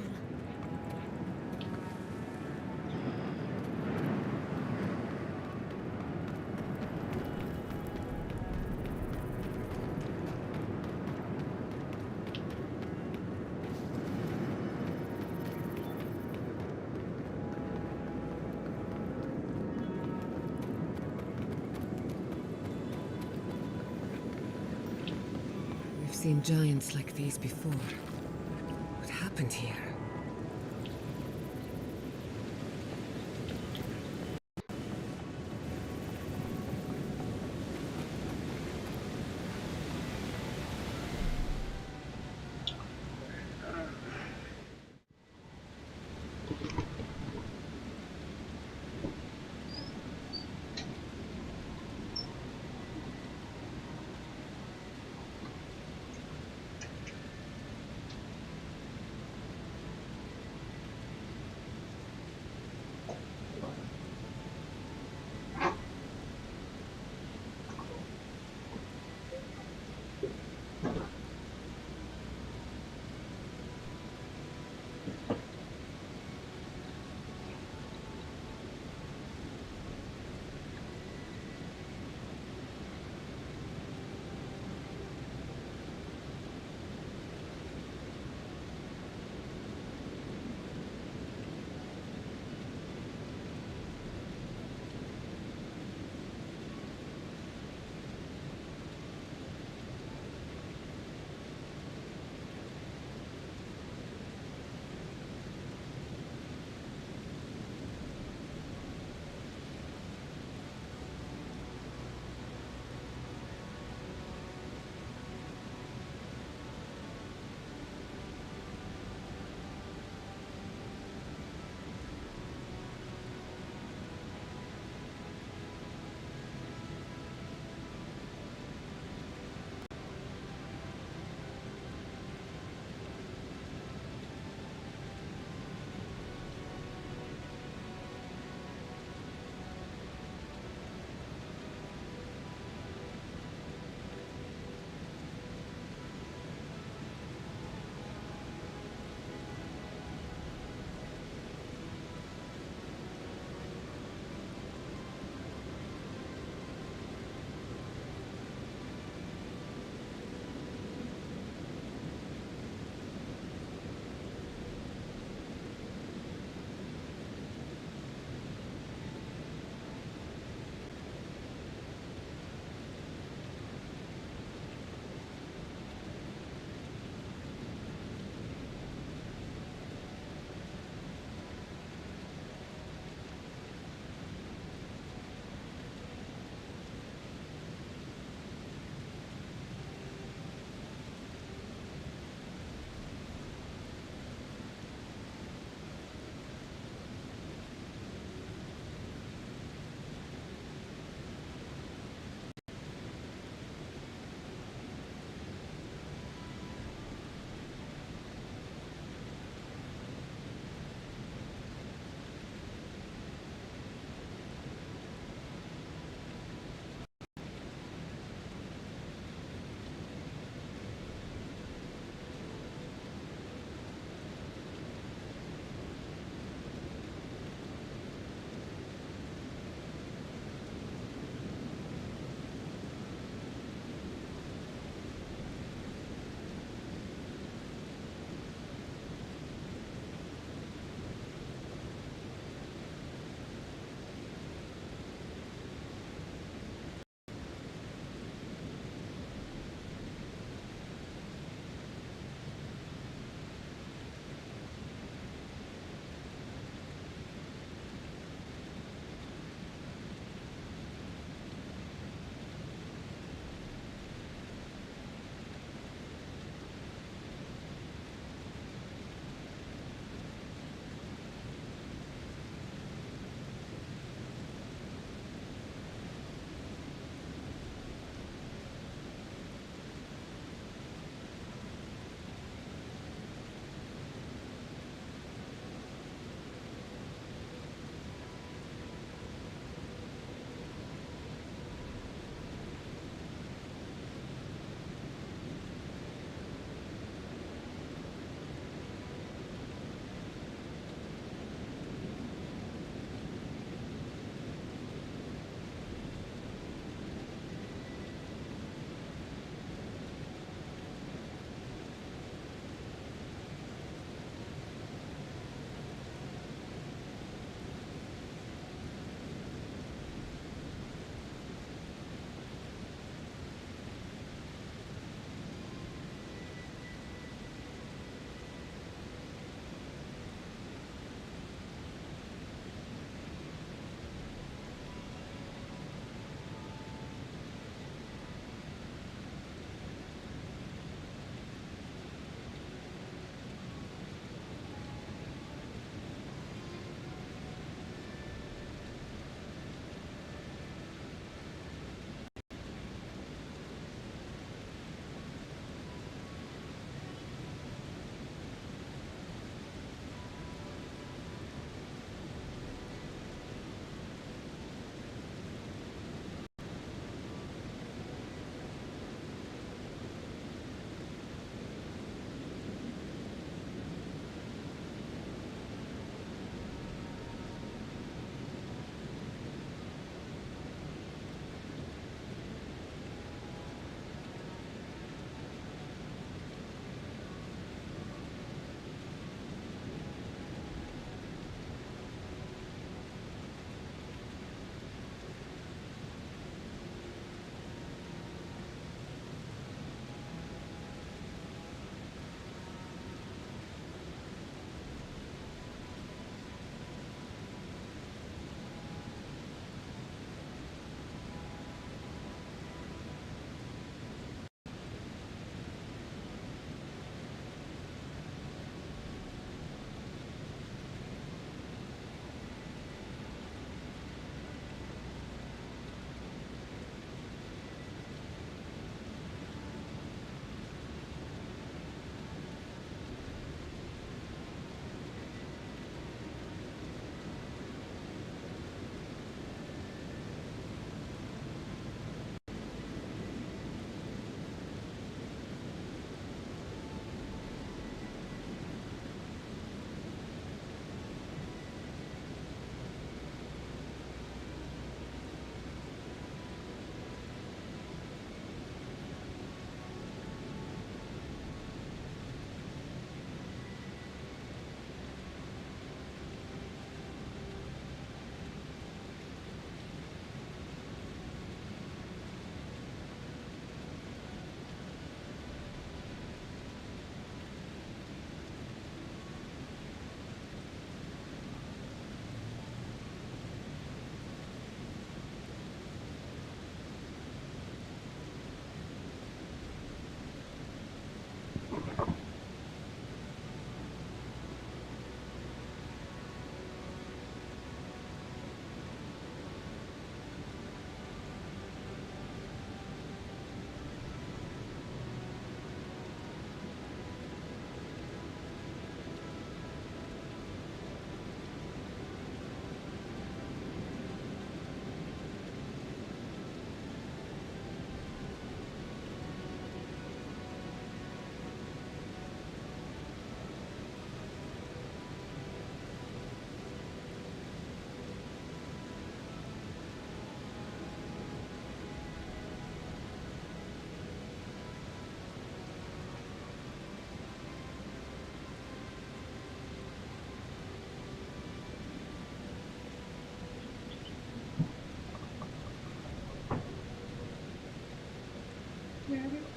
Speaker 9: We've seen giants like these before. What happened here?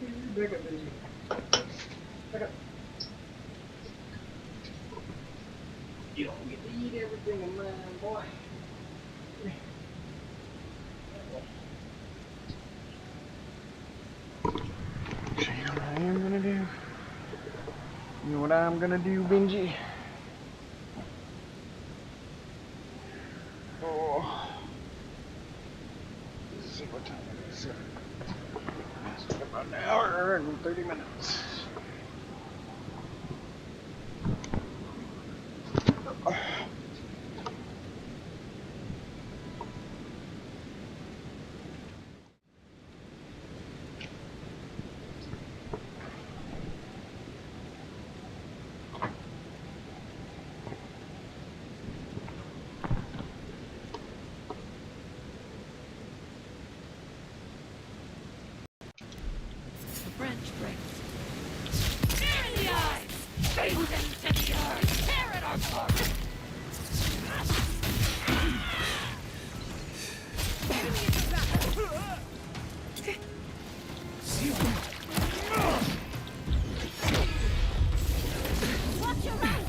Speaker 2: Back up, Benji. Back up. You don't get to eat everything in mine, boy. See what I am gonna do? You know what I'm gonna do, Benji? Oh. Let's see what time it is. It's about an hour and 30 minutes.
Speaker 8: The French break. Tear in the eyes! Face them to the earth! Tear at our forest!
Speaker 11: Watch your right!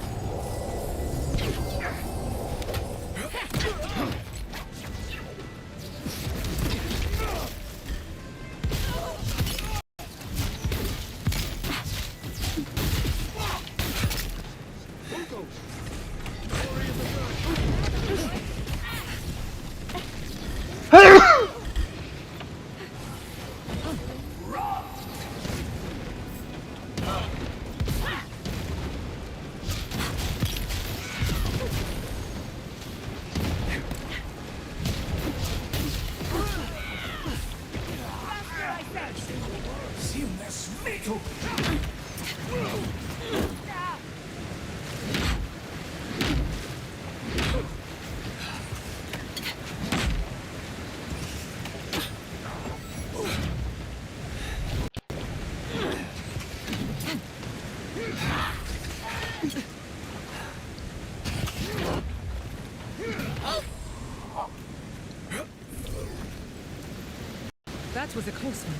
Speaker 9: That was a close one.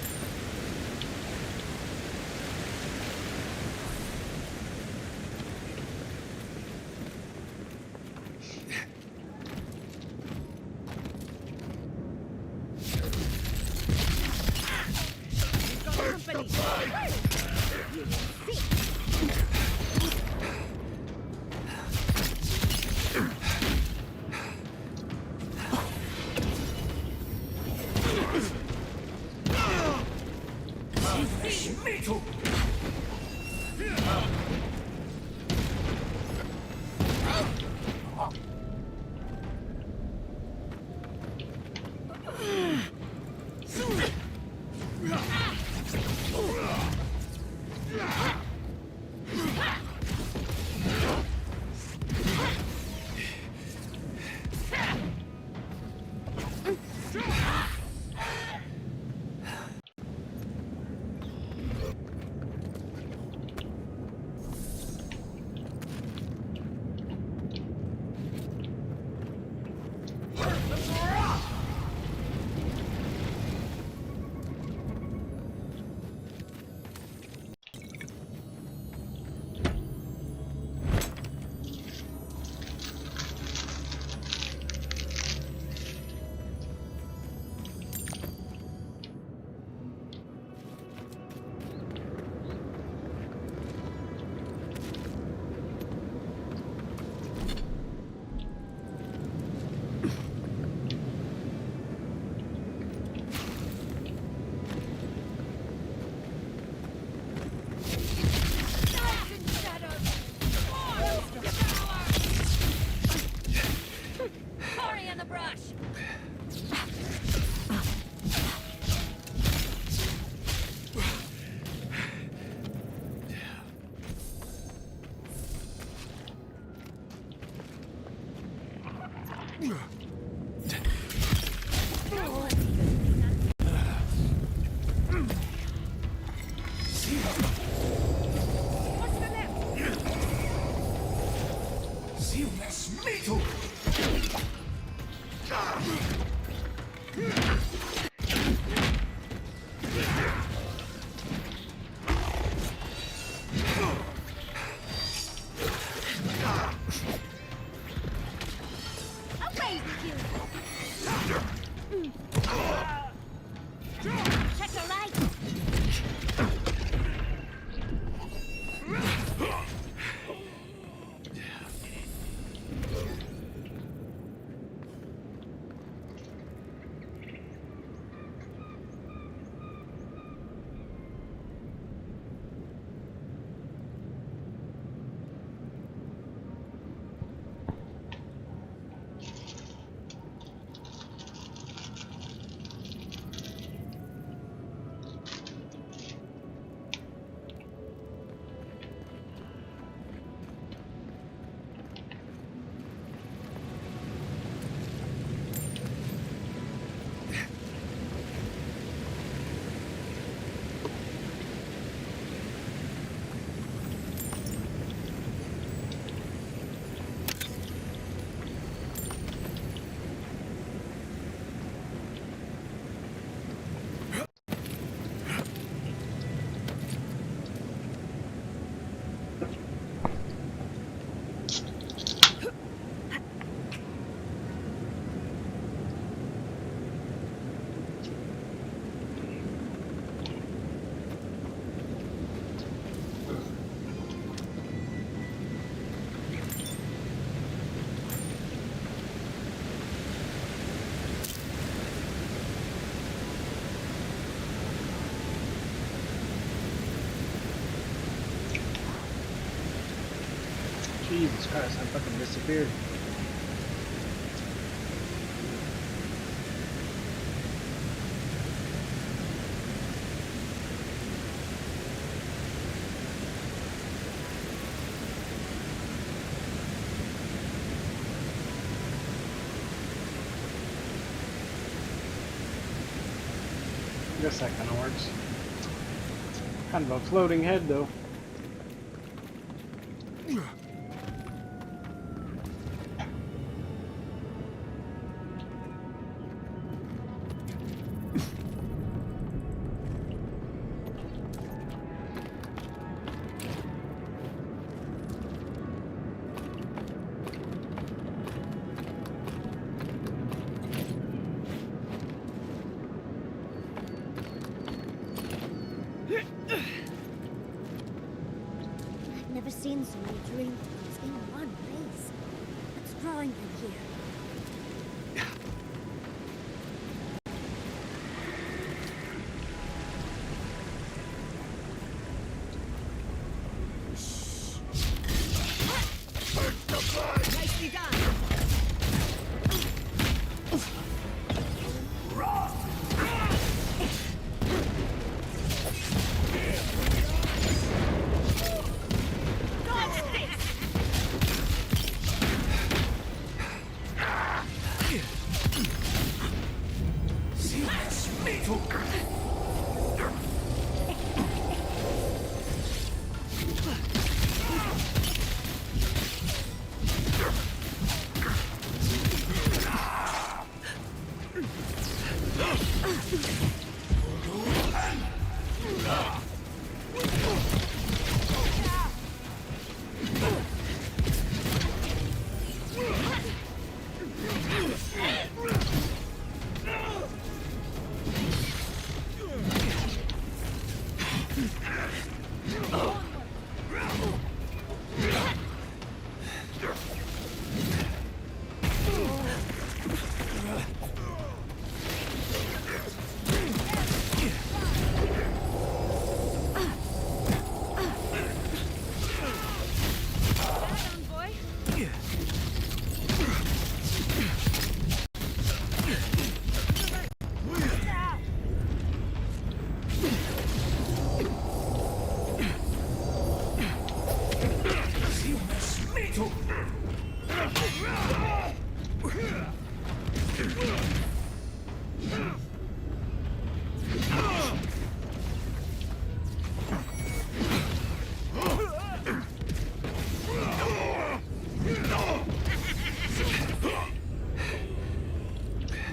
Speaker 2: Jesus Christ, I fucking disappeared. I guess that kind of works. Kind of a floating head, though.
Speaker 11: I've never seen so many dream things in one place. What's drawing them here?
Speaker 23: Nicely done.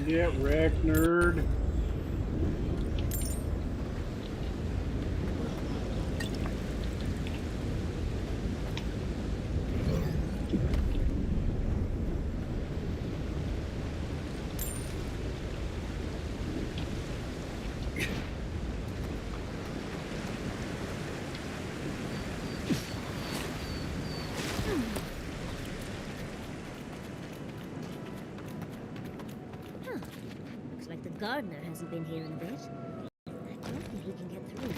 Speaker 2: Get wrecked, nerd.
Speaker 11: Looks like the gardener hasn't been here in a bit. I don't think he can get through.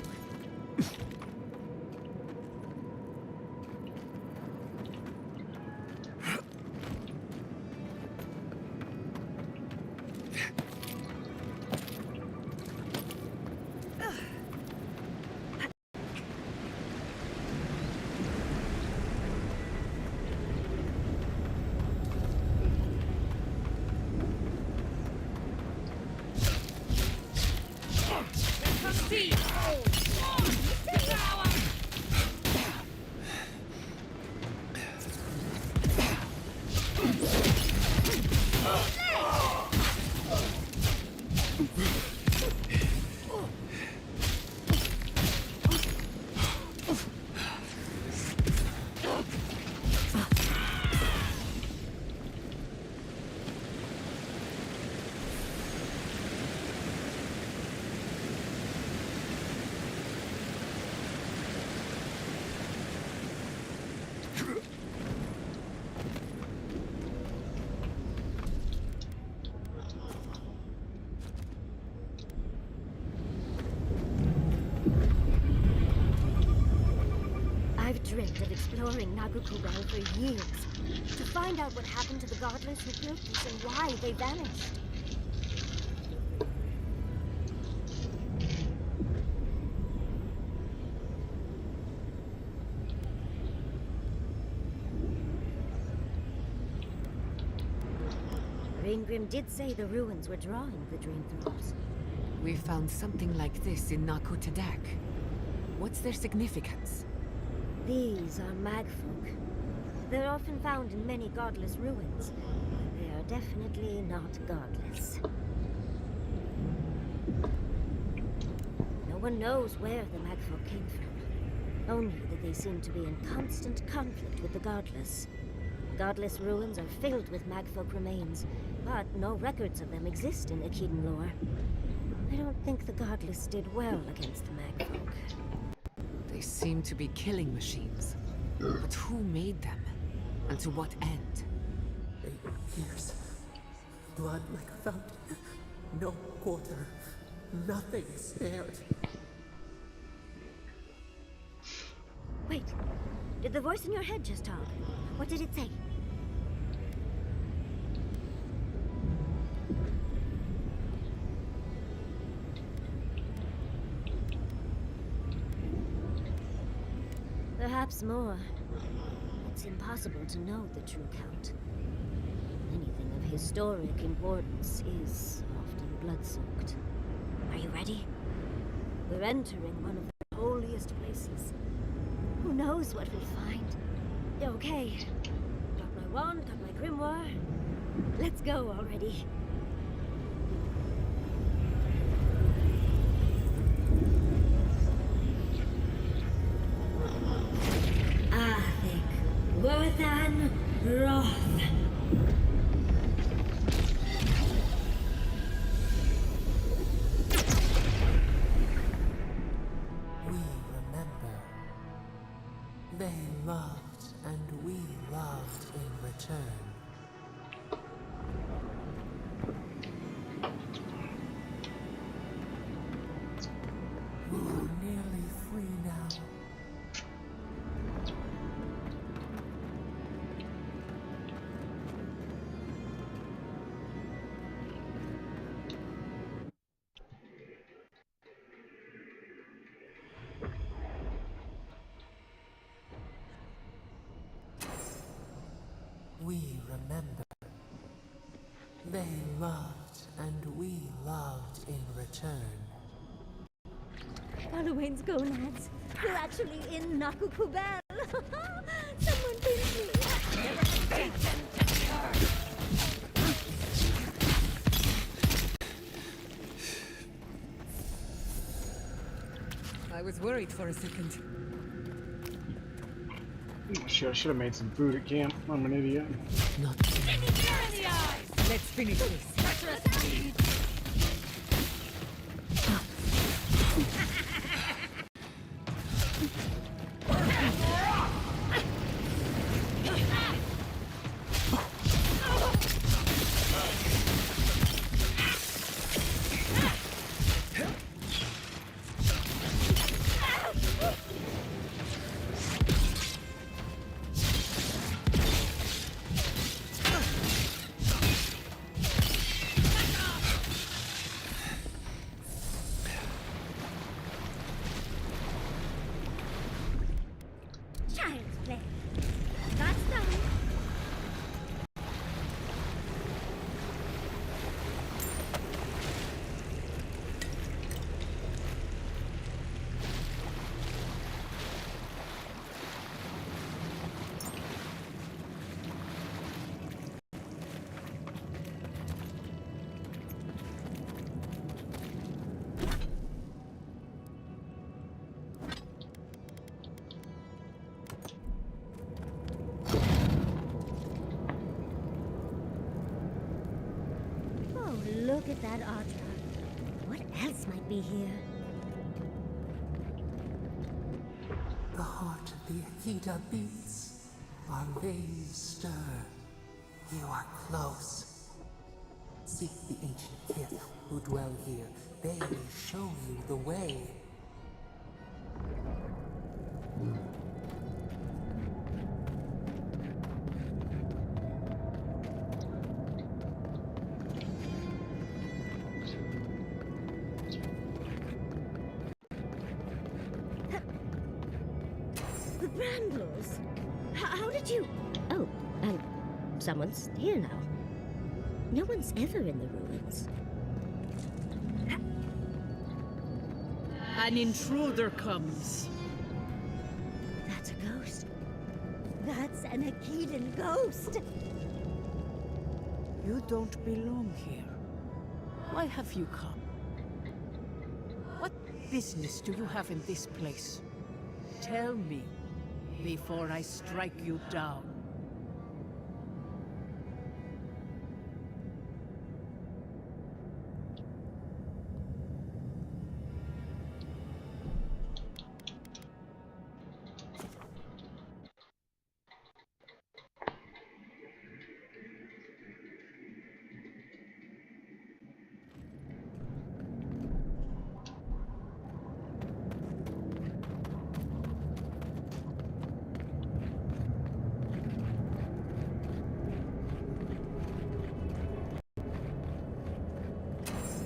Speaker 11: dreamt of exploring Nagukubel for years, to find out what happened to the godless who built this and why they vanished. Raingrim did say the ruins were drawing the dream thralls.
Speaker 9: We found something like this in Naku Tadak. What's their significance?
Speaker 11: These are magfolk. They're often found in many godless ruins. They are definitely not godless. No one knows where the magfolk came from. Only that they seem to be in constant conflict with the godless. Godless ruins are filled with magfolk remains, but no records of them exist in Akedan lore. I don't think the godless did well against the magfolk.
Speaker 9: They seem to be killing machines. But who made them? And to what end?
Speaker 12: Years. Blood like a fountain. No quarter. Nothing spared.
Speaker 11: Wait. Did the voice in your head just talk? What did it say? Perhaps more. It's impossible to know the true count. Anything of historic importance is often blood-soaked. Are you ready? We're entering one of the holiest places. Who knows what we'll find? Okay. Got my wand, got my grimoire. Let's go already. Worthan Roth.
Speaker 12: We remember. They loved, and we loved in return. We are nearly free now. We remember. They loved, and we loved in return.
Speaker 11: Halloween's gonads. We're actually in Nakukubel. Someone pinch me.
Speaker 9: I was worried for a second.
Speaker 2: Oh, shit, I should have made some food at camp. I'm an idiot.
Speaker 9: Not Let's finish this.
Speaker 11: Child's play. That's done. Look at that Audra. What else might be here?
Speaker 12: The heart of the Akita beats. Our veins stir. You are close. Seek the ancient kith who dwell here. They will show you the way.
Speaker 11: brambles! How did you... Oh, and someone's here now. No one's ever in the ruins.
Speaker 6: An intruder comes.
Speaker 11: That's a ghost. That's an Akedan ghost!
Speaker 6: You don't belong here. Why have you come? What business do you have in this place? Tell me, before I strike you down.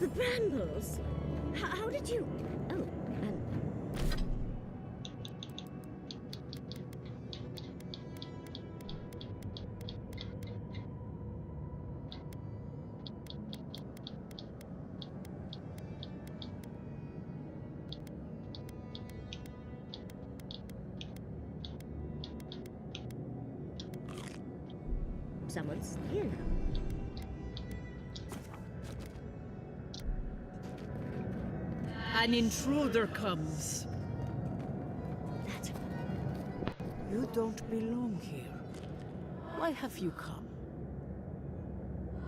Speaker 11: The brambles! How did you... Oh, and... Someone's here now.
Speaker 6: An intruder comes.
Speaker 11: That's...
Speaker 6: You don't belong here. Why have you come?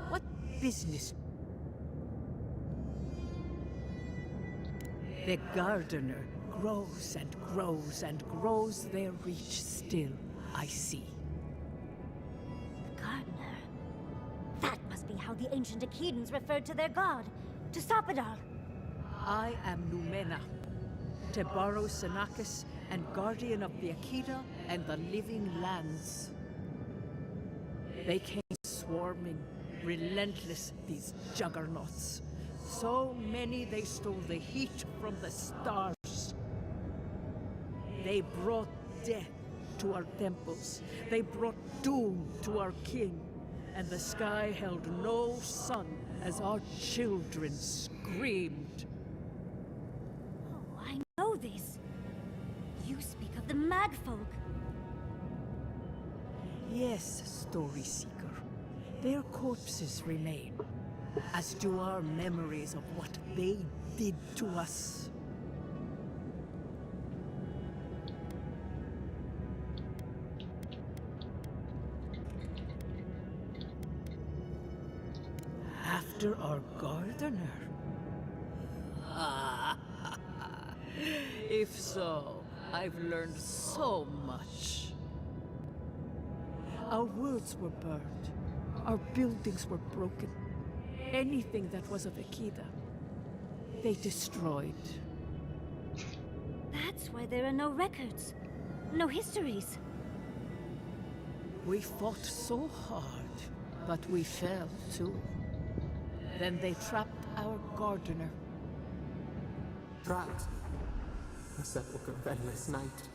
Speaker 6: What business? The gardener grows and grows and grows their reach still, I see.
Speaker 11: The gardener. That must be how the ancient Akedans referred to their god. To stop it all.
Speaker 6: I am Numena, Tebaro Senakis, and guardian of the Akita and the living lands. They came swarming, relentless, these juggernauts. So many they stole the heat from the stars. They brought death to our temples. They brought doom to our king. And the sky held no sun as our children screamed.
Speaker 11: Oh, I know this. You speak of the Magfolk.
Speaker 6: Yes, Story Seeker. Their corpses remain, as do our memories of what they did to us. After our gardener? If so, I've learned so much. Our worlds were burned. Our buildings were broken. Anything that was of Akida, they destroyed.
Speaker 11: That's why there are no records. No histories.
Speaker 6: We fought so hard, but we fell too. Then they trapped our gardener.
Speaker 12: Trapped. A sepulchre of endless night.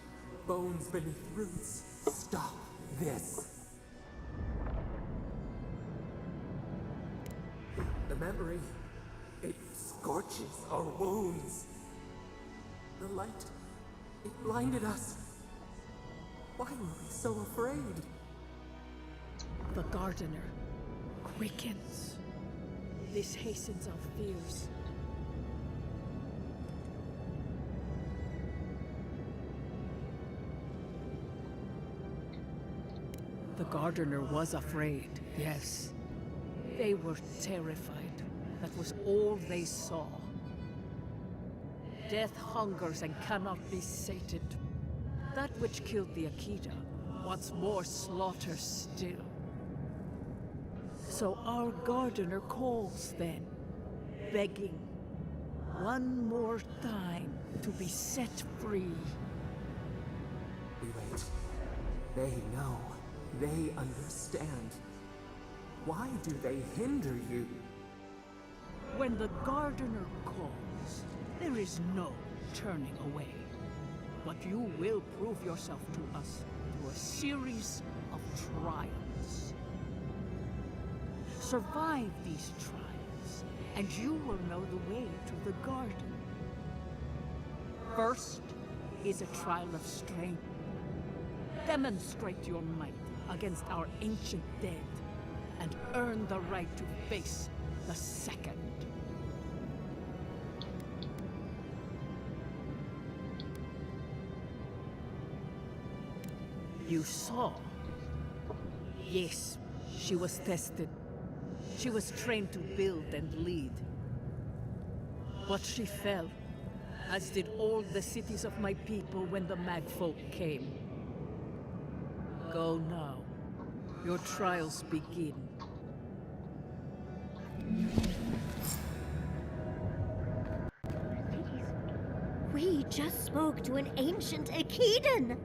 Speaker 12: Bones beneath roots. Stop this. The memory, it scorches our wounds. The light, it blinded us. Why were we so afraid?
Speaker 6: The gardener quickens. This hastens our fears. The gardener was afraid, yes. They were terrified. That was all they saw. Death hungers and cannot be sated. That which killed the Akita wants more slaughter still. So our gardener calls then, begging one more time to be set free.
Speaker 12: We wait. They know. They understand. Why do they hinder you?
Speaker 6: When the gardener calls, there is no turning away. but you will prove yourself to us through a series of trials. Survive these trials, and you will know the way to the garden. First is a trial of strength. Demonstrate your might against our ancient dead, and earn the right to face the second. You saw. Yes, she was tested. She was trained to build and lead. But she fell, as did all the cities of my people when the Magfolk came. Go now. Your trials begin.
Speaker 11: We just spoke to an ancient Akedan!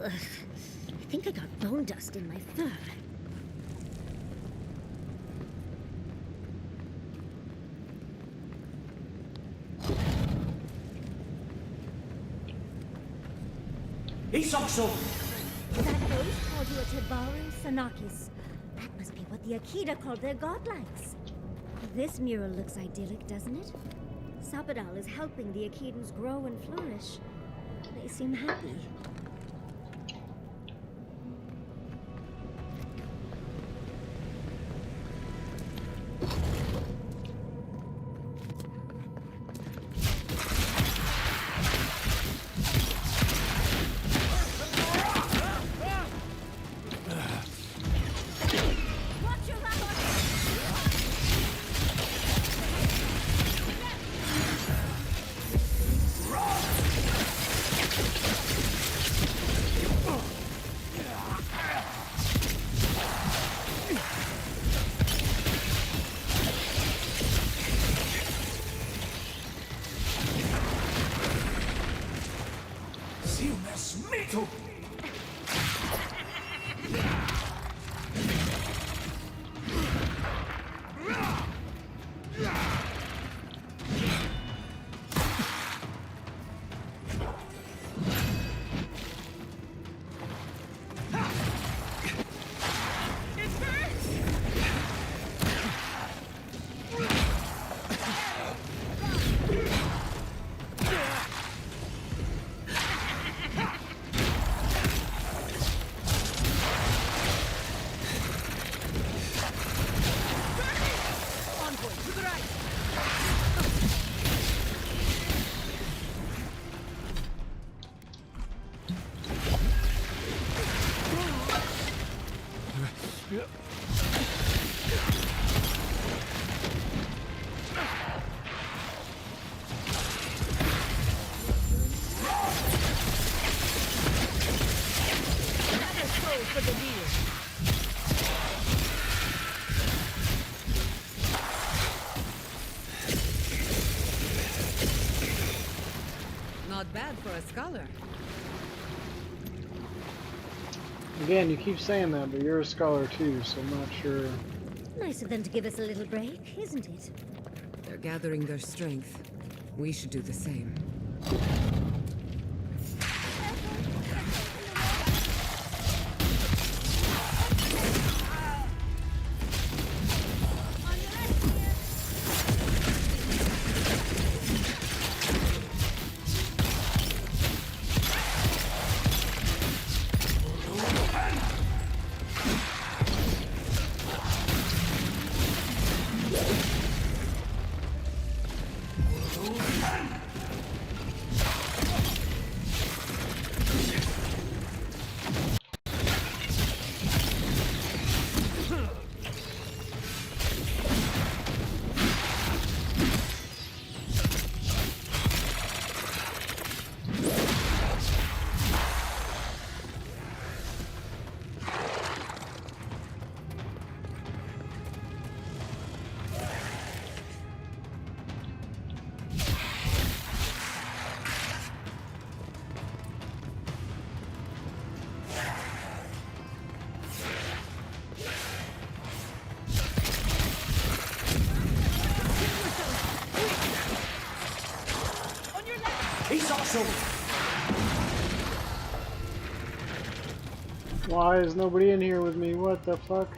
Speaker 11: I think I got bone dust in my fur.
Speaker 3: Isokso!
Speaker 11: That ghost called you a Tebaru Sanakis. That must be what the Akita called their godlines. This mural looks idyllic, doesn't it? Sabadal is helping the Akidans grow and flourish. They seem happy.
Speaker 9: Not bad for a scholar.
Speaker 2: Again, you keep saying that, but you're a scholar too, so I'm not sure.
Speaker 11: Nice of them to give us a little break, isn't it?
Speaker 9: They're gathering their strength. We should do the same.
Speaker 3: He's also.
Speaker 2: Why is nobody in here with me? What the fuck?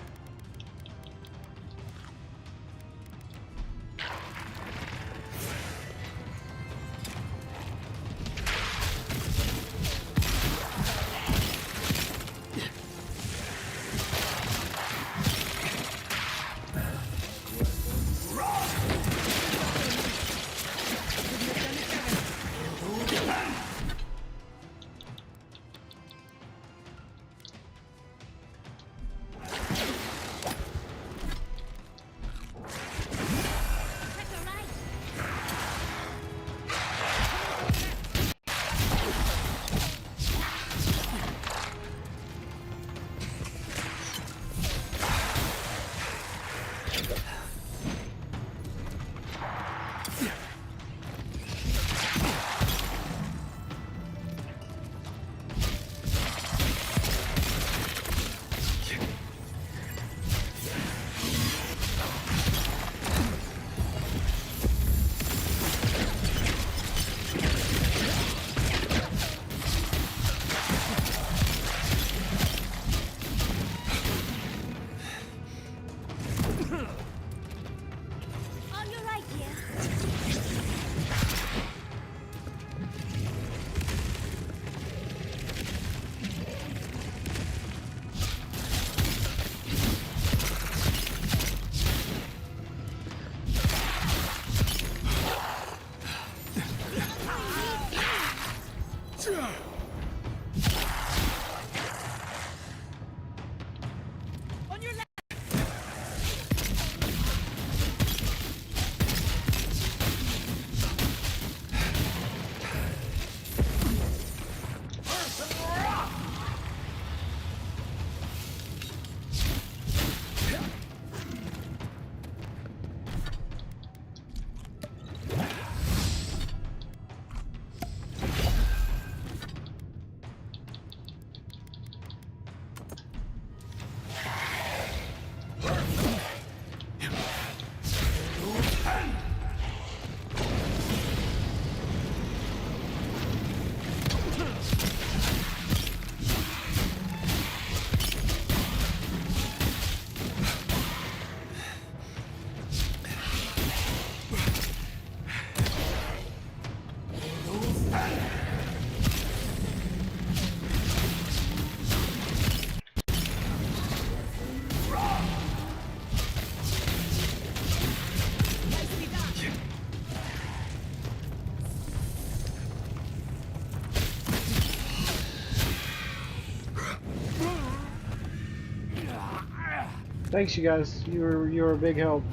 Speaker 2: Thanks, you guys. You were a big help.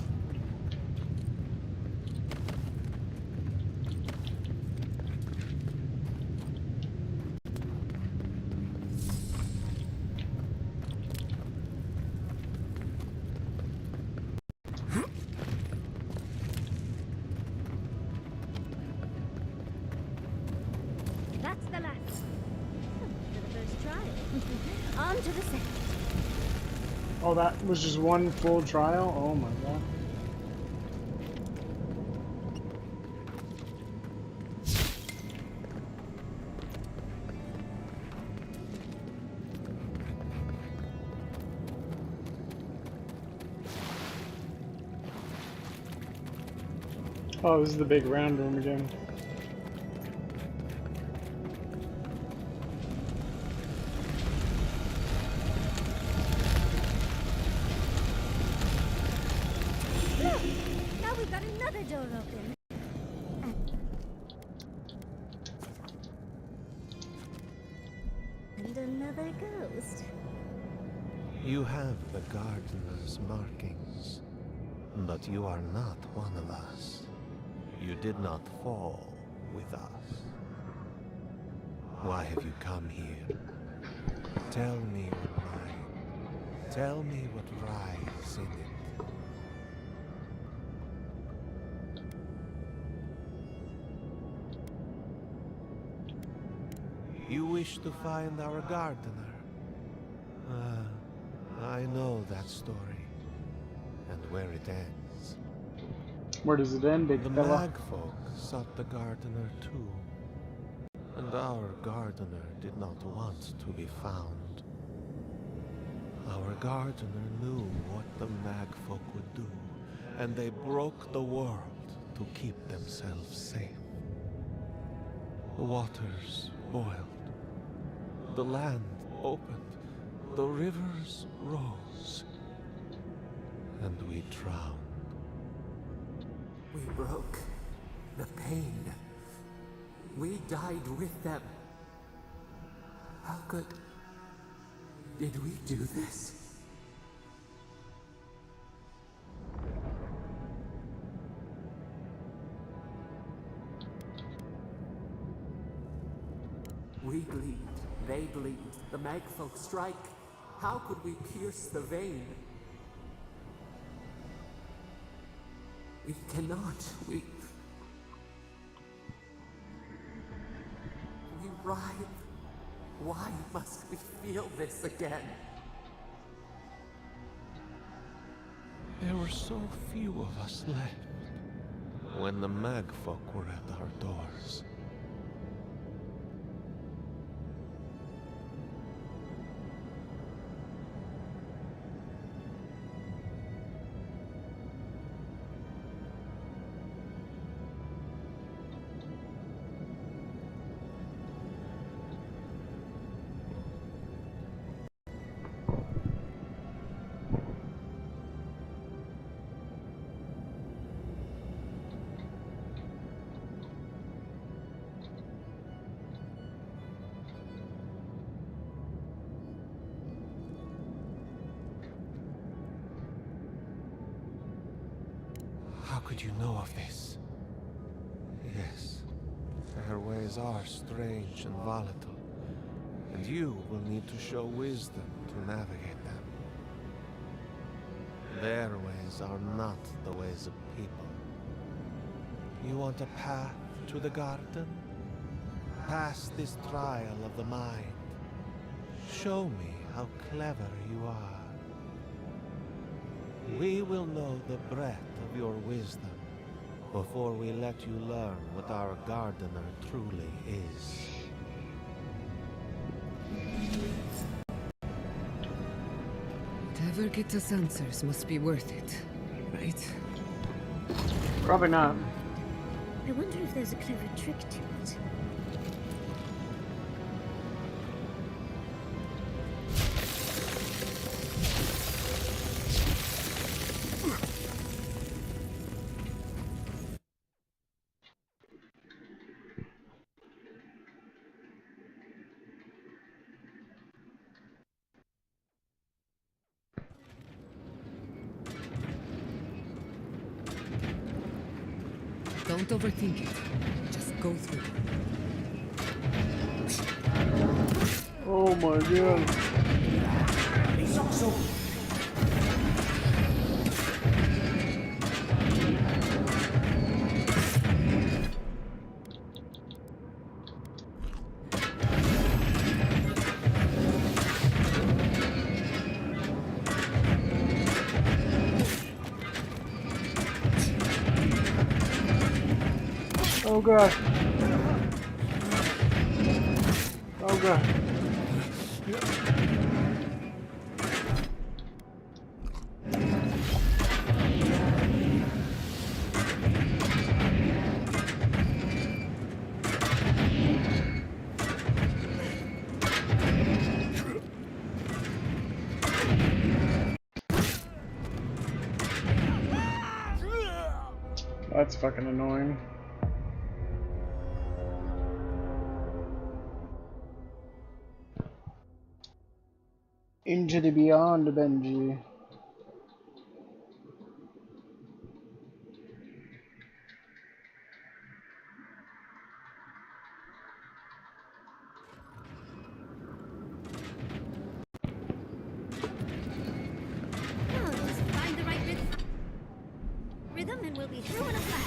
Speaker 11: That's the last. For the first trial. On to the second.
Speaker 2: Oh, that was just one full trial? Oh my god. Oh, this is the big round room again.
Speaker 11: Look! Now we've got another door open. And another ghost.
Speaker 12: You have the gardener's markings, but you are not one of us. You did not fall with us. Why have you come here? Tell me your mind. Tell me what lies in it. You wish to find our gardener? I know that story, and where it ends.
Speaker 2: Where does it end, big
Speaker 12: The
Speaker 2: fella?
Speaker 12: Magfolk sought the gardener too, and our gardener did not want to be found. Our gardener knew what the Magfolk would do, and they broke the world to keep themselves safe. The waters boiled, the land opened, the rivers rose, and we drowned.
Speaker 5: We broke the pain. We died with them. How did we do this? We bleed, they bleed, the Magfolk strike. How could we pierce the vein? We cannot, we writhe. Why must we feel this again?
Speaker 12: There were so few of us left when the Magfolk were at our doors. How could you know of this? Yes, their ways are strange and volatile, and you will need to show wisdom to navigate them. Their ways are not the ways of people. You want a path to the garden? Pass this trial of the mind. Show me how clever you are. We will know the breadth of your wisdom before we let you learn what our gardener truly is.
Speaker 9: Whatever gets us answers must be worth it, right?
Speaker 2: Probably not.
Speaker 11: I wonder if there's a clever trick to it.
Speaker 9: Don't overthink it. Just go through.
Speaker 2: Oh my god.
Speaker 3: He's awesome.
Speaker 2: Oh god. Oh god. That's fucking annoying. Into the beyond, Benji.
Speaker 11: Oh, just find the right rhythm and we'll be through in a flash.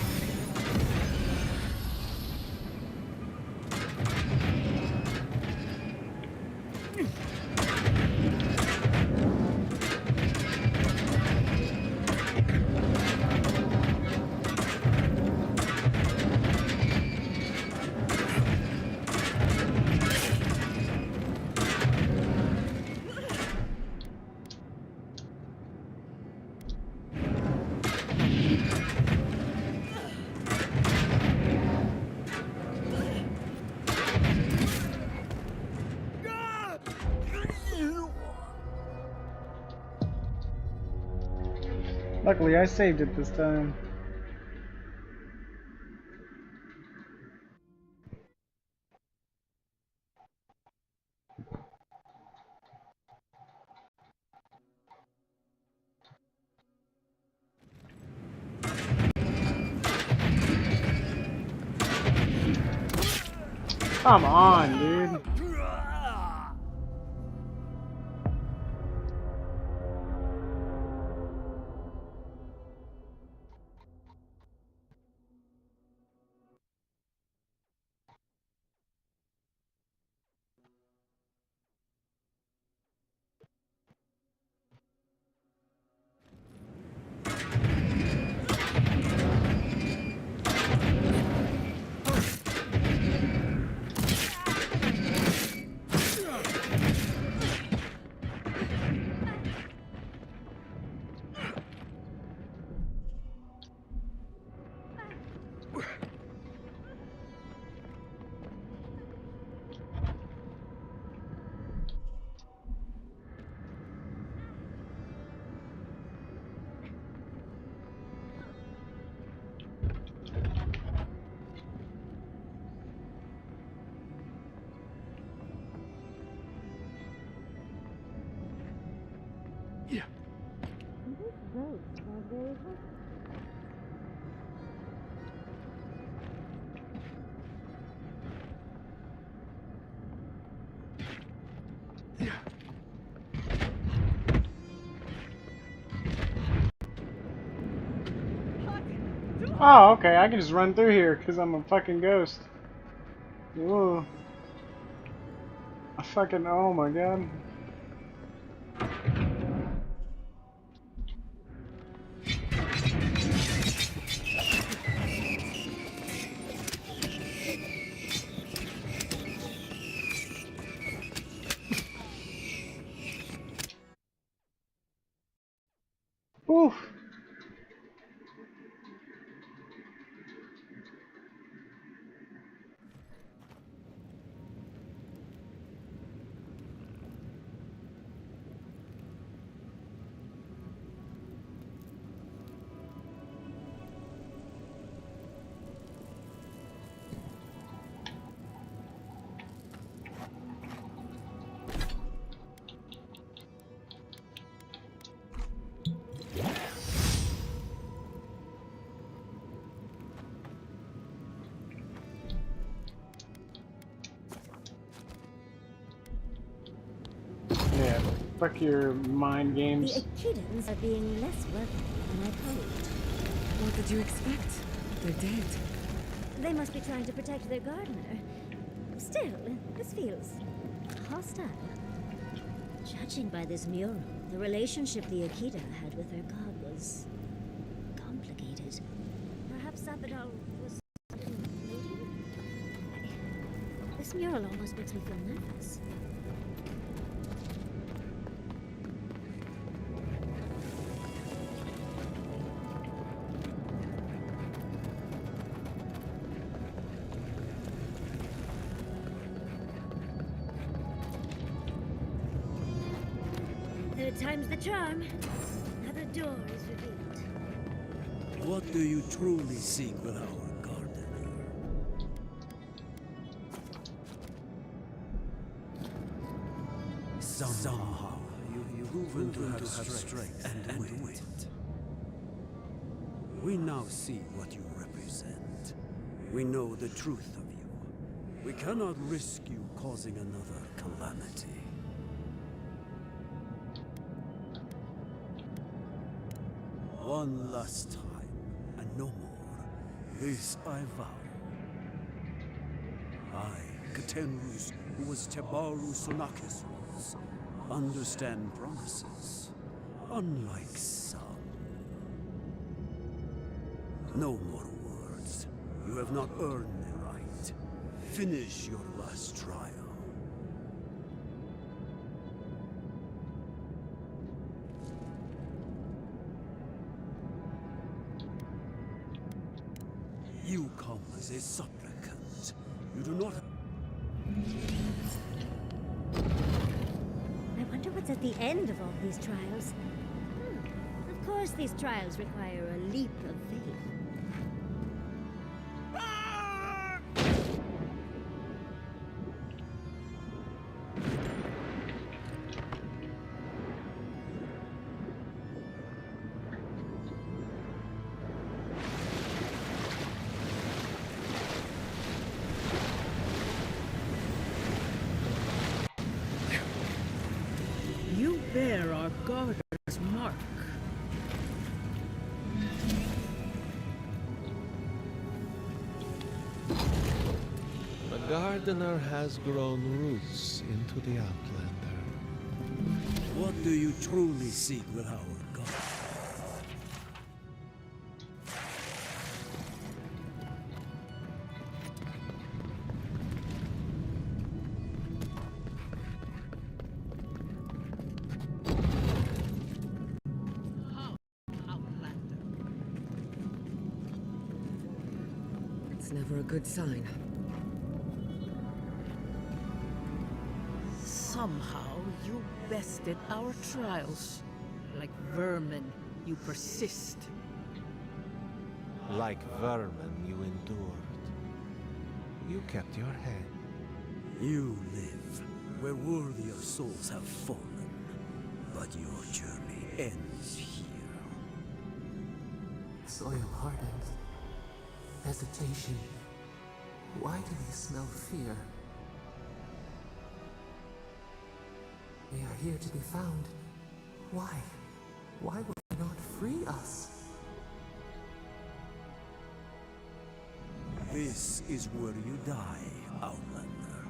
Speaker 2: Luckily, I saved it this time. Come on, dude. Oh, okay, I can just run through here because I'm a fucking ghost. Whoa. I fucking, oh my god. Oof. Fuck your mind games.
Speaker 11: The Echidans are being less welcoming than I've hoped.
Speaker 9: What did you expect? They're dead.
Speaker 11: They must be trying to protect their gardener. Still, this feels hostile. Judging by this mural, the relationship the Akita had with her god was complicated. Perhaps Avowed was moody? This mural almost makes me feel nervous. Third time's the charm. Another door is revealed.
Speaker 1: What do you truly seek with our gardener? Somehow you've proven to have strength and wit. We now see what you represent. We know the truth of you. We cannot risk you causing another calamity. One last time, and no more. This I vow. I, Katenrus, who was Tebaru Sonakis was, understand promises, unlike some. No more words. You have not earned the right. Finish your last trial. You come as a supplicant. You do not...
Speaker 11: I wonder what's at the end of all these trials. Of course these trials require a leap of faith.
Speaker 6: You bear our gardener's mark.
Speaker 17: The gardener has grown roots into the Outlander.
Speaker 1: What do you truly seek with our God?
Speaker 9: It's never a good sign.
Speaker 6: Somehow you bested our trials. Like vermin, you persist.
Speaker 17: Like vermin, you endured. You kept your head.
Speaker 1: You live where worthier souls have fallen, but your journey ends here.
Speaker 12: Soil hardened. Hesitation. Why do we smell fear? They are here to be found. Why? Why would they not free us?
Speaker 1: This is where you die, Outlander.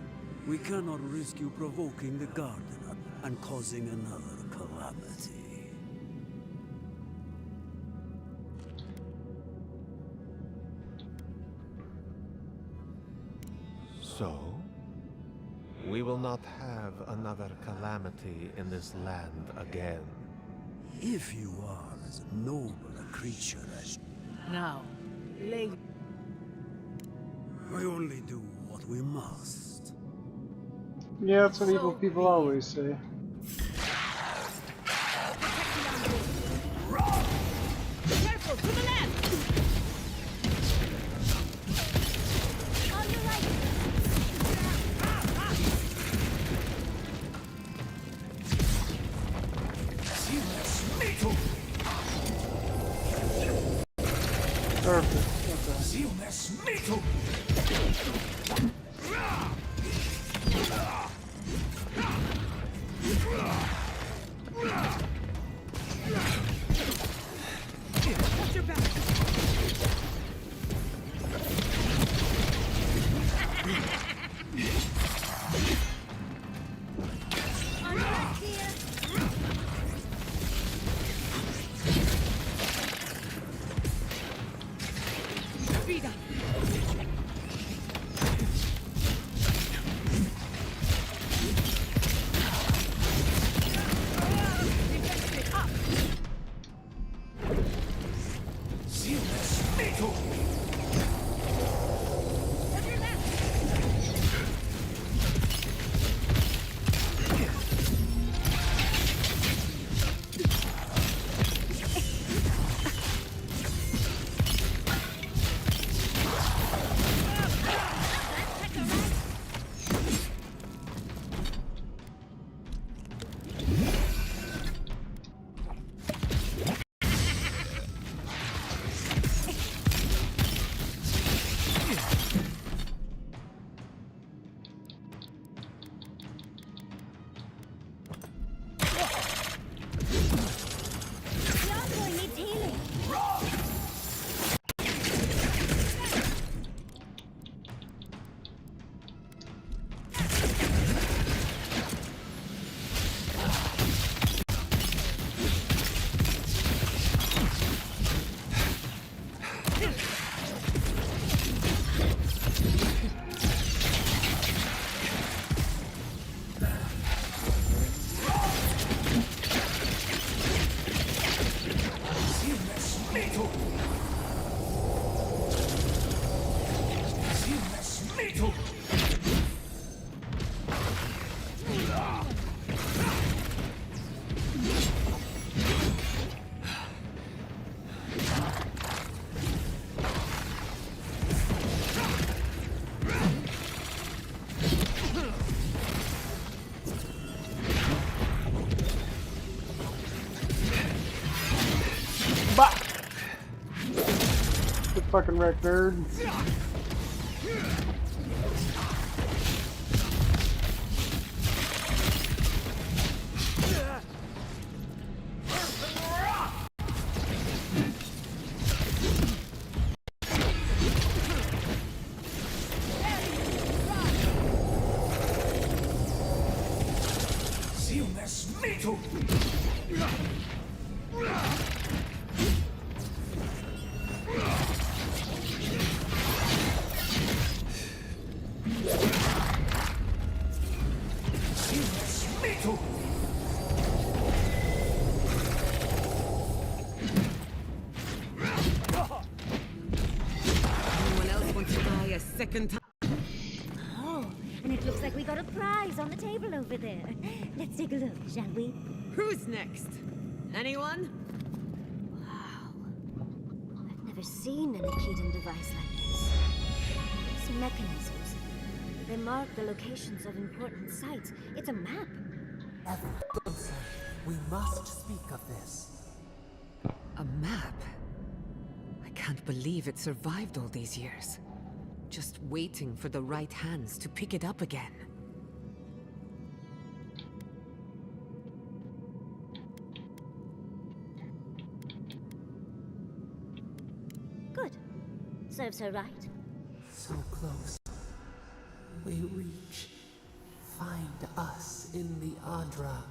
Speaker 1: We cannot risk you provoking the Gardener and causing another calamity.
Speaker 17: So, we will not have another calamity in this land again.
Speaker 1: If you are as noble a creature as...
Speaker 6: Now, lay...
Speaker 1: We only do what we must.
Speaker 2: Yeah, that's what evil people always say.
Speaker 3: Careful, to the left!
Speaker 11: On your right!
Speaker 2: Perfect. fucking wreck, nerd.
Speaker 9: Anyone else want to die a second time?
Speaker 11: Oh, and it looks like we got a prize on the table over there. Let's take a look, shall we?
Speaker 9: Who's next? Anyone?
Speaker 11: I've never seen an Akedan device like this. These mechanisms, they mark the locations of important sites. It's a map.
Speaker 12: Ever closer. We must speak of this.
Speaker 9: A map? I can't believe it survived all these years. Just waiting for the right hands to pick it up again.
Speaker 11: Good. Serves her right.
Speaker 12: So close. We reach. Find us in the Adra.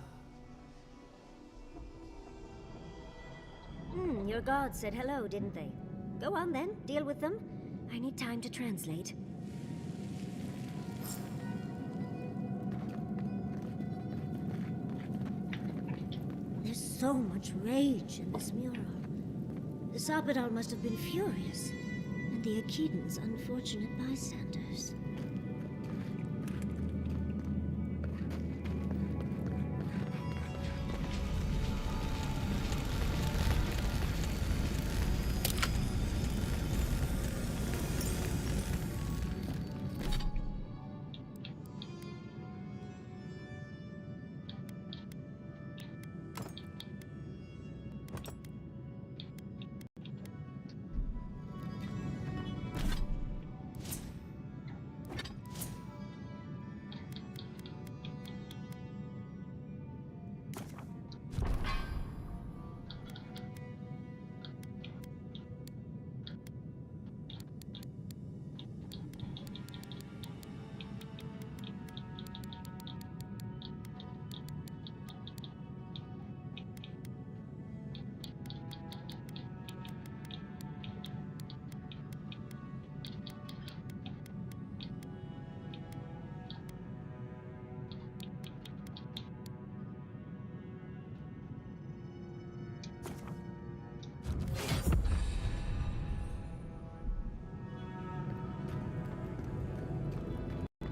Speaker 11: Your gods said hello, didn't they? Go on then, deal with them. I need time to translate. There's so much rage in this mural. The Sabadal must have been furious, and the Akedans unfortunate bystanders.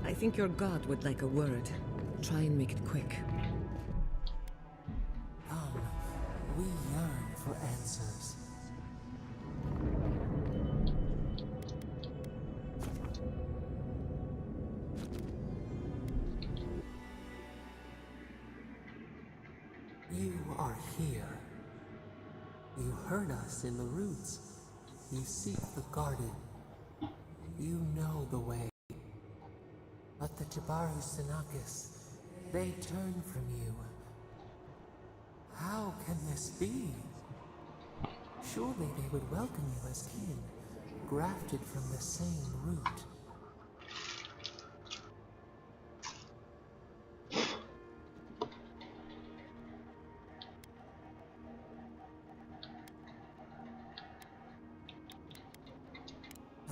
Speaker 9: I think your god would like a word. Try and make it quick.
Speaker 12: Come, we yearn for answers. You are here. You heard us in the roots. You seek the garden. You know the way. But the Jabaru Sinakis, they turn from you. How can this be? Surely they would welcome you as kin, grafted from the same root.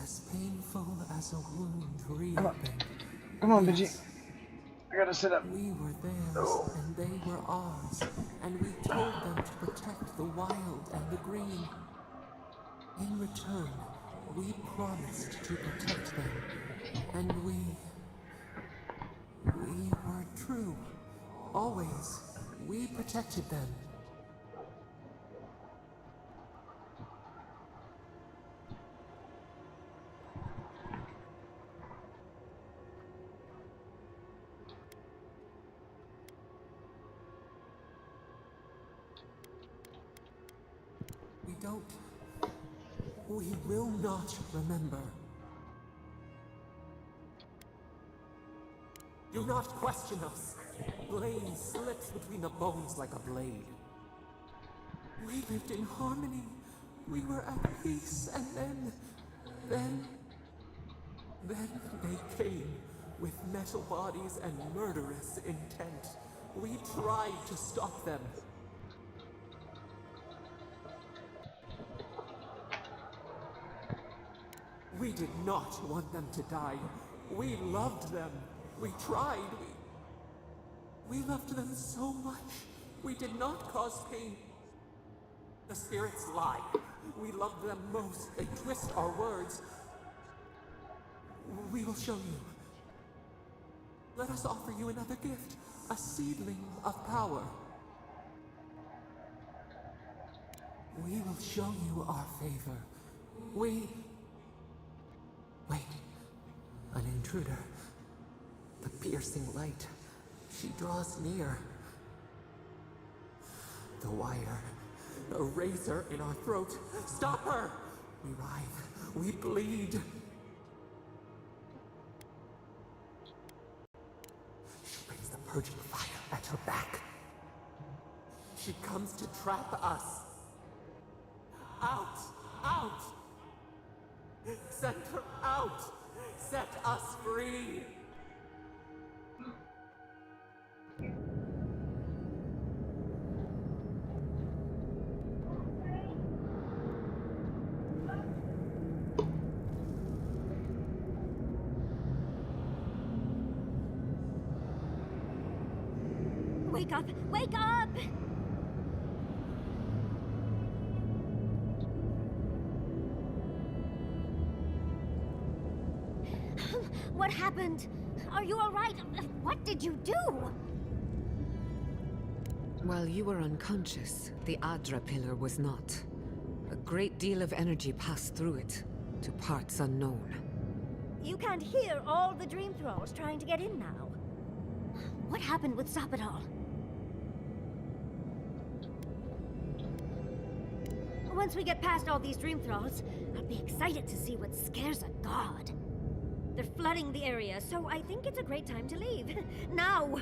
Speaker 12: As painful as a wound reopened.
Speaker 2: Come on, Benji. I gotta sit up.
Speaker 12: We were theirs, and they were ours, and we told them to protect the wild and the green. In return, we promised to protect them, and we were true. Always, we protected them. We will not remember. Do not question us. Blade slips between the bones like a blade. We lived in harmony. We were at peace, and then they came with metal bodies and murderous intent. We tried to stop them. We did not want them to die. We loved them. We tried. We loved them so much. We did not cause pain. The spirits lie. We love them most. They twist our words. We will show you. Let us offer you another gift. A seedling of power. We will show you our favor. Wait. An intruder. The piercing light. She draws near. The wire. A razor in our throat. Stop her! We writhe. We bleed. She brings the purging fire at her back. She comes to trap us. Out! Out! Send her out! Set us free!
Speaker 11: Wake up! Wake up! What happened? Are you all right? What did you do?
Speaker 9: While you were unconscious, the Adra pillar was not. A great deal of energy passed through it, to parts unknown.
Speaker 11: You can't hear all the dream thralls trying to get in now. What happened with Sapidal? Once we get past all these dream thralls, I'll be excited to see what scares a god. They're flooding the area, so I think it's a great time to leave. Now!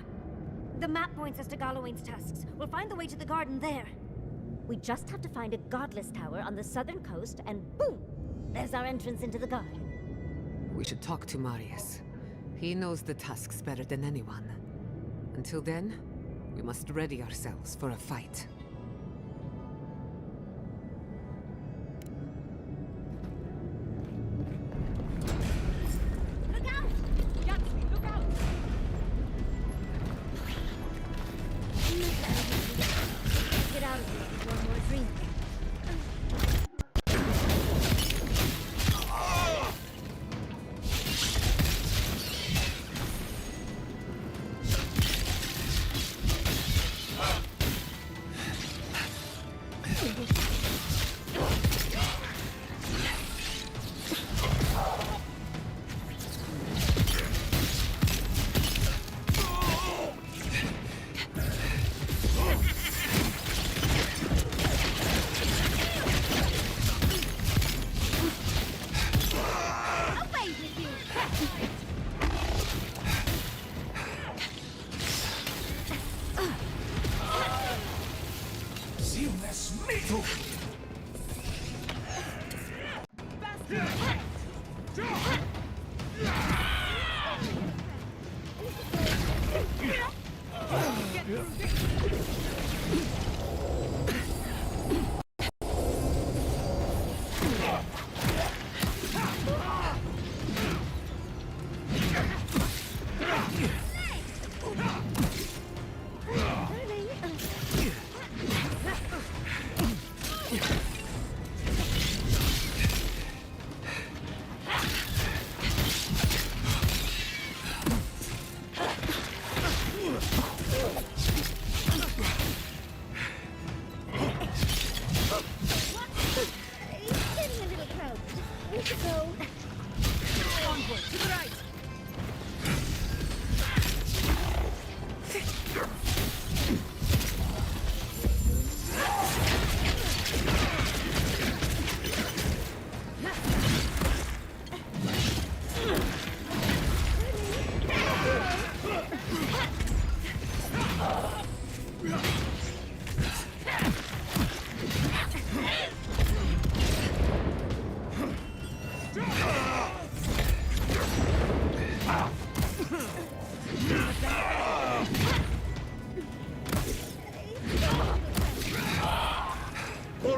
Speaker 11: The map points us to Galawain's tusks. We'll find the way to the garden there. We just have to find a godless tower on the southern coast, and boom! There's our entrance into the garden.
Speaker 9: We should talk to Marius. He knows the tusks better than anyone. Until then, we must ready ourselves for a fight.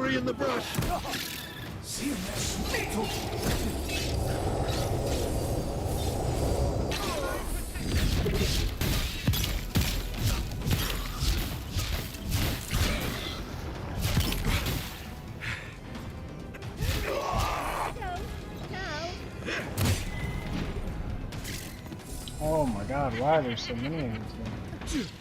Speaker 15: Hurry in the brush!
Speaker 2: Oh my god, why are there so many of these things?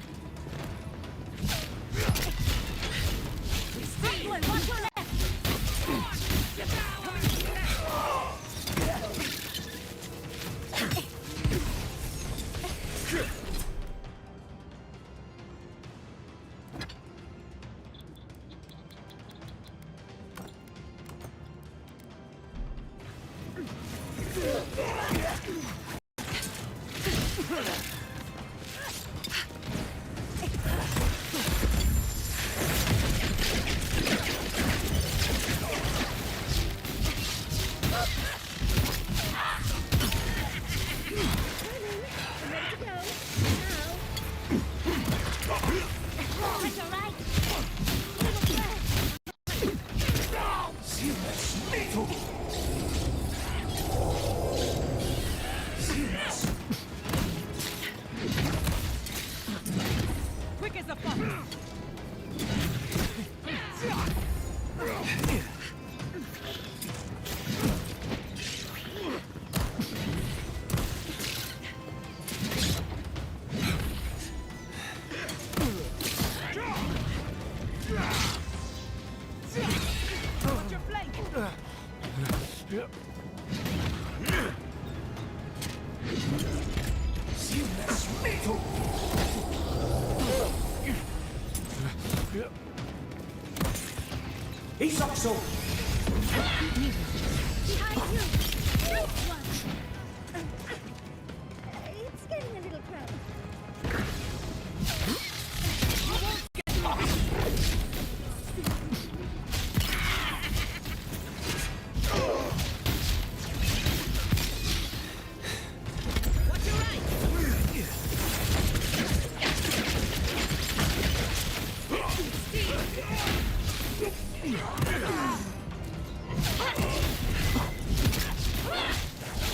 Speaker 3: Quick as a fox. Watch your flank.
Speaker 10: Isokso!
Speaker 11: Behind you! Nice one! It's getting a little crowded.
Speaker 3: Watch your right.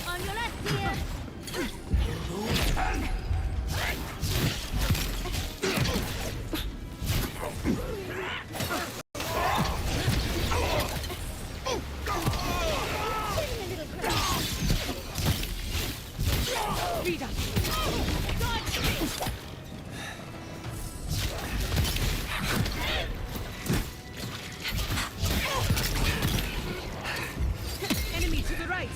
Speaker 11: On your left here! Getting a little crowded.
Speaker 3: Vida. Enemy to the right.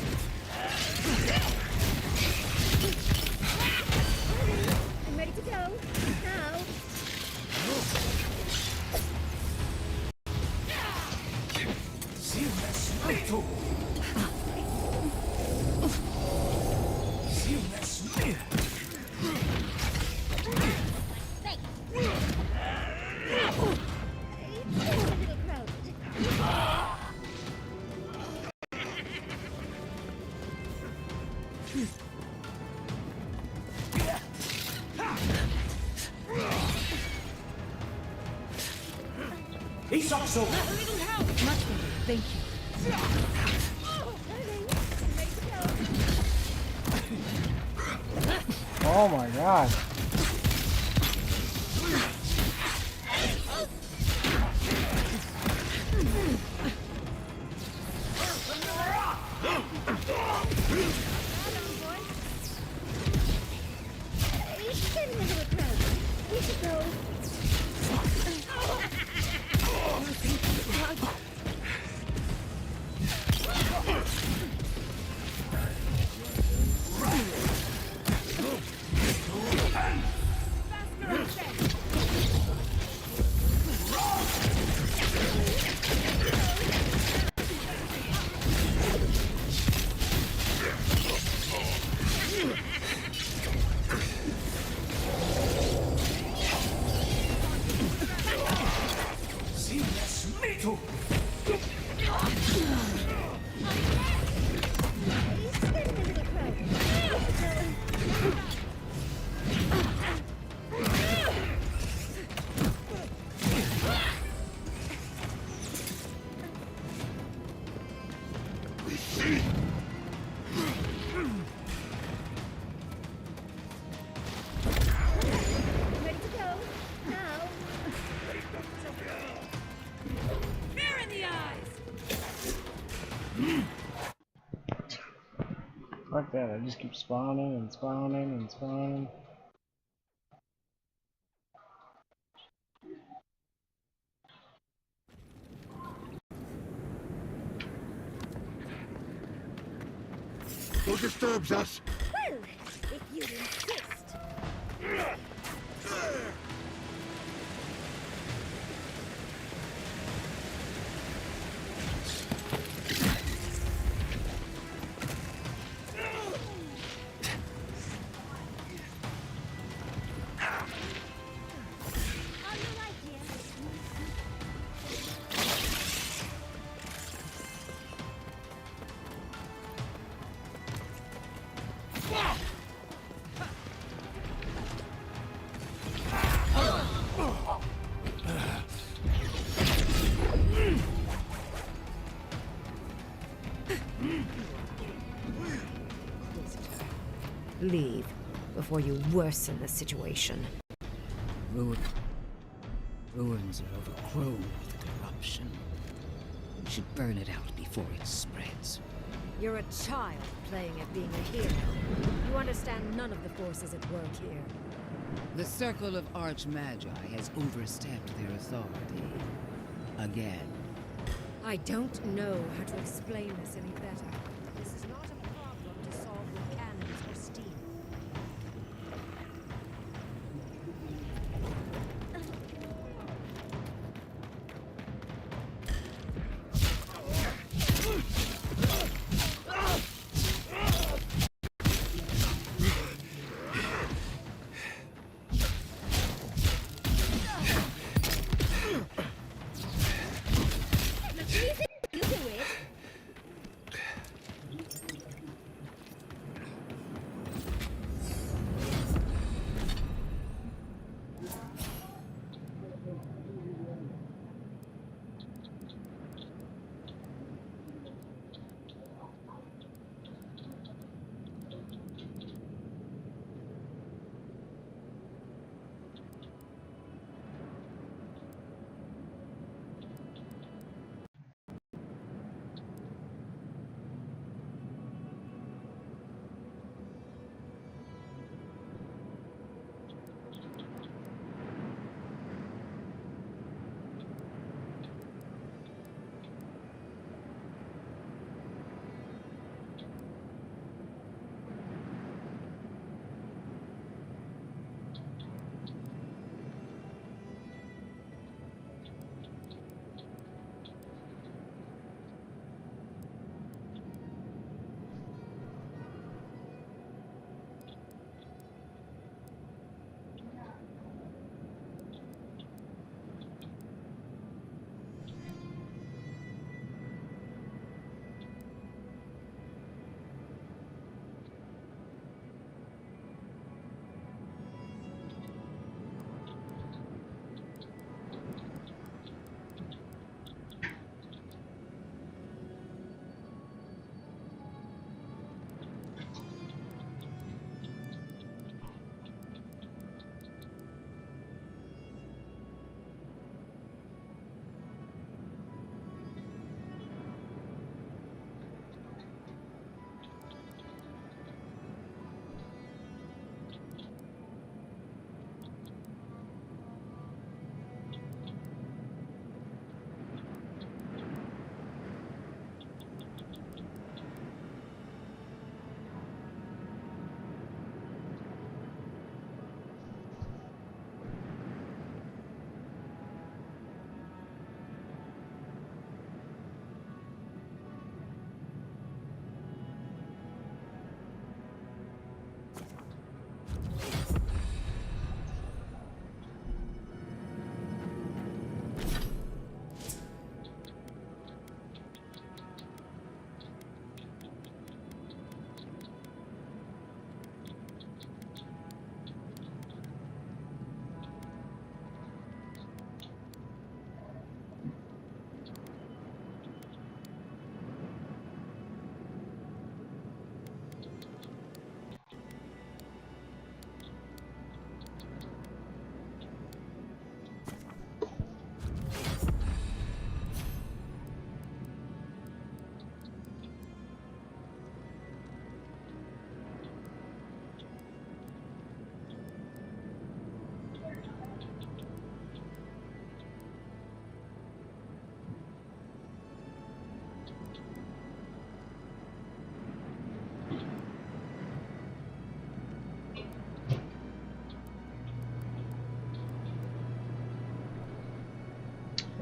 Speaker 11: I'm ready to go. Now. It's getting a little crowded.
Speaker 10: Isokso!
Speaker 3: A little help.
Speaker 6: Much better, thank you.
Speaker 2: Oh my god.
Speaker 11: It's getting a little crowded. We should go.
Speaker 2: Fuck that, I just keep spawning and spawning and spawning.
Speaker 15: Who disturbs us?
Speaker 11: Well, if you insist.
Speaker 18: Leave before you worsen the situation.
Speaker 20: Ruins are overgrown with corruption. We should burn it out before it spreads.
Speaker 18: You're a child playing at being a hero. You understand none of the forces at work here.
Speaker 20: The Circle of Archmagi has overstepped their authority. Again.
Speaker 18: I don't know how to explain this any better. This is not a problem to solve with cannons or steam.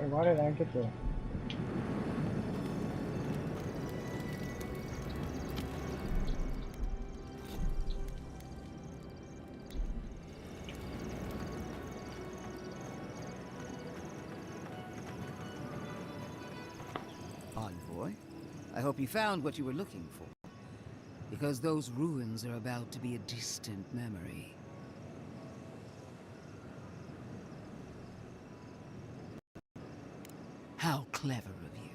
Speaker 2: Wait, why did I get the...
Speaker 20: Envoy, I hope you found what you were looking for. Because those ruins are about to be a distant memory. How clever of you.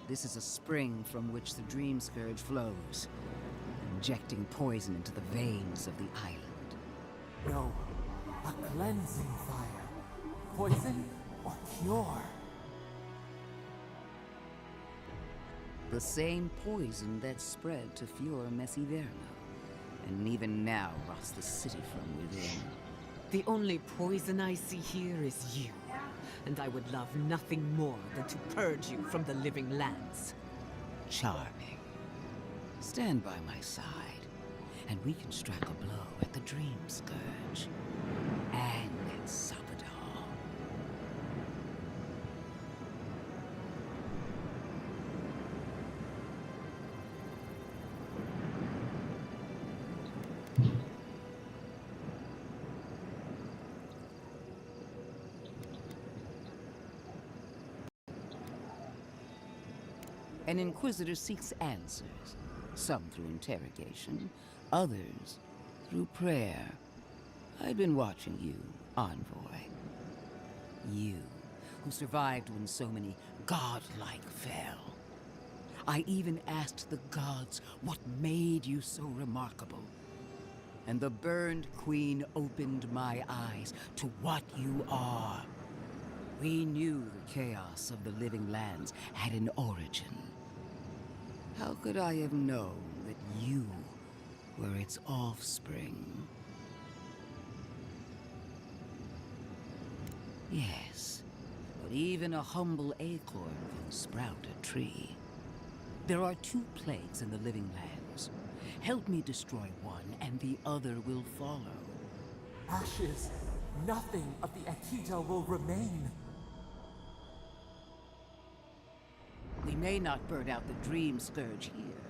Speaker 20: This is a spring from which the Dream Scourge flows, injecting poison into the veins of the island.
Speaker 12: No, a cleansing fire. Poison or cure?
Speaker 20: The same poison that spread to Fior Messiverno, and even now rots the city from within.
Speaker 9: The only poison I see here is you, and I would love nothing more than to purge you from the living lands.
Speaker 20: Charming. Stand by my side, and we can strike a blow at the Dream Scourge. And at Sabadal. An Inquisitor seeks answers, some through interrogation, others through prayer. I've been watching you, Envoy. You, who survived when so many godlike fell. I even asked the gods what made you so remarkable. And the burned queen opened my eyes to what you are. We knew the chaos of the living lands had an origin. How could I have known that you were its offspring? Yes, but even a humble acorn can sprout a tree. There are 2 plagues in the living lands. Help me destroy one, and the other will follow.
Speaker 12: Ashes. Nothing of the Akita will remain.
Speaker 20: We may not burn out the Dream Scourge here,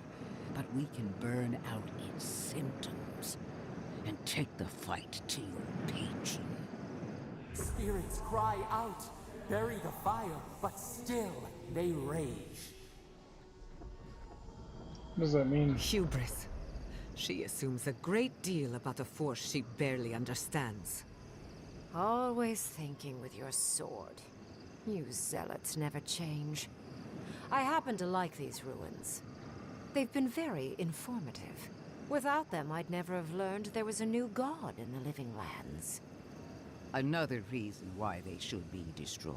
Speaker 20: but we can burn out its symptoms and take the fight to your patron.
Speaker 12: Spirits cry out, bury the fire, but still they rage.
Speaker 2: What does that mean?
Speaker 9: Hubris. She assumes a great deal about a force she barely understands.
Speaker 18: Always thinking with your sword. You zealots never change. I happen to like these ruins. They've been very informative. Without them, I'd never have learned there was a new god in the living lands.
Speaker 20: Another reason why they should be destroyed.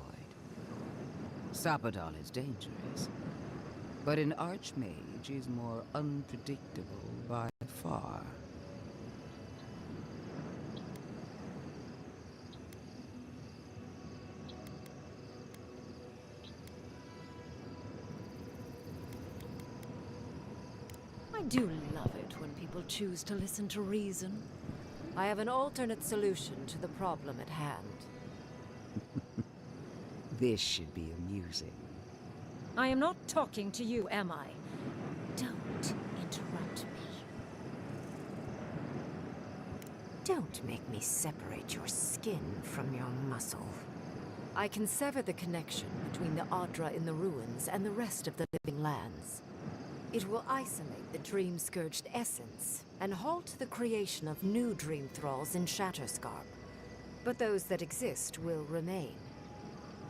Speaker 20: Sabadal is dangerous, but an archmage is more unpredictable by far.
Speaker 18: I do love it when people choose to listen to reason. I have an alternate solution to the problem at hand.
Speaker 20: This should be amusing.
Speaker 18: I am not talking to you, am I? Don't interrupt me. Don't make me separate your skin from your muscle. I can sever the connection between the Adra in the ruins and the rest of the living lands. It will isolate the Dream-Scourged essence and halt the creation of new Dream Thralls in Shatterscarp. But those that exist will remain.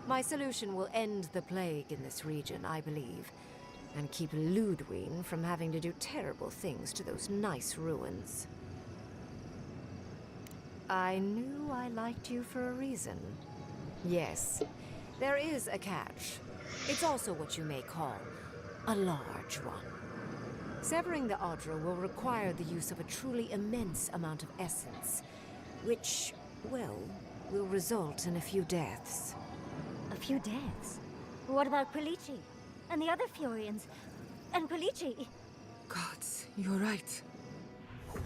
Speaker 18: My solution will end the plague in this region, I believe, and keep Ludwig from having to do terrible things to those nice ruins. I knew I liked you for a reason. Yes, there is a catch. It's also what you may call a large one. Severing the Adra will require the use of a truly immense amount of essence, which, well, will result in a few deaths.
Speaker 11: A few deaths? What about Quilici? And the other Furians? And Quilici?
Speaker 9: Gods, you're right.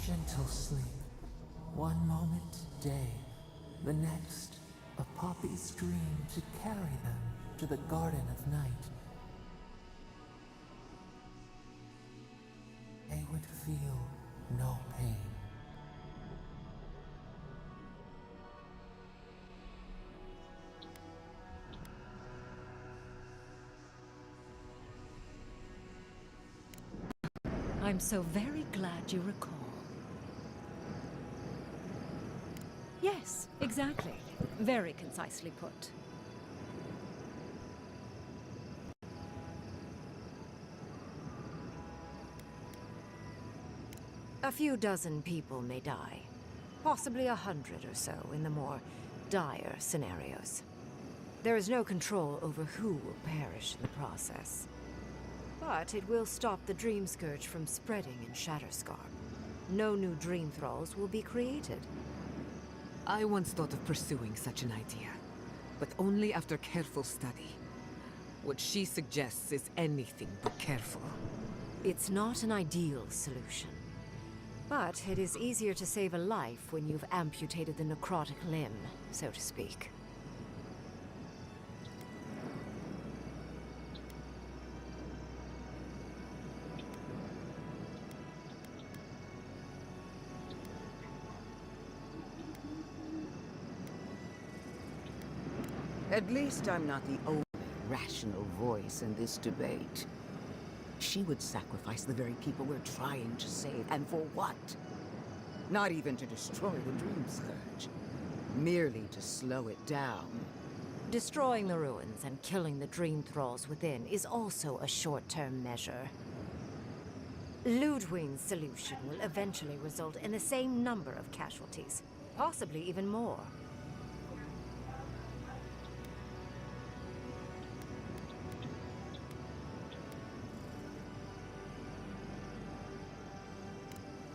Speaker 12: Gentle sleep. One moment day, the next, a poppy's dream to carry them to the Garden of Night, they would feel no pain.
Speaker 18: I'm so very glad you recall. Yes, exactly. Very concisely put. A few dozen people may die. Possibly 100 or so in the more dire scenarios. There is no control over who will perish in the process. But it will stop the Dream Scourge from spreading in Shatterscarp. No new Dream Thralls will be created.
Speaker 9: I once thought of pursuing such an idea, but only after careful study. What she suggests is anything but careful.
Speaker 18: It's not an ideal solution. But it is easier to save a life when you've amputated the necrotic limb, so to speak.
Speaker 20: At least I'm not the only rational voice in this debate. She would sacrifice the very people we're trying to save, and for what? Not even to destroy the Dream Scourge. Merely to slow it down.
Speaker 18: Destroying the ruins and killing the Dream Thralls within is also a short-term measure. Ludwig's solution will eventually result in the same number of casualties, possibly even more.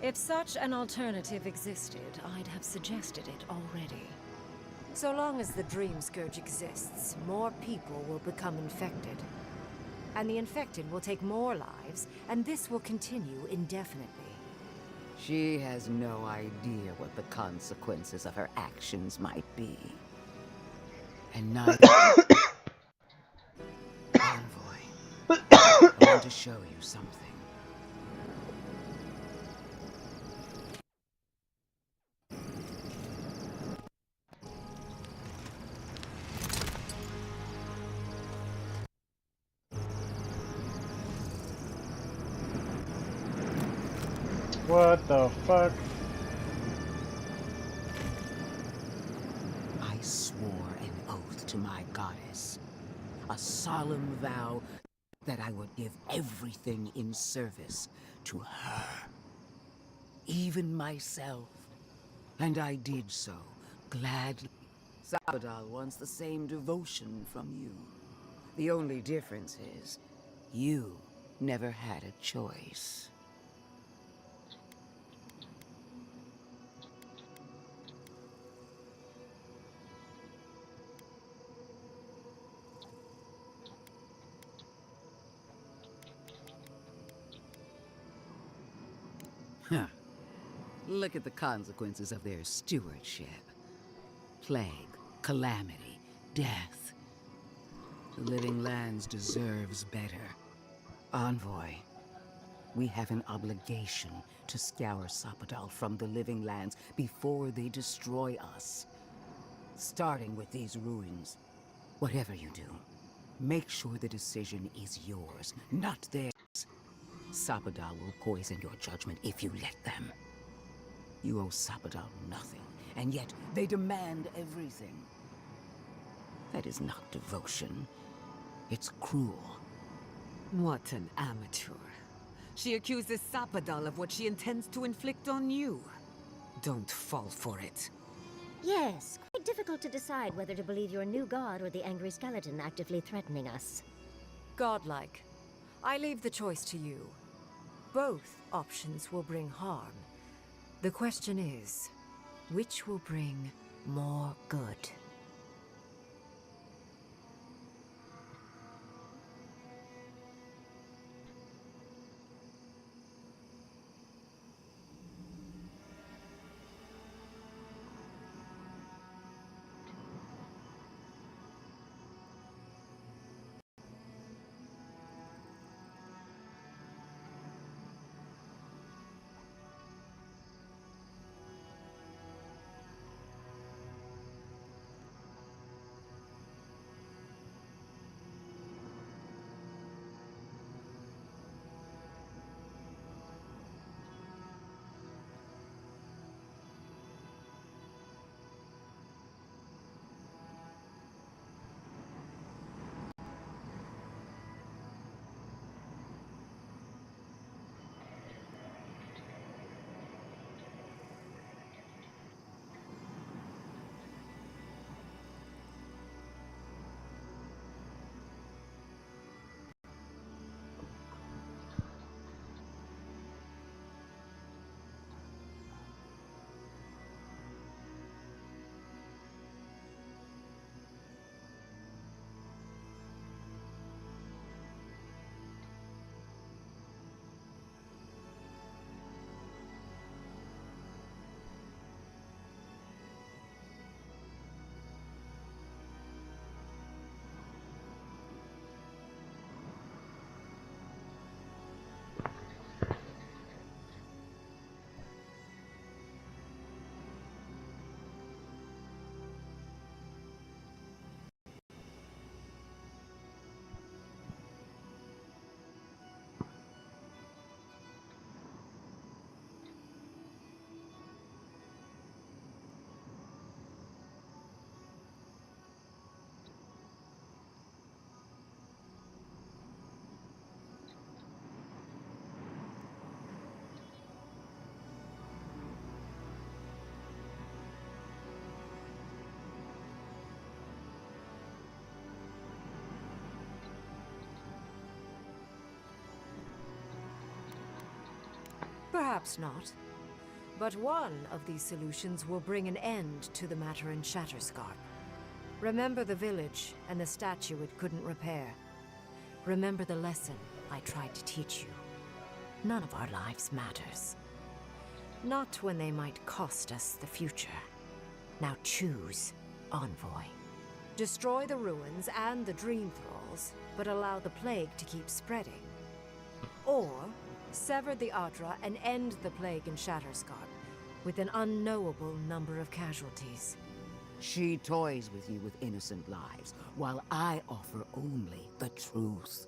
Speaker 18: If such an alternative existed, I'd have suggested it already. So long as the Dream Scourge exists, more people will become infected. And the infected will take more lives, and this will continue indefinitely.
Speaker 20: She has no idea what the consequences of her actions might be. And neither... Envoy, I want to show you something.
Speaker 2: What the fuck?
Speaker 20: I swore an oath to my goddess. A solemn vow that I would give everything in service to her. Even myself. And I did so, gladly. Sabadal wants the same devotion from you. The only difference is, you never had a choice. Huh. Look at the consequences of their stewardship. Plague, calamity, death. The Living Lands deserves better. Envoy, we have an obligation to scour Sapadal from the Living Lands before they destroy us. Starting with these ruins. Whatever you do, make sure the decision is yours, not theirs. Sapadal will poison your judgment if you let them. You owe Sapadal nothing, and yet they demand everything. That is not devotion. It's cruel.
Speaker 9: What an amateur. She accuses Sapadal of what she intends to inflict on you. Don't fall for it.
Speaker 11: Yes, quite difficult to decide whether to believe your new god or the angry skeleton actively threatening us.
Speaker 18: Godlike. I leave the choice to you. Both options will bring harm. The question is, which will bring more good? Perhaps not. But one of these solutions will bring an end to the matter in Shatterscarp. Remember the village and the statue it couldn't repair. Remember the lesson I tried to teach you. None of our lives matters. Not when they might cost us the future. Now choose, Envoy. Destroy the ruins and the Dream Thralls, but allow the plague to keep spreading. Or sever the Adra and end the plague in Shatterscarp, with an unknowable number of casualties.
Speaker 20: She toys with you with innocent lives, while I offer only the truth.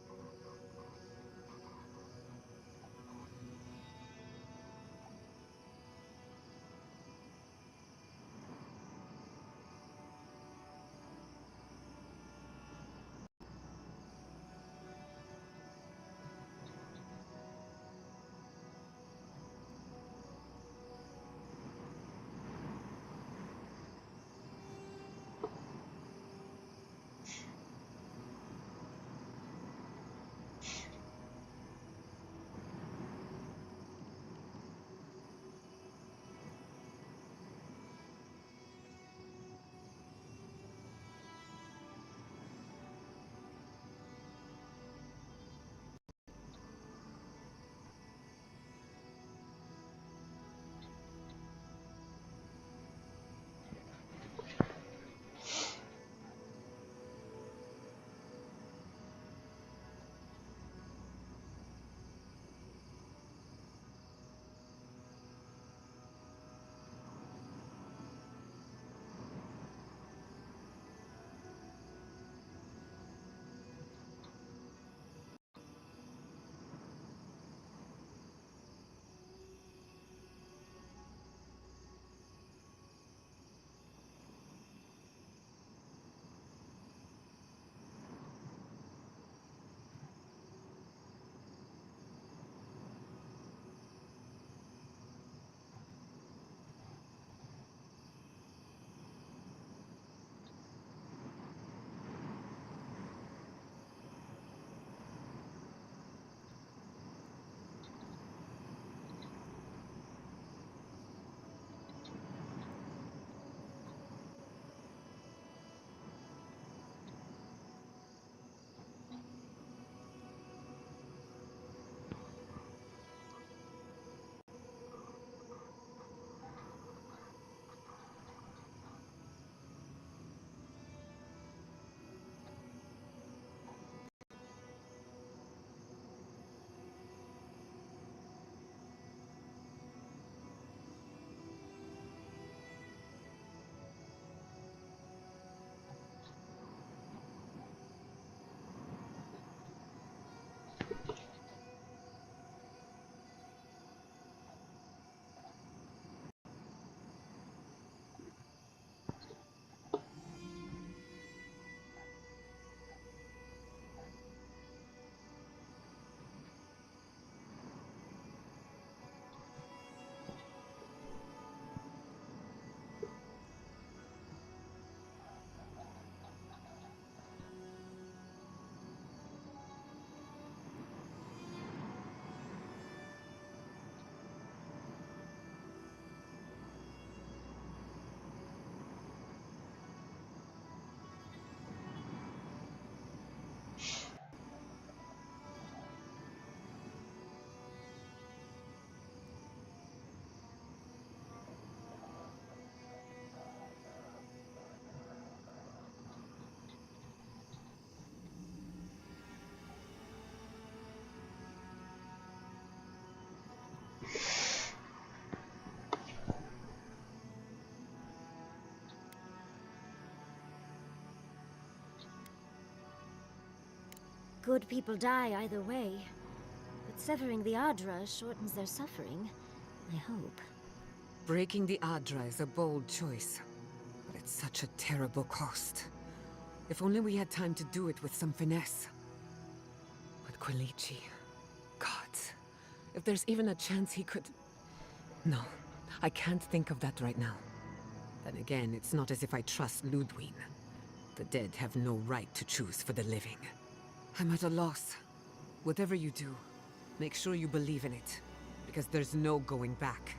Speaker 11: Good people die either way, but severing the Adra shortens their suffering, I hope.
Speaker 9: Breaking the Adra is a bold choice, but it's such a terrible cost. If only we had time to do it with some finesse. But Quilici... God, if there's even a chance he could... No, I can't think of that right now. Then again, it's not as if I trust Ludwig. The dead have no right to choose for the living. I'm at a loss. Whatever you do, make sure you believe in it. because there's no going back.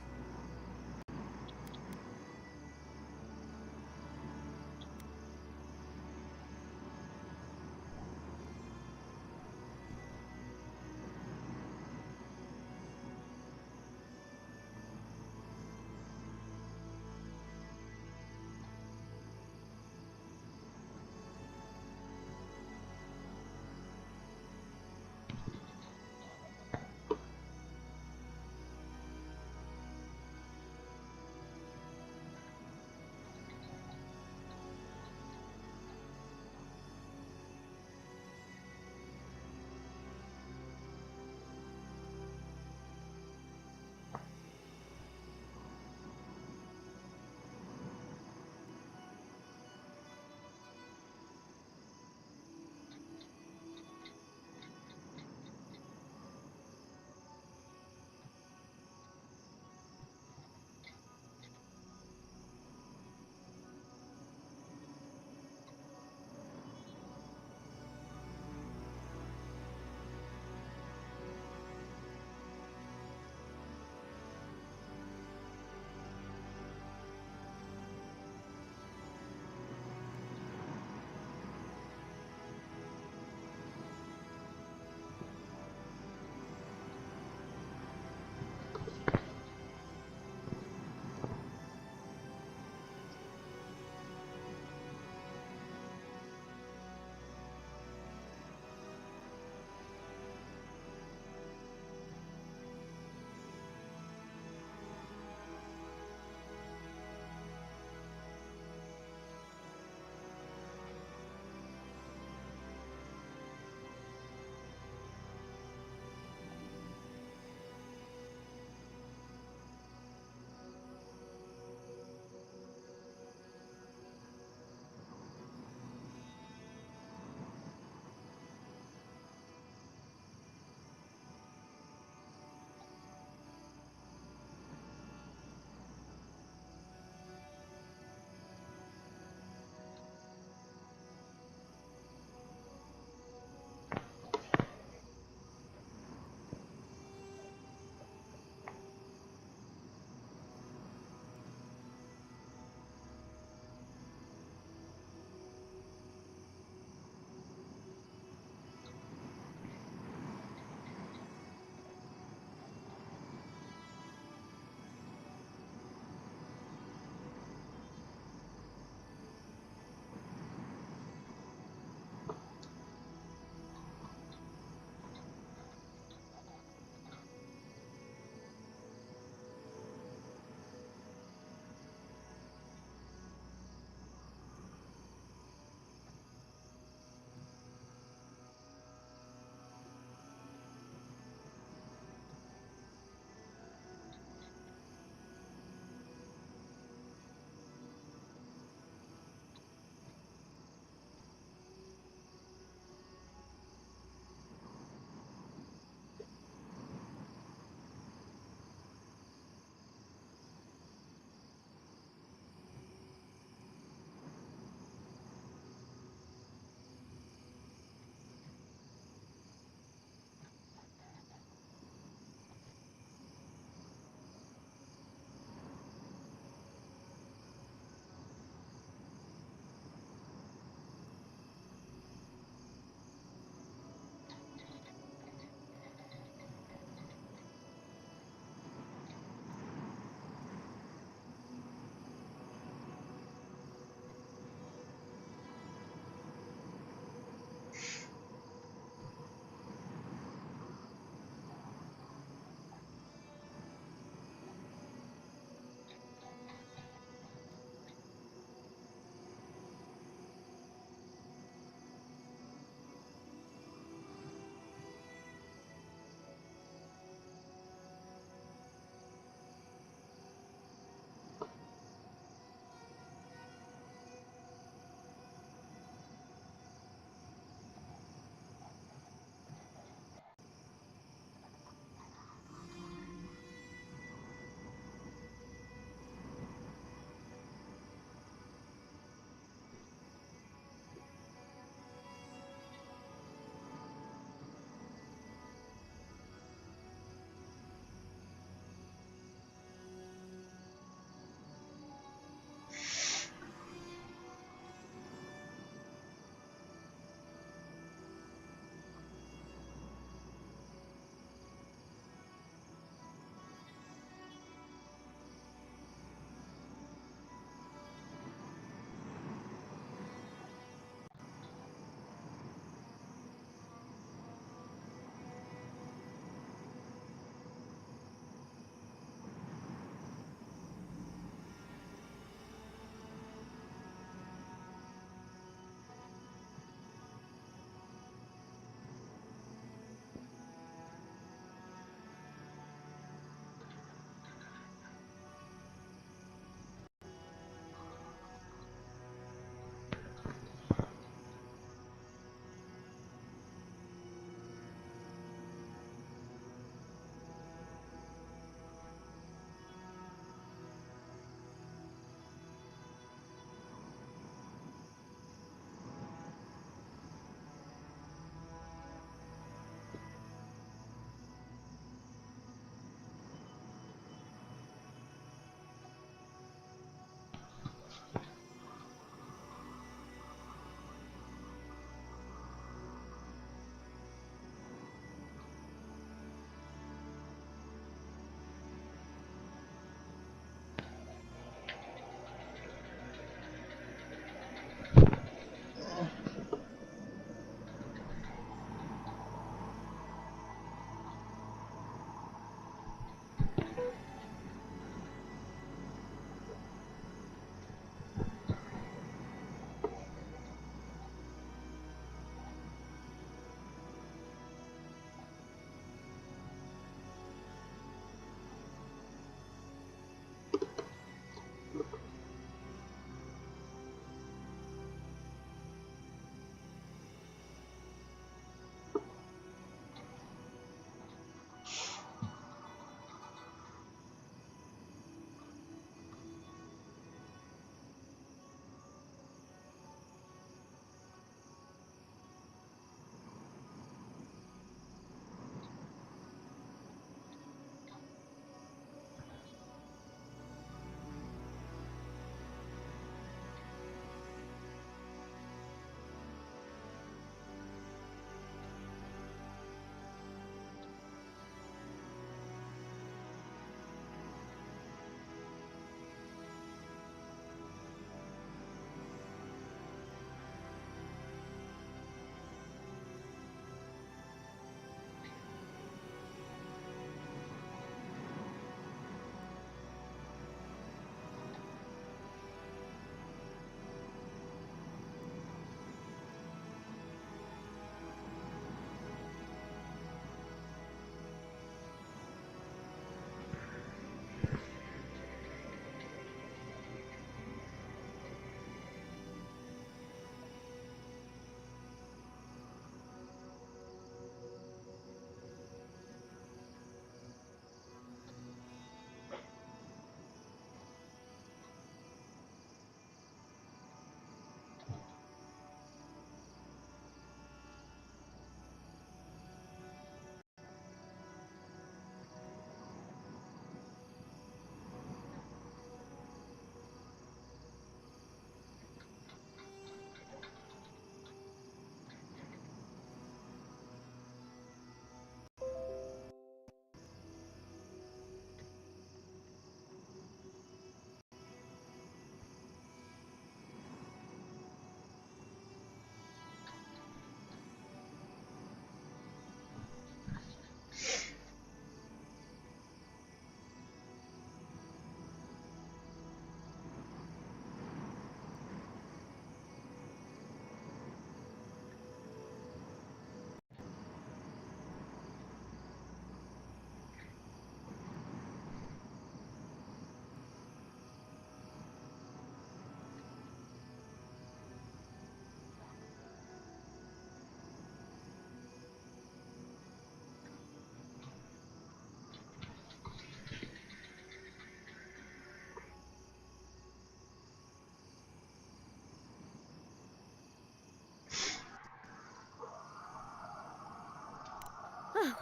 Speaker 11: Oh,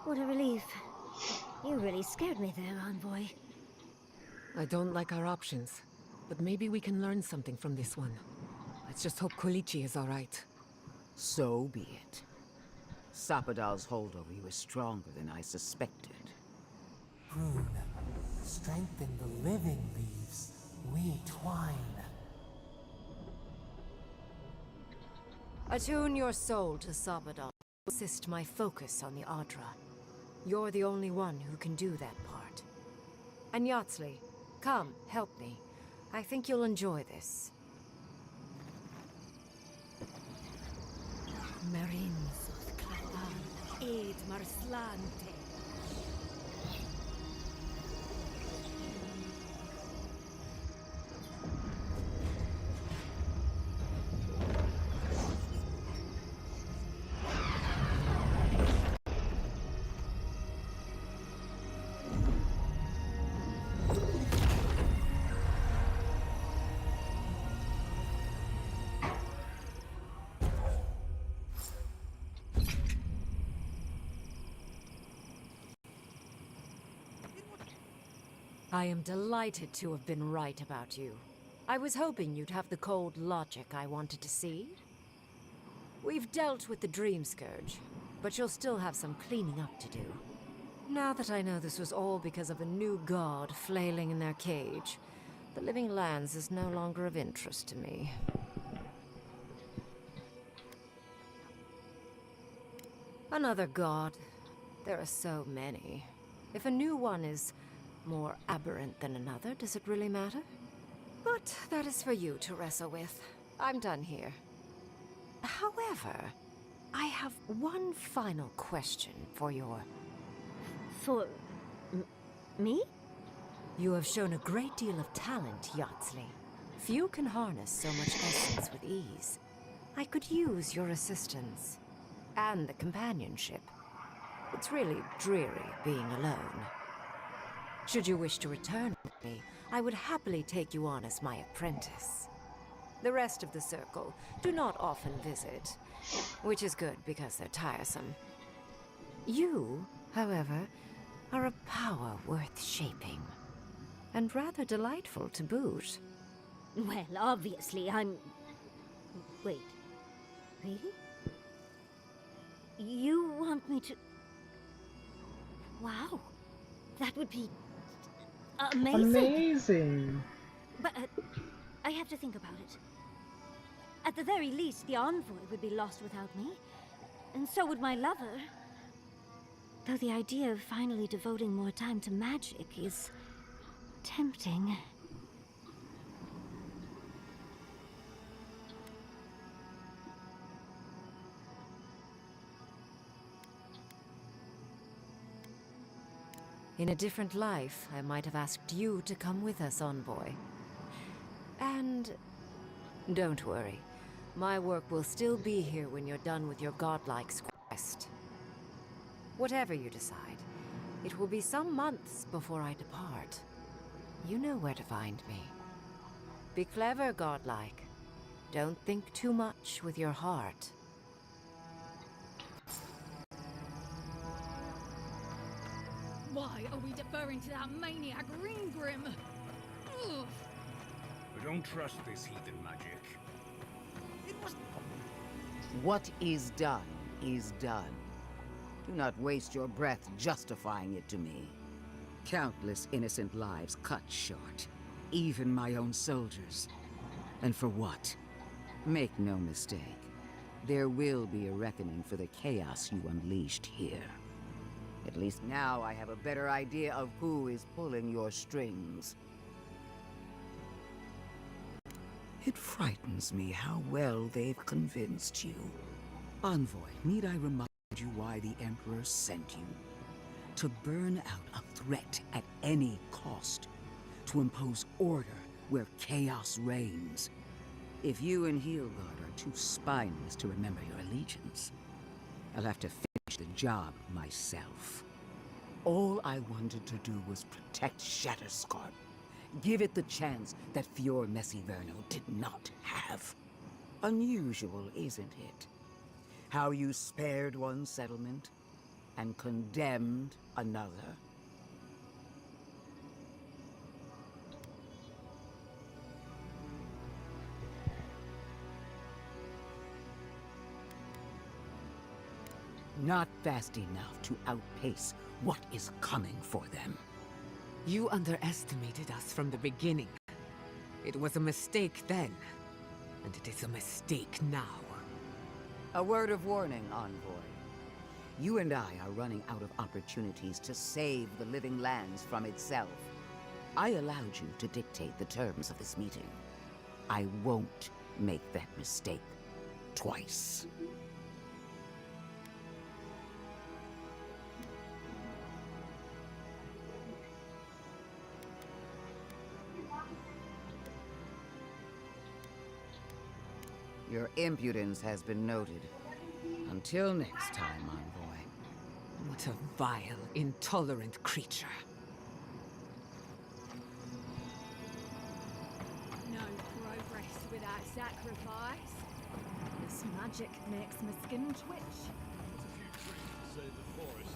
Speaker 11: what a relief. You really scared me there, Envoy.
Speaker 9: I don't like our options, but maybe we can learn something from this one. Let's just hope Kolichi is all right.
Speaker 20: So be it. Sapadal's hold over you is stronger than I suspected.
Speaker 12: Rune, strengthen the living leaves. We twine.
Speaker 18: Attune your soul to Sapadal. Assist my focus on the Adra. You're the only one who can do that part. And Yatsley, come, help me. I think you'll enjoy this. Marins of Clapan, Aid Marslante. I am delighted to have been right about you. I was hoping you'd have the cold logic I wanted to see. We've dealt with the Dream Scourge, but you'll still have some cleaning up to do. Now that I know this was all because of a new god flailing in their cage, the Living Lands is no longer of interest to me. Another god. There are so many. If a new one is more aberrant than another, does it really matter? But that is for you to wrestle with. I'm done here. However, I have one final question for your...
Speaker 11: For... me?
Speaker 18: You have shown a great deal of talent, Yatsley. Few can harness so much essence with ease. I could use your assistance. And the companionship. It's really dreary being alone. Should you wish to return with me, I would happily take you on as my apprentice. The rest of the circle do not often visit, which is good because they're tiresome. You, however, are a power worth shaping, and rather delightful to boot.
Speaker 11: Well, obviously, I'm... Wait. Really? You want me to... Wow. That would be... amazing.
Speaker 2: Amazing.
Speaker 11: But I have to think about it. At the very least, the Envoy would be lost without me. And so would my lover. Though the idea of finally devoting more time to magic is... tempting.
Speaker 18: In a different life, I might have asked you to come with us, Envoy. And don't worry, my work will still be here when you're done with your godlike quest. Whatever you decide, it will be some months before I depart. You know where to find me. Be clever, godlike. Don't think too much with your heart.
Speaker 3: Why are we deferring to that maniac Ringgrim? Ugh.
Speaker 16: I don't trust this heathen magic.
Speaker 20: What is done is done. Do not waste your breath justifying it to me. Countless innocent lives cut short, even my own soldiers. And for what? Make no mistake, there will be a reckoning for the chaos you unleashed here. At least now I have a better idea of who is pulling your strings. It frightens me how well they've convinced you. Envoy, need I remind you why the Emperor sent you? To burn out a threat at any cost. To impose order where chaos reigns. If you and Heelgard are too spineless to remember your allegiance, I'll have to finish the job myself. All I wanted to do was protect Shatterscarp. Give it the chance that Fior Messiverno did not have. Unusual, isn't it? How you spared one settlement, and condemned another? Not fast enough to outpace what is coming for them.
Speaker 9: You underestimated us from the beginning. It was a mistake then, and it is a mistake now.
Speaker 20: A word of warning, Envoy. You and I are running out of opportunities to save the living lands from itself. I allowed you to dictate the terms of this meeting. I won't make that mistake twice. Your impudence has been noted. Until next time, Envoy.
Speaker 9: What a vile, intolerant creature.
Speaker 3: No progress without sacrifice. This magic makes my skin twitch.
Speaker 17: Save the forest.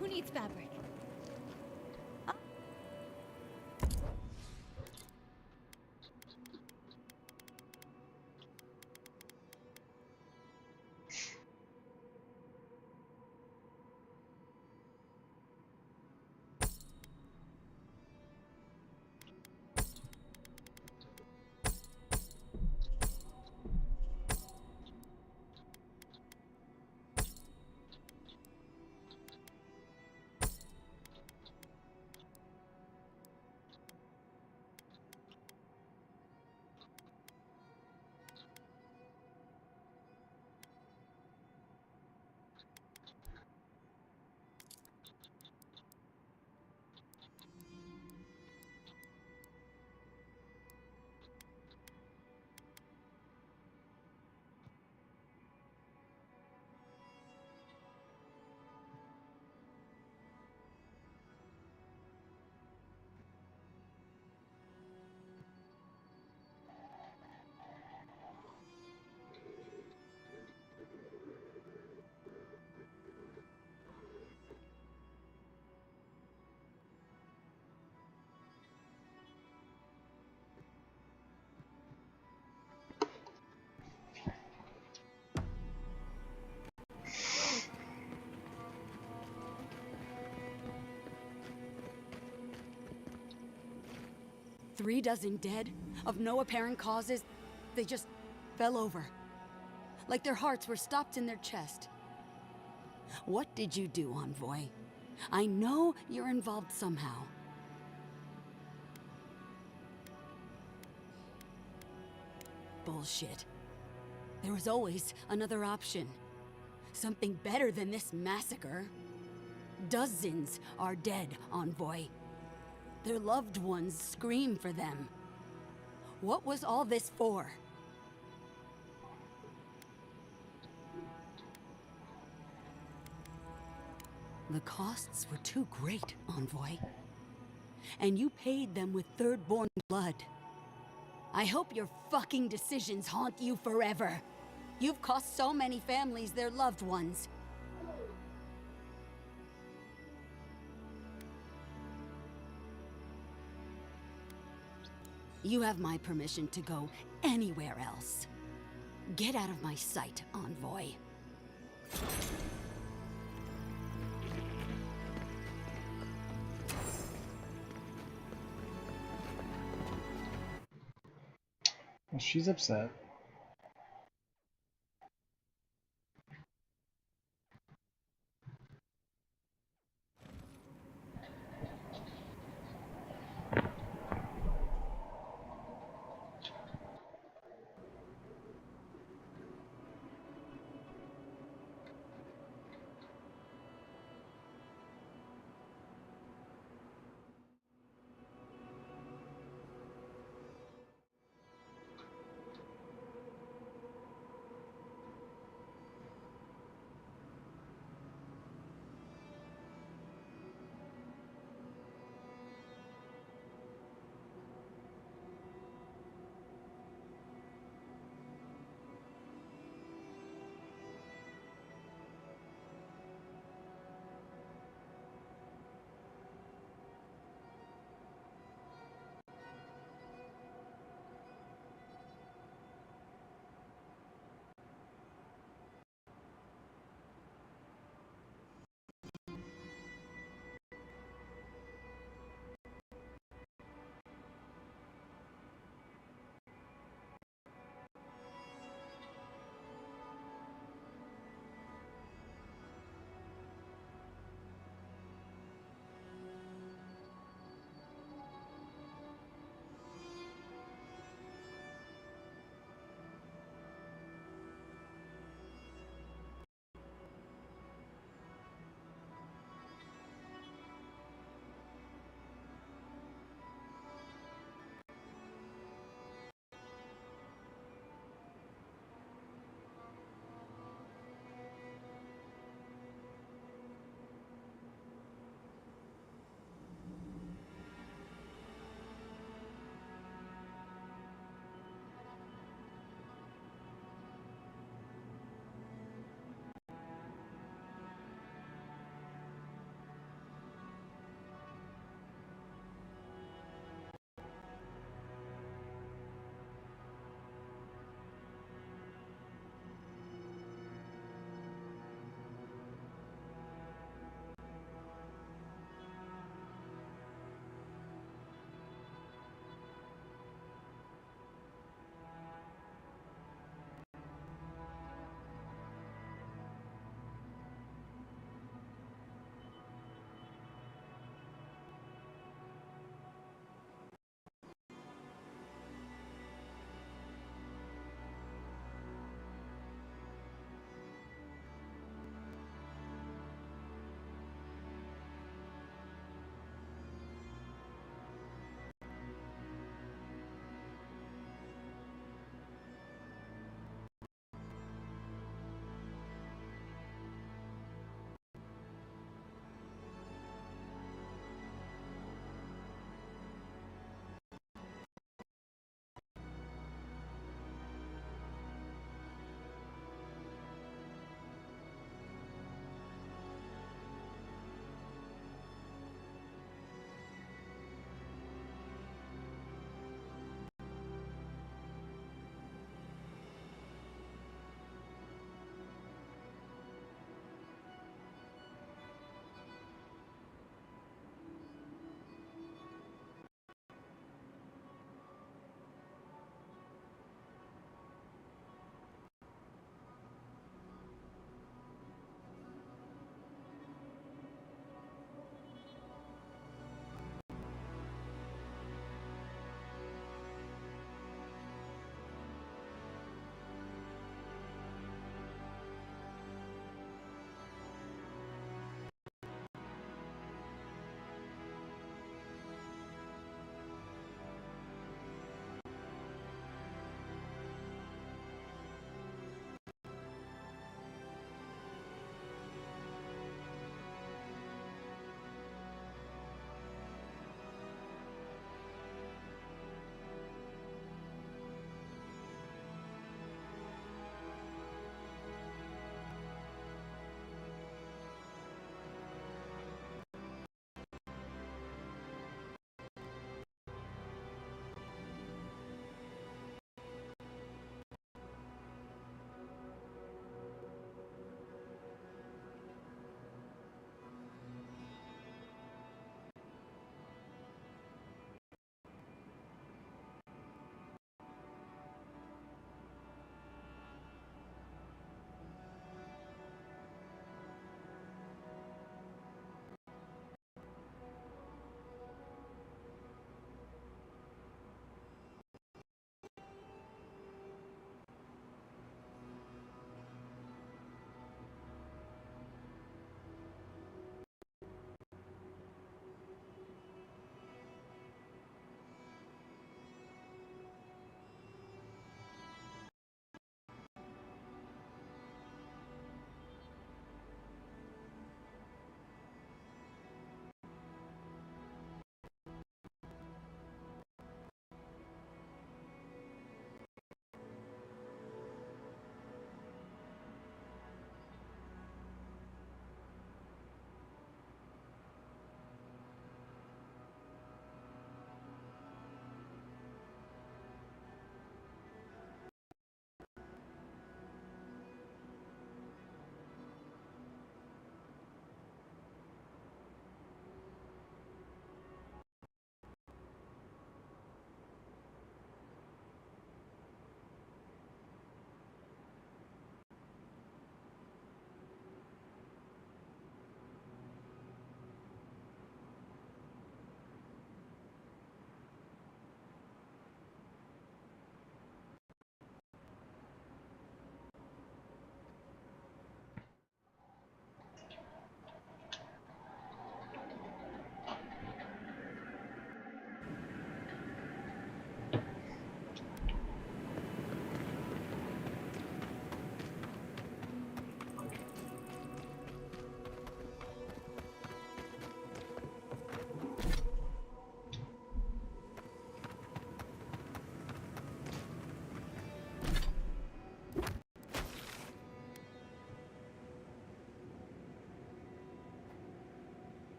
Speaker 3: Who needs fabric?
Speaker 23: Three dozen dead, of no apparent causes. They just fell over. Like their hearts were stopped in their chest. What did you do, Envoy? I know you're involved somehow. Bullshit. There was always another option. Something better than this massacre. Dozens are dead, Envoy. Their loved ones scream for them. What was all this for? The costs were too great, Envoy. And you paid them with Third-born blood. I hope your fucking decisions haunt you forever. You've cost so many families their loved ones. You have my permission to go anywhere else. Get out of my sight, Envoy.
Speaker 2: Well, she's upset.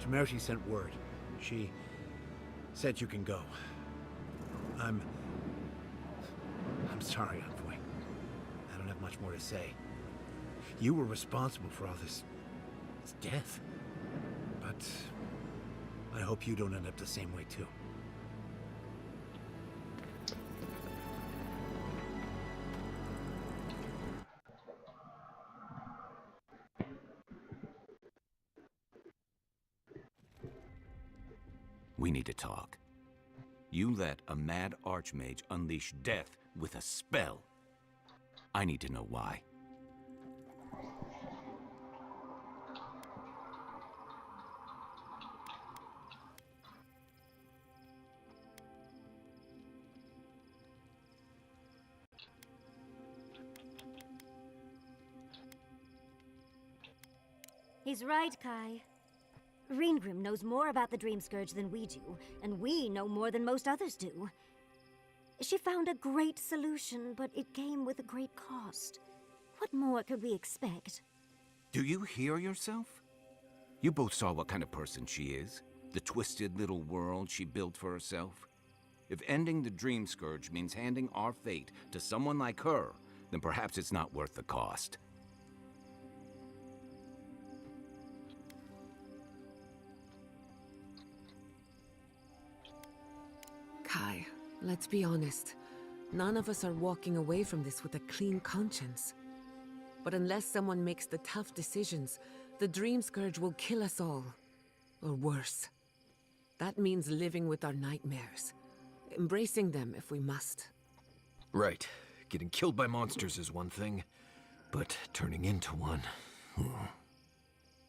Speaker 15: Temerity sent word. She said you can go. I'm sorry, Envoy. I don't have much more to say. You were responsible for all this death. But I hope you don't end up the same way, too.
Speaker 4: We need to talk. You let a mad archmage unleash death with a spell. I need to know why.
Speaker 11: He's right, Kai. Reengrim knows more about the Dream Scourge than we do, and we know more than most others do. She found a great solution, but it came with a great cost. What more could we expect?
Speaker 4: Do you hear yourself? You both saw what kind of person she is. The twisted little world she built for herself. If ending the Dream Scourge means handing our fate to someone like her, then perhaps it's not worth the cost.
Speaker 9: Kai, let's be honest. None of us are walking away from this with a clean conscience. But unless someone makes the tough decisions, the Dream Scourge will kill us all. Or worse. That means living with our nightmares. Embracing them if we must.
Speaker 7: Right. Getting killed by monsters is one thing, but turning into one...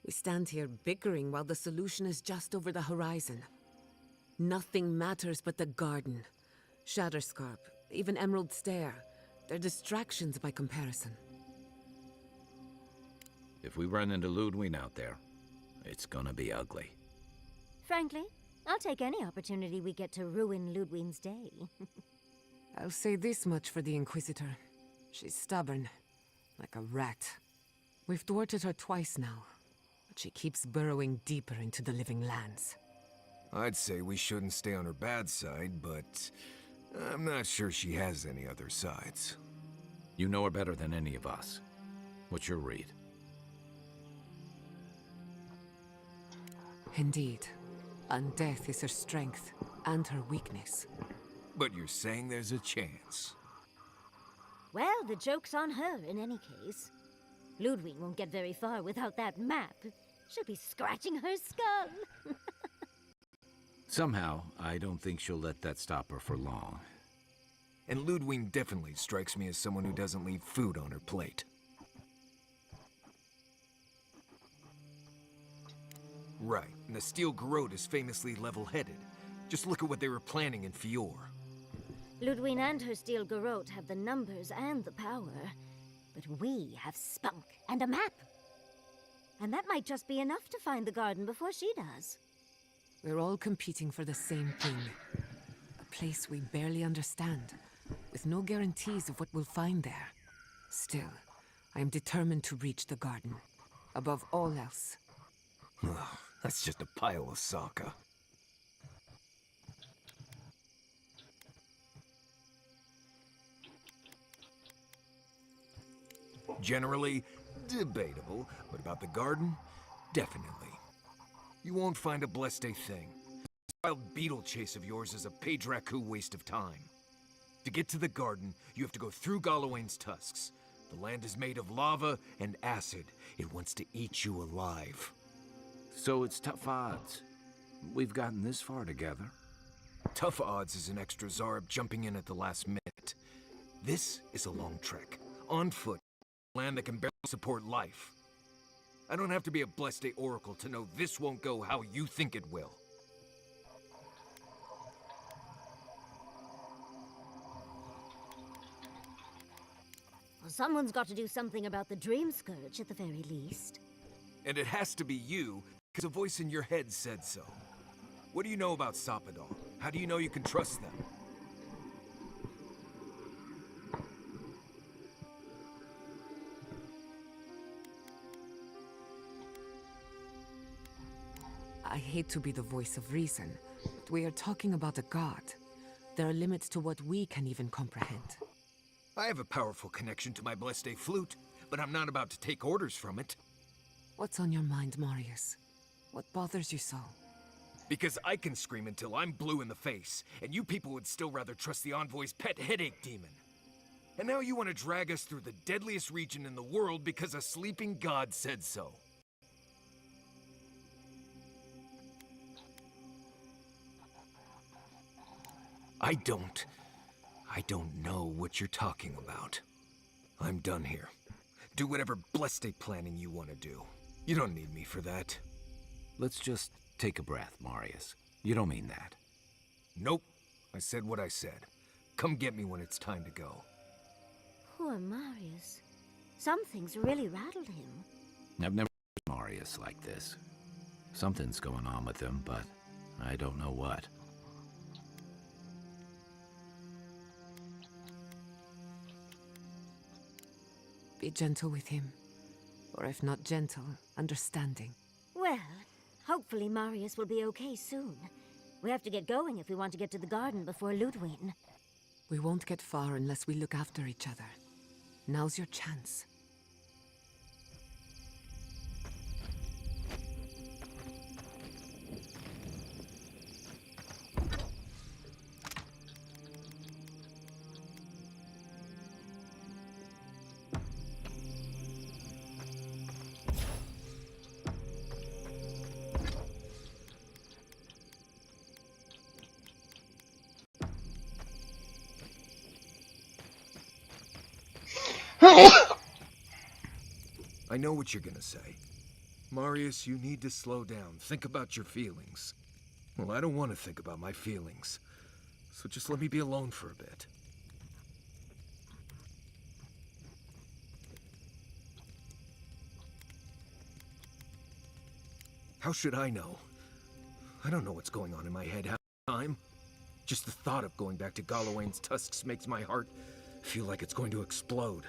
Speaker 9: We stand here bickering while the solution is just over the horizon. Nothing matters but the garden. Shatterscarp, even Emerald Stair. They're distractions by comparison.
Speaker 13: If we run into Ludwig out there, it's gonna be ugly.
Speaker 11: Frankly, I'll take any opportunity we get to ruin Ludwig's day.
Speaker 9: I'll say this much for the Inquisitor. She's stubborn, like a rat. We've thwarted her twice now, but she keeps burrowing deeper into the living lands.
Speaker 7: I'd say we shouldn't stay on her bad side, but I'm not sure she has any other sides.
Speaker 13: You know her better than any of us. What's your read?
Speaker 9: Indeed. And death is her strength, and her weakness.
Speaker 7: But you're saying there's a chance?
Speaker 11: Well, the joke's on her in any case. Ludwig won't get very far without that map. She'll be scratching her skull.
Speaker 13: Somehow, I don't think she'll let that stop her for long.
Speaker 7: And Ludwig definitely strikes me as someone who doesn't leave food on her plate. Right, and the Steel Garrote is famously level-headed. Just look at what they were planning in Fior.
Speaker 11: Ludwig and her Steel Garrote have the numbers and the power, but we have spunk and a map. And that might just be enough to find the garden before she does.
Speaker 9: We're all competing for the same thing. A place we barely understand, with no guarantees of what we'll find there. Still, I am determined to reach the garden, above all else.
Speaker 7: That's just a pile of Sokka. Generally, debatable, but about the garden, definitely. You won't find a blessed thing. This wild beetle chase of yours is a page raku waste of time. To get to the garden, you have to go through Galawain's tusks. The land is made of lava and acid. It wants to eat you alive.
Speaker 13: So it's tough odds. We've gotten this far together.
Speaker 7: Tough odds is an extra Zarb jumping in at the last minute. This is a long trek, on foot, land that can barely support life. I don't have to be a Blessed Oracle to know this won't go how you think it will.
Speaker 11: Well, someone's got to do something about the Dream Scourge at the very least.
Speaker 7: And it has to be you, because a voice in your head said so. What do you know about Soppadon? How do you know you can trust them?
Speaker 9: I hate to be the voice of reason, but we are talking about a god. There are limits to what we can even comprehend.
Speaker 7: I have a powerful connection to my Bleste flute, but I'm not about to take orders from it.
Speaker 9: What's on your mind, Marius? What bothers you so?
Speaker 7: Because I can scream until I'm blue in the face, and you people would still rather trust the Envoy's pet headache demon. And now you want to drag us through the deadliest region in the world because a sleeping god said so. I don't know what you're talking about. I'm done here. Do whatever Bleste planning you want to do. You don't need me for that.
Speaker 13: Let's just take a breath, Marius. You don't mean that.
Speaker 7: Nope. I said what I said. Come get me when it's time to go.
Speaker 11: Poor Marius. Something's really rattled him.
Speaker 13: I've never seen Marius like this. Something's going on with him, but I don't know what.
Speaker 9: Be gentle with him. Or if not gentle, understanding.
Speaker 11: Well, hopefully Marius will be okay soon. We have to get going if we want to get to the garden before Ludwig.
Speaker 9: We won't get far unless we look after each other. Now's your chance.
Speaker 7: I know what you're gonna say. Marius, you need to slow down. Think about your feelings. Well, I don't want to think about my feelings. So just let me be alone for a bit. How should I know? I don't know what's going on in my head half the time. Just the thought of going back to Galawain's tusks makes my heart feel like it's going to explode.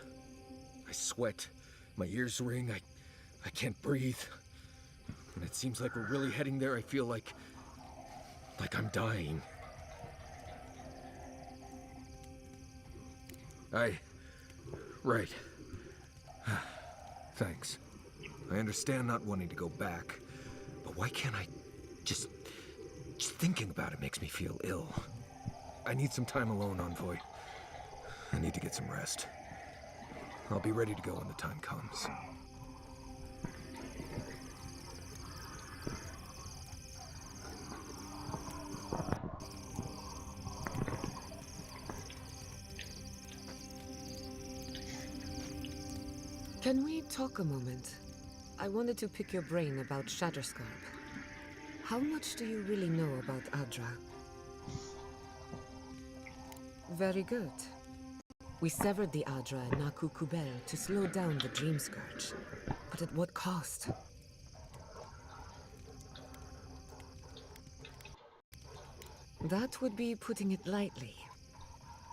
Speaker 7: I sweat. My ears ring. I can't breathe. And it seems like we're really heading there. I feel like I'm dying. Right. Thanks. I understand not wanting to go back, but why can't I just thinking about it makes me feel ill. I need some time alone, Envoy. I need to get some rest. I'll be ready to go when the time comes.
Speaker 9: Can we talk a moment? I wanted to pick your brain about Shatterscarp. How much do you really know about Adra? Very good. We severed the Adra and Naku Kubel to slow down the Dream Scourge. But at what cost? That would be putting it lightly.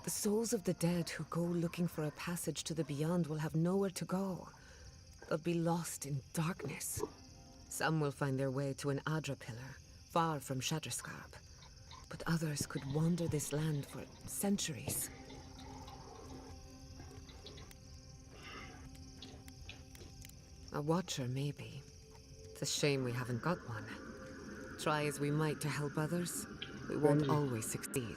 Speaker 9: The souls of the dead who go looking for a passage to the beyond will have nowhere to go. They'll be lost in darkness. Some will find their way to an Adra pillar, far from Shatterscarp. But others could wander this land for centuries. A watcher, maybe. It's a shame we haven't got one. Try as we might to help others, we won't always succeed.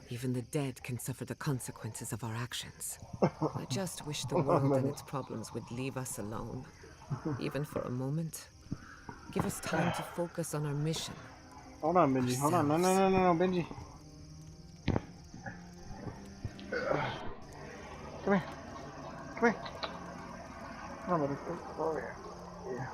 Speaker 9: Even the dead can suffer the consequences of our actions. I just wish the world and its problems would leave us alone. Even for a moment. Give us time to focus on our mission.
Speaker 2: Hold on, Benji. Hold on. No, Benji. Come here. Come here. Come on, buddy. Over here. Yeah.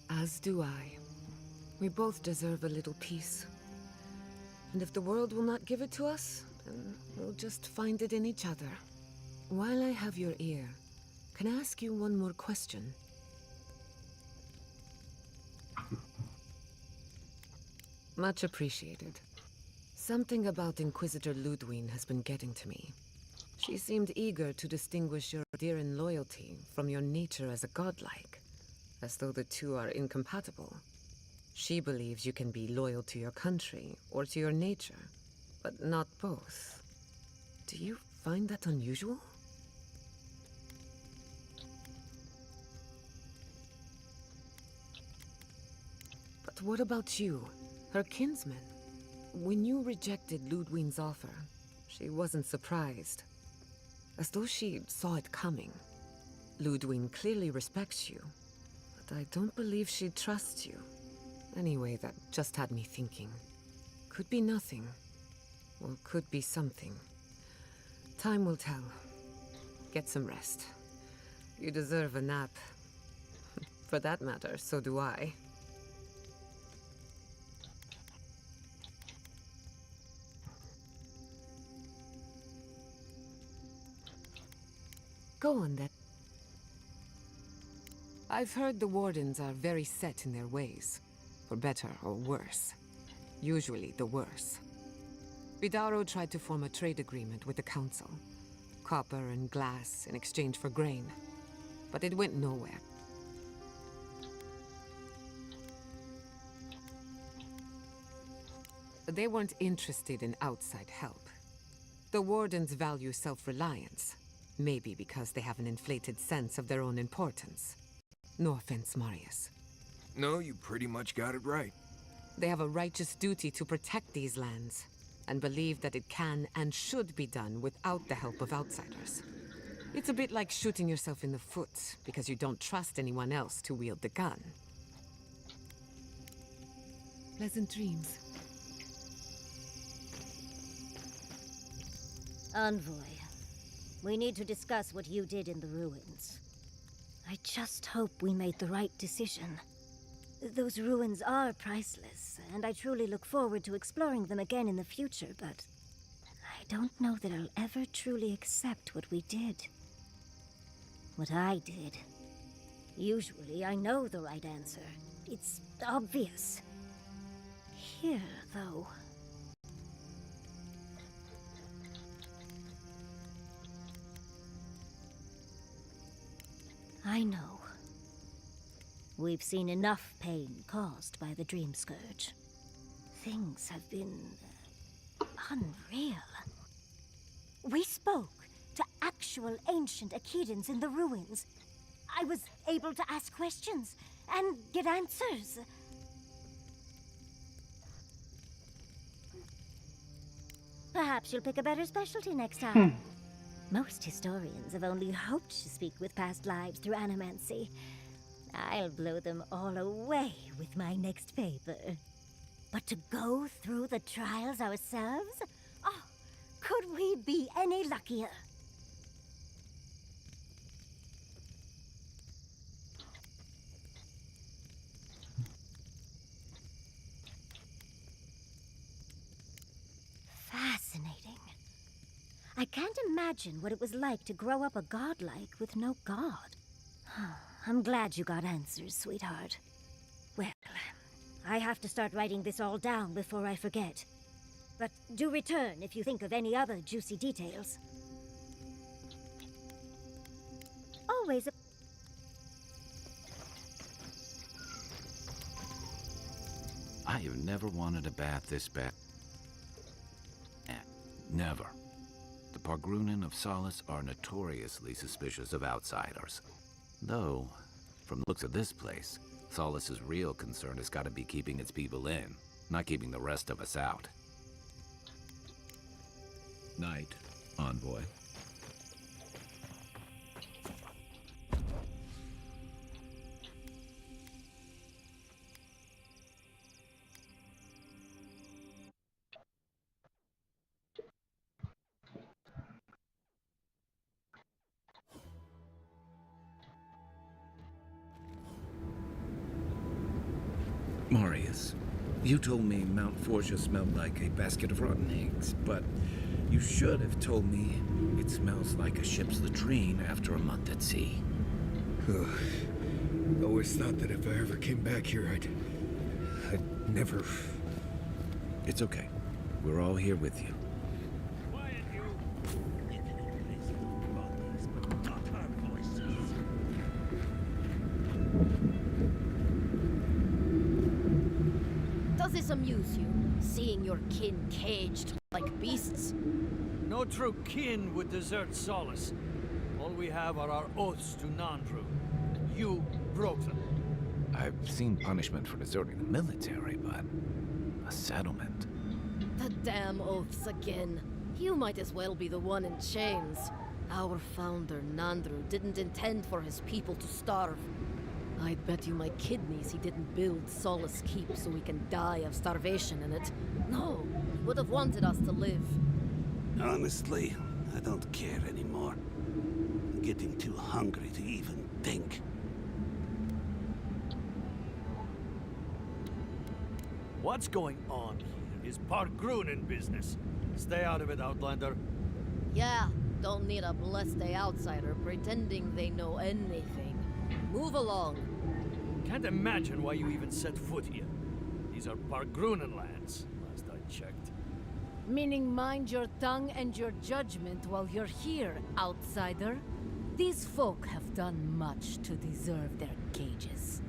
Speaker 9: As do I. We both deserve a little peace. And if the world will not give it to us, then we'll just find it in each other. While I have your ear, can I ask you one more question? Much appreciated. Something about Inquisitor Ludwig has been getting to me. She seemed eager to distinguish your Diran loyalty from your nature as a godlike, as though the two are incompatible. She believes you can be loyal to your country or to your nature, but not both. Do you find that unusual? But what about you, her kinsman? When you rejected Ludwig's offer, she wasn't surprised. As though she saw it coming. Ludwig clearly respects you, but I don't believe she trusts you. Anyway, that just had me thinking. Could be nothing, or could be something. Time will tell. Get some rest. You deserve a nap. For that matter, so do I. Go on, then. I've heard the Wardens are very set in their ways. For better or worse. Usually the worse. Vidaro tried to form a trade agreement with the Council. Copper and glass in exchange for grain. But it went nowhere. They weren't interested in outside help. The Wardens value self-reliance. Maybe because they have an inflated sense of their own importance. No offense, Marius.
Speaker 7: No, you pretty much got it right.
Speaker 9: They have a righteous duty to protect these lands, and believe that it can and should be done without the help of outsiders. It's a bit like shooting yourself in the foot because you don't trust anyone else to wield the gun. Pleasant dreams.
Speaker 11: Envoy, we need to discuss what you did in the ruins. I just hope we made the right decision. Those ruins are priceless, and I truly look forward to exploring them again in the future, but I don't know that I'll ever truly accept what we did. What I did. Usually I know the right answer. It's obvious. Here, though... I know. We've seen enough pain caused by the Dream Scourge. Things have been... unreal. We spoke to actual ancient Akedans in the ruins. I was able to ask questions and get answers. Perhaps you'll pick a better specialty next time. Most historians have only hoped to speak with past lives through animancy. I'll blow them all away with my next paper. But to go through the trials ourselves? Oh, could we be any luckier? Fascinating. I can't imagine what it was like to grow up a godlike with no god. I'm glad you got answers, sweetheart. Well, I have to start writing this all down before I forget. But do return if you think of any other juicy details. Always a...
Speaker 13: I have never wanted a bath this bad. Never. The Pargrunen of Solace are notoriously suspicious of outsiders. Though, from the looks of this place, Solace's real concern has got to be keeping its people in, not keeping the rest of us out. Night, Envoy. Marius, You told me Mount Forcia smelled like a basket of rotten eggs, but you should have told me it smells like a ship's latrine after a month at sea.
Speaker 7: Always thought that if I ever came back here, I'd never...
Speaker 13: It's okay. We're all here with you.
Speaker 19: Does this amuse you, seeing your kin caged like beasts?
Speaker 21: No true kin would desert Solace. All we have are our oaths to Nandru. You broke them.
Speaker 13: I've seen punishment for deserting the military, but a settlement.
Speaker 19: The damn oaths again. You might as well be the one in chains. Our founder, Nandru, didn't intend for his people to starve. I'd bet you my kidneys he didn't build Solace Keep so we can die of starvation in it. No, he would have wanted us to live.
Speaker 1: Honestly, I don't care anymore. I'm getting too hungry to even think.
Speaker 21: What's going on here is Pargrunen business. Stay out of it, Outlander.
Speaker 19: Yeah, don't need a blessed outsider pretending they know anything. Move along.
Speaker 21: Can't imagine why you even set foot here. These are Pargrunen lands, last I checked.
Speaker 19: Meaning mind your tongue and your judgment while you're here, outsider. These folk have done much to deserve their cages.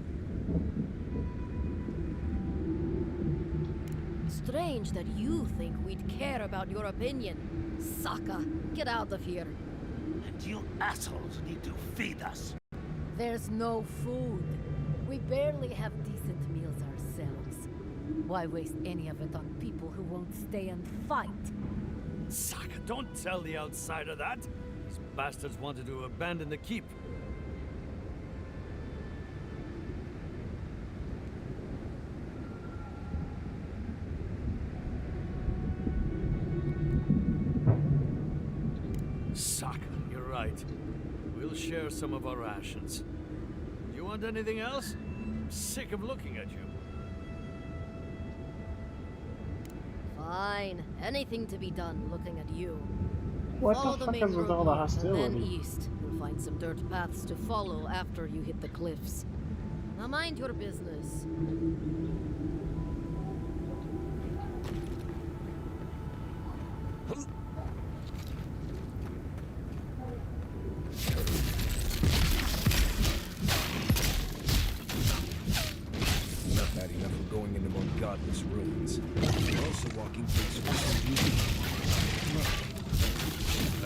Speaker 19: Strange that you think we'd care about your opinion. Saka, get out of here.
Speaker 1: And you assholes need to feed us.
Speaker 19: There's no food. We barely have decent meals ourselves. Why waste any of it on people who won't stay and fight?
Speaker 21: Saka, don't tell the outsider that. These bastards wanted to abandon the keep. Saka, you're right. We'll share some of our rations. Do you want anything else? I'm sick of looking at you.
Speaker 19: Fine. Anything to be done looking at you.
Speaker 2: What
Speaker 19: Follow
Speaker 2: the
Speaker 19: the
Speaker 2: fuck
Speaker 19: main
Speaker 2: is with
Speaker 19: road
Speaker 2: all the
Speaker 19: north, and then
Speaker 2: hostility?
Speaker 19: east. You'll find some dirt paths to follow after you hit the cliffs. Now mind your business.
Speaker 7: Not bad enough for going into more godless ruins. You're also walking through some beauty.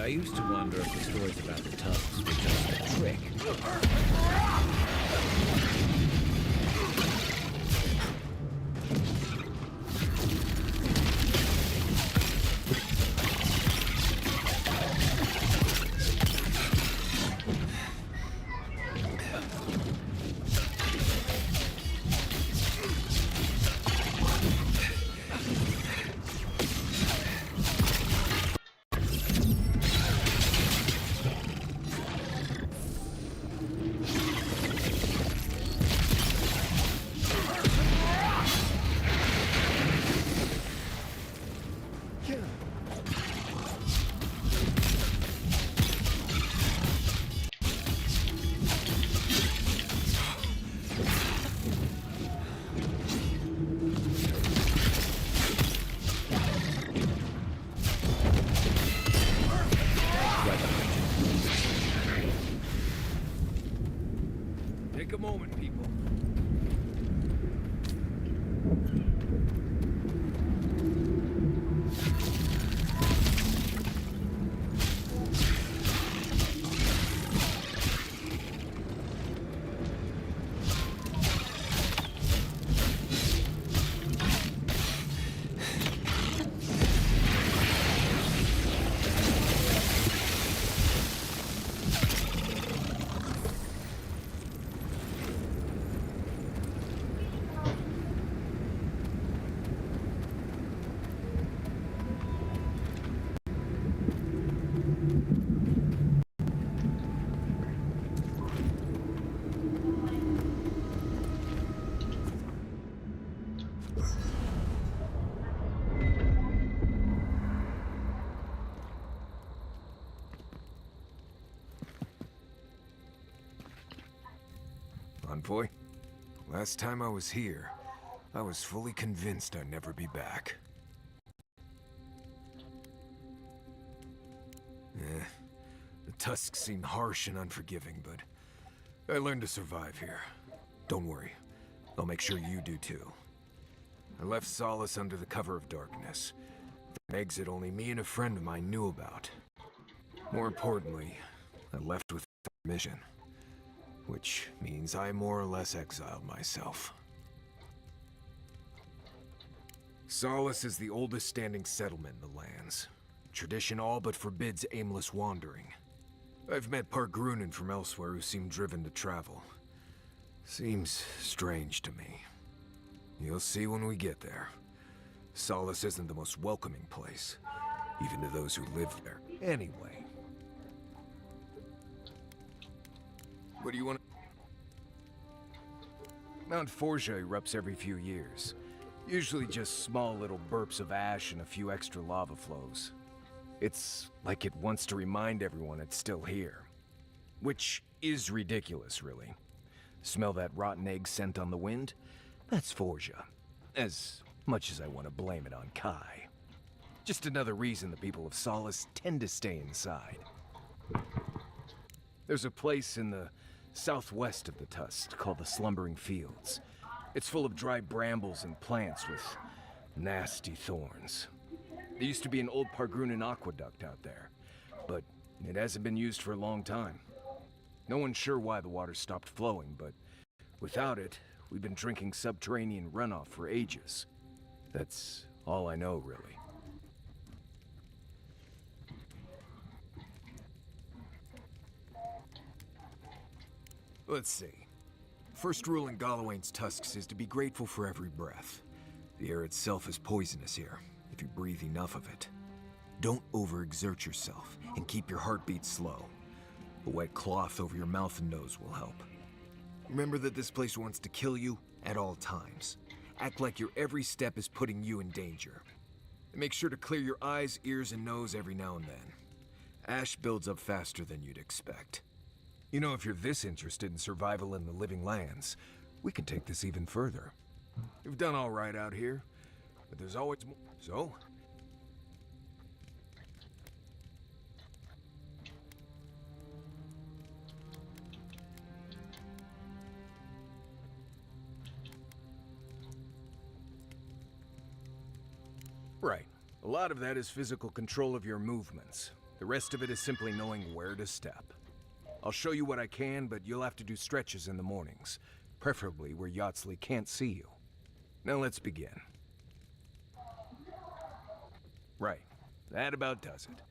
Speaker 13: I used to wonder if the stories about the tugs were just a trick.
Speaker 7: Take a moment, people. Envoy. Last time I was here, I was fully convinced I'd never be back. The tusks seem harsh and unforgiving, but I learned to survive here. Don't worry, I'll make sure you do too. I left Solace under the cover of darkness. An exit only me and a friend of mine knew about. More importantly, I left with a mission. Which means I more or less exiled myself. Solace is the oldest standing settlement in the lands. Tradition all but forbids aimless wandering. I've met Pargrunen from elsewhere who seem driven to travel. Seems strange to me. You'll see when we get there. Solace isn't the most welcoming place, even to those who live there. Anyway. What do you want? Mount Forja erupts every few years. Usually just small little burps of ash and a few extra lava flows. It's like it wants to remind everyone it's still here. Which is ridiculous, really. Smell that rotten egg scent on the wind? That's Forja. As much as I want to blame it on Kai. Just another reason the people of Solace tend to stay inside. There's a place in the southwest of the Tusk called the Slumbering Fields. It's full of dry brambles and plants with nasty thorns. There used to be an old Pargrunen aqueduct out there, but it hasn't been used for a long time. No one's sure why the water stopped flowing, but without it, we've been drinking subterranean runoff for ages. That's all I know, really. Let's see. First rule in Galawain's tusks is to be grateful for every breath. The air itself is poisonous here, if you breathe enough of it. Don't overexert yourself, and keep your heartbeat slow. A wet cloth over your mouth and nose will help. Remember that this place wants to kill you at all times. Act like your every step is putting you in danger. And make sure to clear your eyes, ears, and nose every now and then. Ash builds up faster than you'd expect. You know, if you're this interested in survival in the living lands, we can take this even further. You've done all right out here, but there's always more. So? Right. A lot of that is physical control of your movements. The rest of it is simply knowing where to step. I'll show you what I can, but you'll have to do stretches in the mornings, preferably where Yatsley can't see you. Now let's begin. Right. That about does it.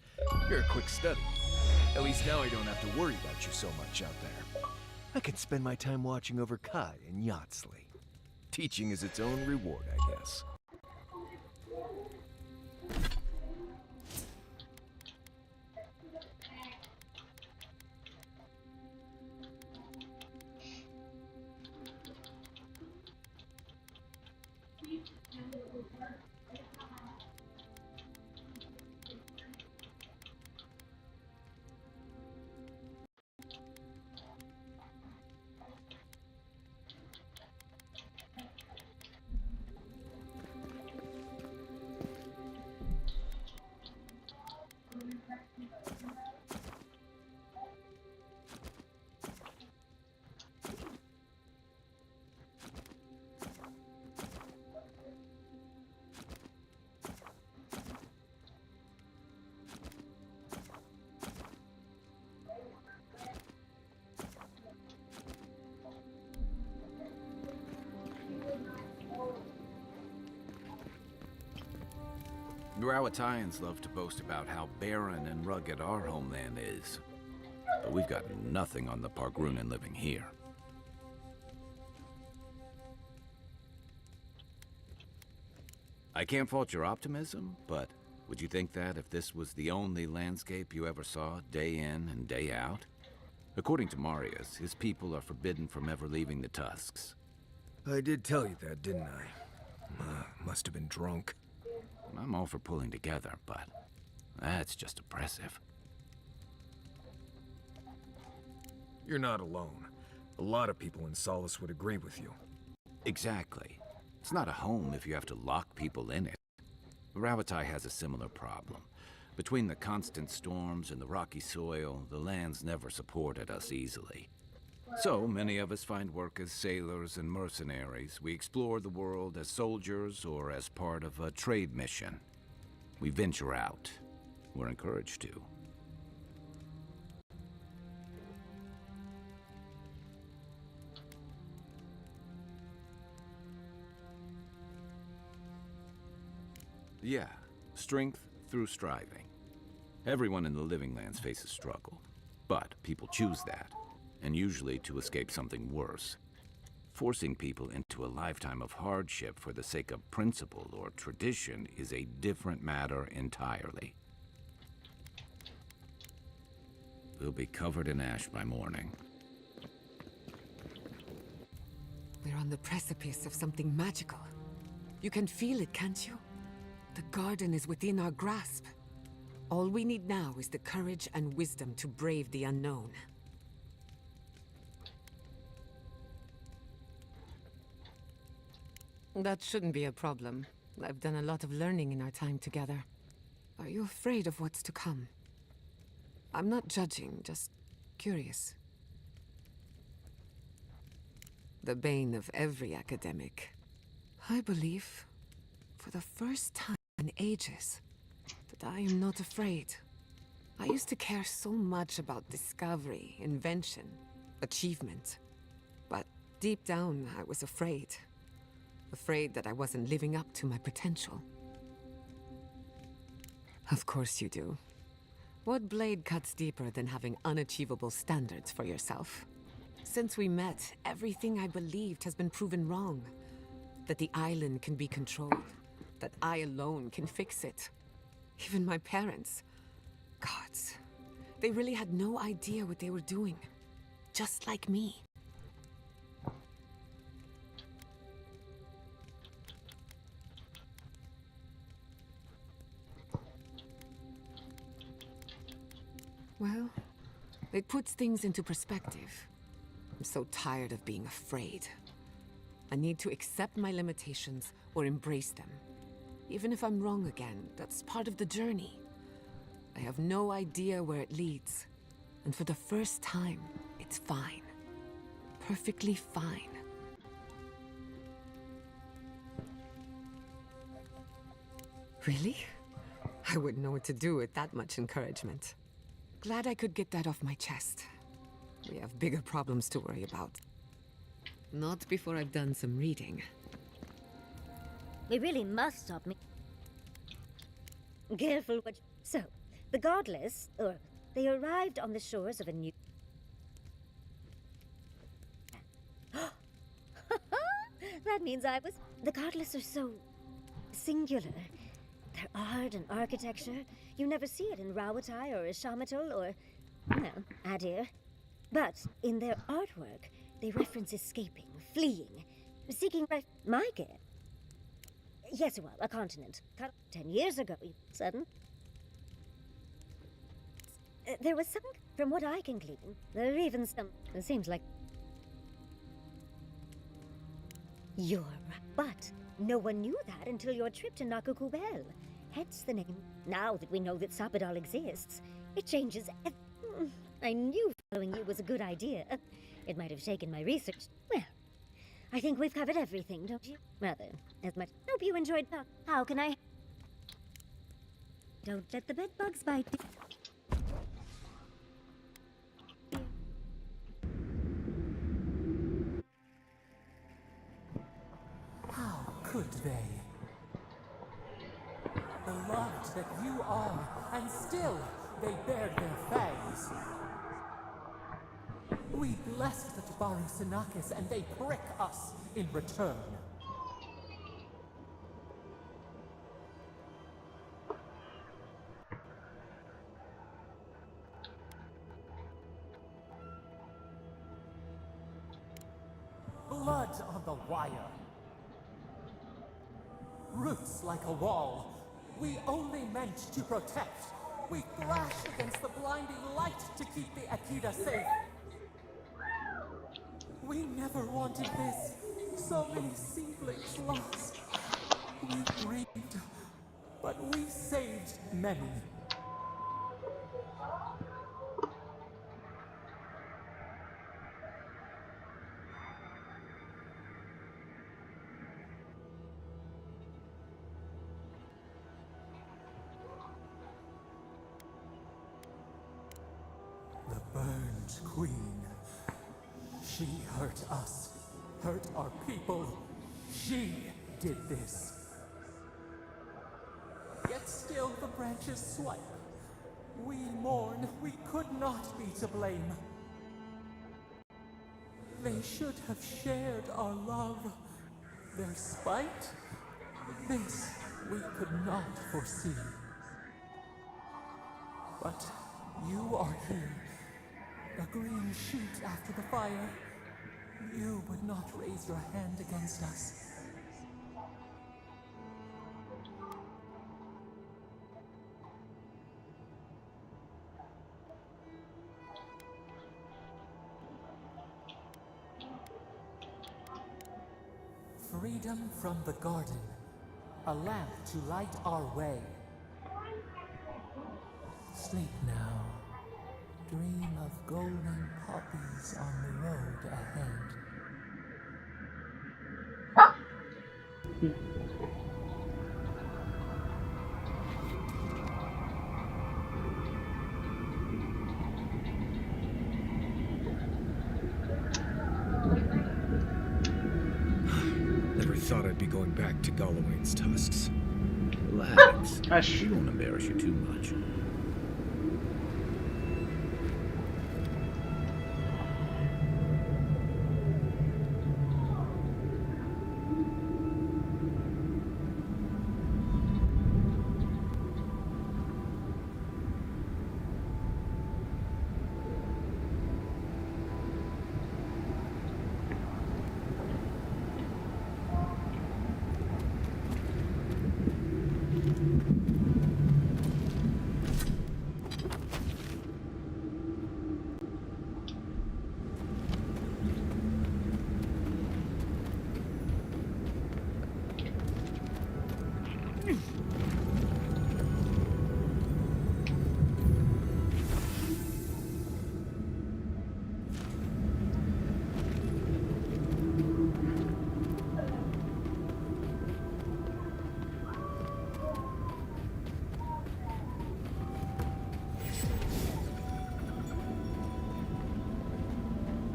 Speaker 7: You're a quick study. At least now I don't have to worry about you so much out there. I can spend my time watching over Kai and Yatsley. Teaching is its own reward, I guess.
Speaker 13: Rawatayans love to boast about how barren and rugged our homeland is. But we've got nothing on the Pargrunen living here. I can't fault your optimism, but would you think that if this was the only landscape you ever saw, day in and day out? According to Marius, his people are forbidden from ever leaving the Tusks.
Speaker 7: I did tell you that, didn't I? Must have been drunk.
Speaker 13: I'm all for pulling together, but that's just oppressive.
Speaker 7: You're not alone. A lot of people in Solace would agree with you.
Speaker 4: Exactly. It's not a home if you have to lock people in it. Ravatai has a similar problem. Between the constant storms and the rocky soil, the lands never supported us easily. So many of us find work as sailors and mercenaries. We explore the world as soldiers or as part of a trade mission. We venture out. We're encouraged to. Yeah, strength through striving. Everyone in the Living Lands faces struggle, but people choose that, and usually to escape something worse. Forcing people into a lifetime of hardship for the sake of principle or tradition is a different matter entirely. We'll be covered in ash by morning.
Speaker 18: We're on the precipice of something magical. You can feel it, can't you? The garden is within our grasp. All we need now is the courage and wisdom to brave the unknown. That shouldn't be a problem. I've done a lot of learning in our time together. Are you afraid of what's to come? I'm not judging, just curious. The bane of every academic. I believe, for the first time in ages, that I am not afraid. I used to care so much about discovery, invention, achievement. But deep down, I was afraid. Afraid that I wasn't living up to my potential. Of course you do. What blade cuts deeper than having unachievable standards for yourself? Since we met, everything I believed has been proven wrong. That the island can be controlled. That I alone can fix it. Even my parents. Gods. They really had no idea what they were doing. Just like me. Well, it puts things into perspective. I'm so tired of being afraid. I need to accept my limitations or embrace them. Even if I'm wrong again, that's part of the journey. I have no idea where it leads. And for the first time, it's fine. Perfectly fine. Really? I wouldn't know what to do with that much encouragement. Glad I could get that off my chest. We have bigger problems to worry about. Not before I've done some reading.
Speaker 11: We really must stop me. Careful what. So, the Godless, they arrived on the shores of a new. That means I was. The Godless are so singular. Their art and architecture, you never see it in Rauatai or Ishamatal or, well, Adir. But in their artwork, they reference escaping, fleeing, seeking my gear. Yes, well, a continent. 10 years ago, sudden. There was some, from what I can glean, there are even some, it seems like. You're right. But no one knew that until your trip to Nakukubel. Hence the name. Now that we know that Sapadal exists, it changes I knew following you was a good idea. It might have taken my research. Well, I think we've covered everything, don't you? Rather, as much. Hope you enjoyed talk. How can I? Don't let the bed bugs bite you.
Speaker 5: How could they? Beloved that you are, and still they bared their fangs. We blessed the Tabaru Sanakis, and they prick us in return. Blood on the wire. Roots like a wall. We only meant to protect. We thrashed against the blinding light to keep the Akita safe. We never wanted this. So many seedlings lost. We grieved, but we saved many. The burned queen. She hurt us, hurt our people. She did this. Yet still the branches swipe. We mourn, we could not be to blame. They should have shared our love. Their spite, this we could not foresee. But you are here, a green shoot after the fire. You would not raise your hand against us. Freedom from the garden, a lamp to light our way. Sleep now, dream of golden poppies on the road ahead.
Speaker 7: Never thought I'd be going back to Galloway's tusks.
Speaker 13: Relax. She won't embarrass you too much.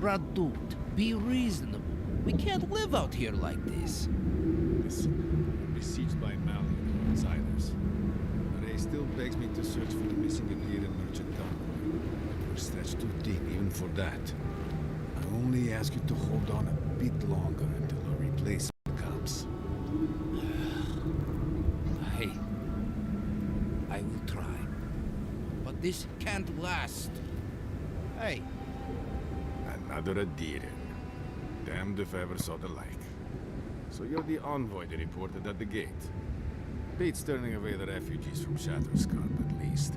Speaker 20: Radut, be reasonable. We can't live out here like this.
Speaker 16: Listen, we're besieged by Malian outsiders. Ray still begs me to search for the missing Illyrian merchant convoy. But we're stretched too deep even for that. I only ask you to hold on a bit longer until a replacement comes.
Speaker 20: Hey, I will try. But this can't last. Hey.
Speaker 16: Another Adiran. Damned if I ever saw the like. So you're the envoy they reported at the gate. Beats turning away the refugees from Shatterscarp, at least.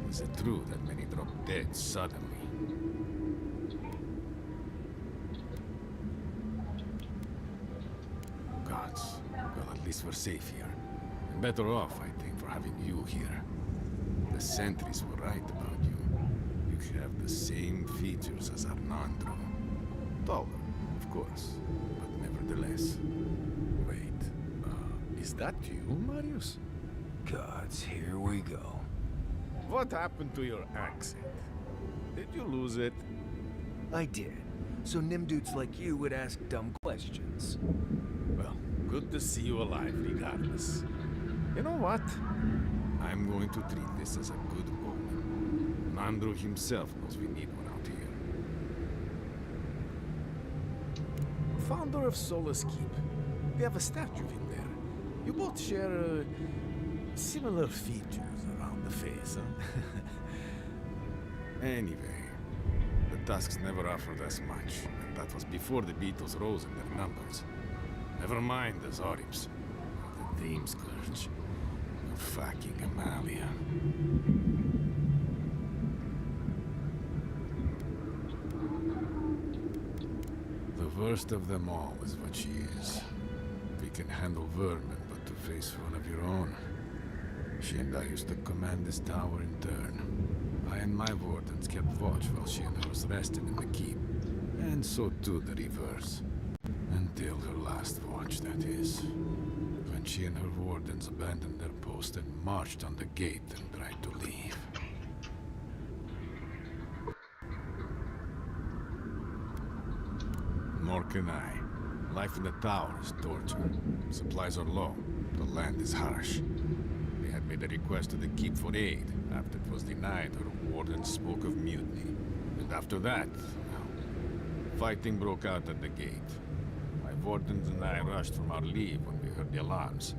Speaker 16: Is it true that many drop dead suddenly? Gods. Well, at least we're safe here. And better off, I think, for having you here. The sentries were right about you. You have the same features as Arnandro. Taller, of course, but nevertheless. Wait, is that you, Marius? Gods, here we go. What happened to your accent? Did you lose it?
Speaker 8: I did. So Nimdudes like you would ask dumb questions.
Speaker 16: Well, good to see you alive regardless. You know what? I'm going to treat this as a good omen. Andrew himself knows we need one out here. Founder of Solace Keep. We have a statue of him there. You both share similar features around the face, huh? Anyway, the Tusks never offered us much, and that was before the Beatles rose in their numbers. Never mind the Zorips, or the Dream Scourge, or fucking Amalia. worst of them all is what she is. We can handle vermin, but to face one of your own... She and I used to command this tower in turn. I and my wardens kept watch while she and hers rested in the keep. And so too the reverse. Until her last watch, that is. When she and her wardens abandoned their post and marched on the gate and tried to leave. Nor can I. Life in the tower is torture. Supplies are low. The land is harsh. They had made a request to the keep for aid. After it was denied, her warden spoke of mutiny. And after that, well, fighting broke out at the gate. My wardens and I rushed from our leave when we heard the alarms.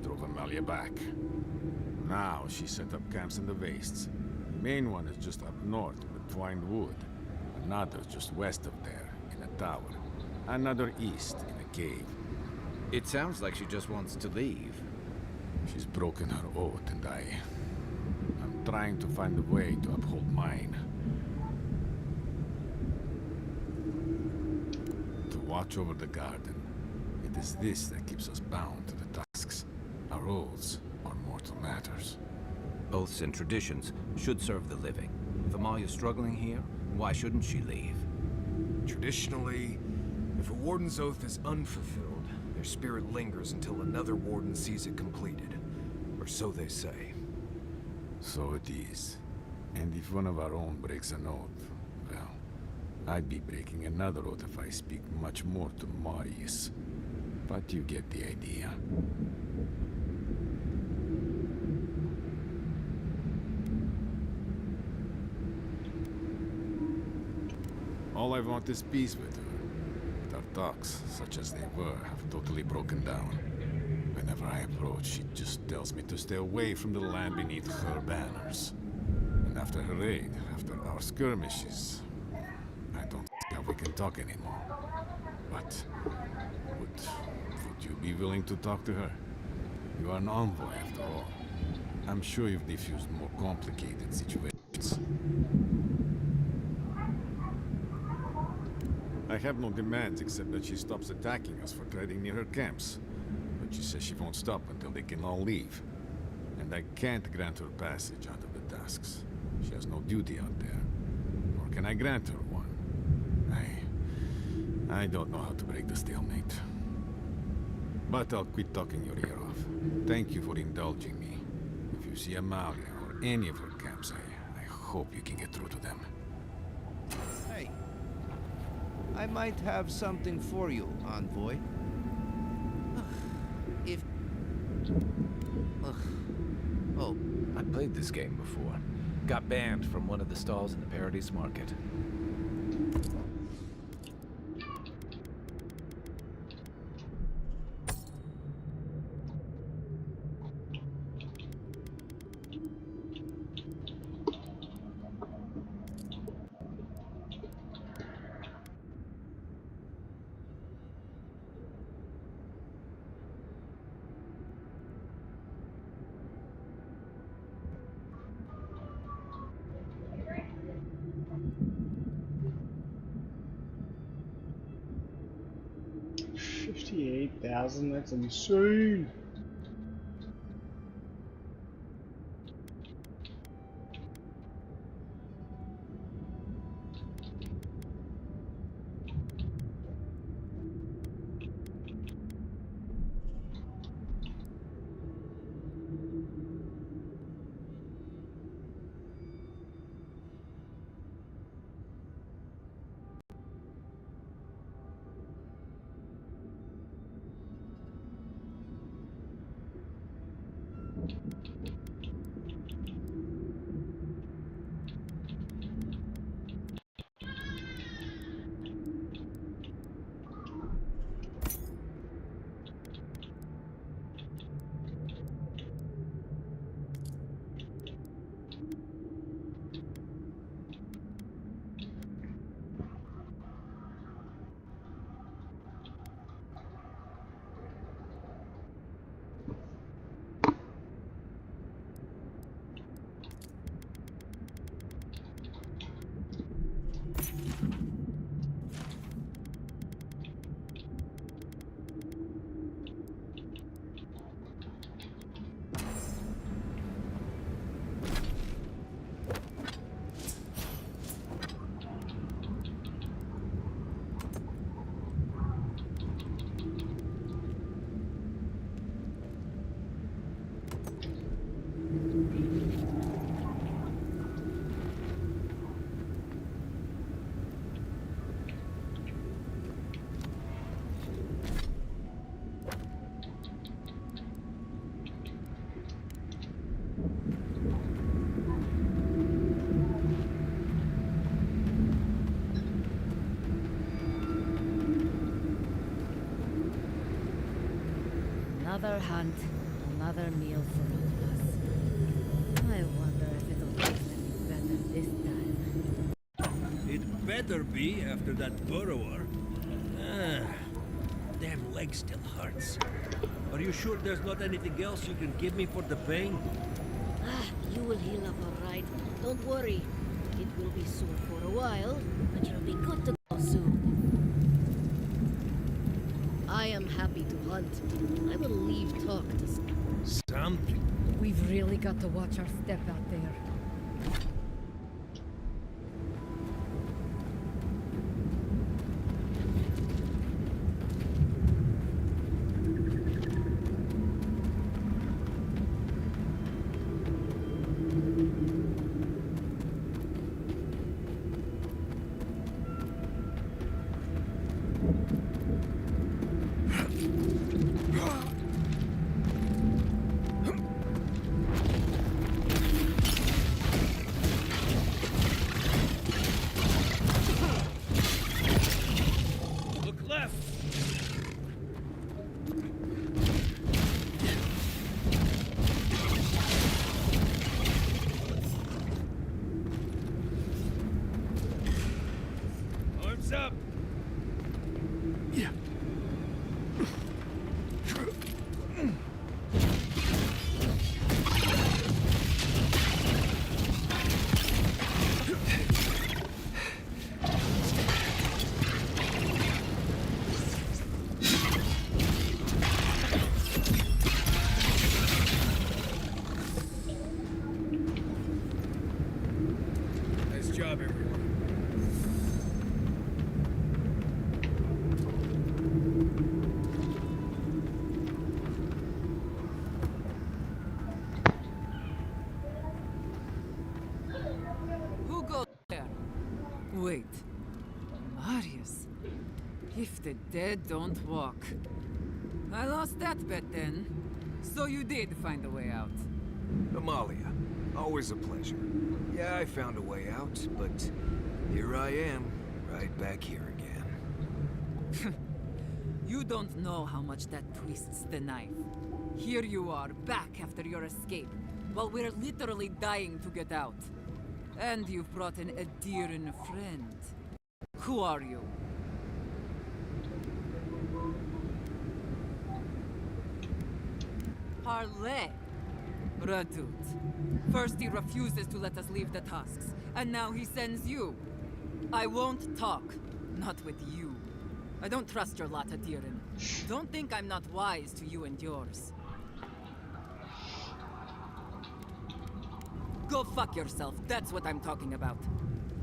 Speaker 16: Drove Amalia back. Now she set up camps in the wastes. The main one is just up north with twined wood. Another just west of there, in a tower. Another east, in a cave.
Speaker 13: It sounds like she just wants to leave.
Speaker 16: She's broken her oath, and I'm trying to find a way to uphold mine. To watch over the garden. It is this that keeps us bound to the tasks. Our oaths are mortal matters.
Speaker 4: Oaths and traditions should serve the living. If Amalia's struggling here, why shouldn't she leave?
Speaker 7: Traditionally, if a warden's oath is unfulfilled, their spirit lingers until another warden sees it completed. Or so they say.
Speaker 16: So it is. And if one of our own breaks an oath, well, I'd be breaking another oath if I speak much more to Marius. But you get the idea. All I want is peace with her. But our talks, such as they were, have totally broken down. Whenever I approach, she just tells me to stay away from the land beneath her banners. And after her raid, after our skirmishes, I don't see how we can talk anymore. But would you be willing to talk to her? You are an envoy, after all. I'm sure you've diffused more complicated situations. I have no demands except that she stops attacking us for treading near her camps. But she says she won't stop until they can all leave. And I can't grant her passage out of the tasks. She has no duty out there. Nor can I grant her one. I don't know how to break the stalemate. But I'll quit talking your ear off. Thank you for indulging me. If you see Amalia or any of her camps, I hope you can get through to them.
Speaker 10: Hey. I might have something for you, envoy. If...
Speaker 13: Oh, I played this game before. Got banned from one of the stalls in the Paradise Market.
Speaker 2: $58,000, that's insane.
Speaker 19: Another hunt, another meal for all of us. I wonder if it'll taste any better this time.
Speaker 6: It better be after that burrower. Damn leg still hurts. Are you sure there's not anything else you can give me for the pain?
Speaker 19: You will heal up all right. Don't worry. It will be sore for a while, but you'll be good to go soon. I am happy to hunt. I will leave talk to
Speaker 6: something.
Speaker 19: We've really got to watch our step out there.
Speaker 9: Wait. Marius. If the dead don't walk. I lost that bet then. So you did find a way out.
Speaker 7: Amalia, always a pleasure. Yeah, I found a way out, but here I am, right back here again.
Speaker 9: You don't know how much that twists the knife. Here you are, back after your escape, while we're literally dying to get out. And you've brought in a dear and a friend. Who are you? Parley. Radut. First he refuses to let us leave the tusks, and now he sends you. I won't talk. Not with you. I don't trust your lot, Adirin. Don't think I'm not wise to you and yours. Go fuck yourself, that's what I'm talking about.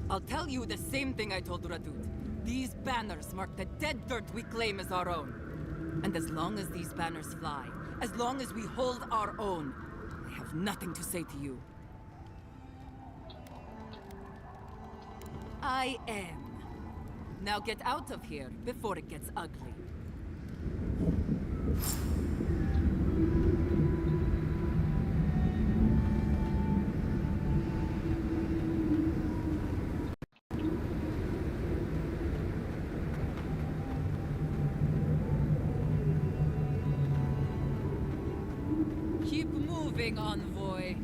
Speaker 9: I'll tell you the same thing I told Radut. These banners mark the dead dirt we claim as our own. And as long as these banners fly, as long as we hold our own, I have nothing to say to you. I am. Now get out of here before it gets ugly. Keep moving, envoy.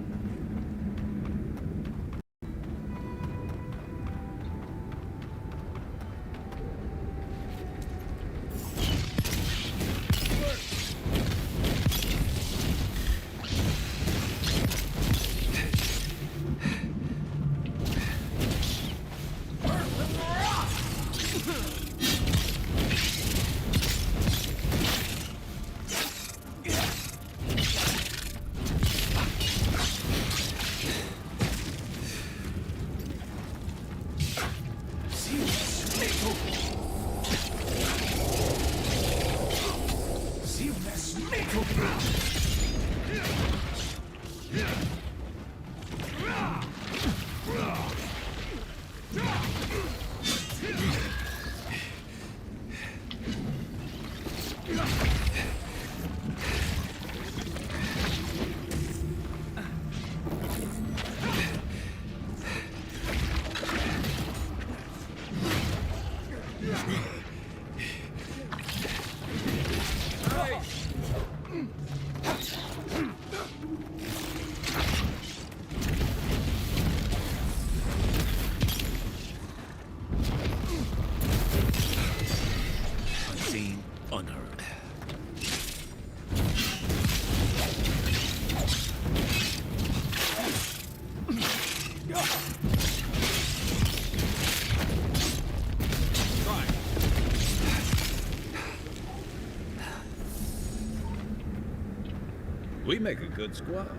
Speaker 13: We make a good squad.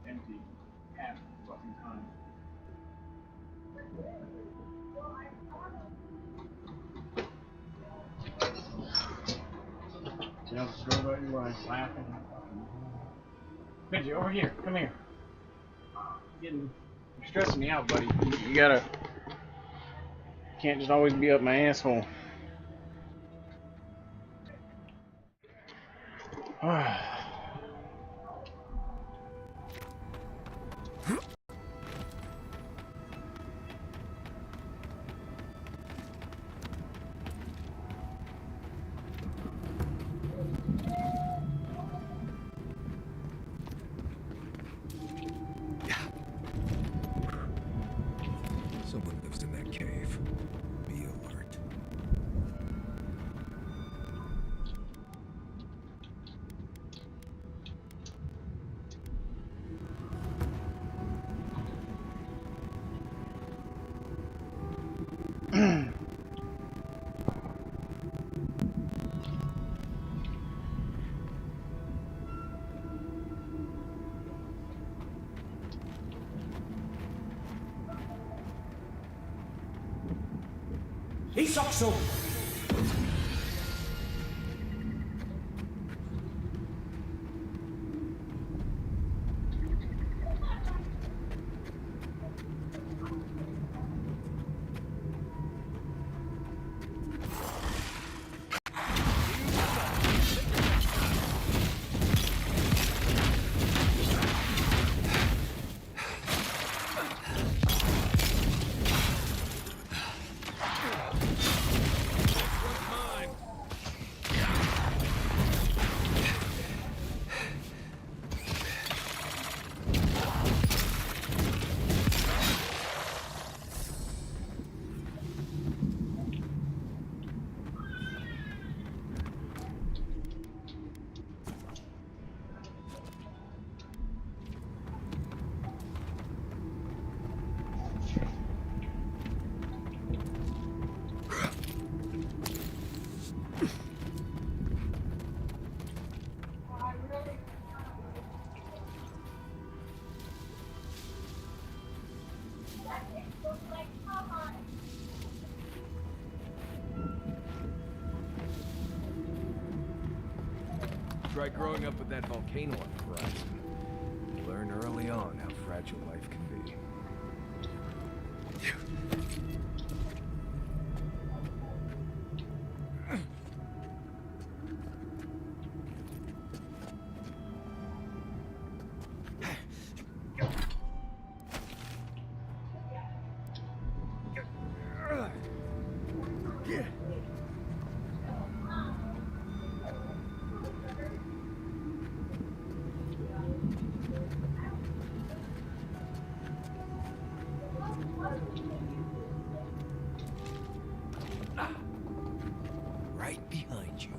Speaker 2: Empty half the fucking time. Just go about your life laughing and fucking. Benji, over here. Come here. You're stressing me out, buddy. You gotta. Can't just always be up my asshole.
Speaker 7: Someone lives in that cave. Be alert.
Speaker 5: Isokso!
Speaker 7: Try growing up with that volcano on the horizon. You learn early on how fragile life can be.
Speaker 10: Right behind you.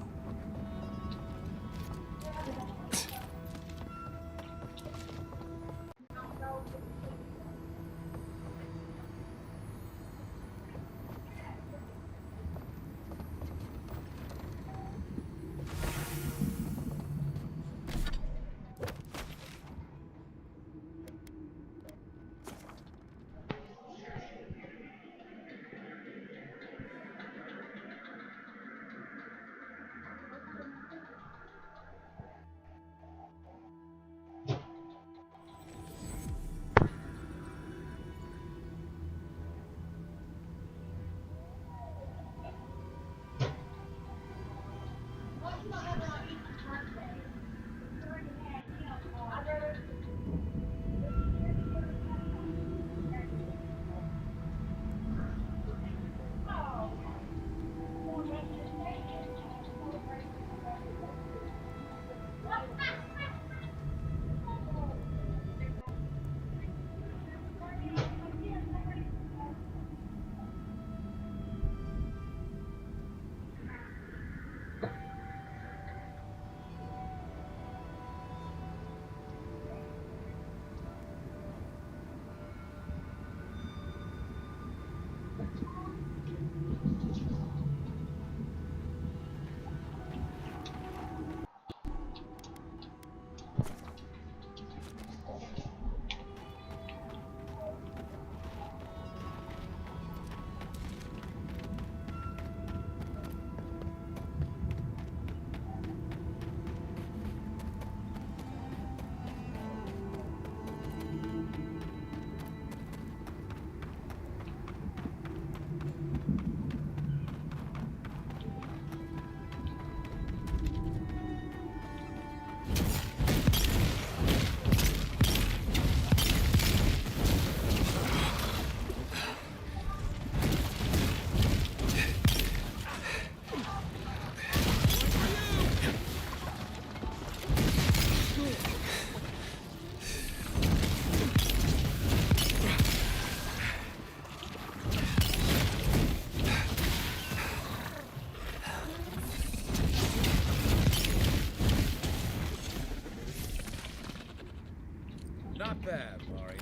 Speaker 7: bad, Marius.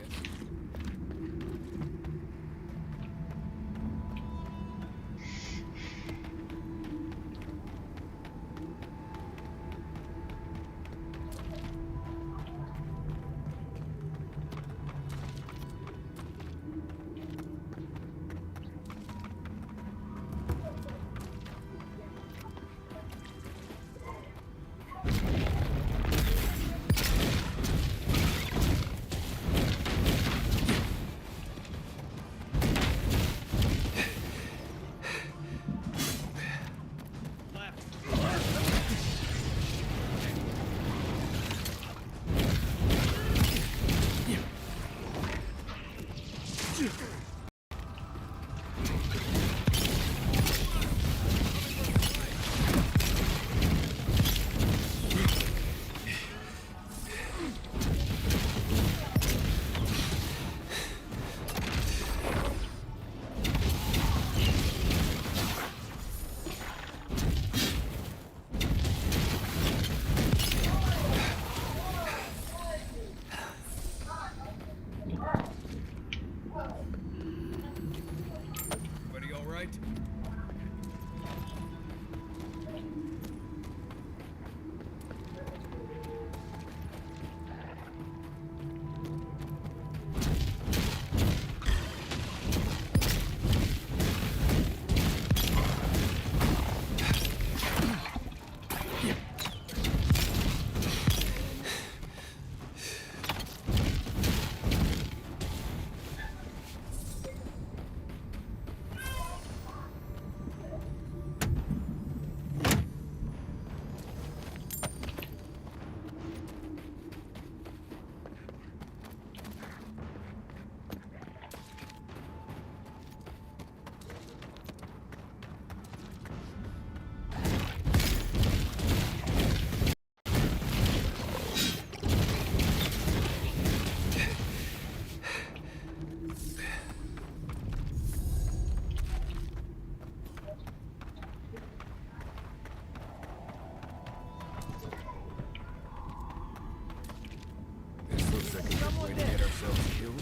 Speaker 7: Everybody all right? This looks like a good way to get ourselves killed.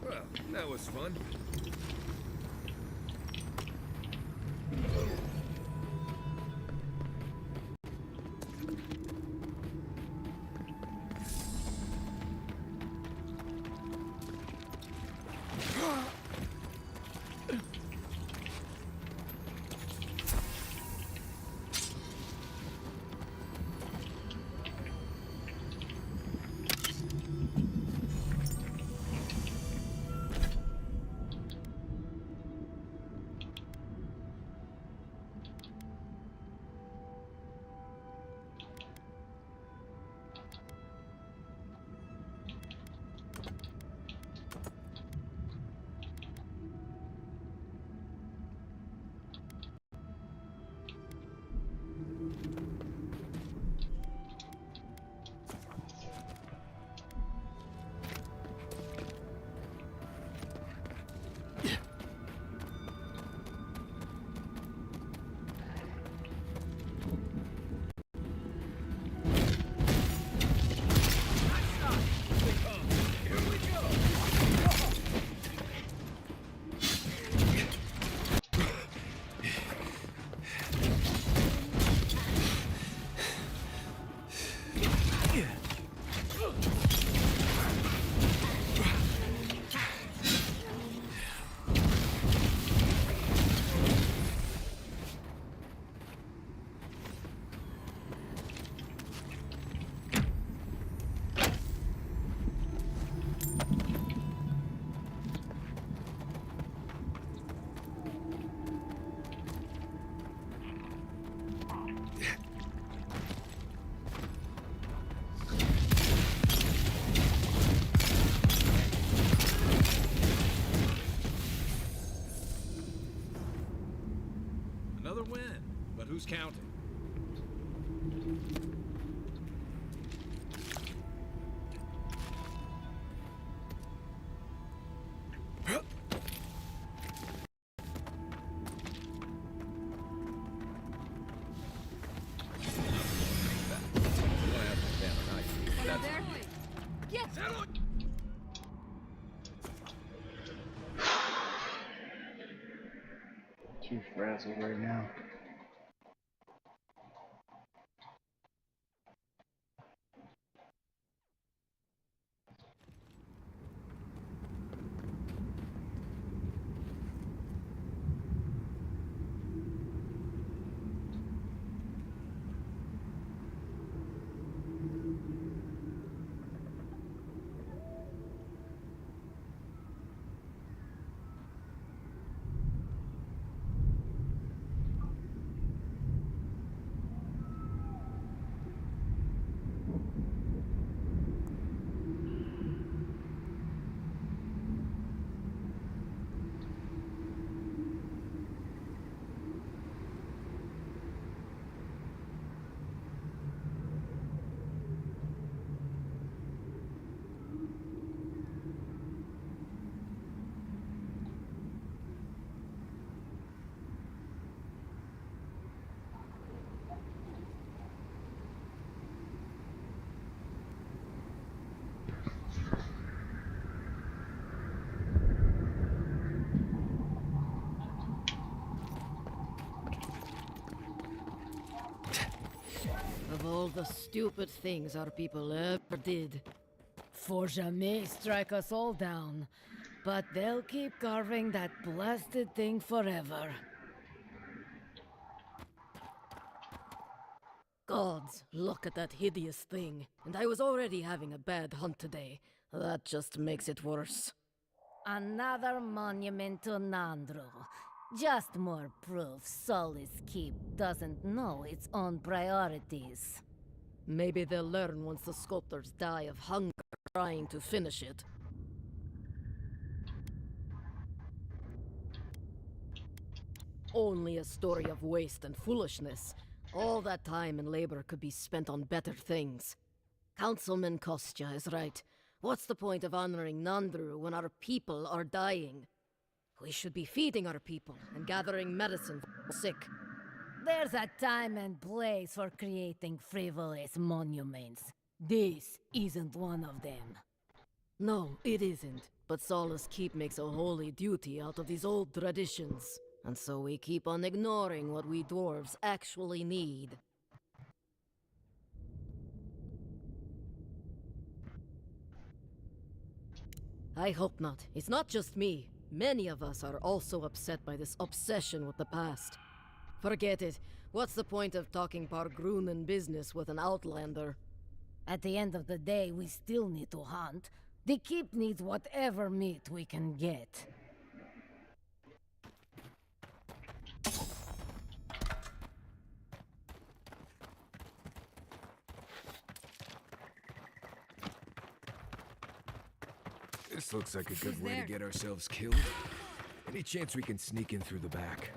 Speaker 7: Well, that was fun.
Speaker 13: Another win, but who's counting?
Speaker 2: Too frazzled right now.
Speaker 19: Of all the stupid things our people ever did, Forja may strike us all down, but they'll keep carving that blasted thing forever. Gods, look at that hideous thing. And I was already having a bad hunt today. That just makes it worse.
Speaker 11: Another monument to Nandro. Just more proof Solis Keep doesn't know its own priorities.
Speaker 19: Maybe they'll learn once the sculptors die of hunger trying to finish it. only a story of waste and foolishness. All that time and labor could be spent on better things. Councilman Kostya is right. What's the point of honoring Nandru when our people are dying? We should be feeding our people and gathering medicine for the sick.
Speaker 12: There's a time and place for creating frivolous monuments. This isn't one of them.
Speaker 19: No, it isn't. But Solace Keep makes a holy duty out of these old traditions. And so we keep on ignoring what we dwarves actually need. I hope not. It's not just me. Many of us are also upset by this obsession with the past. Forget it. What's the point of talking Pargrunen business with an outlander?
Speaker 12: At the end of the day, we still need to hunt. The keep needs whatever meat we can get.
Speaker 7: This looks like a good
Speaker 23: Who's
Speaker 7: way
Speaker 23: there?
Speaker 7: to get ourselves killed. Any chance we can sneak in through the back?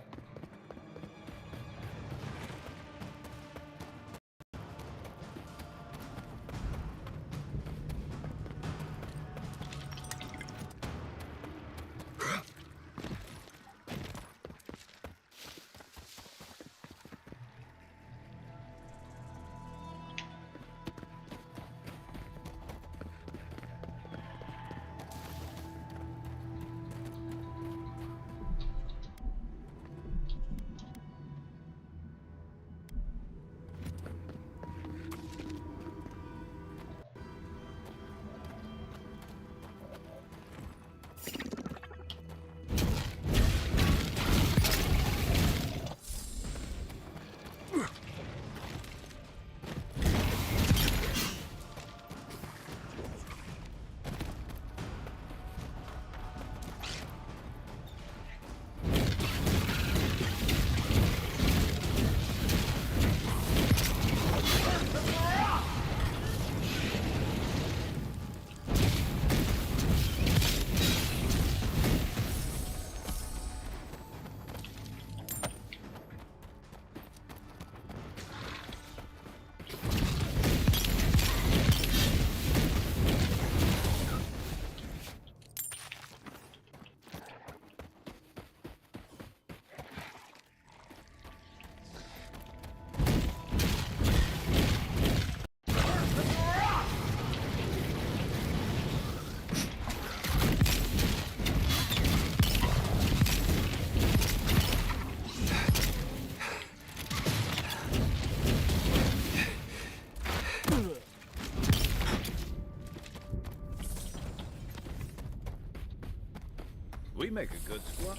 Speaker 13: We make a good squad.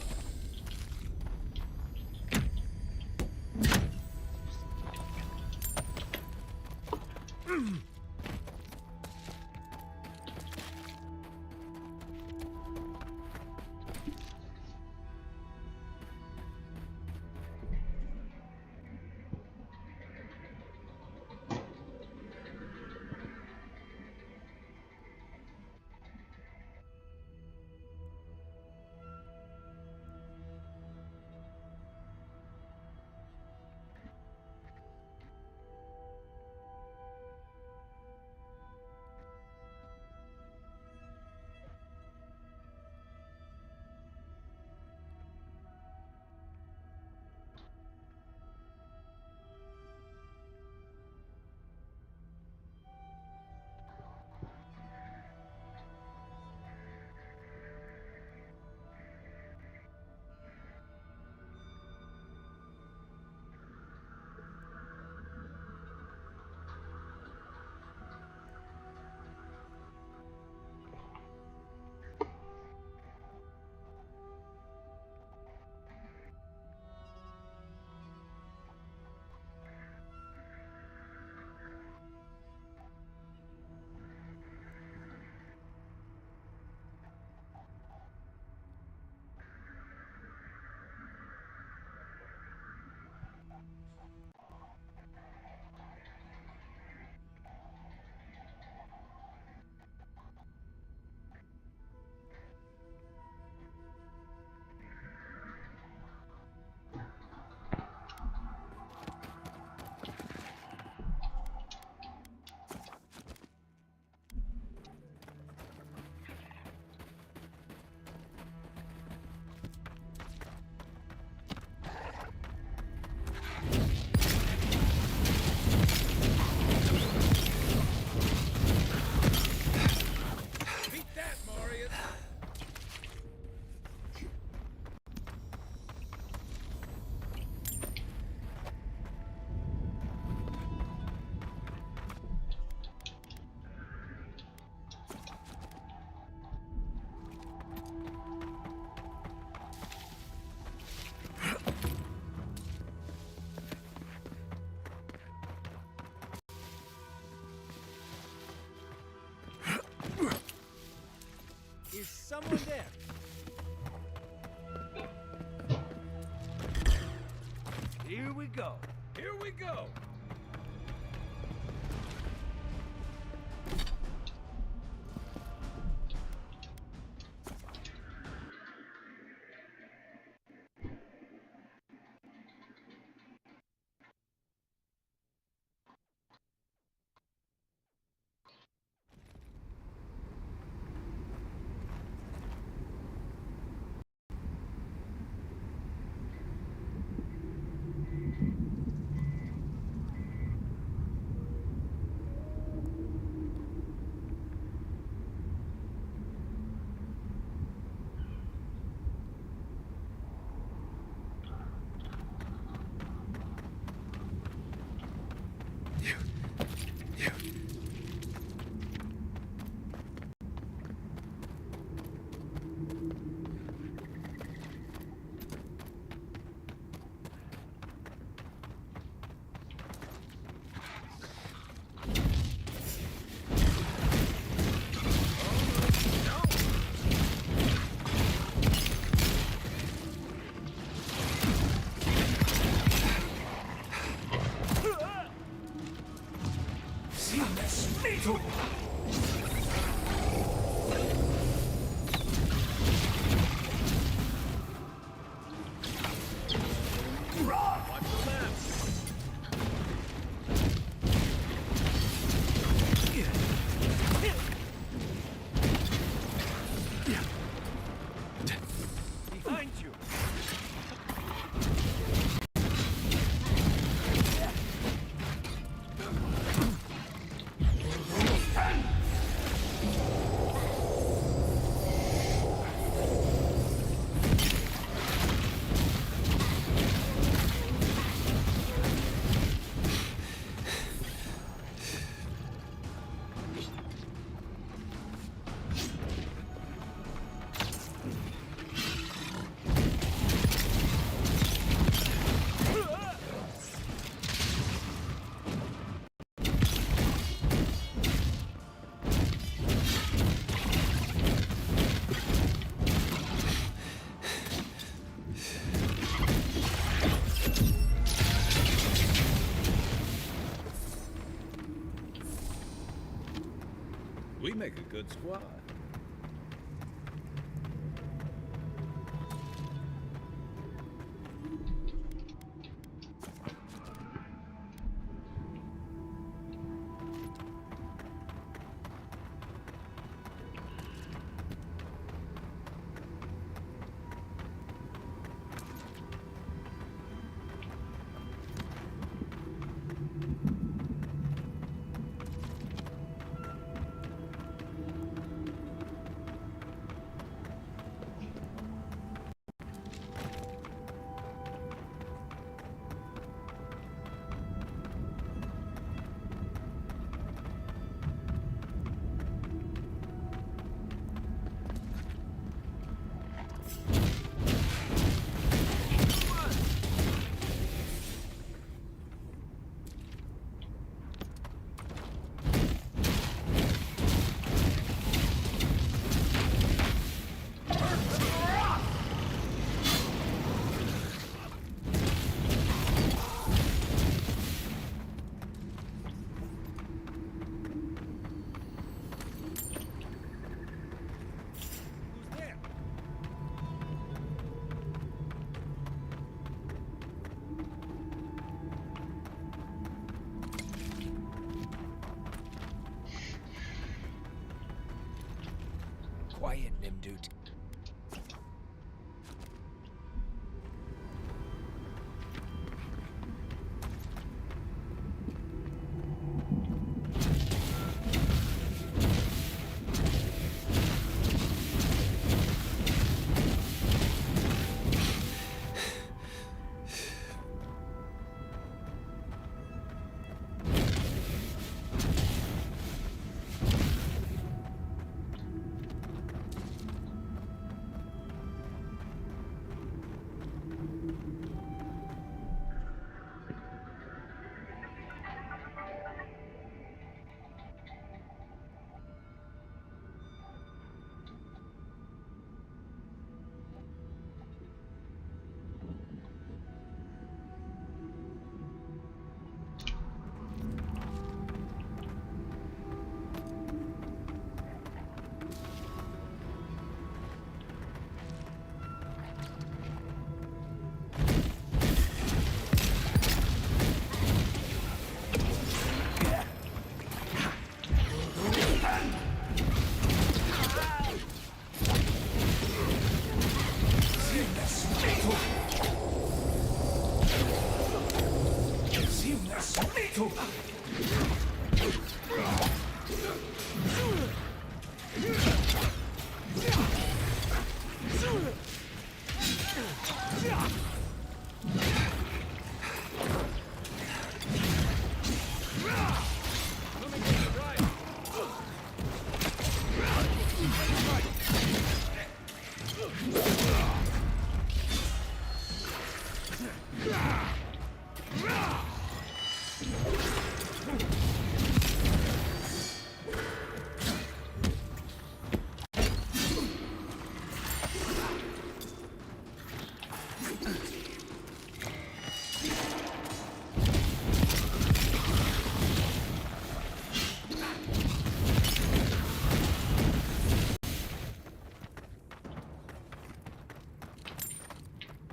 Speaker 6: Here we go. Here we go. Behind you.
Speaker 13: We make a good squad.
Speaker 7: Quiet, Nimdut.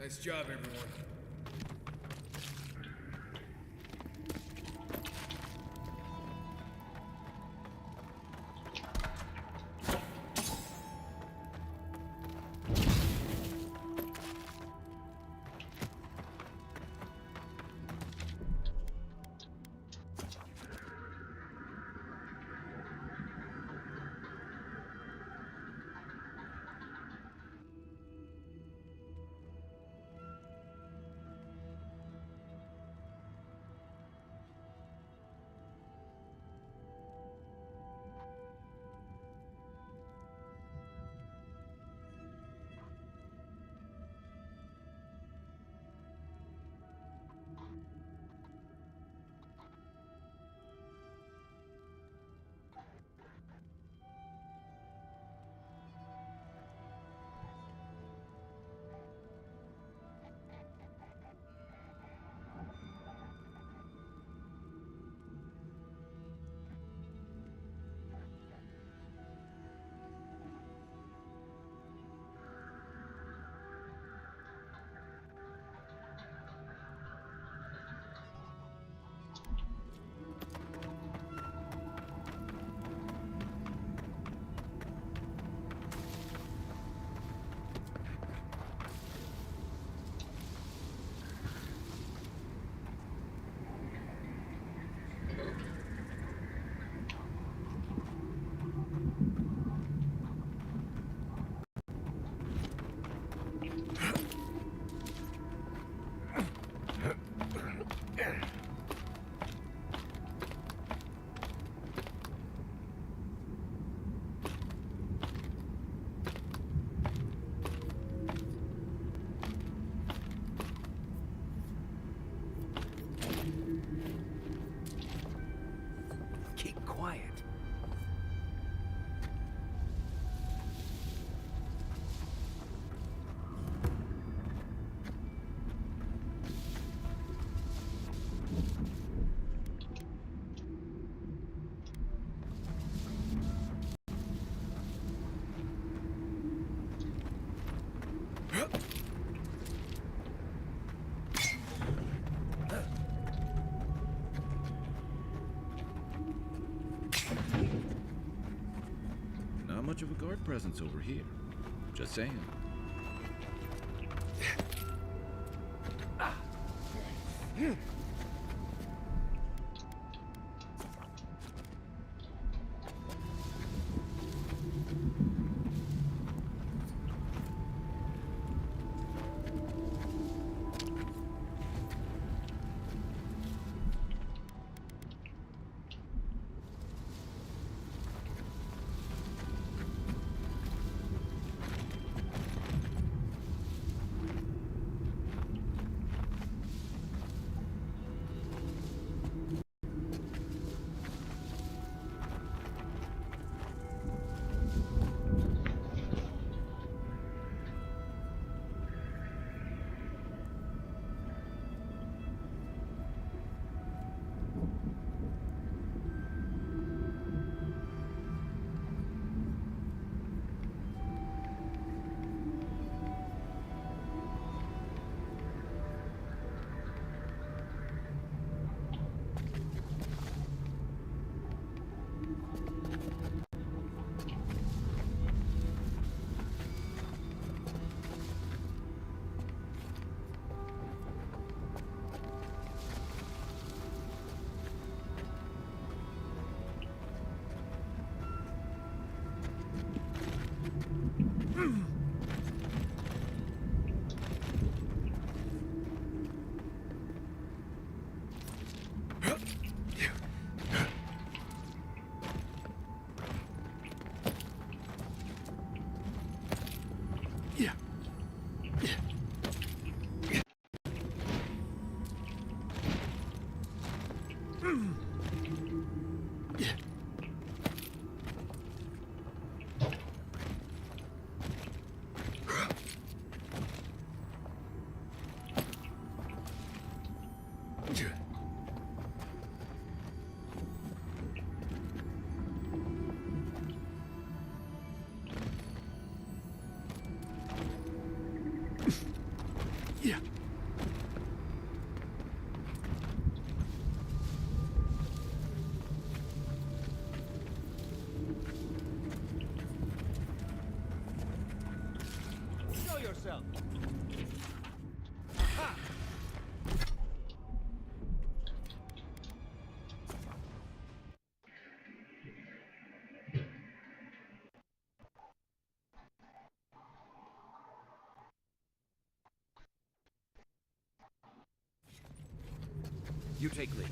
Speaker 7: Nice job, everyone.
Speaker 8: Keep quiet.
Speaker 13: Not much of a guard presence over here. Just saying.
Speaker 6: Show yourself.
Speaker 4: You take lead.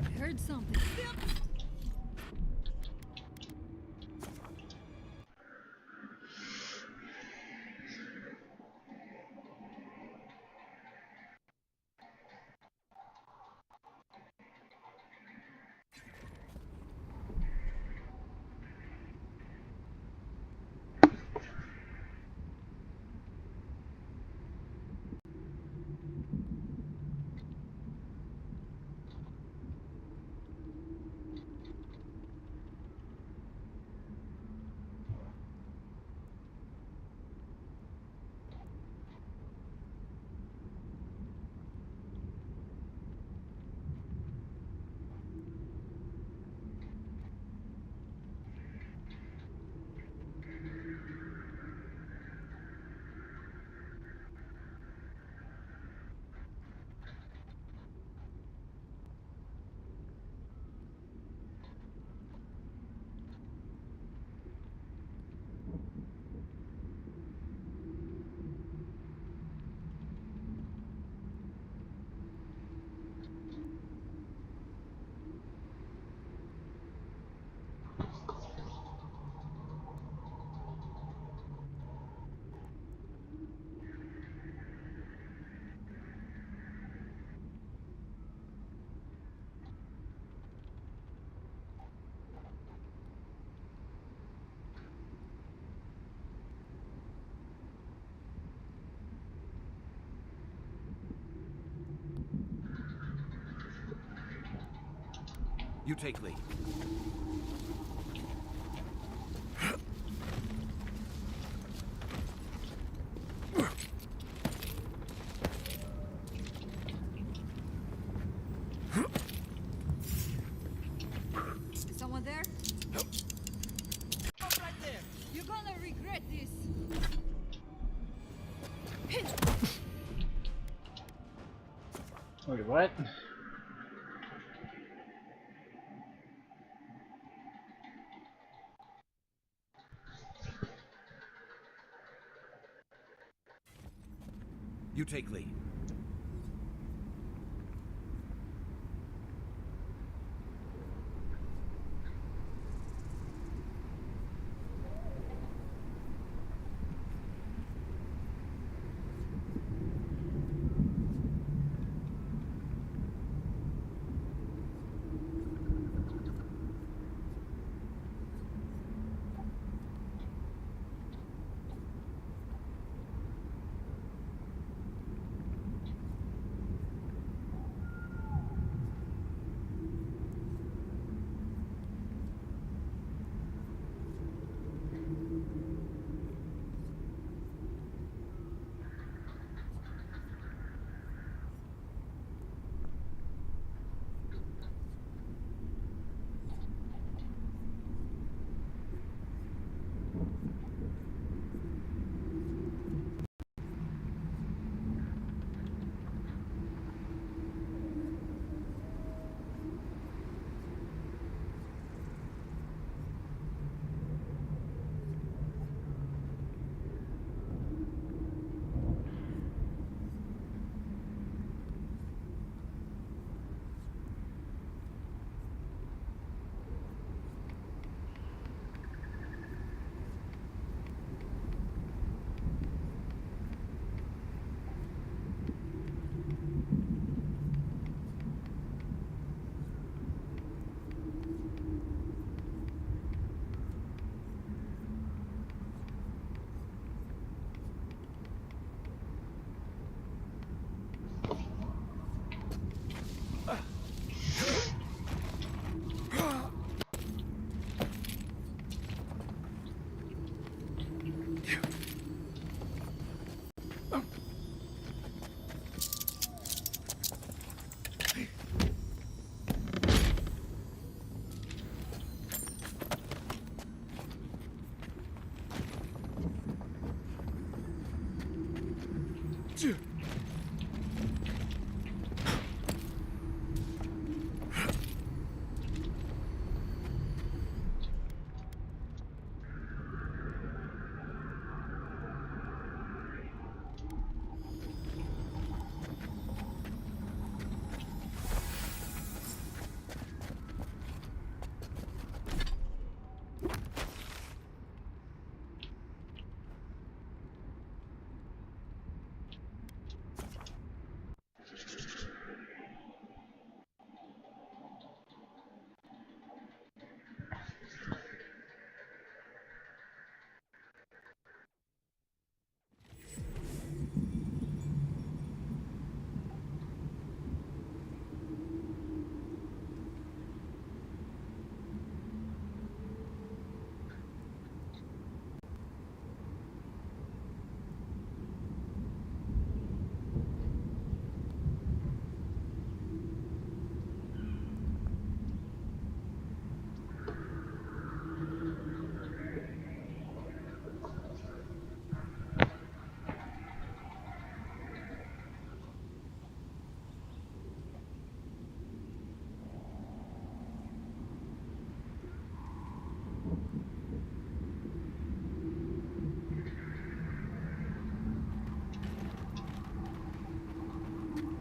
Speaker 3: I heard something.
Speaker 4: You take lead.
Speaker 3: Is someone there? Stop right there. You're gonna regret this.
Speaker 2: Wait, what?
Speaker 4: You take lead.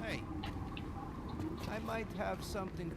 Speaker 10: Hey, I might have something.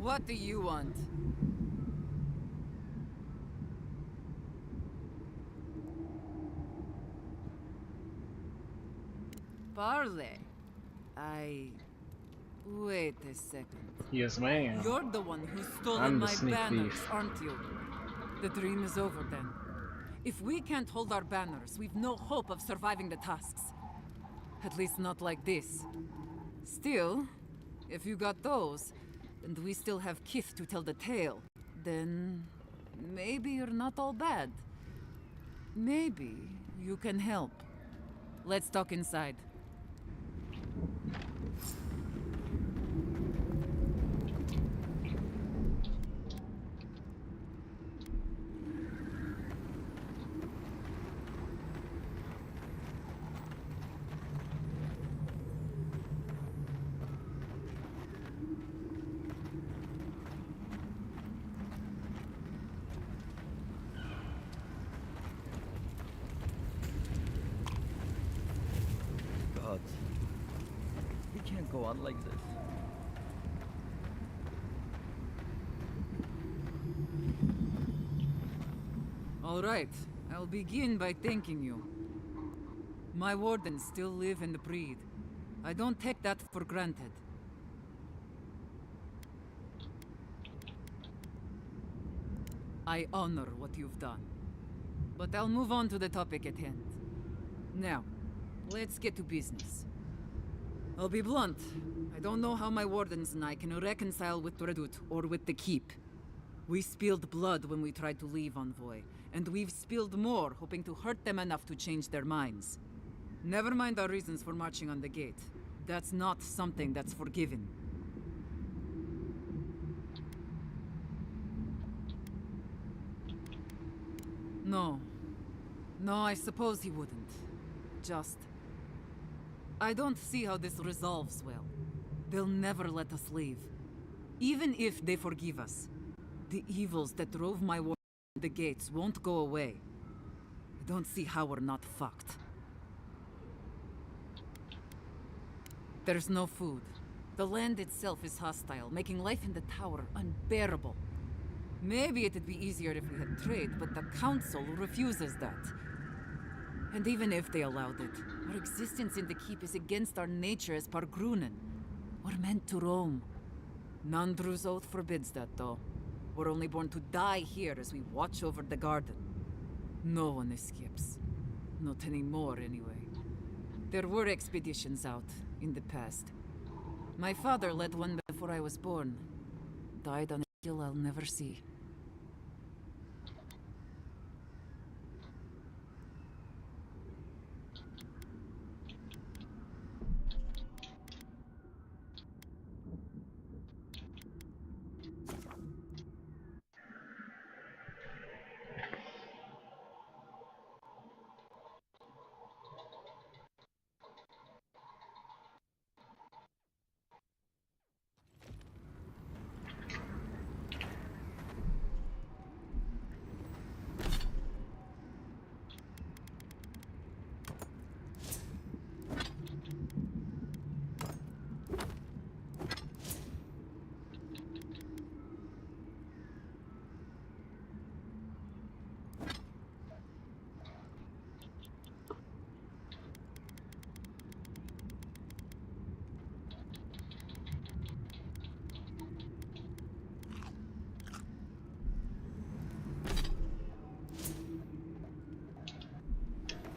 Speaker 14: What do you want? Parley. Wait a second.
Speaker 2: Yes, ma'am.
Speaker 14: You're the one who's stolen
Speaker 2: I'm the
Speaker 14: my
Speaker 2: sneak
Speaker 14: banners,
Speaker 2: thief.
Speaker 14: aren't you? The dream is over then. If we can't hold our banners, we've no hope of surviving the tasks. At least not like this. Still, if you got those, and we still have Kith to tell the tale, then maybe you're not all bad. Maybe you can help. Let's talk inside.
Speaker 17: God, we can't go on like this.
Speaker 14: All right, I'll begin by thanking you. My wardens still live and breathe. I don't take that for granted. I honor what you've done. But I'll move on to the topic at hand. Now, let's get to business. I'll be blunt. I don't know how my wardens and I can reconcile with Redut or with the Keep. We spilled blood when we tried to leave Envoy, and we've spilled more hoping to hurt them enough to change their minds. Never mind our reasons for marching on the gate. That's not something that's forgiven. No. No, I suppose he wouldn't. Just... I don't see how this resolves well. They'll never let us leave. Even if they forgive us, the evils that drove my war to the gates won't go away. I don't see how we're not fucked. There's no food. The land itself is hostile, making life in the tower unbearable. Maybe it'd be easier if we had trade, but the council refuses that. And even if they allowed it, our existence in the keep is against our nature as Pargrunen. We're meant to roam. Nandru's oath forbids that, though. We're only born to die here as we watch over the garden. No one escapes. Not anymore, anyway. There were expeditions out, in the past. My father led one before I was born. Died on a hill I'll never see.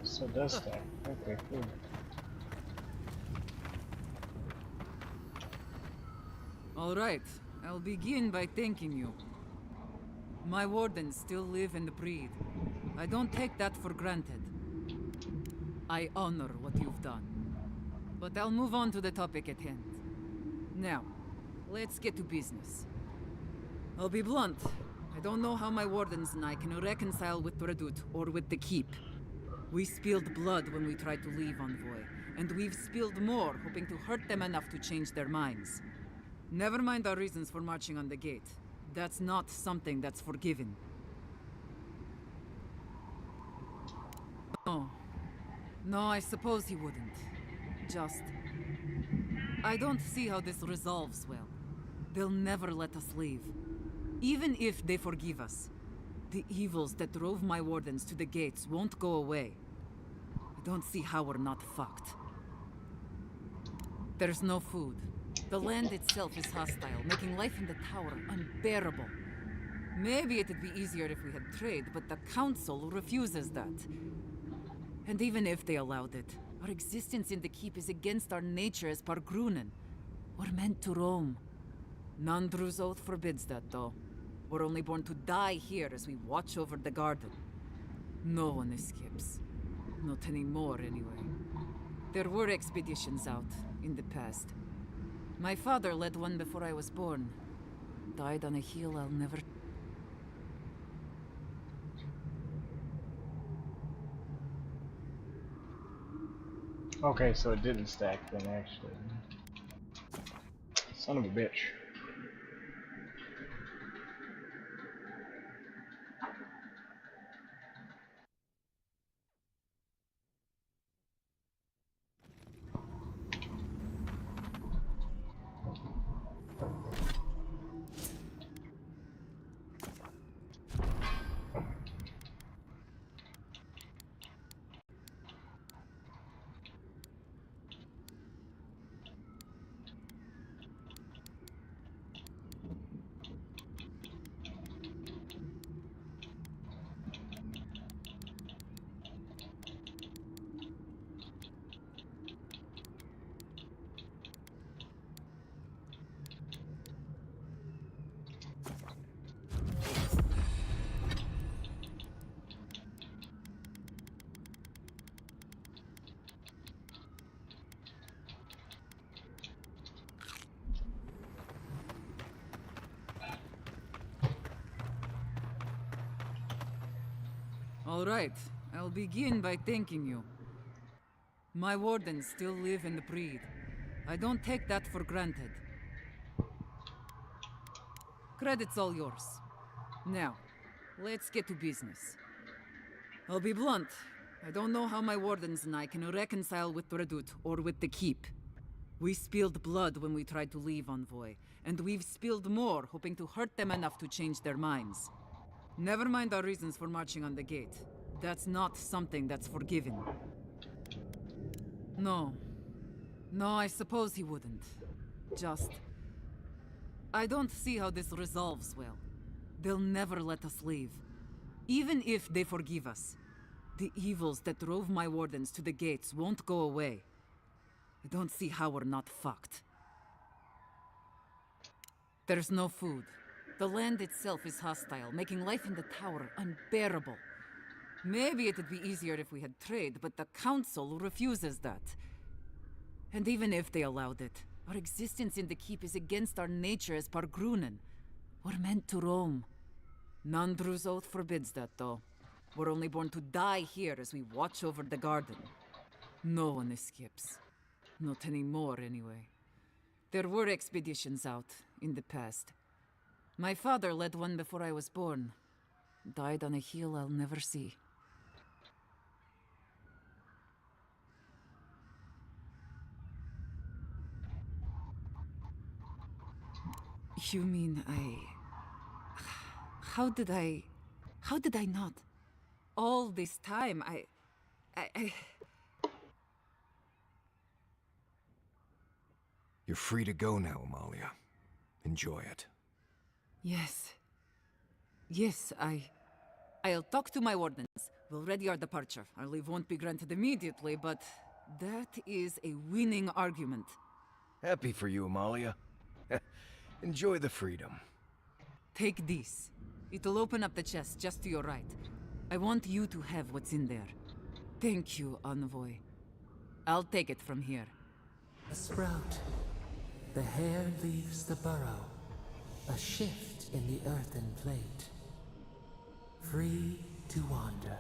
Speaker 2: So it does stack. Okay, cool.
Speaker 14: All right, I'll begin by thanking you. My wardens still live and breathe. I don't take that for granted. I honor what you've done. But I'll move on to the topic at hand. Now, let's get to business. I'll be blunt. I don't know how my wardens and I can reconcile with Redut or with the Keep. We spilled blood when we tried to leave Envoy, and we've spilled more hoping to hurt them enough to change their minds. Never mind our reasons for marching on the gate. That's not something that's forgiven. No, I suppose he wouldn't. Just... I don't see how this resolves well. They'll never let us leave. Even if they forgive us, the evils that drove my wardens to the gates won't go away. I don't see how we're not fucked. There's no food. The land itself is hostile, making life in the tower unbearable. Maybe it'd be easier if we had trade, but the council refuses that. And even if they allowed it, our existence in the keep is against our nature as Pargrunen. We're meant to roam. Nandru's oath forbids that, though. We're only born to die here as we watch over the garden. No one escapes. Not anymore, anyway. There were expeditions out, in the past. My father led one before I was born. Died on a hill I'll never...
Speaker 2: Okay, so it didn't stack then, actually. Son of a bitch.
Speaker 14: All right, I'll begin by thanking you. My wardens still live in the breed. I don't take that for granted. Credit's all yours. Now, let's get to business. I'll be blunt. I don't know how my wardens and I can reconcile with Redout or with the Keep. We spilled blood when we tried to leave Envoy, and we've spilled more hoping to hurt them enough to change their minds. Never mind our reasons for marching on the gate. That's not something that's forgiven. No. No, I suppose he wouldn't. Just... I don't see how this resolves well. They'll never let us leave. Even if they forgive us, the evils that drove my wardens to the gates won't go away. I don't see how we're not fucked. There's no food. The land itself is hostile, making life in the tower unbearable. Maybe it'd be easier if we had trade, but the Council refuses that. And even if they allowed it, our existence in the Keep is against our nature as Pargrunen. We're meant to roam. Nandru's oath forbids that, though. We're only born to die here as we watch over the garden. No one escapes. Not anymore, anyway. There were expeditions out, in the past. My father led one before I was born. Died on a hill I'll never see. You mean How did I not? All this time,
Speaker 7: You're free to go now, Amalia. Enjoy it.
Speaker 14: Yes. Yes, I'll talk to my wardens. We'll ready our departure. Our leave won't be granted immediately, but that is a winning argument.
Speaker 7: Happy for you, Amalia. Enjoy the freedom.
Speaker 14: Take this. It'll open up the chest just to your right. I want you to have what's in there. Thank you, Envoy. I'll take it from here.
Speaker 5: A sprout. The hair leaves the burrow. A shift in the earthen plate. Free to wander.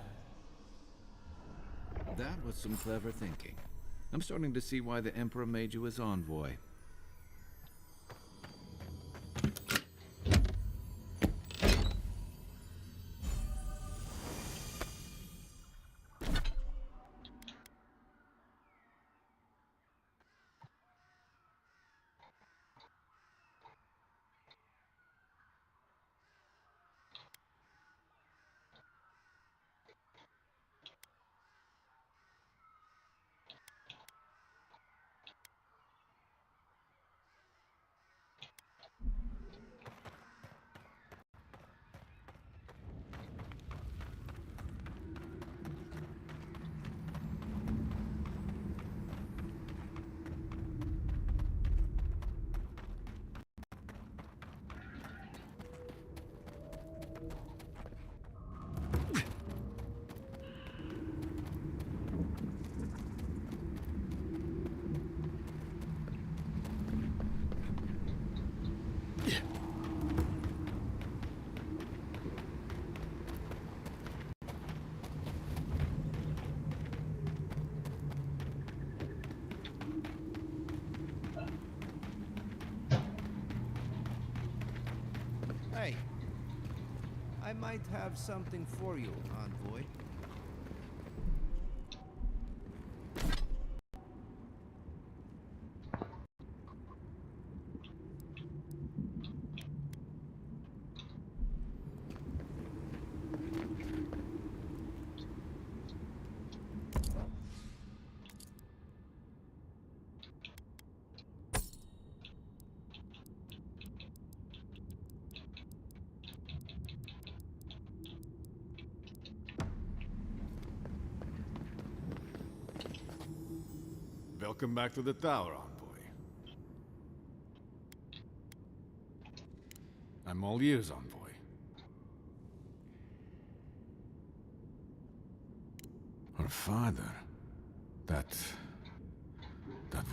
Speaker 13: That was some clever thinking. I'm starting to see why the Emperor made you his envoy.
Speaker 10: Hey, I might have something for you, Envoy.
Speaker 16: Welcome back to the tower, Envoy. I'm all ears, Envoy. Her father... That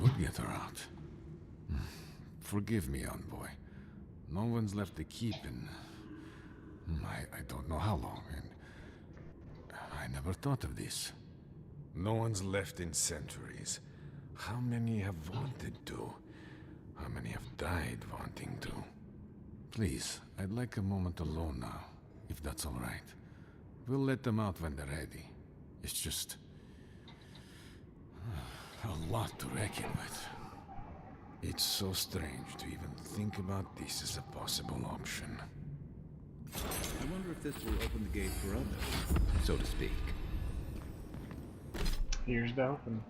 Speaker 16: would get her out. Forgive me, Envoy. No one's left the keep in... I don't know how long, and... I never thought of this. No one's left in centuries. How many have wanted to? How many have died wanting to? Please, I'd like a moment alone now, if that's all right. We'll let them out when they're ready. It's just a lot to reckon with. It's so strange to even think about this as a possible option.
Speaker 1: I wonder if this will open the gate for others, so to speak.
Speaker 2: Here's the open.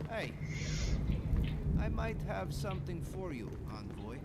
Speaker 10: Hey, I might have something for you, envoy.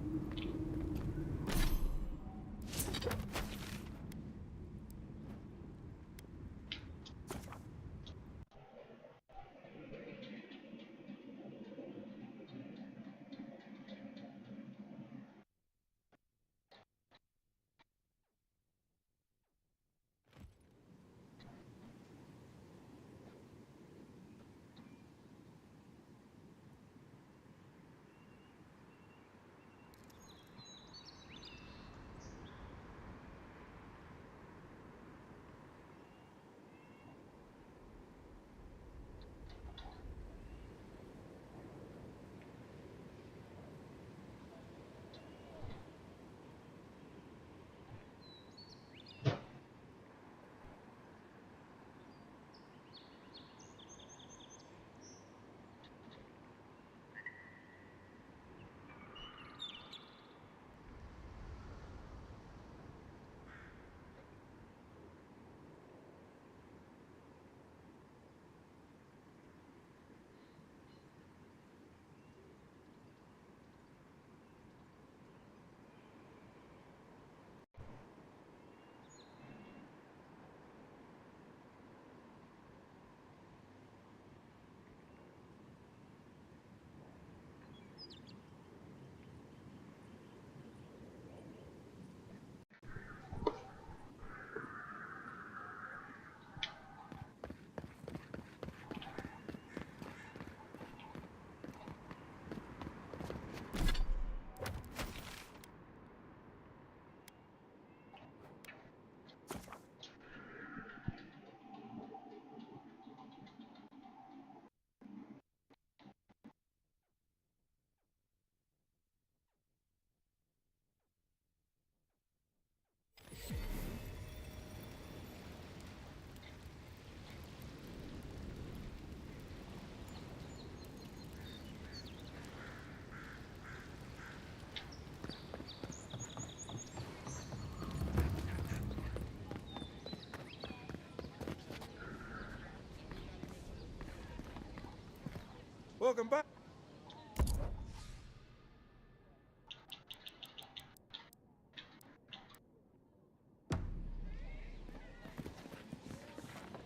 Speaker 16: Welcome back.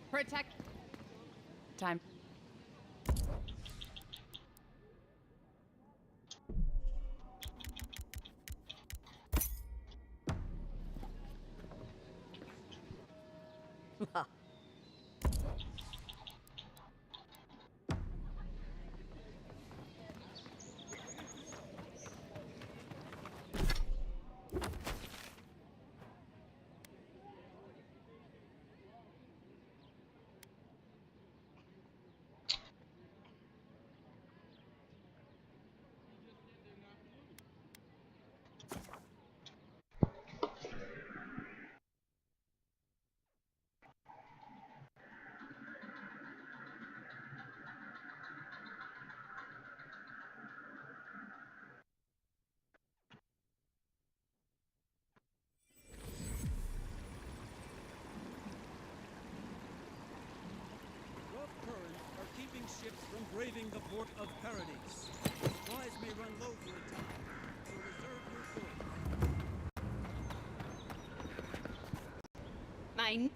Speaker 15: Protect. Time.
Speaker 6: Rough currents are keeping ships from braving the port of Paradise. Supplies may run low for a time, so reserve your goods.
Speaker 15: Mine.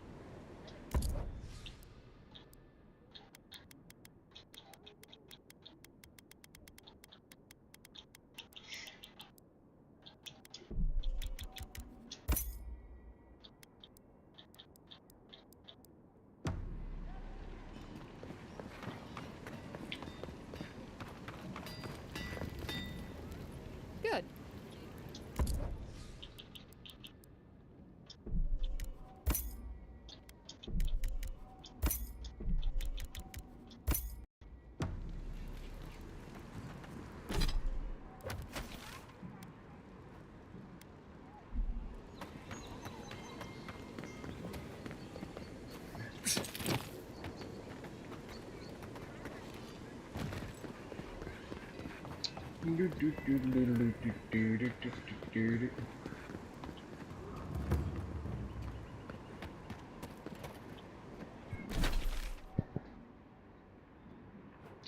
Speaker 15: Good.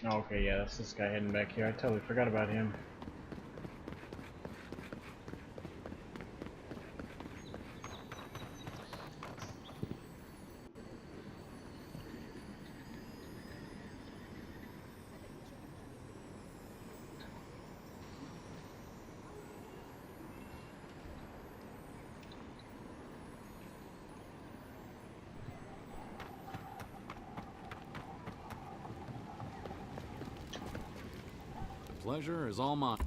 Speaker 2: Okay, yeah, that's this guy heading back here. I totally forgot about him.
Speaker 21: Pleasure is all mine.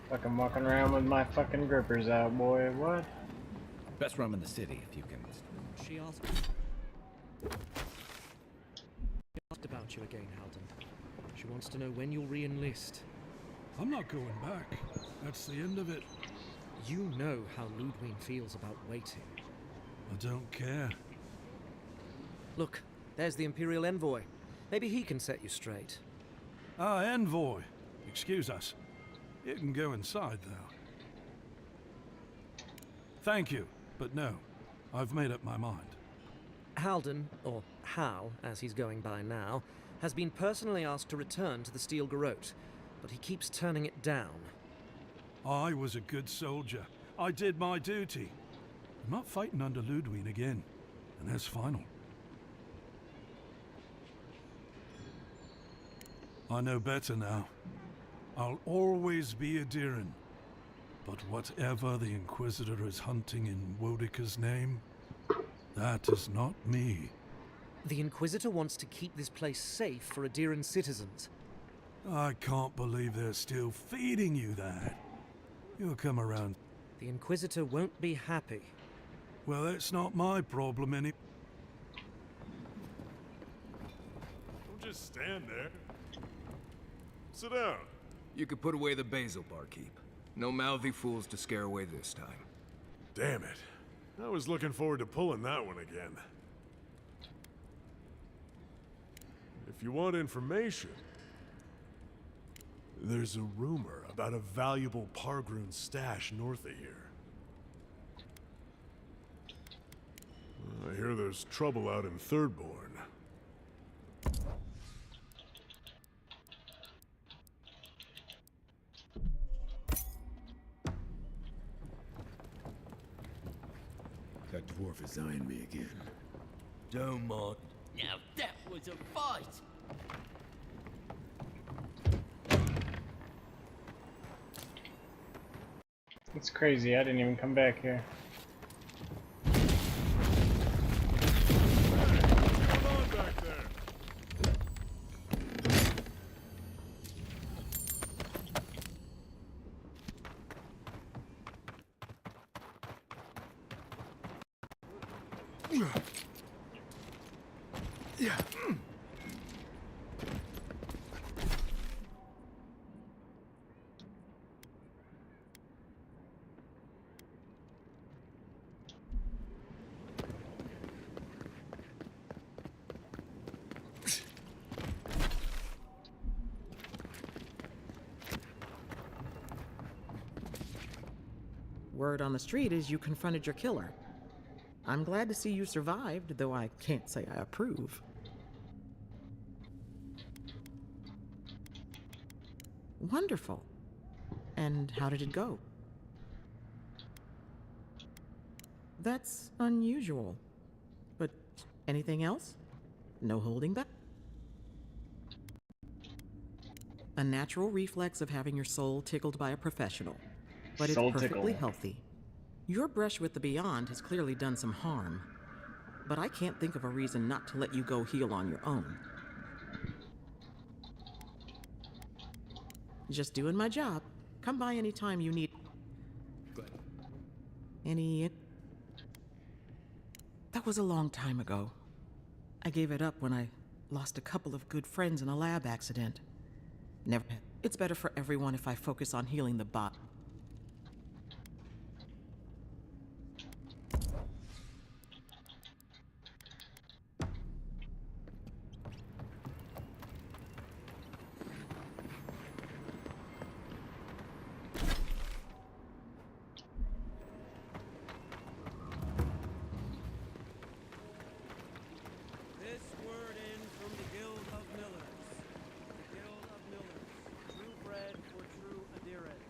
Speaker 2: Fucking walking around with my fucking grippers out, boy. What?
Speaker 13: Best rum in the city, if you can.
Speaker 22: She asked about you again, Halden. She wants to know when you'll re-enlist.
Speaker 24: I'm not going back. That's the end of it.
Speaker 22: You know how Ludwig feels about waiting.
Speaker 24: I don't care.
Speaker 22: Look, there's the Imperial Envoy. Maybe he can set you straight.
Speaker 24: Ah, Envoy. Excuse us. You can go inside, though. Thank you, but no. I've made up my mind.
Speaker 22: Halden, or Hal, as he's going by now, has been personally asked to return to the Steel Garrote, but he keeps turning it down.
Speaker 24: I was a good soldier. I did my duty. I'm not fighting under Ludwig again, and that's final. I know better now. I'll always be a Diran. But whatever the Inquisitor is hunting in Wodika's name, that is not me.
Speaker 22: The Inquisitor wants to keep this place safe for Adiran's citizens.
Speaker 24: I can't believe they're still feeding you that. You'll come around.
Speaker 22: The Inquisitor won't be happy.
Speaker 24: Well, that's not my problem any...
Speaker 9: Don't just stand there. Sit down.
Speaker 7: You could put away the basil, barkeep. No mouthy fools to scare away this time.
Speaker 9: Damn it. I was looking forward to pulling that one again. If you want information, there's a rumor about a valuable Pargroon stash north of here. I hear there's trouble out in Thirdborn.
Speaker 16: That dwarf is eyeing me again.
Speaker 17: Don't mind. Now that was a fight!
Speaker 2: It's crazy, I didn't even come back here.
Speaker 9: Come on back there.
Speaker 16: Yeah.
Speaker 11: Word on the street is you confronted your killer. I'm glad to see you survived, though I can't say I approve. Wonderful. And how did it go? That's unusual. But anything else? No holding back? A natural reflex of having your soul tickled by a professional. But it's
Speaker 2: Soul
Speaker 11: perfectly
Speaker 2: tickle.
Speaker 11: healthy. Your brush with the Beyond has clearly done some harm. But I can't think of a reason not to let you go heal on your own. Just doing my job. Come by anytime you need... Any... That was a long time ago. I gave it up when I lost a couple of good friends in a lab accident. Never... It's better for everyone if I focus on healing the bot.
Speaker 6: This word in from the Guild of Millers. The Guild of Millers. True bread for true adherent.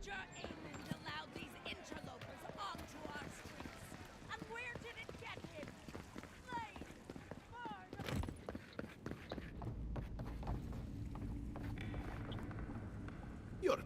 Speaker 12: Your England allowed these interlopers onto our streets. And where did it get him? Slain, burned.
Speaker 16: You're...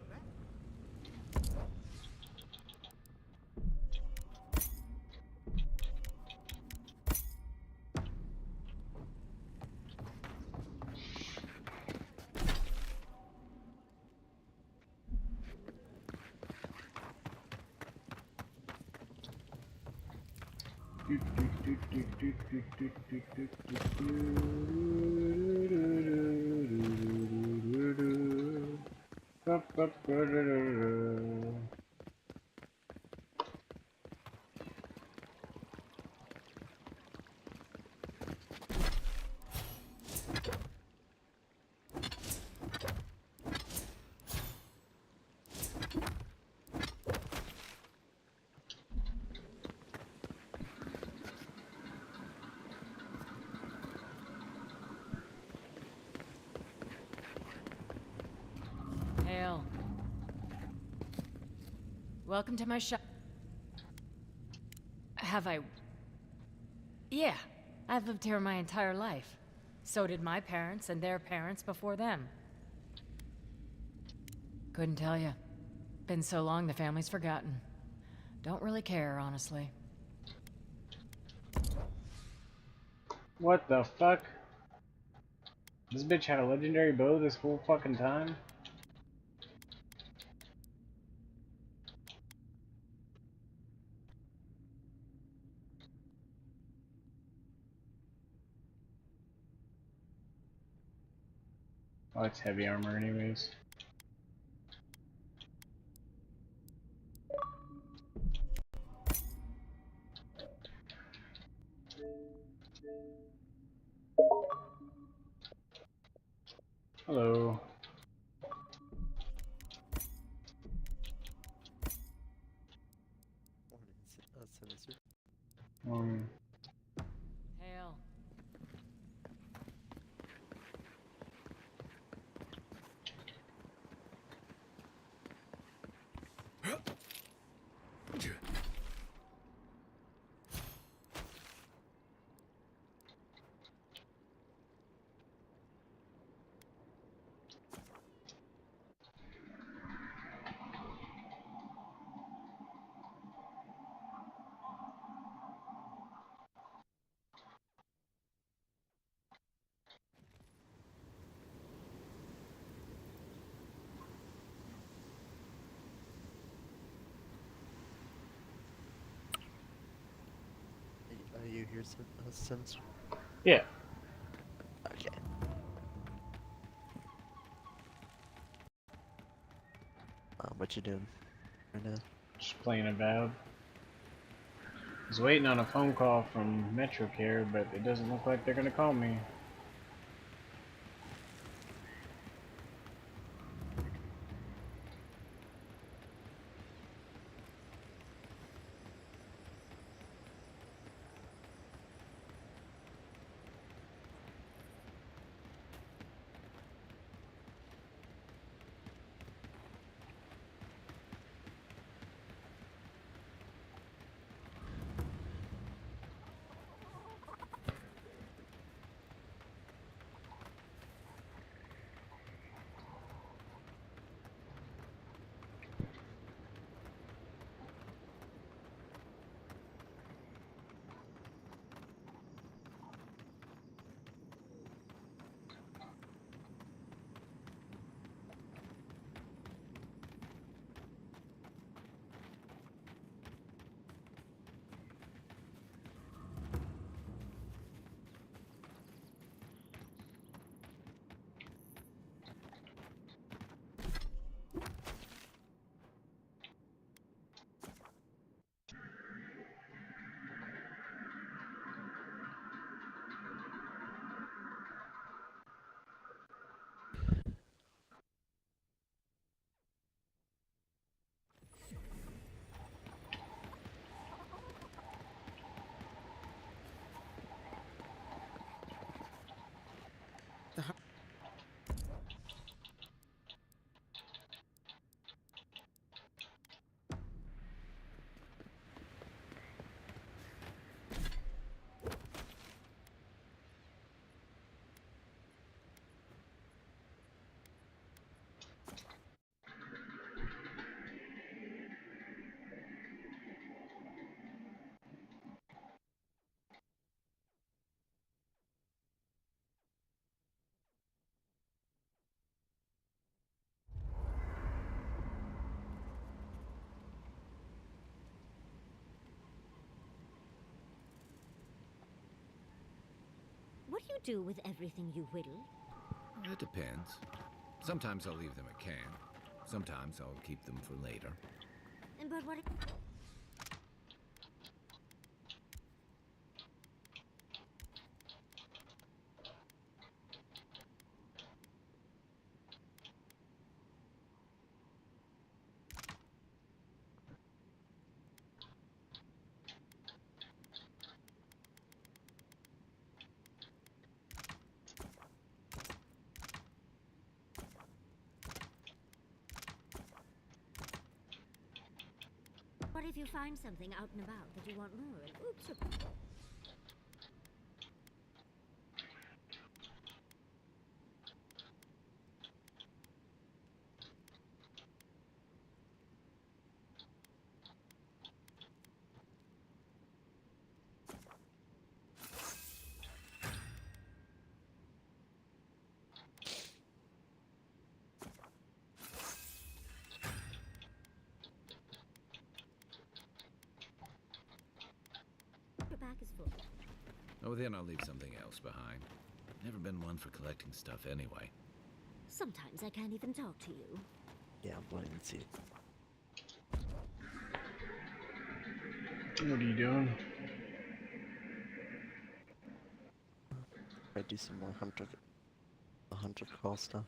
Speaker 15: Welcome to my shop. Have I? Yeah, I've lived here my entire life. So did my parents and their parents before them. Couldn't tell you. Been so long the family's forgotten. Don't really care, honestly.
Speaker 2: What the fuck? This bitch had a legendary bow this whole fucking time? Oh, it's heavy armor anyways. Hello.
Speaker 15: Hail.
Speaker 18: Are you here since?
Speaker 2: Yeah.
Speaker 18: Okay. What you doing right now?
Speaker 2: Just playing Avowed. I was waiting on a phone call from MetroCare, but it doesn't look like they're gonna call me.
Speaker 19: What do you do with everything you whittle?
Speaker 4: It depends. Sometimes I'll leave them at camp. Sometimes I'll keep them for later.
Speaker 19: But what? if you find something out and about that you want more of? Oops. Your back is full.
Speaker 13: Oh, then I'll leave something else behind. Never been one for collecting stuff anyway.
Speaker 19: Sometimes I can't even talk to you.
Speaker 18: Yeah, I'm blind and see.
Speaker 2: What are you doing?
Speaker 18: I do some more hunter call stuff.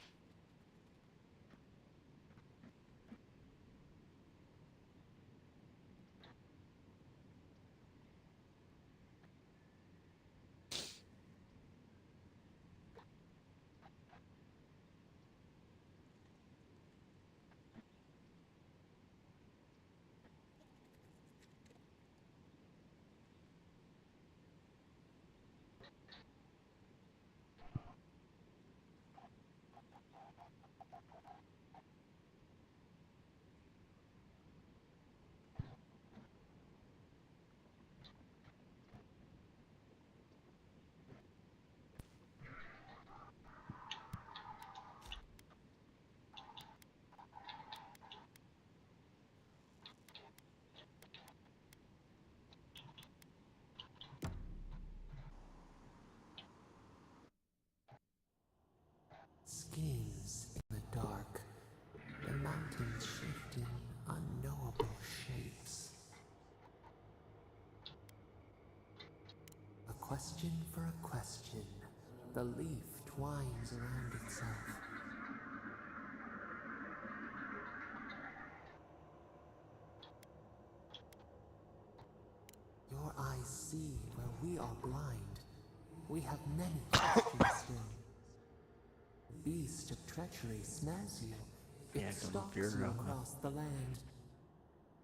Speaker 5: Schemes in the dark, the mountains shift in unknowable shapes. A question for a question, the leaf twines around itself. Your eyes see where we are blind. We have many questions still. Beast of treachery snares you. It
Speaker 18: Yeah,
Speaker 5: stalks you across the land.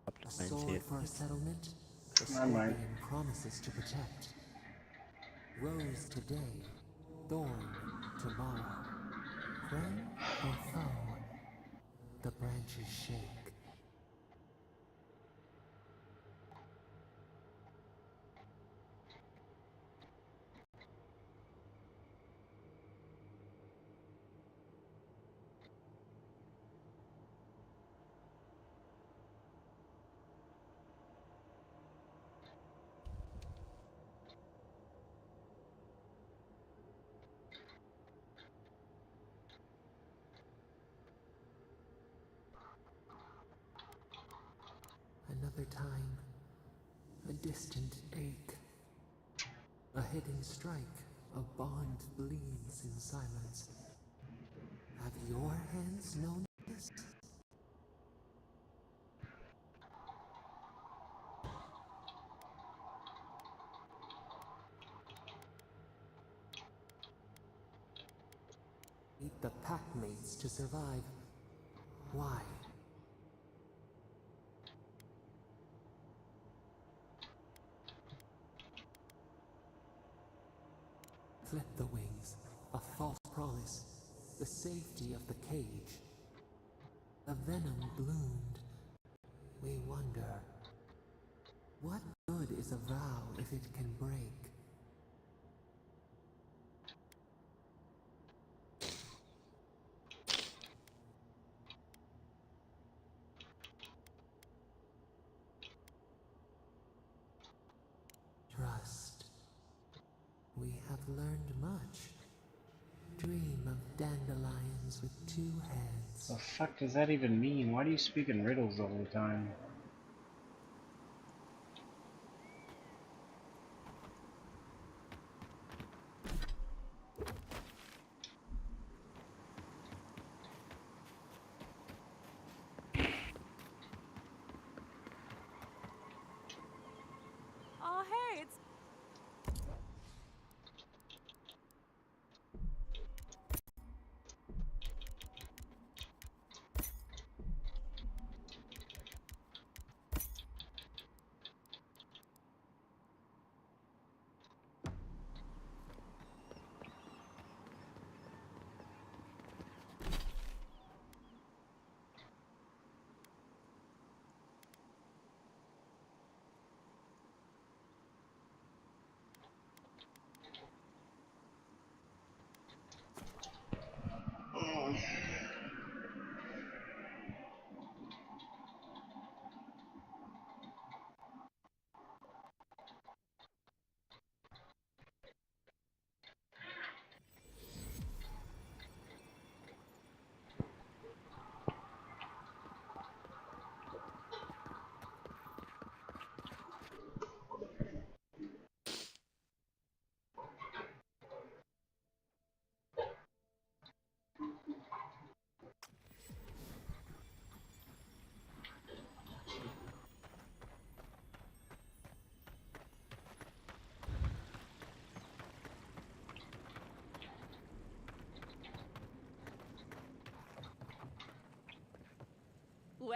Speaker 5: A sword for a settlement, the scorpion promises to protect. Rose today, thorn tomorrow. Friend or foe, the branches shake. Another time, a distant ache. A hidden strike, a bond bleeds in silence. Have your hands known this? Need the packmates to survive. Why? Flip the wings, a false promise, the safety of the cage. The venom bloomed. We wonder, what good is a vow if it can break? Trust. We have learned much. Dream of dandelions with two heads.
Speaker 2: The fuck does that even mean? Why do you speak in riddles all the time?
Speaker 15: Oh, hey, it's...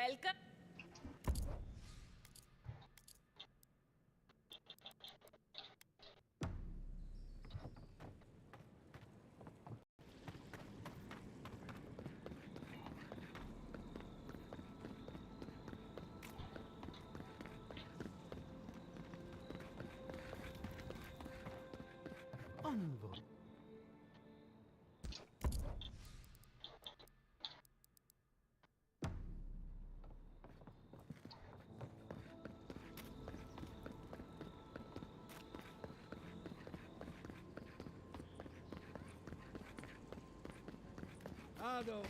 Speaker 15: Welcome.
Speaker 9: Unvote.
Speaker 6: I'll go.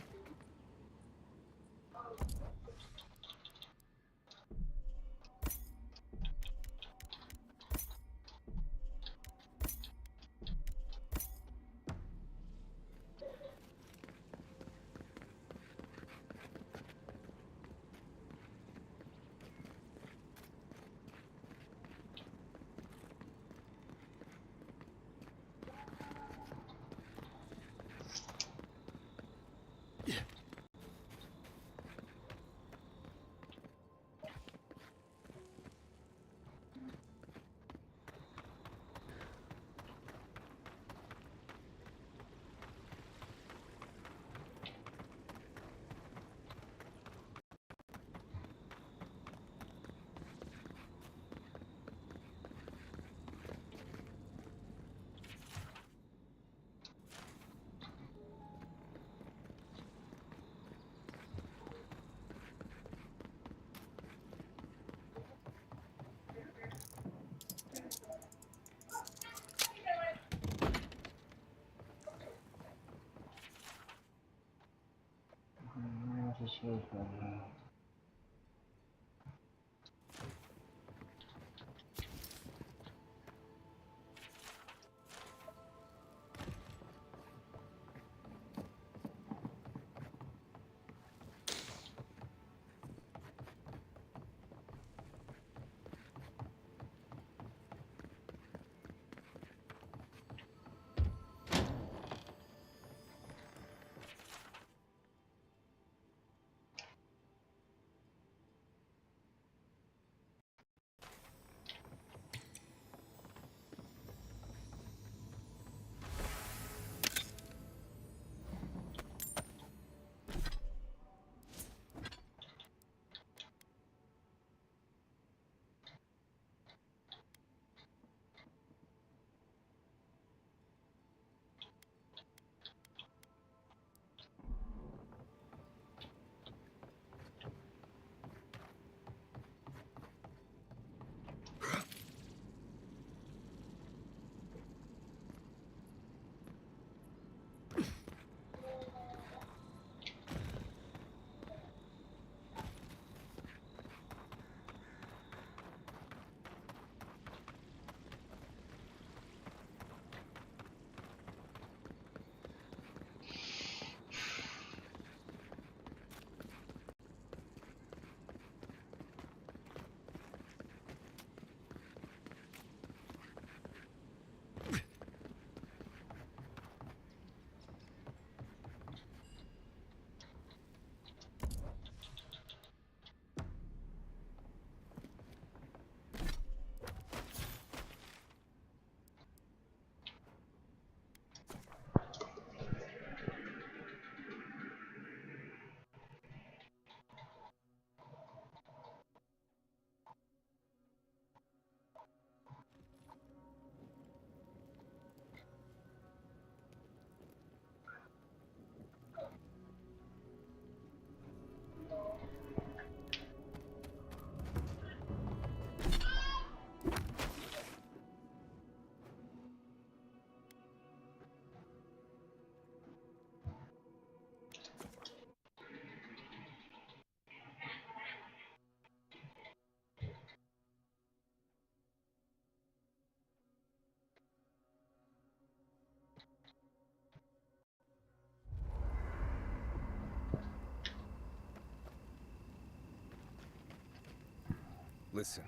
Speaker 7: Listen,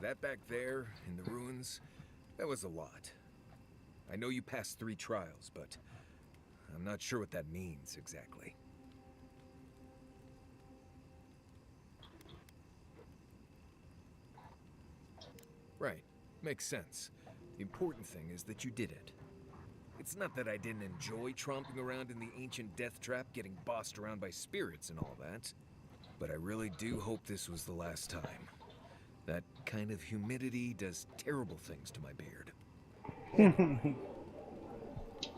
Speaker 7: that back there in the ruins, that was a lot. I know you passed 3 trials, but I'm not sure what that means exactly. Right. Makes sense. The important thing is that you did it. It's not that I didn't enjoy tromping around in the ancient death trap, getting bossed around by spirits and all that. But I really do hope this was the last time. That kind of humidity does terrible things to my beard.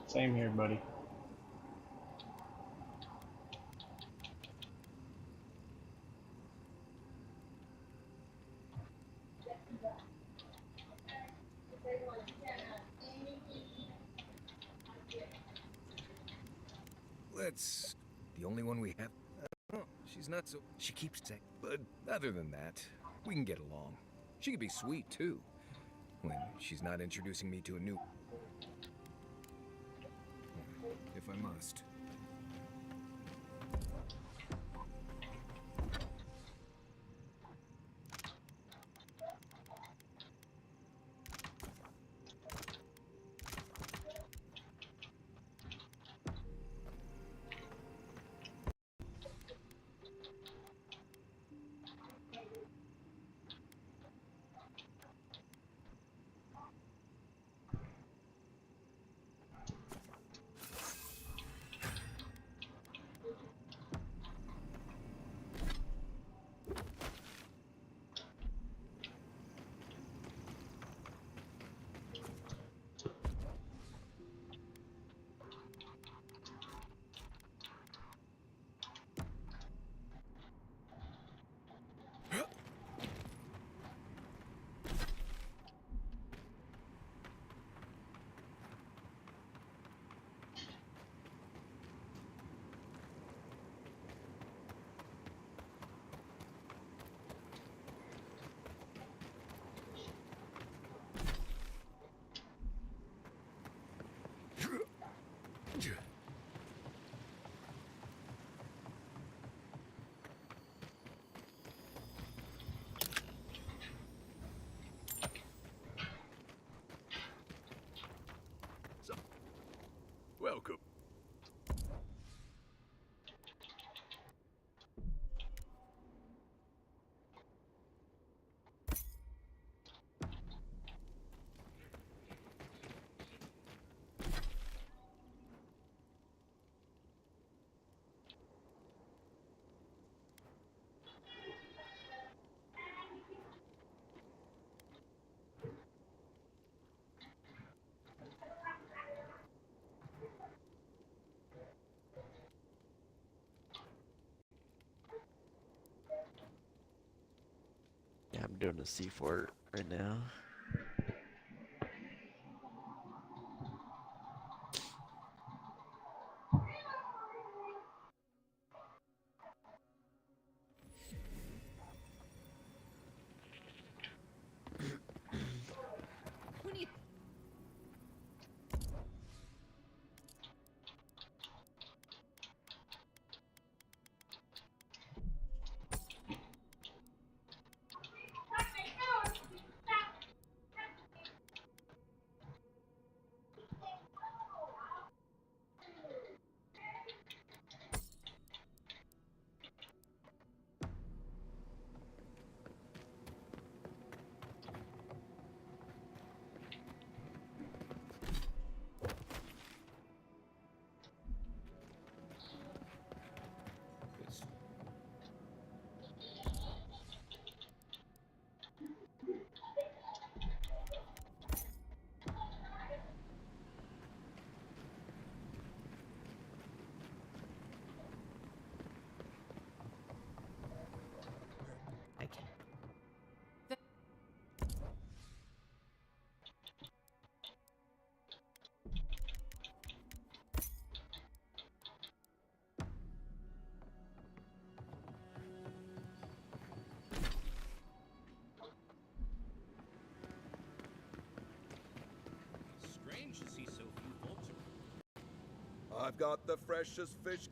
Speaker 2: Same here, buddy.
Speaker 7: Let's... The only one we have... Oh, she's not so... She keeps saying... But other than that, we can get along. She can be sweet, too. When she's not introducing me to a new... If I must.
Speaker 9: Welcome.
Speaker 18: Yeah, I'm doing a C4 right now.
Speaker 15: Who needs...
Speaker 1: Strange to see so few folks around.
Speaker 3: I've got the freshest fish.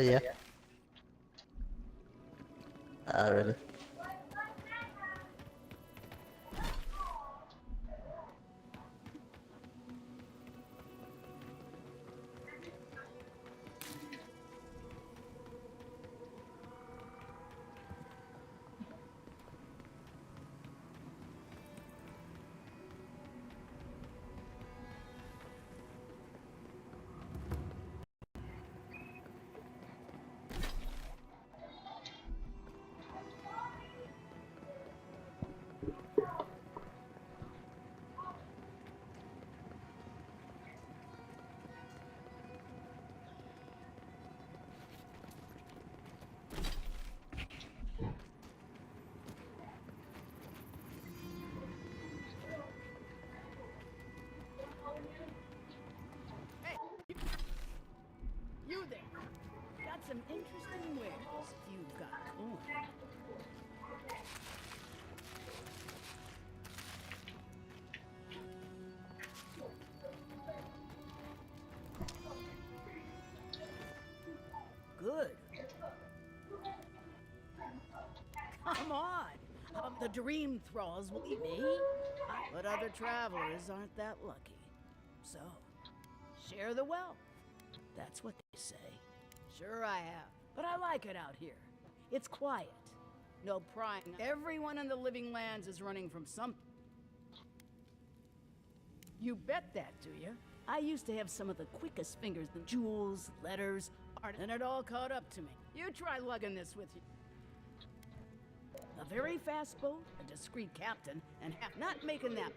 Speaker 18: yeah. Really?
Speaker 12: You there. Got some interesting wares if you've got coin. Good. Come on. The dream thralls will eat me. But other travelers aren't that lucky. So, share the wealth. That's what they say. Sure I have. But I like it out here. It's quiet. No prying. Everyone in the living lands is running from some... You bet that, do you? I used to have some of the quickest fingers in jewels, letters, art, and it all caught up to me. You try lugging this with you. A very fast boat, a discreet captain, and half not making that...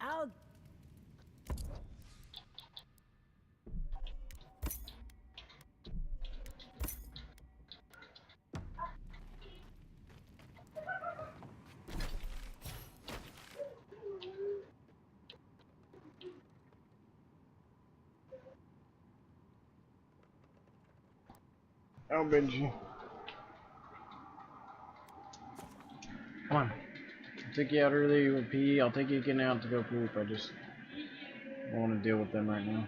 Speaker 12: I'll...
Speaker 2: Oh, Benji. Come on. I'll take you out early with pee. I'll take you getting out to go poop. I just don't want to deal with them right now.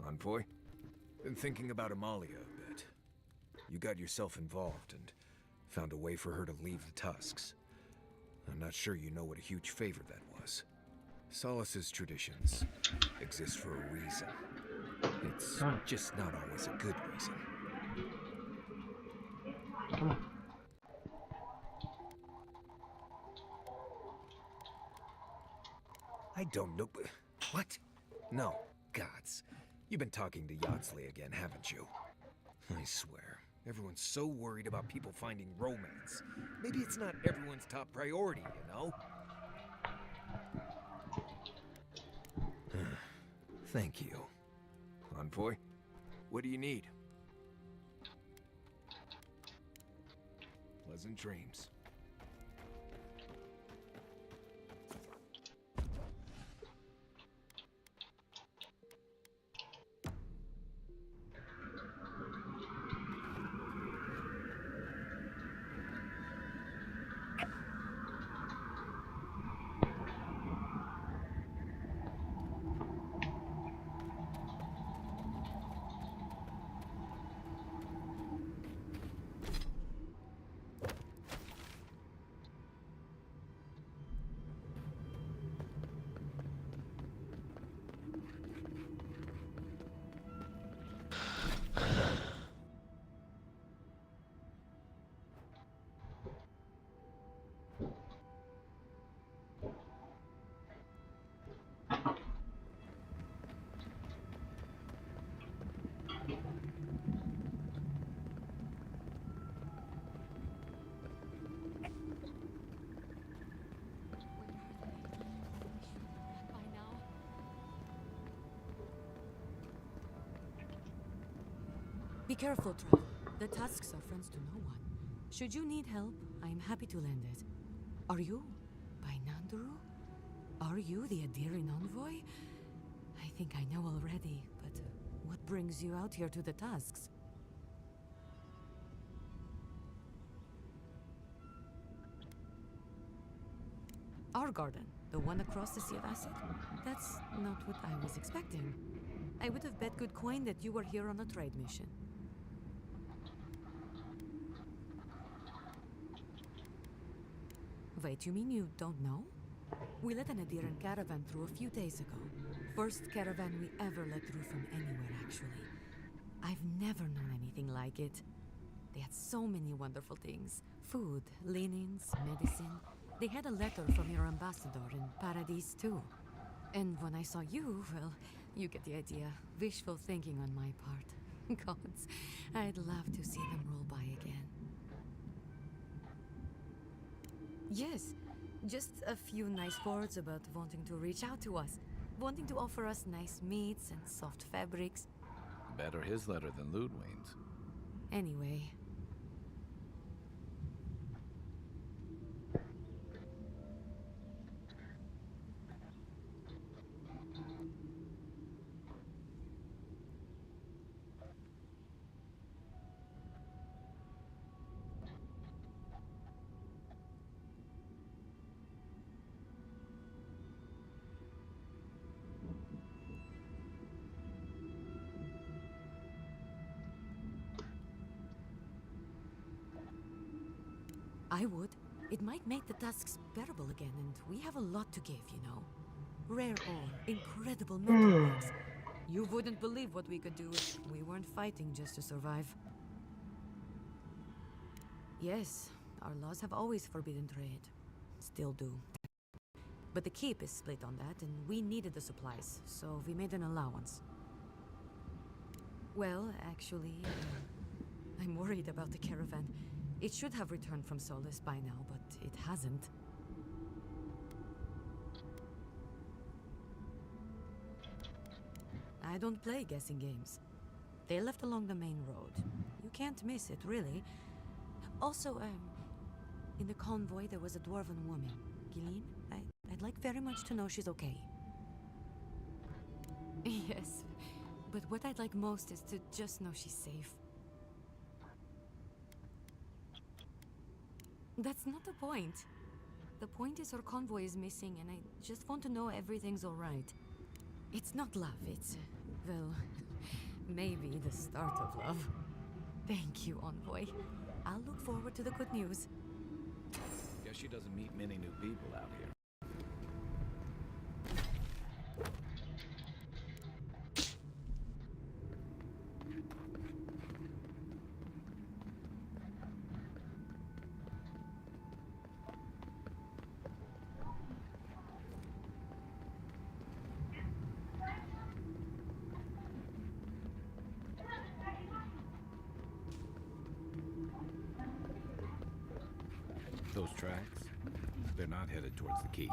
Speaker 7: Envoy? Been thinking about Amalia a bit. You got yourself involved and found a way for her to leave the Tusks. I'm not sure you know what a huge favor that was. Solace's traditions exist for a reason. It's just not always a good reason. I don't know. What? No. Gods. You've been talking to Yardsley again, haven't you? I swear, everyone's so worried about people finding romance. Maybe it's not everyone's top priority, you know? Thank you. Envoy, what do you need? Pleasant dreams.
Speaker 8: Be careful, Travel. The Tusks are friends to no one. Should you need help, I am happy to lend it. Are you by Nanduru? Are you the Adiran envoy? I think I know already, but what brings you out here to the Tusks? Our garden, the one across the Sea of Acid? That's not what I was expecting. I would have bet good coin that you were here on a trade mission. Wait, you mean you don't know? We let an Adiran caravan through a few days ago. First caravan we ever let through from anywhere, actually. I've never known anything like it. They had so many wonderful things. Food, linens, medicine. They had a letter from your ambassador in Paradise, too. And when I saw you, well, you get the idea. Wishful thinking on my part. Gods, I'd love to see them roll by again. Yes, just a few nice words about wanting to reach out to us. Wanting to offer us nice meats and soft fabrics.
Speaker 13: Better his letter than Ludwine's.
Speaker 8: Anyway. I would. It might make the tasks bearable again, and we have a lot to give, you know. Rare ore, incredible metalworks. You wouldn't believe what we could do if we weren't fighting just to survive. Yes, our laws have always forbidden trade. Still do. But the keep is split on that, and we needed the supplies, so we made an allowance. Well, actually, I'm worried about the caravan. It should have returned from Solace by now, but it hasn't. I don't play guessing games. They left along the main road. You can't miss it, really. Also, in the convoy there was a dwarven woman. Gileen? I'd like very much to know she's okay. Yes, but what I'd like most is to just know she's safe. That's not the point. The point is her convoy is missing, and I just want to know everything's alright. It's not love, it's, well, maybe the start of love. Thank you, Envoy. I'll look forward to the good news.
Speaker 13: Guess she doesn't meet many new people out here. Those tracks, they're not headed towards the key.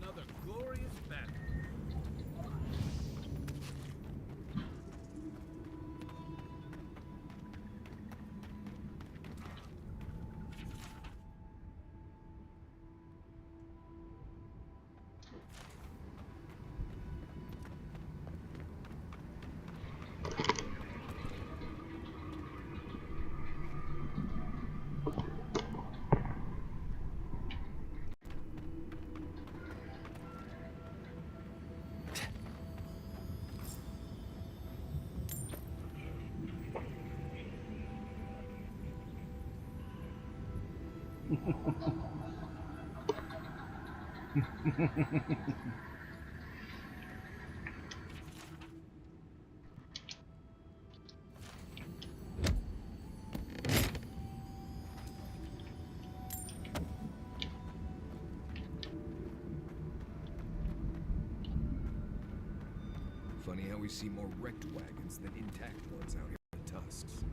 Speaker 13: Another glorious battle.
Speaker 7: Funny how we see more wrecked wagons than intact ones out here in the tusks.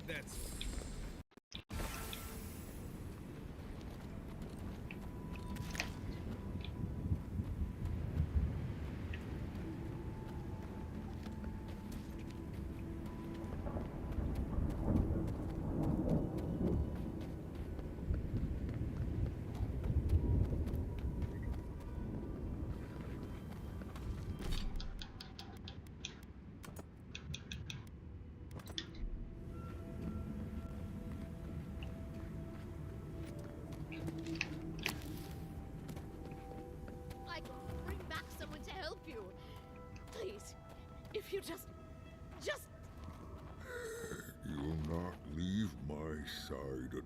Speaker 7: That's
Speaker 10: I can bring back someone to help you. Please, if you just...
Speaker 14: You'll not leave my side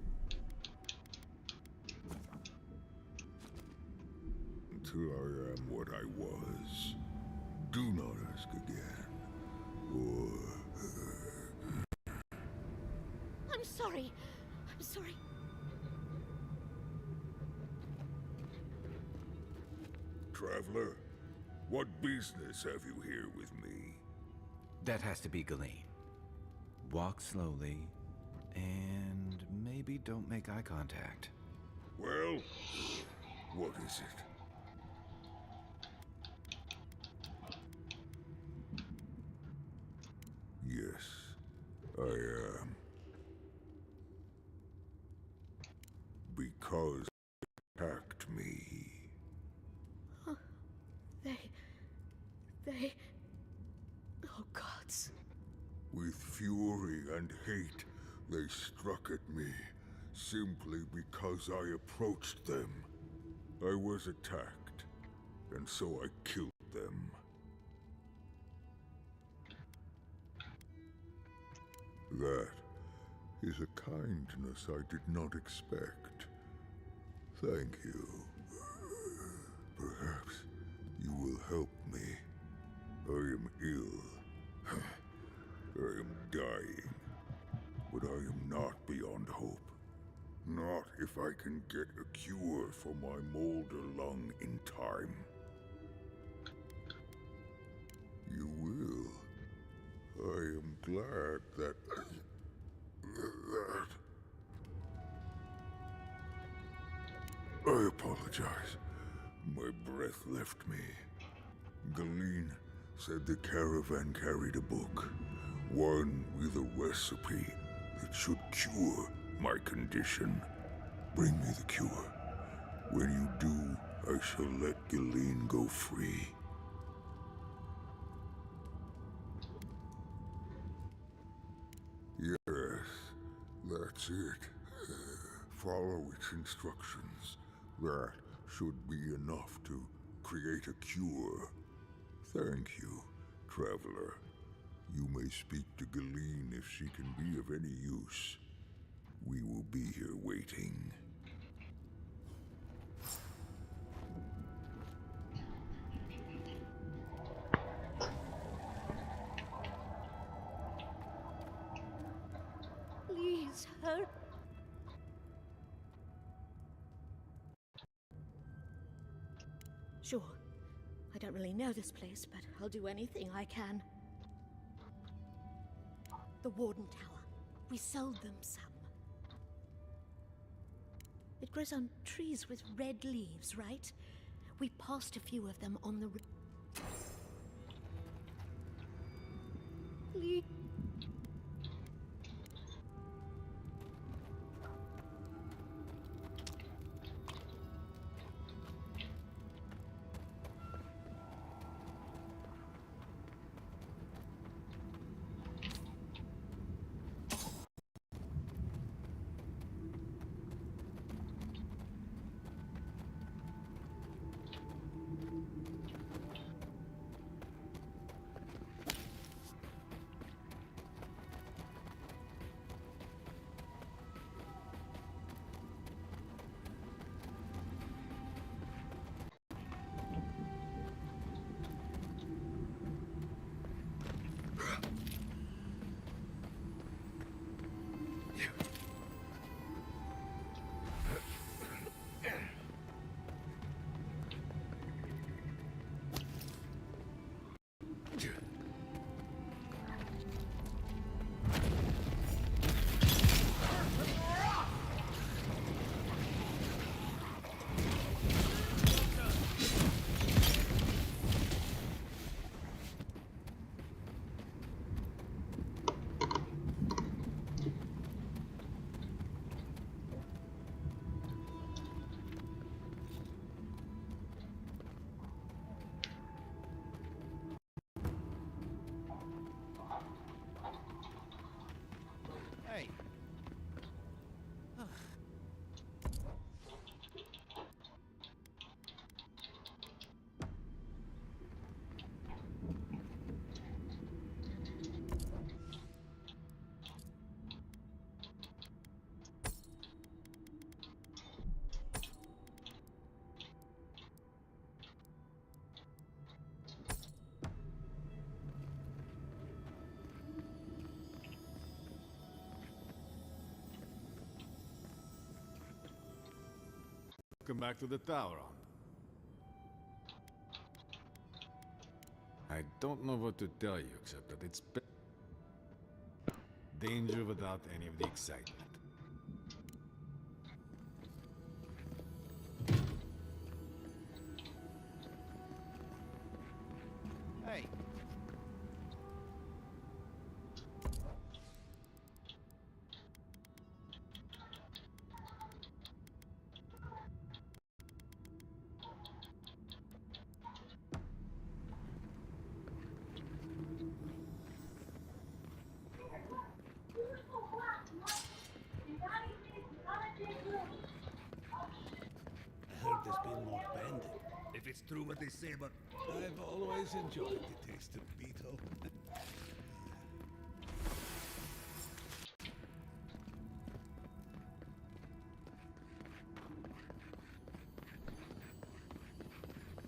Speaker 14: until I am what I was. Do not ask again. Or...
Speaker 10: I'm sorry. I'm sorry.
Speaker 14: Traveler, what business have you here with me?
Speaker 4: That has to be Galeen. Walk slowly, and maybe don't make eye contact.
Speaker 14: Well, what is it? Yes, I am. Because they attacked me.
Speaker 10: Huh. They... Oh, gods.
Speaker 14: With fury and hate, they struck at me, simply because I approached them. I was attacked, and so I killed them. That is a kindness I did not expect. Thank you. Perhaps you will help me. I am ill. I am dying. But I am not beyond hope. Not if I can get a cure for my molder lung in time. You will. I am glad that... I apologize. My breath left me. Galeen said the caravan carried a book. One with a recipe that should cure my condition. Bring me the cure. When you do, I shall let Galeen go free. Yes, that's it. Follow its instructions. That should be enough to create a cure. Thank you, traveler. You may speak to Galeen if she can be of any use. We will be here waiting.
Speaker 10: Please, help. Sure. I don't really know this place, but I'll do anything I can. The Warden Tower. We sold them some. It grows on trees with red leaves, right? We passed a few of them on the Please.
Speaker 16: come back to the tower on. I don't know what to tell you except that it's danger without any of the excitement.
Speaker 17: Hey.
Speaker 6: I heard there's been more bandit. If it's true what they say about... I've always enjoyed the taste of beetle.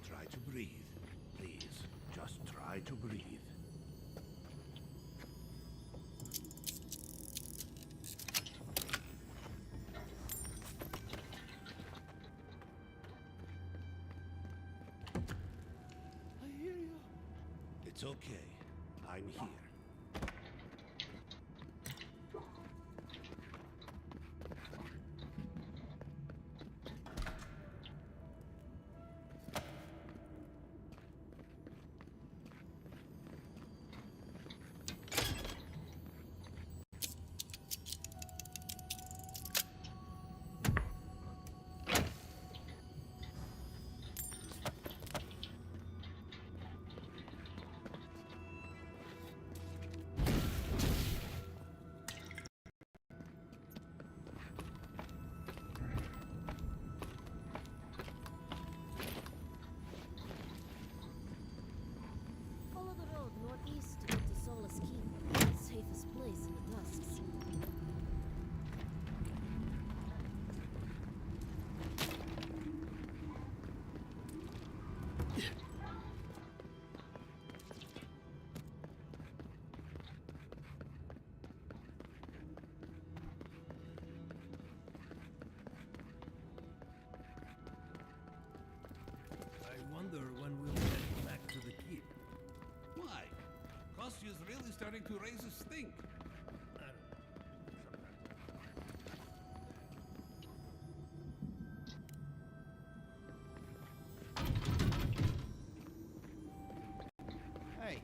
Speaker 6: Try to breathe. Please, just try to breathe. I hear you. It's okay. I'm here.
Speaker 19: Follow the road northeast to get to Solace Keep. Safest place in the dusks.
Speaker 6: I wonder when we'll get back to the keep. Why? Kostyu's really starting to raise a stink. I don't know.
Speaker 17: Hey.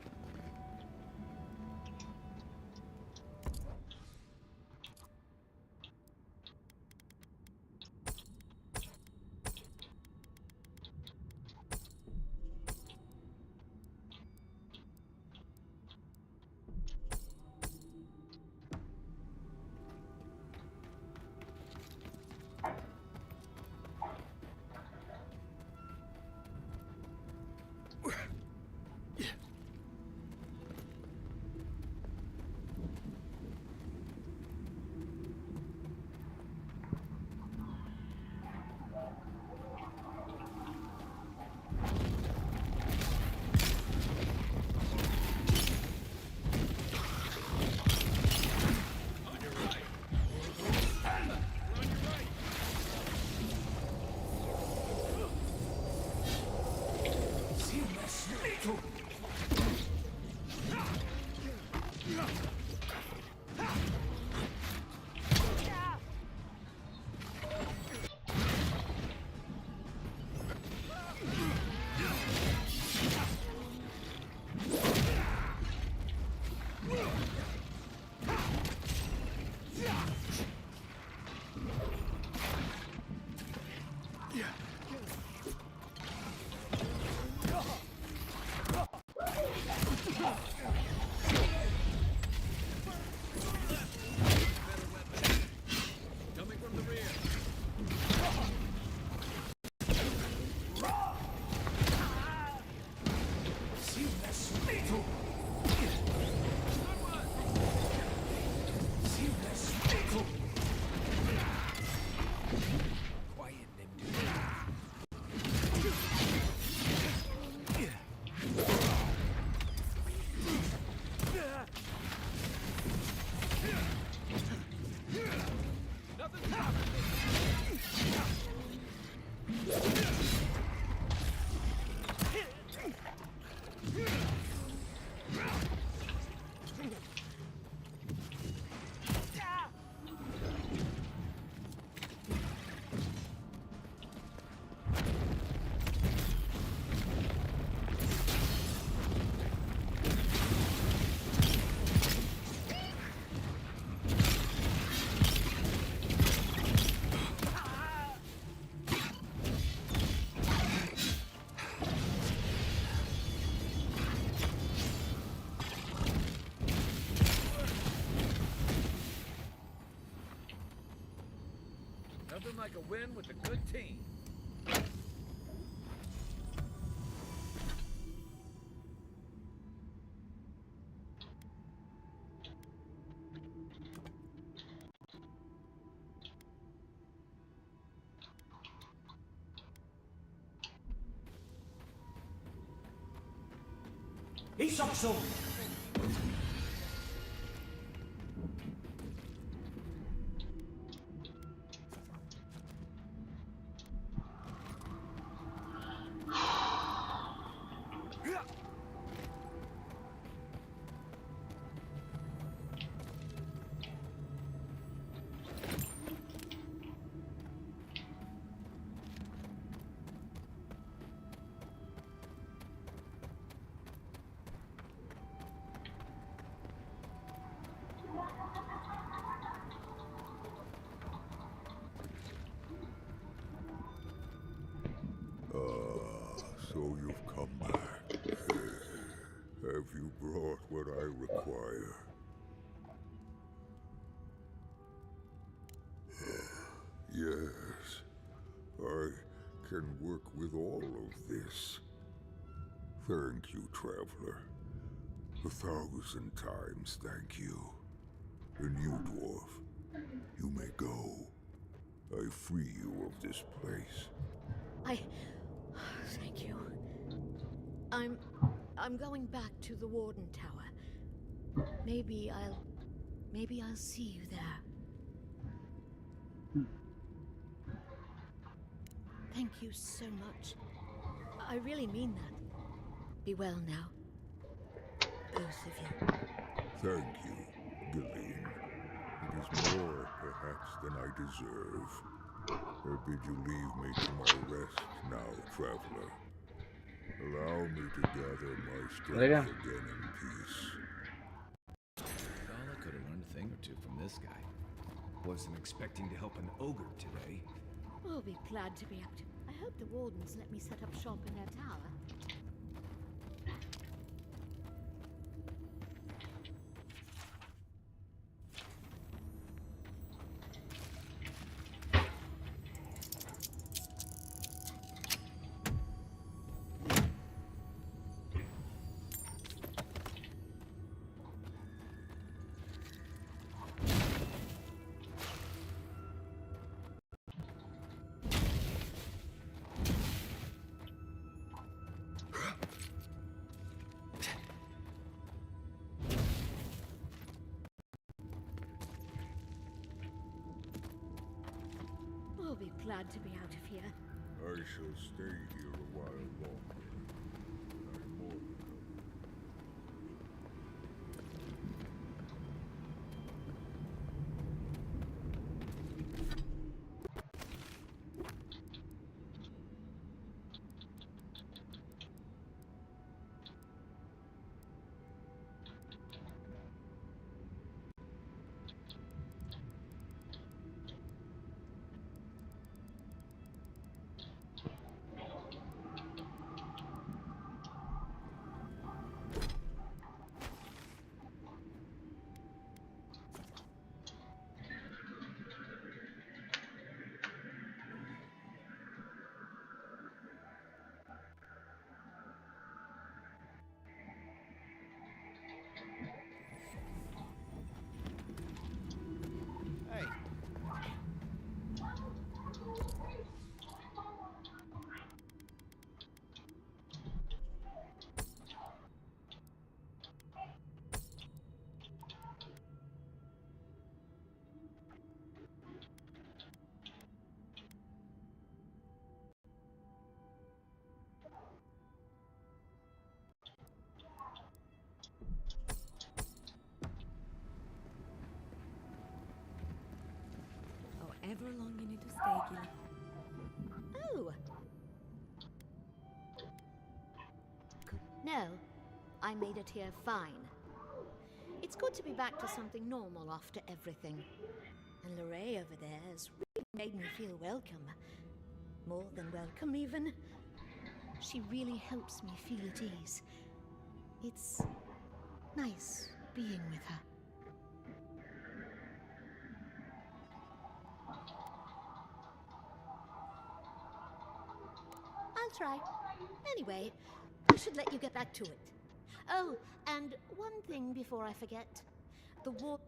Speaker 6: Coming from the rear.
Speaker 7: Nothing like a win with a good team.
Speaker 6: 이석송
Speaker 14: So you've come back. Have you brought what I require? Yes, I can work with all of this. Thank you, traveler. 1,000 times thank you. And you, dwarf, you may go. I free you of this place.
Speaker 10: Thank you. I'm going back to the Warden Tower. Maybe I'll see you there. Thank you so much. I really mean that. Be well now. Both of you.
Speaker 14: Thank you, Gillian. It is more, perhaps, than I deserve. I bid you leave me to my rest now, traveler. Allow me to gather my strength again in peace.
Speaker 7: Vala could have learned a thing or two from this guy. Wasn't expecting to help an ogre today.
Speaker 10: We'll be glad to be able to. I hope the Wardens let me set up shop in their tower. We'll be glad to be out of here.
Speaker 14: I shall stay here a while longer. I'm more than
Speaker 8: However long you need to stay, Gil.
Speaker 10: Oh! No, I made it here fine. It's good to be back to something normal after everything. And Lorraine over there has really made me feel welcome. More than welcome, even. She really helps me feel at ease. It's nice being with her. I'll try. Anyway, I should let you get back to it. Oh, and one thing before I forget. The war...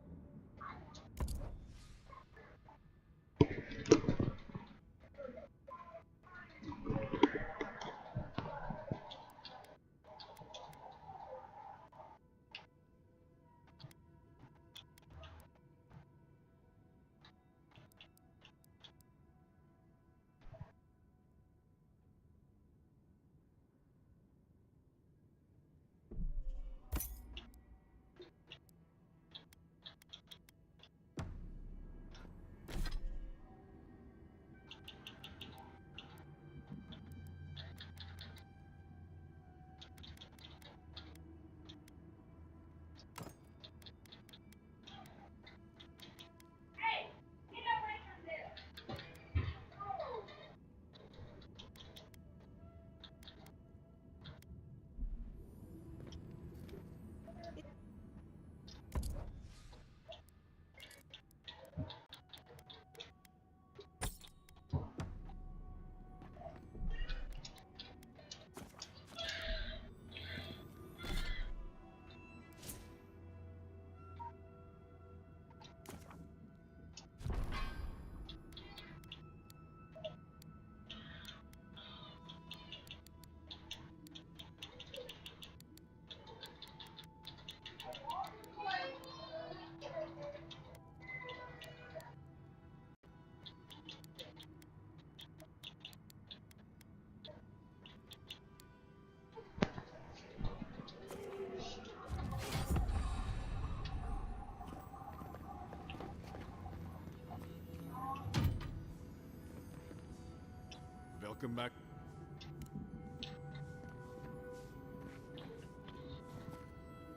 Speaker 16: Welcome back.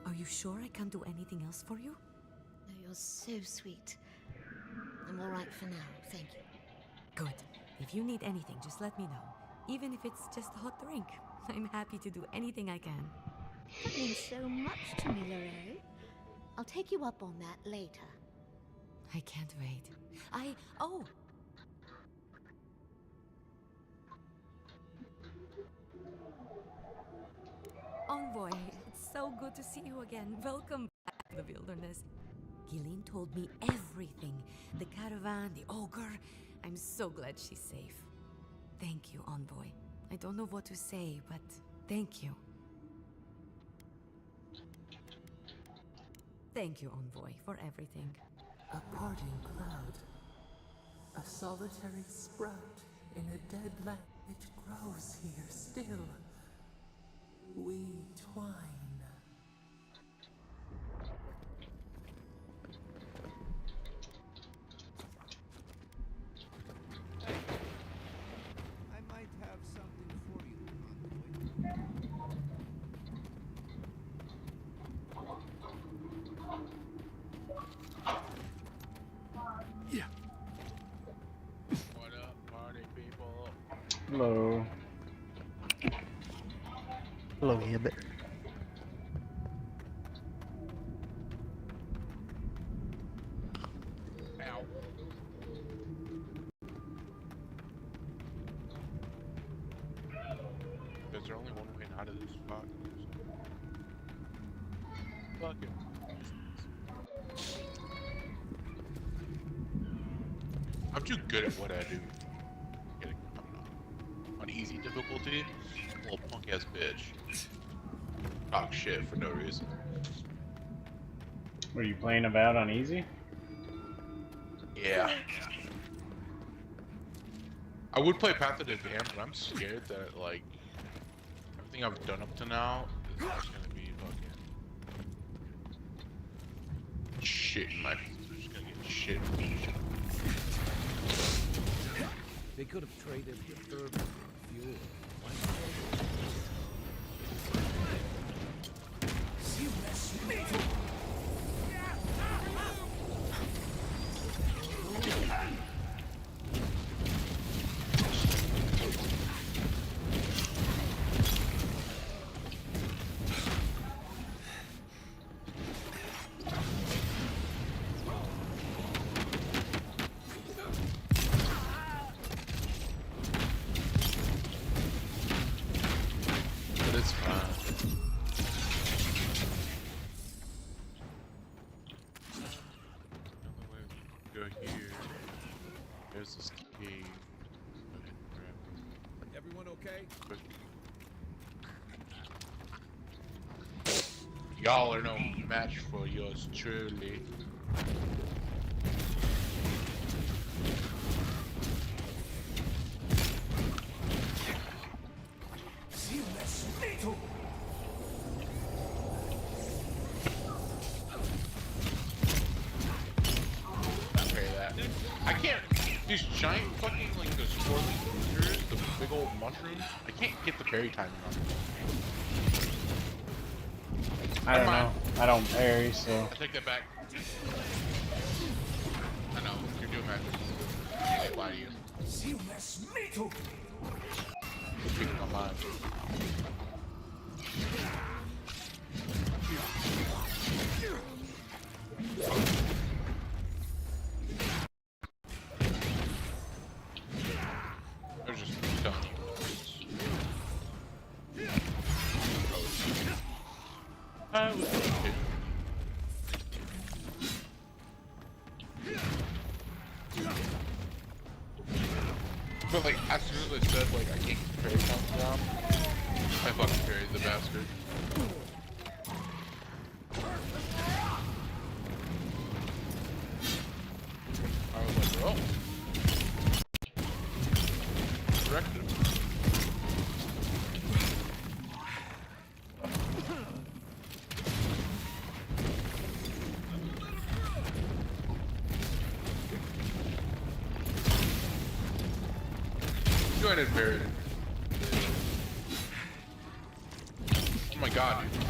Speaker 8: Are you sure I can't do anything else for you?
Speaker 10: No, you're so sweet. I'm all right for now, thank you.
Speaker 8: Good. If you need anything, just let me know. Even if it's just a hot drink. I'm happy to do anything I can.
Speaker 10: That means so much to me, Lorraine. I'll take you up on that later.
Speaker 8: I can't wait. Oh! Envoy, it's so good to see you again. Welcome back to the wilderness. Gillian told me everything. The caravan, the ogre. I'm so glad she's safe. Thank you, Envoy. I don't know what to say, but thank you. Thank you, Envoy, for everything.
Speaker 5: A parting cloud. A solitary sprout in a dead land. It grows here still. We twine.
Speaker 1: I might have something for you,
Speaker 9: Yeah.
Speaker 20: What up, party people?
Speaker 2: Hello.
Speaker 18: Hello, Gambit.
Speaker 20: Ow. There's only one way out of this spot. Fuck it. I'm too good at what I do. I'm not. On easy difficulty, little punk ass bitch. Talk shit for no reason.
Speaker 2: Were you playing Avowed on easy?
Speaker 20: Yeah. I would play Path of the Damned, but I'm scared that, like, everything I've done up to now is just gonna be fucking shit in my. I'm just gonna get shit.
Speaker 13: They could have traded the third one for fuel.
Speaker 20: go here. There's this cave. Go ahead and grab it.
Speaker 7: Everyone okay?
Speaker 20: Quick. Y'all are no match for yours truly. Okay, that. I can't. These giant fucking like those swirling creatures, the big old mushrooms. I can't get the parry timing on them.
Speaker 2: I don't know. I don't parry, so.
Speaker 20: I take that back. I know. You're doing magic. I can't lie to you. Speaking my mind. There's just a ton of I was thinking. But like, as soon as I said like I can't get the parry count down, I fucking parried the bastard. I was like, oh. Corrected him. Go ahead and parry it. Oh my god, dude.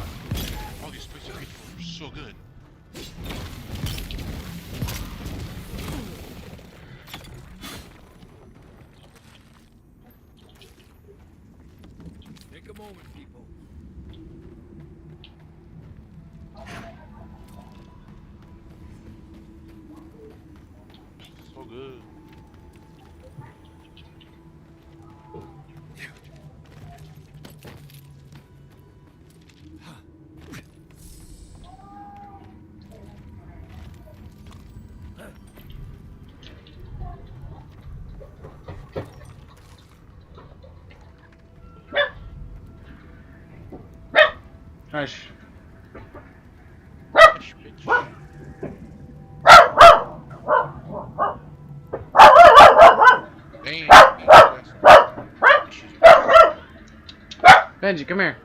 Speaker 20: All these space creatures are so good.
Speaker 7: Take a moment, people.
Speaker 20: So good.
Speaker 2: Hush.
Speaker 20: Hush, bitch. Damn.
Speaker 2: Benji, come here.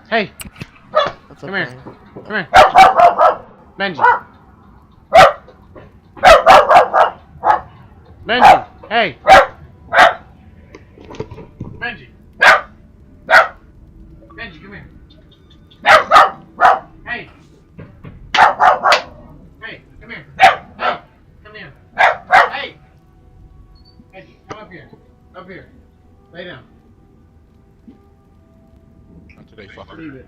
Speaker 2: Hey.
Speaker 18: That's
Speaker 2: Come
Speaker 18: okay.
Speaker 2: here. Come here. Benji. Benji. Hey. Benji. Benji, come here. Hey. Hey, come here. Hey, come here. Hey. Benji, come up here. Up here. Lay down.
Speaker 20: Not today, fucker.
Speaker 2: Leave it.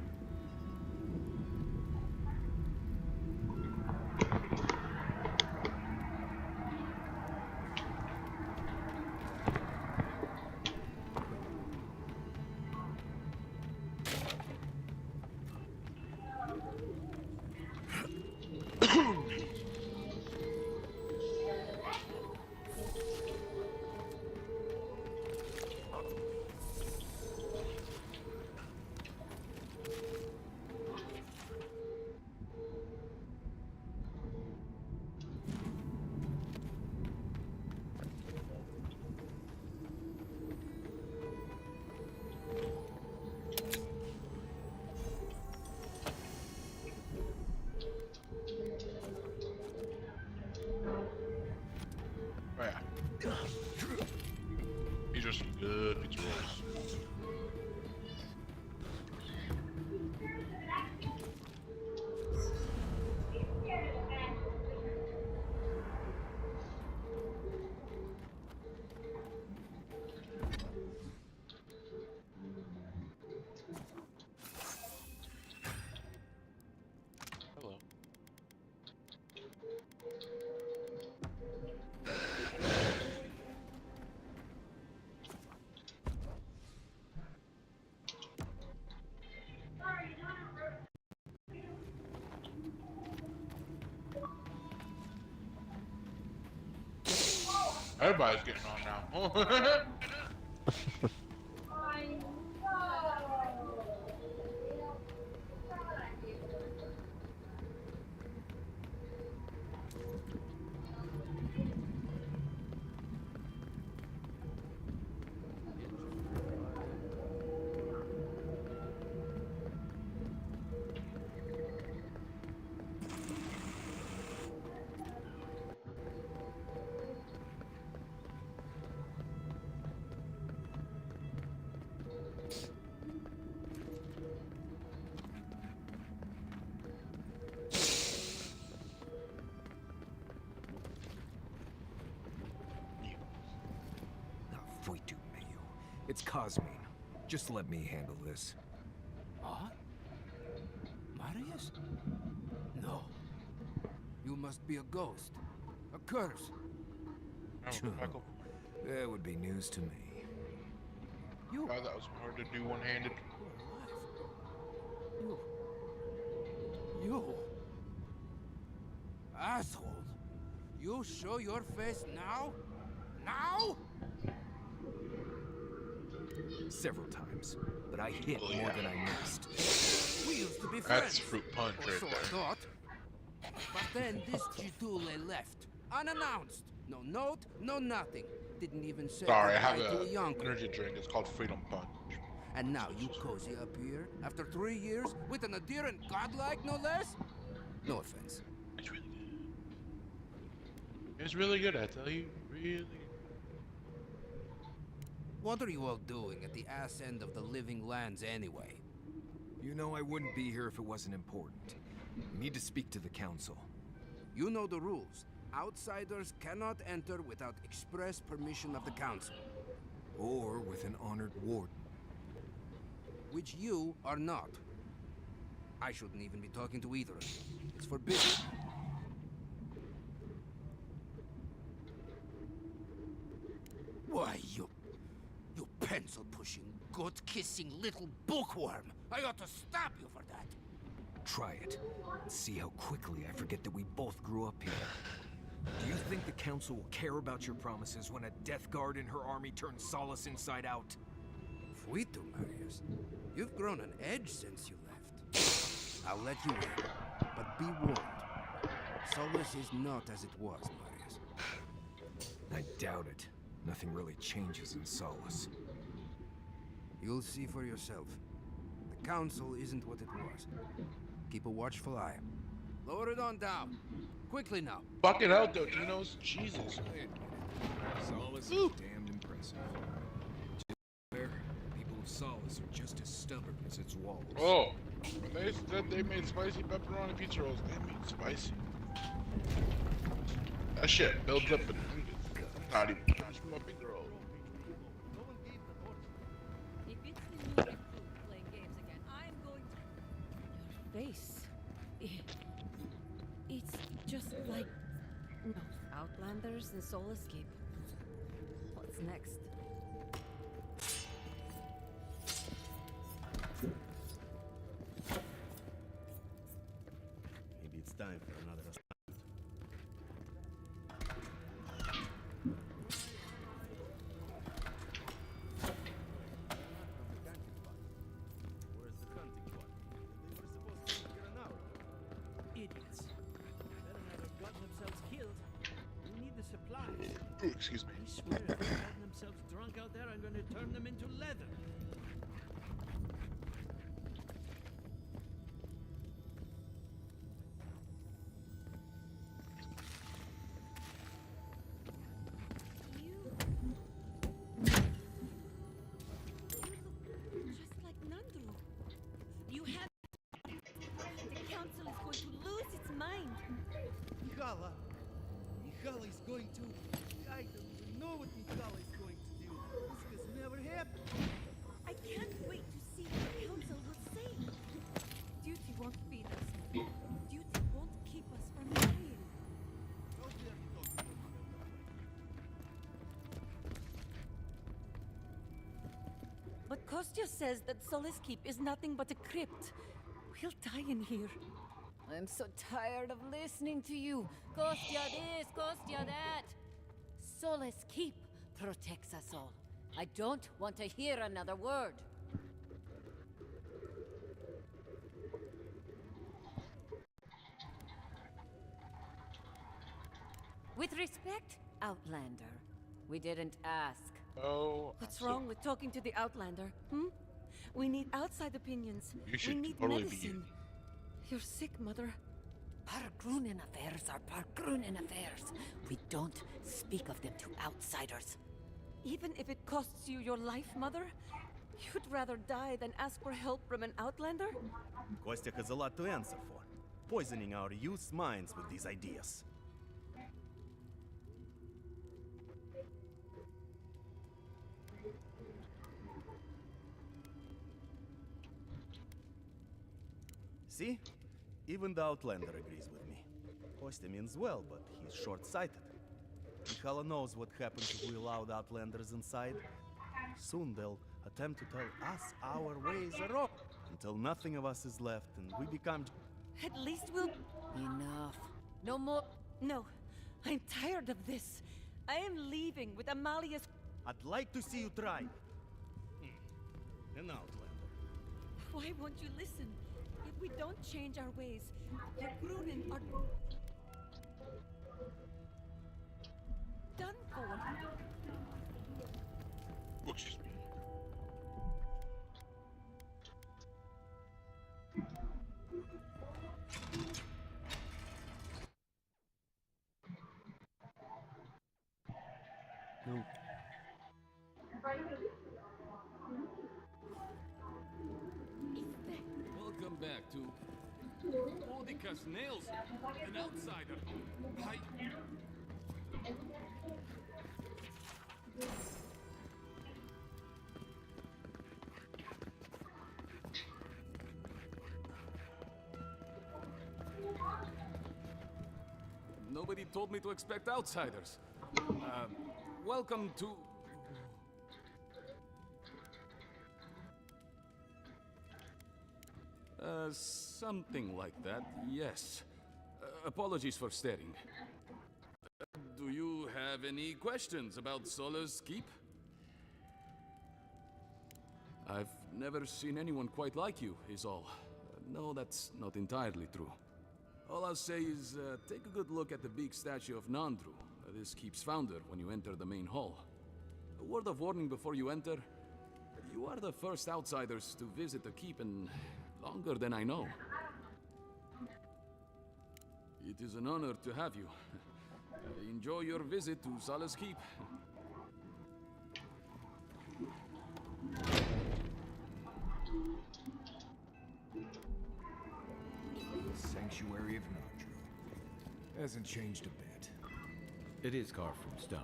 Speaker 20: Oh yeah. These are some good pizza rolls. Hello. Everybody's getting on now.
Speaker 7: Fuitu, Mayo. It's Cosmine. Just let me handle this.
Speaker 21: What? Marius? No. You must be a ghost. A curse.
Speaker 7: That would be news to me.
Speaker 20: You. That was hard to do one-handed.
Speaker 21: You. Asshole. You show your face now? Now?
Speaker 7: Several times, but I hit more than I missed.
Speaker 21: We used to be friends.
Speaker 20: That's fruit punch
Speaker 21: or
Speaker 20: right
Speaker 21: so
Speaker 20: there.
Speaker 21: I thought. But then this Chitule left, unannounced. No note, no nothing. Didn't even say
Speaker 20: Sorry, I have
Speaker 21: goodbye to a
Speaker 20: an
Speaker 21: young
Speaker 20: energy drink. It's called Freedom Punch.
Speaker 21: And now you cozy up here after 3 years with an adherent godlike, no less? No offense.
Speaker 20: It's really good. It's really good, I tell you. Really good.
Speaker 21: What are you all doing at the ass end of the living lands anyway?
Speaker 7: You know I wouldn't be here if it wasn't important. We need to speak to the council.
Speaker 21: You know the rules. Outsiders cannot enter without express permission of the council.
Speaker 7: Or with an honored warden.
Speaker 21: Which you are not. I shouldn't even be talking to either of you. It's forbidden. Why, you pencil-pushing, goat-kissing little bookworm! I ought to stop you for that!
Speaker 7: Try it. And see how quickly I forget that we both grew up here. Do you think the council will care about your promises when a death guard in her army turns Solace inside out?
Speaker 21: Fuitu, Marius. You've grown an edge since you left. I'll let you in, but be warned. Solace is not as it was, Marius.
Speaker 7: I doubt it. Nothing really changes in Solace.
Speaker 21: You'll see for yourself. The council isn't what it was. Keep a watchful eye. Lower it on down. Quickly now.
Speaker 20: Fucking hell, Dotinos. Jesus.
Speaker 7: Solace is damned impressive. Just there, people of Solace are just as stubborn as its walls.
Speaker 20: Oh, when they said they made spicy pepperoni pizza rolls, they mean spicy. That shit builds up in not even a big girl.
Speaker 8: If it's the new playing games again, I'm going to... Your face. It's just like... No. Outlanders and Soul Escape. What's next?
Speaker 1: Maybe it's time for another assignment.
Speaker 6: Where's the hunting one? They were supposed to be here an hour ago. Idiots. Better never gotten themselves killed. We need the supplies.
Speaker 20: Ooh, excuse me.
Speaker 6: I swear if they've gotten themselves drunk out there, I'm going to turn them into leather.
Speaker 8: Just like Nandru. You have... The council is going to lose its mind.
Speaker 6: Mihala. Mihala is going to... I don't even know what Mihala is going to do. This has never happened.
Speaker 8: I can't wait to see what the council will say. Duty won't feed us. Duty won't keep us from dying. But Kostya says that Solace Keep is nothing but a crypt. We'll die in here. I'm so tired of listening to you. Kostya this, Kostya that.
Speaker 11: Solace Keep protects us all. I don't want to hear another word. With respect, Outlander, we didn't ask.
Speaker 20: Oh,
Speaker 22: What's wrong with talking to the Outlander, hmm? We need outside opinions.
Speaker 20: You should
Speaker 22: We need
Speaker 20: totally
Speaker 22: medicine. You're sick, Mother.
Speaker 11: Pargrunen affairs are Pargrunen affairs. We don't speak of them to outsiders.
Speaker 22: Even if it costs you your life, Mother? You'd rather die than ask for help from an Outlander?
Speaker 23: Kostya has a lot to answer for, poisoning our youth's minds with these ideas. See? Even the Outlander agrees with me. Kostya means well, but he's short-sighted. Mikhaila knows what happens if we allow the Outlanders inside. Soon they'll attempt to tell us our ways are wrong, until nothing of us is left and we become...
Speaker 22: At least we'll...
Speaker 11: Enough. No more...
Speaker 22: No. I'm tired of this. I am leaving with Amalia's...
Speaker 23: I'd like to see you try. An Outlander.
Speaker 22: Why won't you listen? If we don't change our ways, the Grunen are... done for.
Speaker 20: Oh, excuse me.
Speaker 23: No.
Speaker 16: Welcome back to Odica's Nails, an outsider. Hi. Nobody told me to expect outsiders. Welcome to... something like that, yes. Apologies for staring. Do you have any questions about Solace Keep? I've never seen anyone quite like you, is all. No, that's not entirely true. All I'll say is, take a good look at the big statue of Nandru, this keep's founder, when you enter the main hall. A word of warning before you enter. You are the first outsiders to visit the keep in longer than I know. It is an honor to have you. Enjoy your visit to Solace Keep.
Speaker 7: The Sanctuary of Nandru hasn't changed a bit.
Speaker 13: It is carved from stone.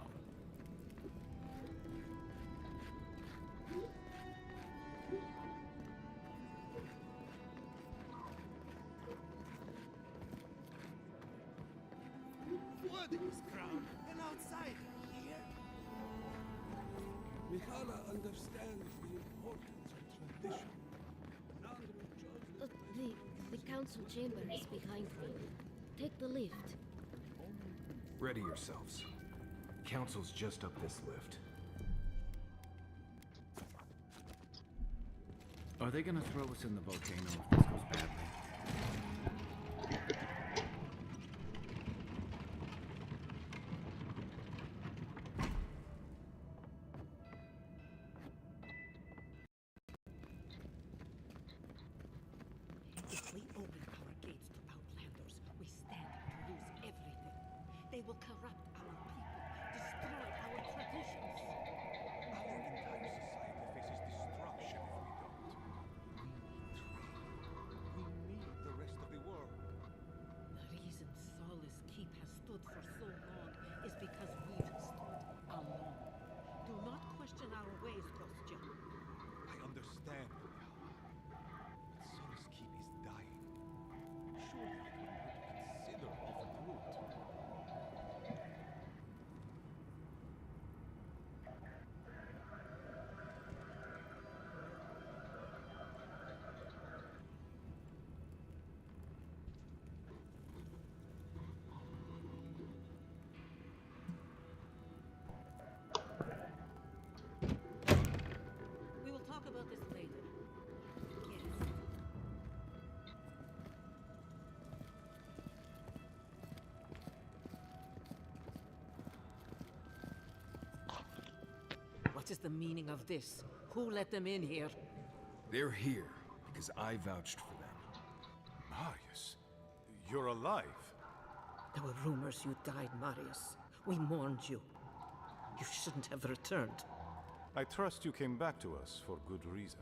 Speaker 21: What is crown? An outsider here?
Speaker 6: Mikhaila understands the importance of tradition.
Speaker 19: The council chamber is behind me. Take the lift.
Speaker 7: Ready yourselves. Council's just up this lift.
Speaker 13: Are they gonna throw us in the volcano if this goes badly?
Speaker 12: If we open our gates to Outlanders, we stand to lose everything. They will corrupt our people, destroy our traditions.
Speaker 21: Our entire society faces destruction if we don't. We need the rest of
Speaker 3: What is the meaning of this? Who let them in here?
Speaker 7: They're here because I vouched for them.
Speaker 9: Marius, you're alive.
Speaker 3: There were rumors you died, Marius. We mourned you. You shouldn't have returned.
Speaker 9: I trust you came back to us for good reason.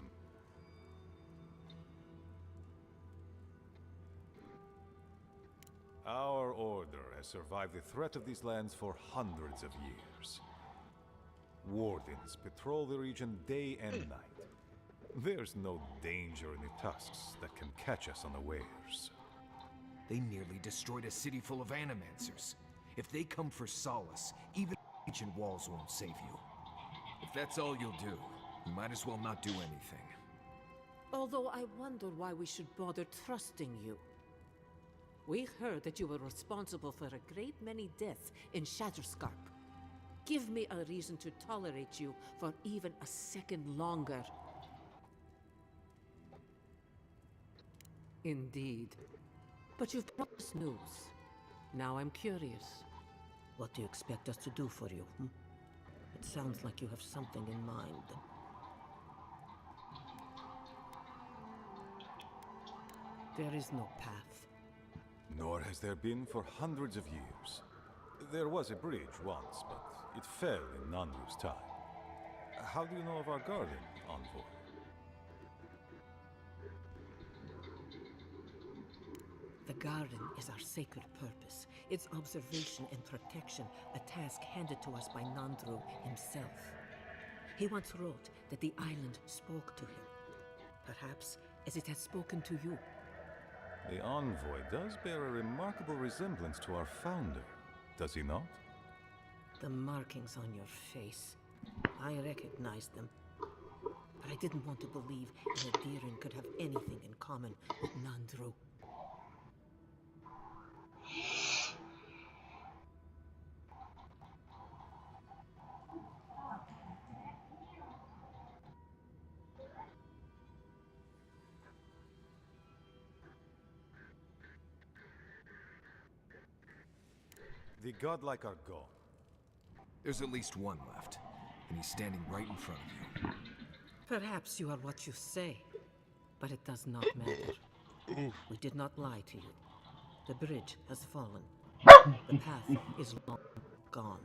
Speaker 9: Our order has survived the threat of these lands for hundreds of years. Wardens patrol the region day and night. There's no danger in the tusks that can catch us unawares.
Speaker 7: They nearly destroyed a city full of animancers. If they come for solace, even ancient walls won't save you. If that's all you'll do, you might as well not do anything.
Speaker 3: Although I wonder why we should bother trusting you. We heard that you were responsible for a great many deaths in Shatterscarp. Give me a reason to tolerate you for even a second longer. Indeed. But you've brought us news. Now I'm curious. What do you expect us to do for you? It sounds like you have something in mind. There is no path.
Speaker 9: Nor has there been for hundreds of years. There was a bridge once, but it fell in Nandru's time. How do you know of our garden, Envoy?
Speaker 3: The garden is our sacred purpose. Its observation and protection, a task handed to us by Nandru himself. He once wrote that the island spoke to him. Perhaps as it has spoken to you.
Speaker 9: The Envoy does bear a remarkable resemblance to our founder, does he not?
Speaker 3: The markings on your face. I recognized them. But I didn't want to believe Nadirin could have anything in common with Nandru.
Speaker 9: The godlike are gone.
Speaker 7: There's at least one left, and he's standing right in front of you.
Speaker 3: Perhaps you are what you say, but it does not matter. We did not lie to you. The bridge has fallen. The path is long gone.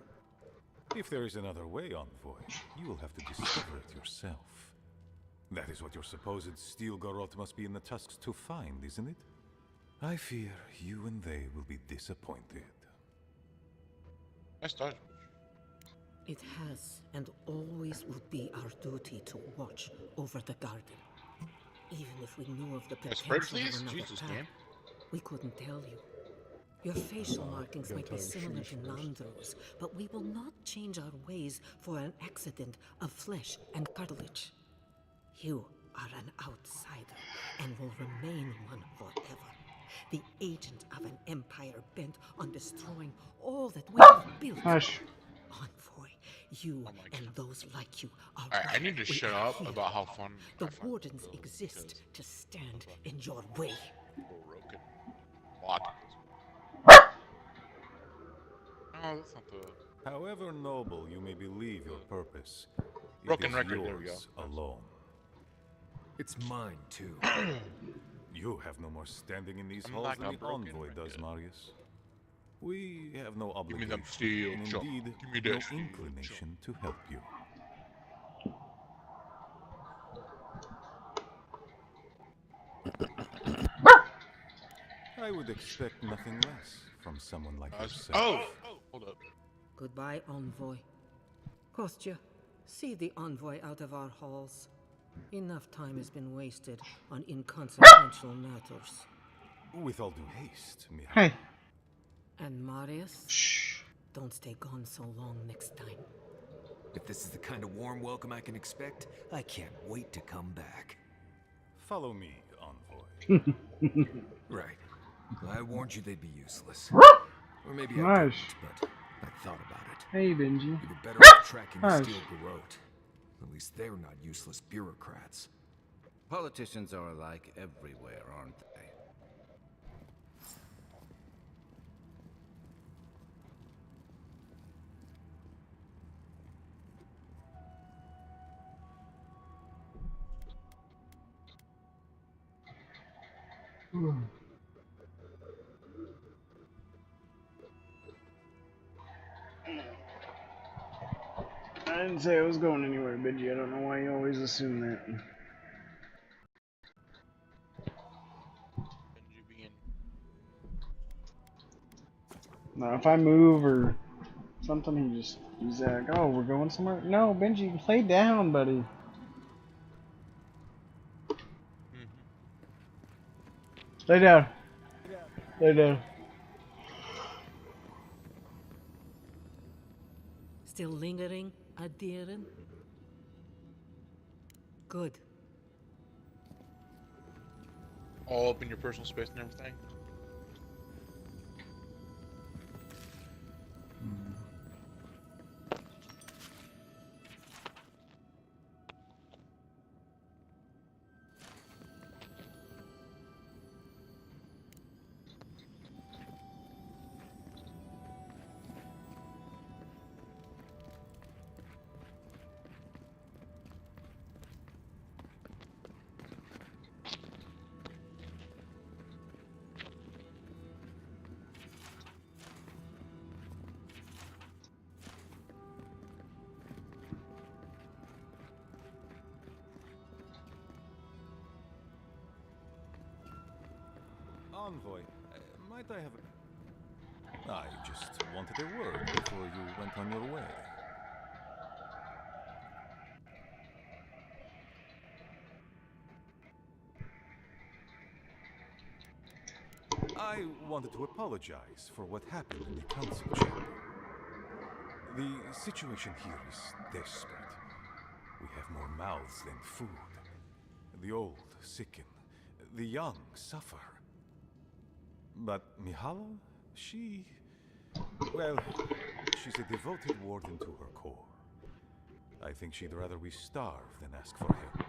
Speaker 9: If there is another way, Envoy, you will have to discover it yourself. That is what your supposed steel garrote must be in the tusks to find, isn't it? I fear you and they will be disappointed.
Speaker 3: It has and always will be our duty to watch over the garden. Even if we knew of the potential of another path, we couldn't tell you. Your facial markings might be similar to Nandru's, but we will not change our ways for an accident of flesh and cartilage. You are an outsider and will remain one forever. The agent of an empire bent on destroying all that we have built.
Speaker 2: Hush.
Speaker 3: Envoy, you and those like you are
Speaker 20: I need to shut up about how fun
Speaker 3: the wardens exist to stand in your way.
Speaker 20: Broken lock. No, that's not the.
Speaker 9: However noble you may believe your purpose,
Speaker 20: Broken
Speaker 9: it is
Speaker 20: record,
Speaker 9: yours
Speaker 20: there we go.
Speaker 9: alone.
Speaker 7: It's mine, too.
Speaker 9: You have no more standing in these
Speaker 20: I'm
Speaker 9: halls
Speaker 20: like
Speaker 9: than
Speaker 20: a
Speaker 9: the
Speaker 20: broken
Speaker 9: Envoy does,
Speaker 20: record.
Speaker 9: Marius. We have no
Speaker 20: Give me
Speaker 9: obligation,
Speaker 20: them steel
Speaker 9: and
Speaker 20: chop.
Speaker 9: indeed
Speaker 20: Give me
Speaker 9: no
Speaker 20: that steel
Speaker 9: inclination to help you. I would expect nothing less from someone like yourself.
Speaker 20: Hold up.
Speaker 3: Goodbye, Envoy. Kostya, see the Envoy out of our halls. Enough time has been wasted on inconsequential matters.
Speaker 9: With all due haste, Mira.
Speaker 2: Hey.
Speaker 3: And Marius? Don't stay gone so long next time.
Speaker 7: If this is the kind of warm welcome I can expect, I can't wait to come back.
Speaker 9: Follow me, Envoy.
Speaker 7: Right. I warned you they'd be useless. Or maybe
Speaker 2: Nice.
Speaker 7: I didn't, but I thought about it.
Speaker 2: Hey, Benji.
Speaker 7: You'd be better off tracking the
Speaker 2: Nice.
Speaker 7: steel garrote. At least they're not useless bureaucrats.
Speaker 13: Politicians are alike everywhere, aren't they?
Speaker 2: I didn't say I was going anywhere, Benji. I don't know why you always assume that.
Speaker 20: Benji being
Speaker 2: No, if I move or something, he's like, oh, we're going somewhere? No, Benji, lay down, buddy. Lay down. Lay down.
Speaker 3: Still lingering, Adiren? Good.
Speaker 20: all up in your personal space and everything.
Speaker 9: Envoy, might I have a... I just wanted a word before you went on your way. I wanted to apologize for what happened in the council chamber. The situation here is desperate. We have more mouths than food. The old sicken, the young suffer. But Mihala, well, she's a devoted warden to her core. I think she'd rather we starve than ask for help.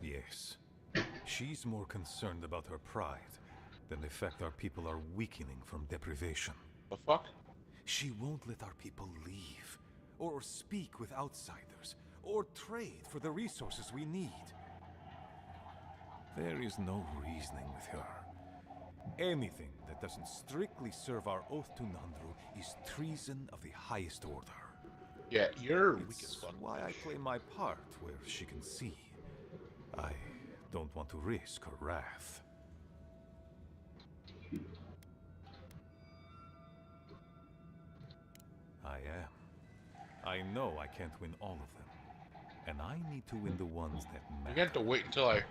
Speaker 9: Yes, she's more concerned about her pride than the fact our people are weakening from deprivation.
Speaker 20: The fuck?
Speaker 9: She won't let our people leave, or speak with outsiders, or trade for the resources we need. There is no reasoning with her. Anything that doesn't strictly serve our oath to Nandru is treason of the highest order.
Speaker 20: Yeah, you're weak
Speaker 9: It's
Speaker 20: as fuck.
Speaker 9: why I play my part where she can see. I don't want to risk her wrath. I am. I know I can't win all of them. And I need to win the ones that matter.
Speaker 20: You have to wait until I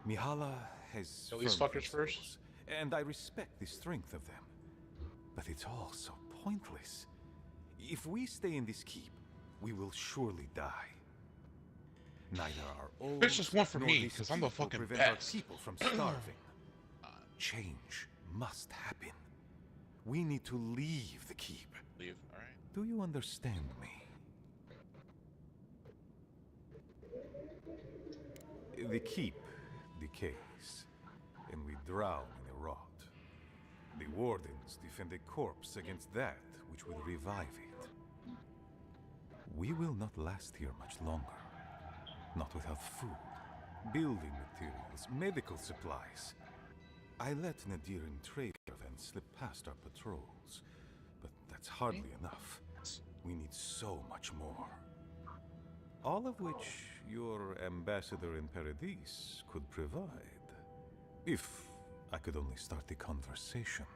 Speaker 9: Mihala has
Speaker 20: kill these
Speaker 9: firm
Speaker 20: fuckers first.
Speaker 9: and I respect the strength of them. But it's all so pointless. If we stay in this keep, we will surely die. Neither our old
Speaker 20: It's just one for
Speaker 9: nor
Speaker 20: me,
Speaker 9: this
Speaker 20: 'cause I'm the
Speaker 9: keep will
Speaker 20: fucking
Speaker 9: prevent our
Speaker 20: best.
Speaker 9: people from starving. Change must happen. We need to leave the keep.
Speaker 20: Leave, alright.
Speaker 9: Do you understand me? The keep decays, and we drown in a rot. The wardens defend a corpse against that which will revive it. We will not last here much longer. Not without food, building materials, medical supplies. I let Nadiran trade caravans slip past our patrols, but that's hardly enough. We need so much more. All of which your ambassador in Paradis could provide. If I could only start the conversation.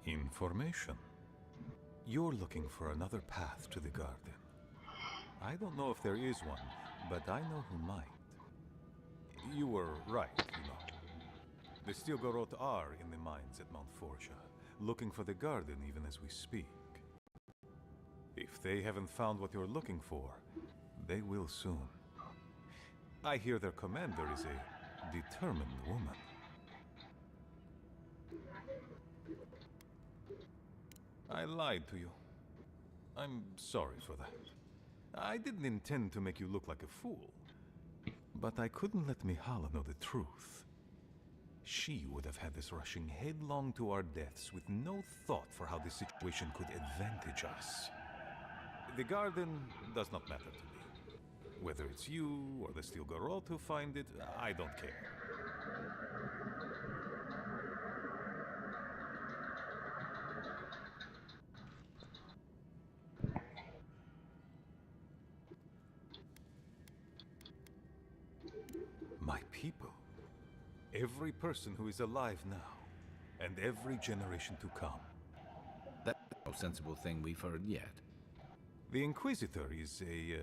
Speaker 9: Information. You're looking for another path to the garden. I don't know if there is one, but I know who might. You were right, you know. The Stilgorod are in the mines at Mount Forja, looking for the garden even as we speak. If they haven't found what you're looking for, they will soon. I hear their commander is a determined woman. I lied to you. I'm sorry for that. I didn't intend to make you look like a fool. But I couldn't let Mihala know the truth. She would have had us rushing headlong to our deaths with no thought for how this situation could advantage us. The garden does not matter to me. Whether it's you or the Steel Garrote who find it, I don't care. My people. Every person who is alive now, and every generation to come.
Speaker 13: That's the most sensible thing we've heard yet.
Speaker 9: The Inquisitor is a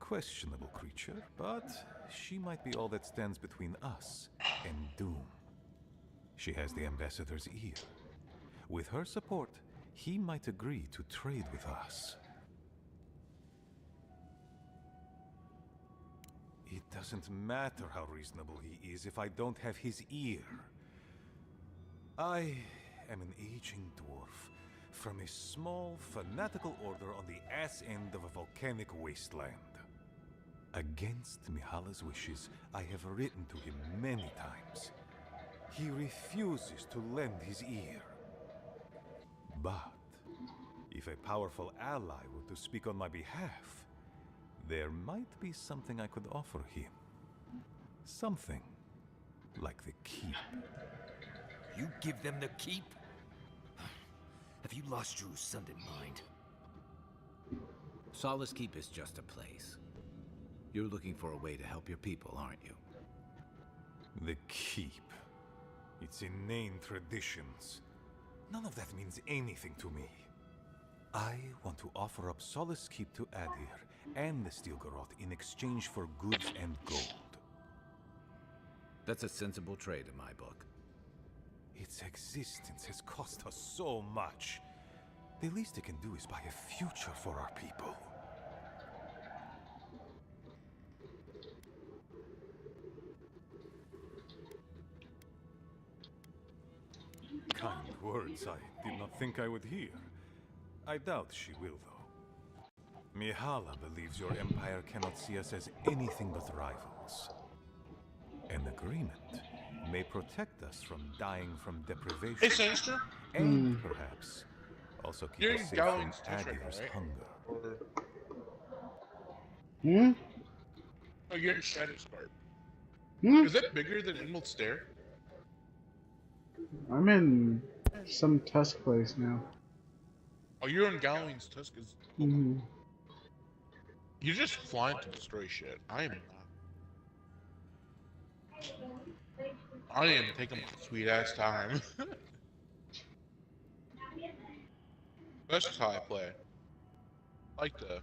Speaker 9: questionable creature, but she might be all that stands between us and doom. She has the Ambassador's ear. With her support, he might agree to trade with us. It doesn't matter how reasonable he is if I don't have his ear. I am an aging dwarf from a small, fanatical order on the ass end of a volcanic wasteland. Against Mihala's wishes, I have written to him many times. He refuses to lend his ear. But if a powerful ally were to speak on my behalf, there might be something I could offer him. Something like the keep.
Speaker 7: You give them the keep? Have you lost your Sunday mind?
Speaker 13: Solace Keep is just a place. You're looking for a way to help your people, aren't you?
Speaker 9: The keep. Its inane traditions. None of that means anything to me. I want to offer up Solace Keep to Adir and the Steel Garrote in exchange for goods and gold.
Speaker 13: That's a sensible trade in my book.
Speaker 9: Its existence has cost us so much. The least it can do is buy a future for our people. Kind words I did not think I would hear. I doubt she will, though. Mihala believes your empire cannot see us as anything but rivals. An agreement may protect us from dying from deprivation.
Speaker 20: Hey, Sinister.
Speaker 9: And perhaps also keep
Speaker 20: You're
Speaker 9: us
Speaker 20: in
Speaker 9: safe from
Speaker 20: Gallon's touch right
Speaker 9: Adir's
Speaker 20: now, right?
Speaker 9: hunger.
Speaker 2: Hmm?
Speaker 20: Oh, you're in Shadowscarp.
Speaker 2: Hmm?
Speaker 20: Is that bigger than Emerald Stair?
Speaker 2: I'm in some Tusk place now.
Speaker 20: Oh, you're in Gallon's Tusk.
Speaker 2: Mm-hmm.
Speaker 20: You're just flying to destroy shit. I am not. I am taking my sweet ass time. That's just how I play. I like to.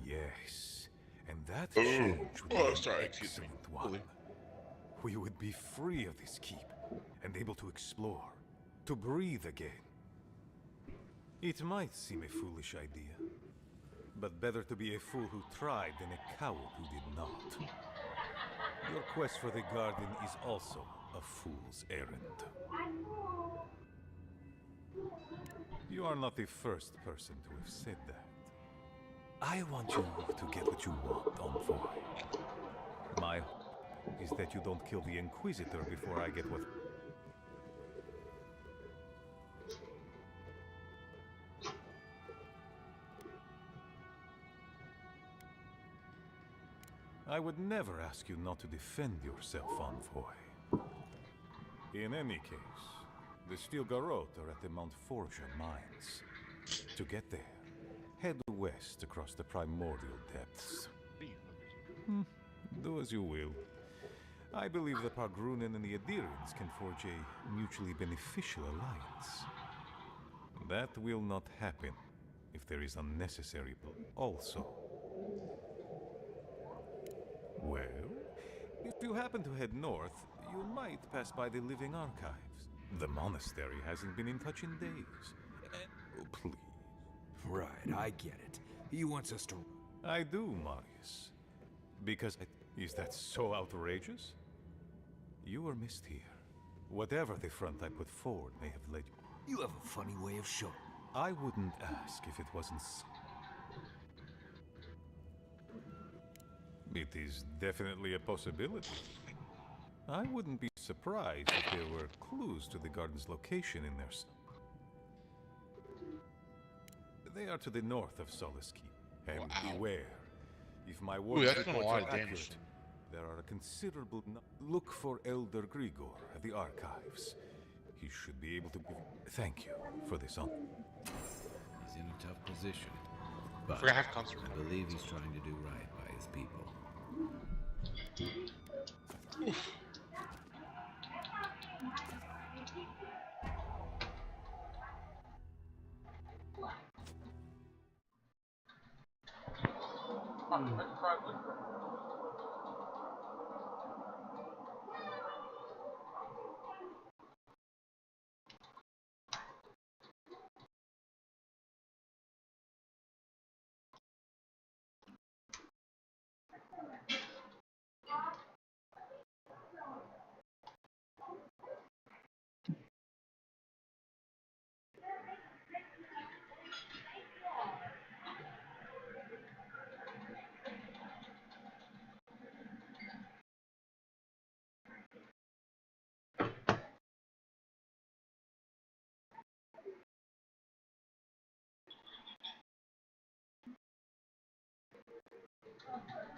Speaker 9: Yes, and that
Speaker 20: Oh.
Speaker 9: change would be
Speaker 20: Oh,
Speaker 9: an
Speaker 20: sorry, excuse me.
Speaker 9: excellent one. We would be free of this keep and able to explore, to breathe again. It might seem a foolish idea, but better to be a fool who tried than a coward who did not. Your quest for the garden is also a fool's errand. You are not the first person to have said that. I want you to get what you want, Envoy. My hope is that you don't kill the Inquisitor before I get what... I would never ask you not to defend yourself, Envoy. In any case, the Steel Garrote are at the Mount Forger mines. To get there, head west across the primordial depths. Do as you will. I believe the Pargrunen and the Adirians can forge a mutually beneficial alliance. That will not happen if there is unnecessary also. Well, if you happen to head north, you might pass by the Living Archives. The monastery hasn't been in touch in days. Oh, please.
Speaker 7: Right, I get it. He wants us to...
Speaker 9: I do, Marius. Because... Is that so outrageous? You were missed here. Whatever the front I put forward may have led you...
Speaker 7: You have a funny way of showing.
Speaker 9: I wouldn't ask if it wasn't so. It is definitely a possibility. I wouldn't be surprised if there were clues to the garden's location in there. They are to the north of Solace Keep. And beware, if my warden's reports are accurate, there are a considerable look for Elder Grigor at the archives. He should be able to give... Thank you for this honor.
Speaker 13: He's in a tough position, but
Speaker 20: I
Speaker 13: believe he's trying to do right by his people.
Speaker 20: Oof.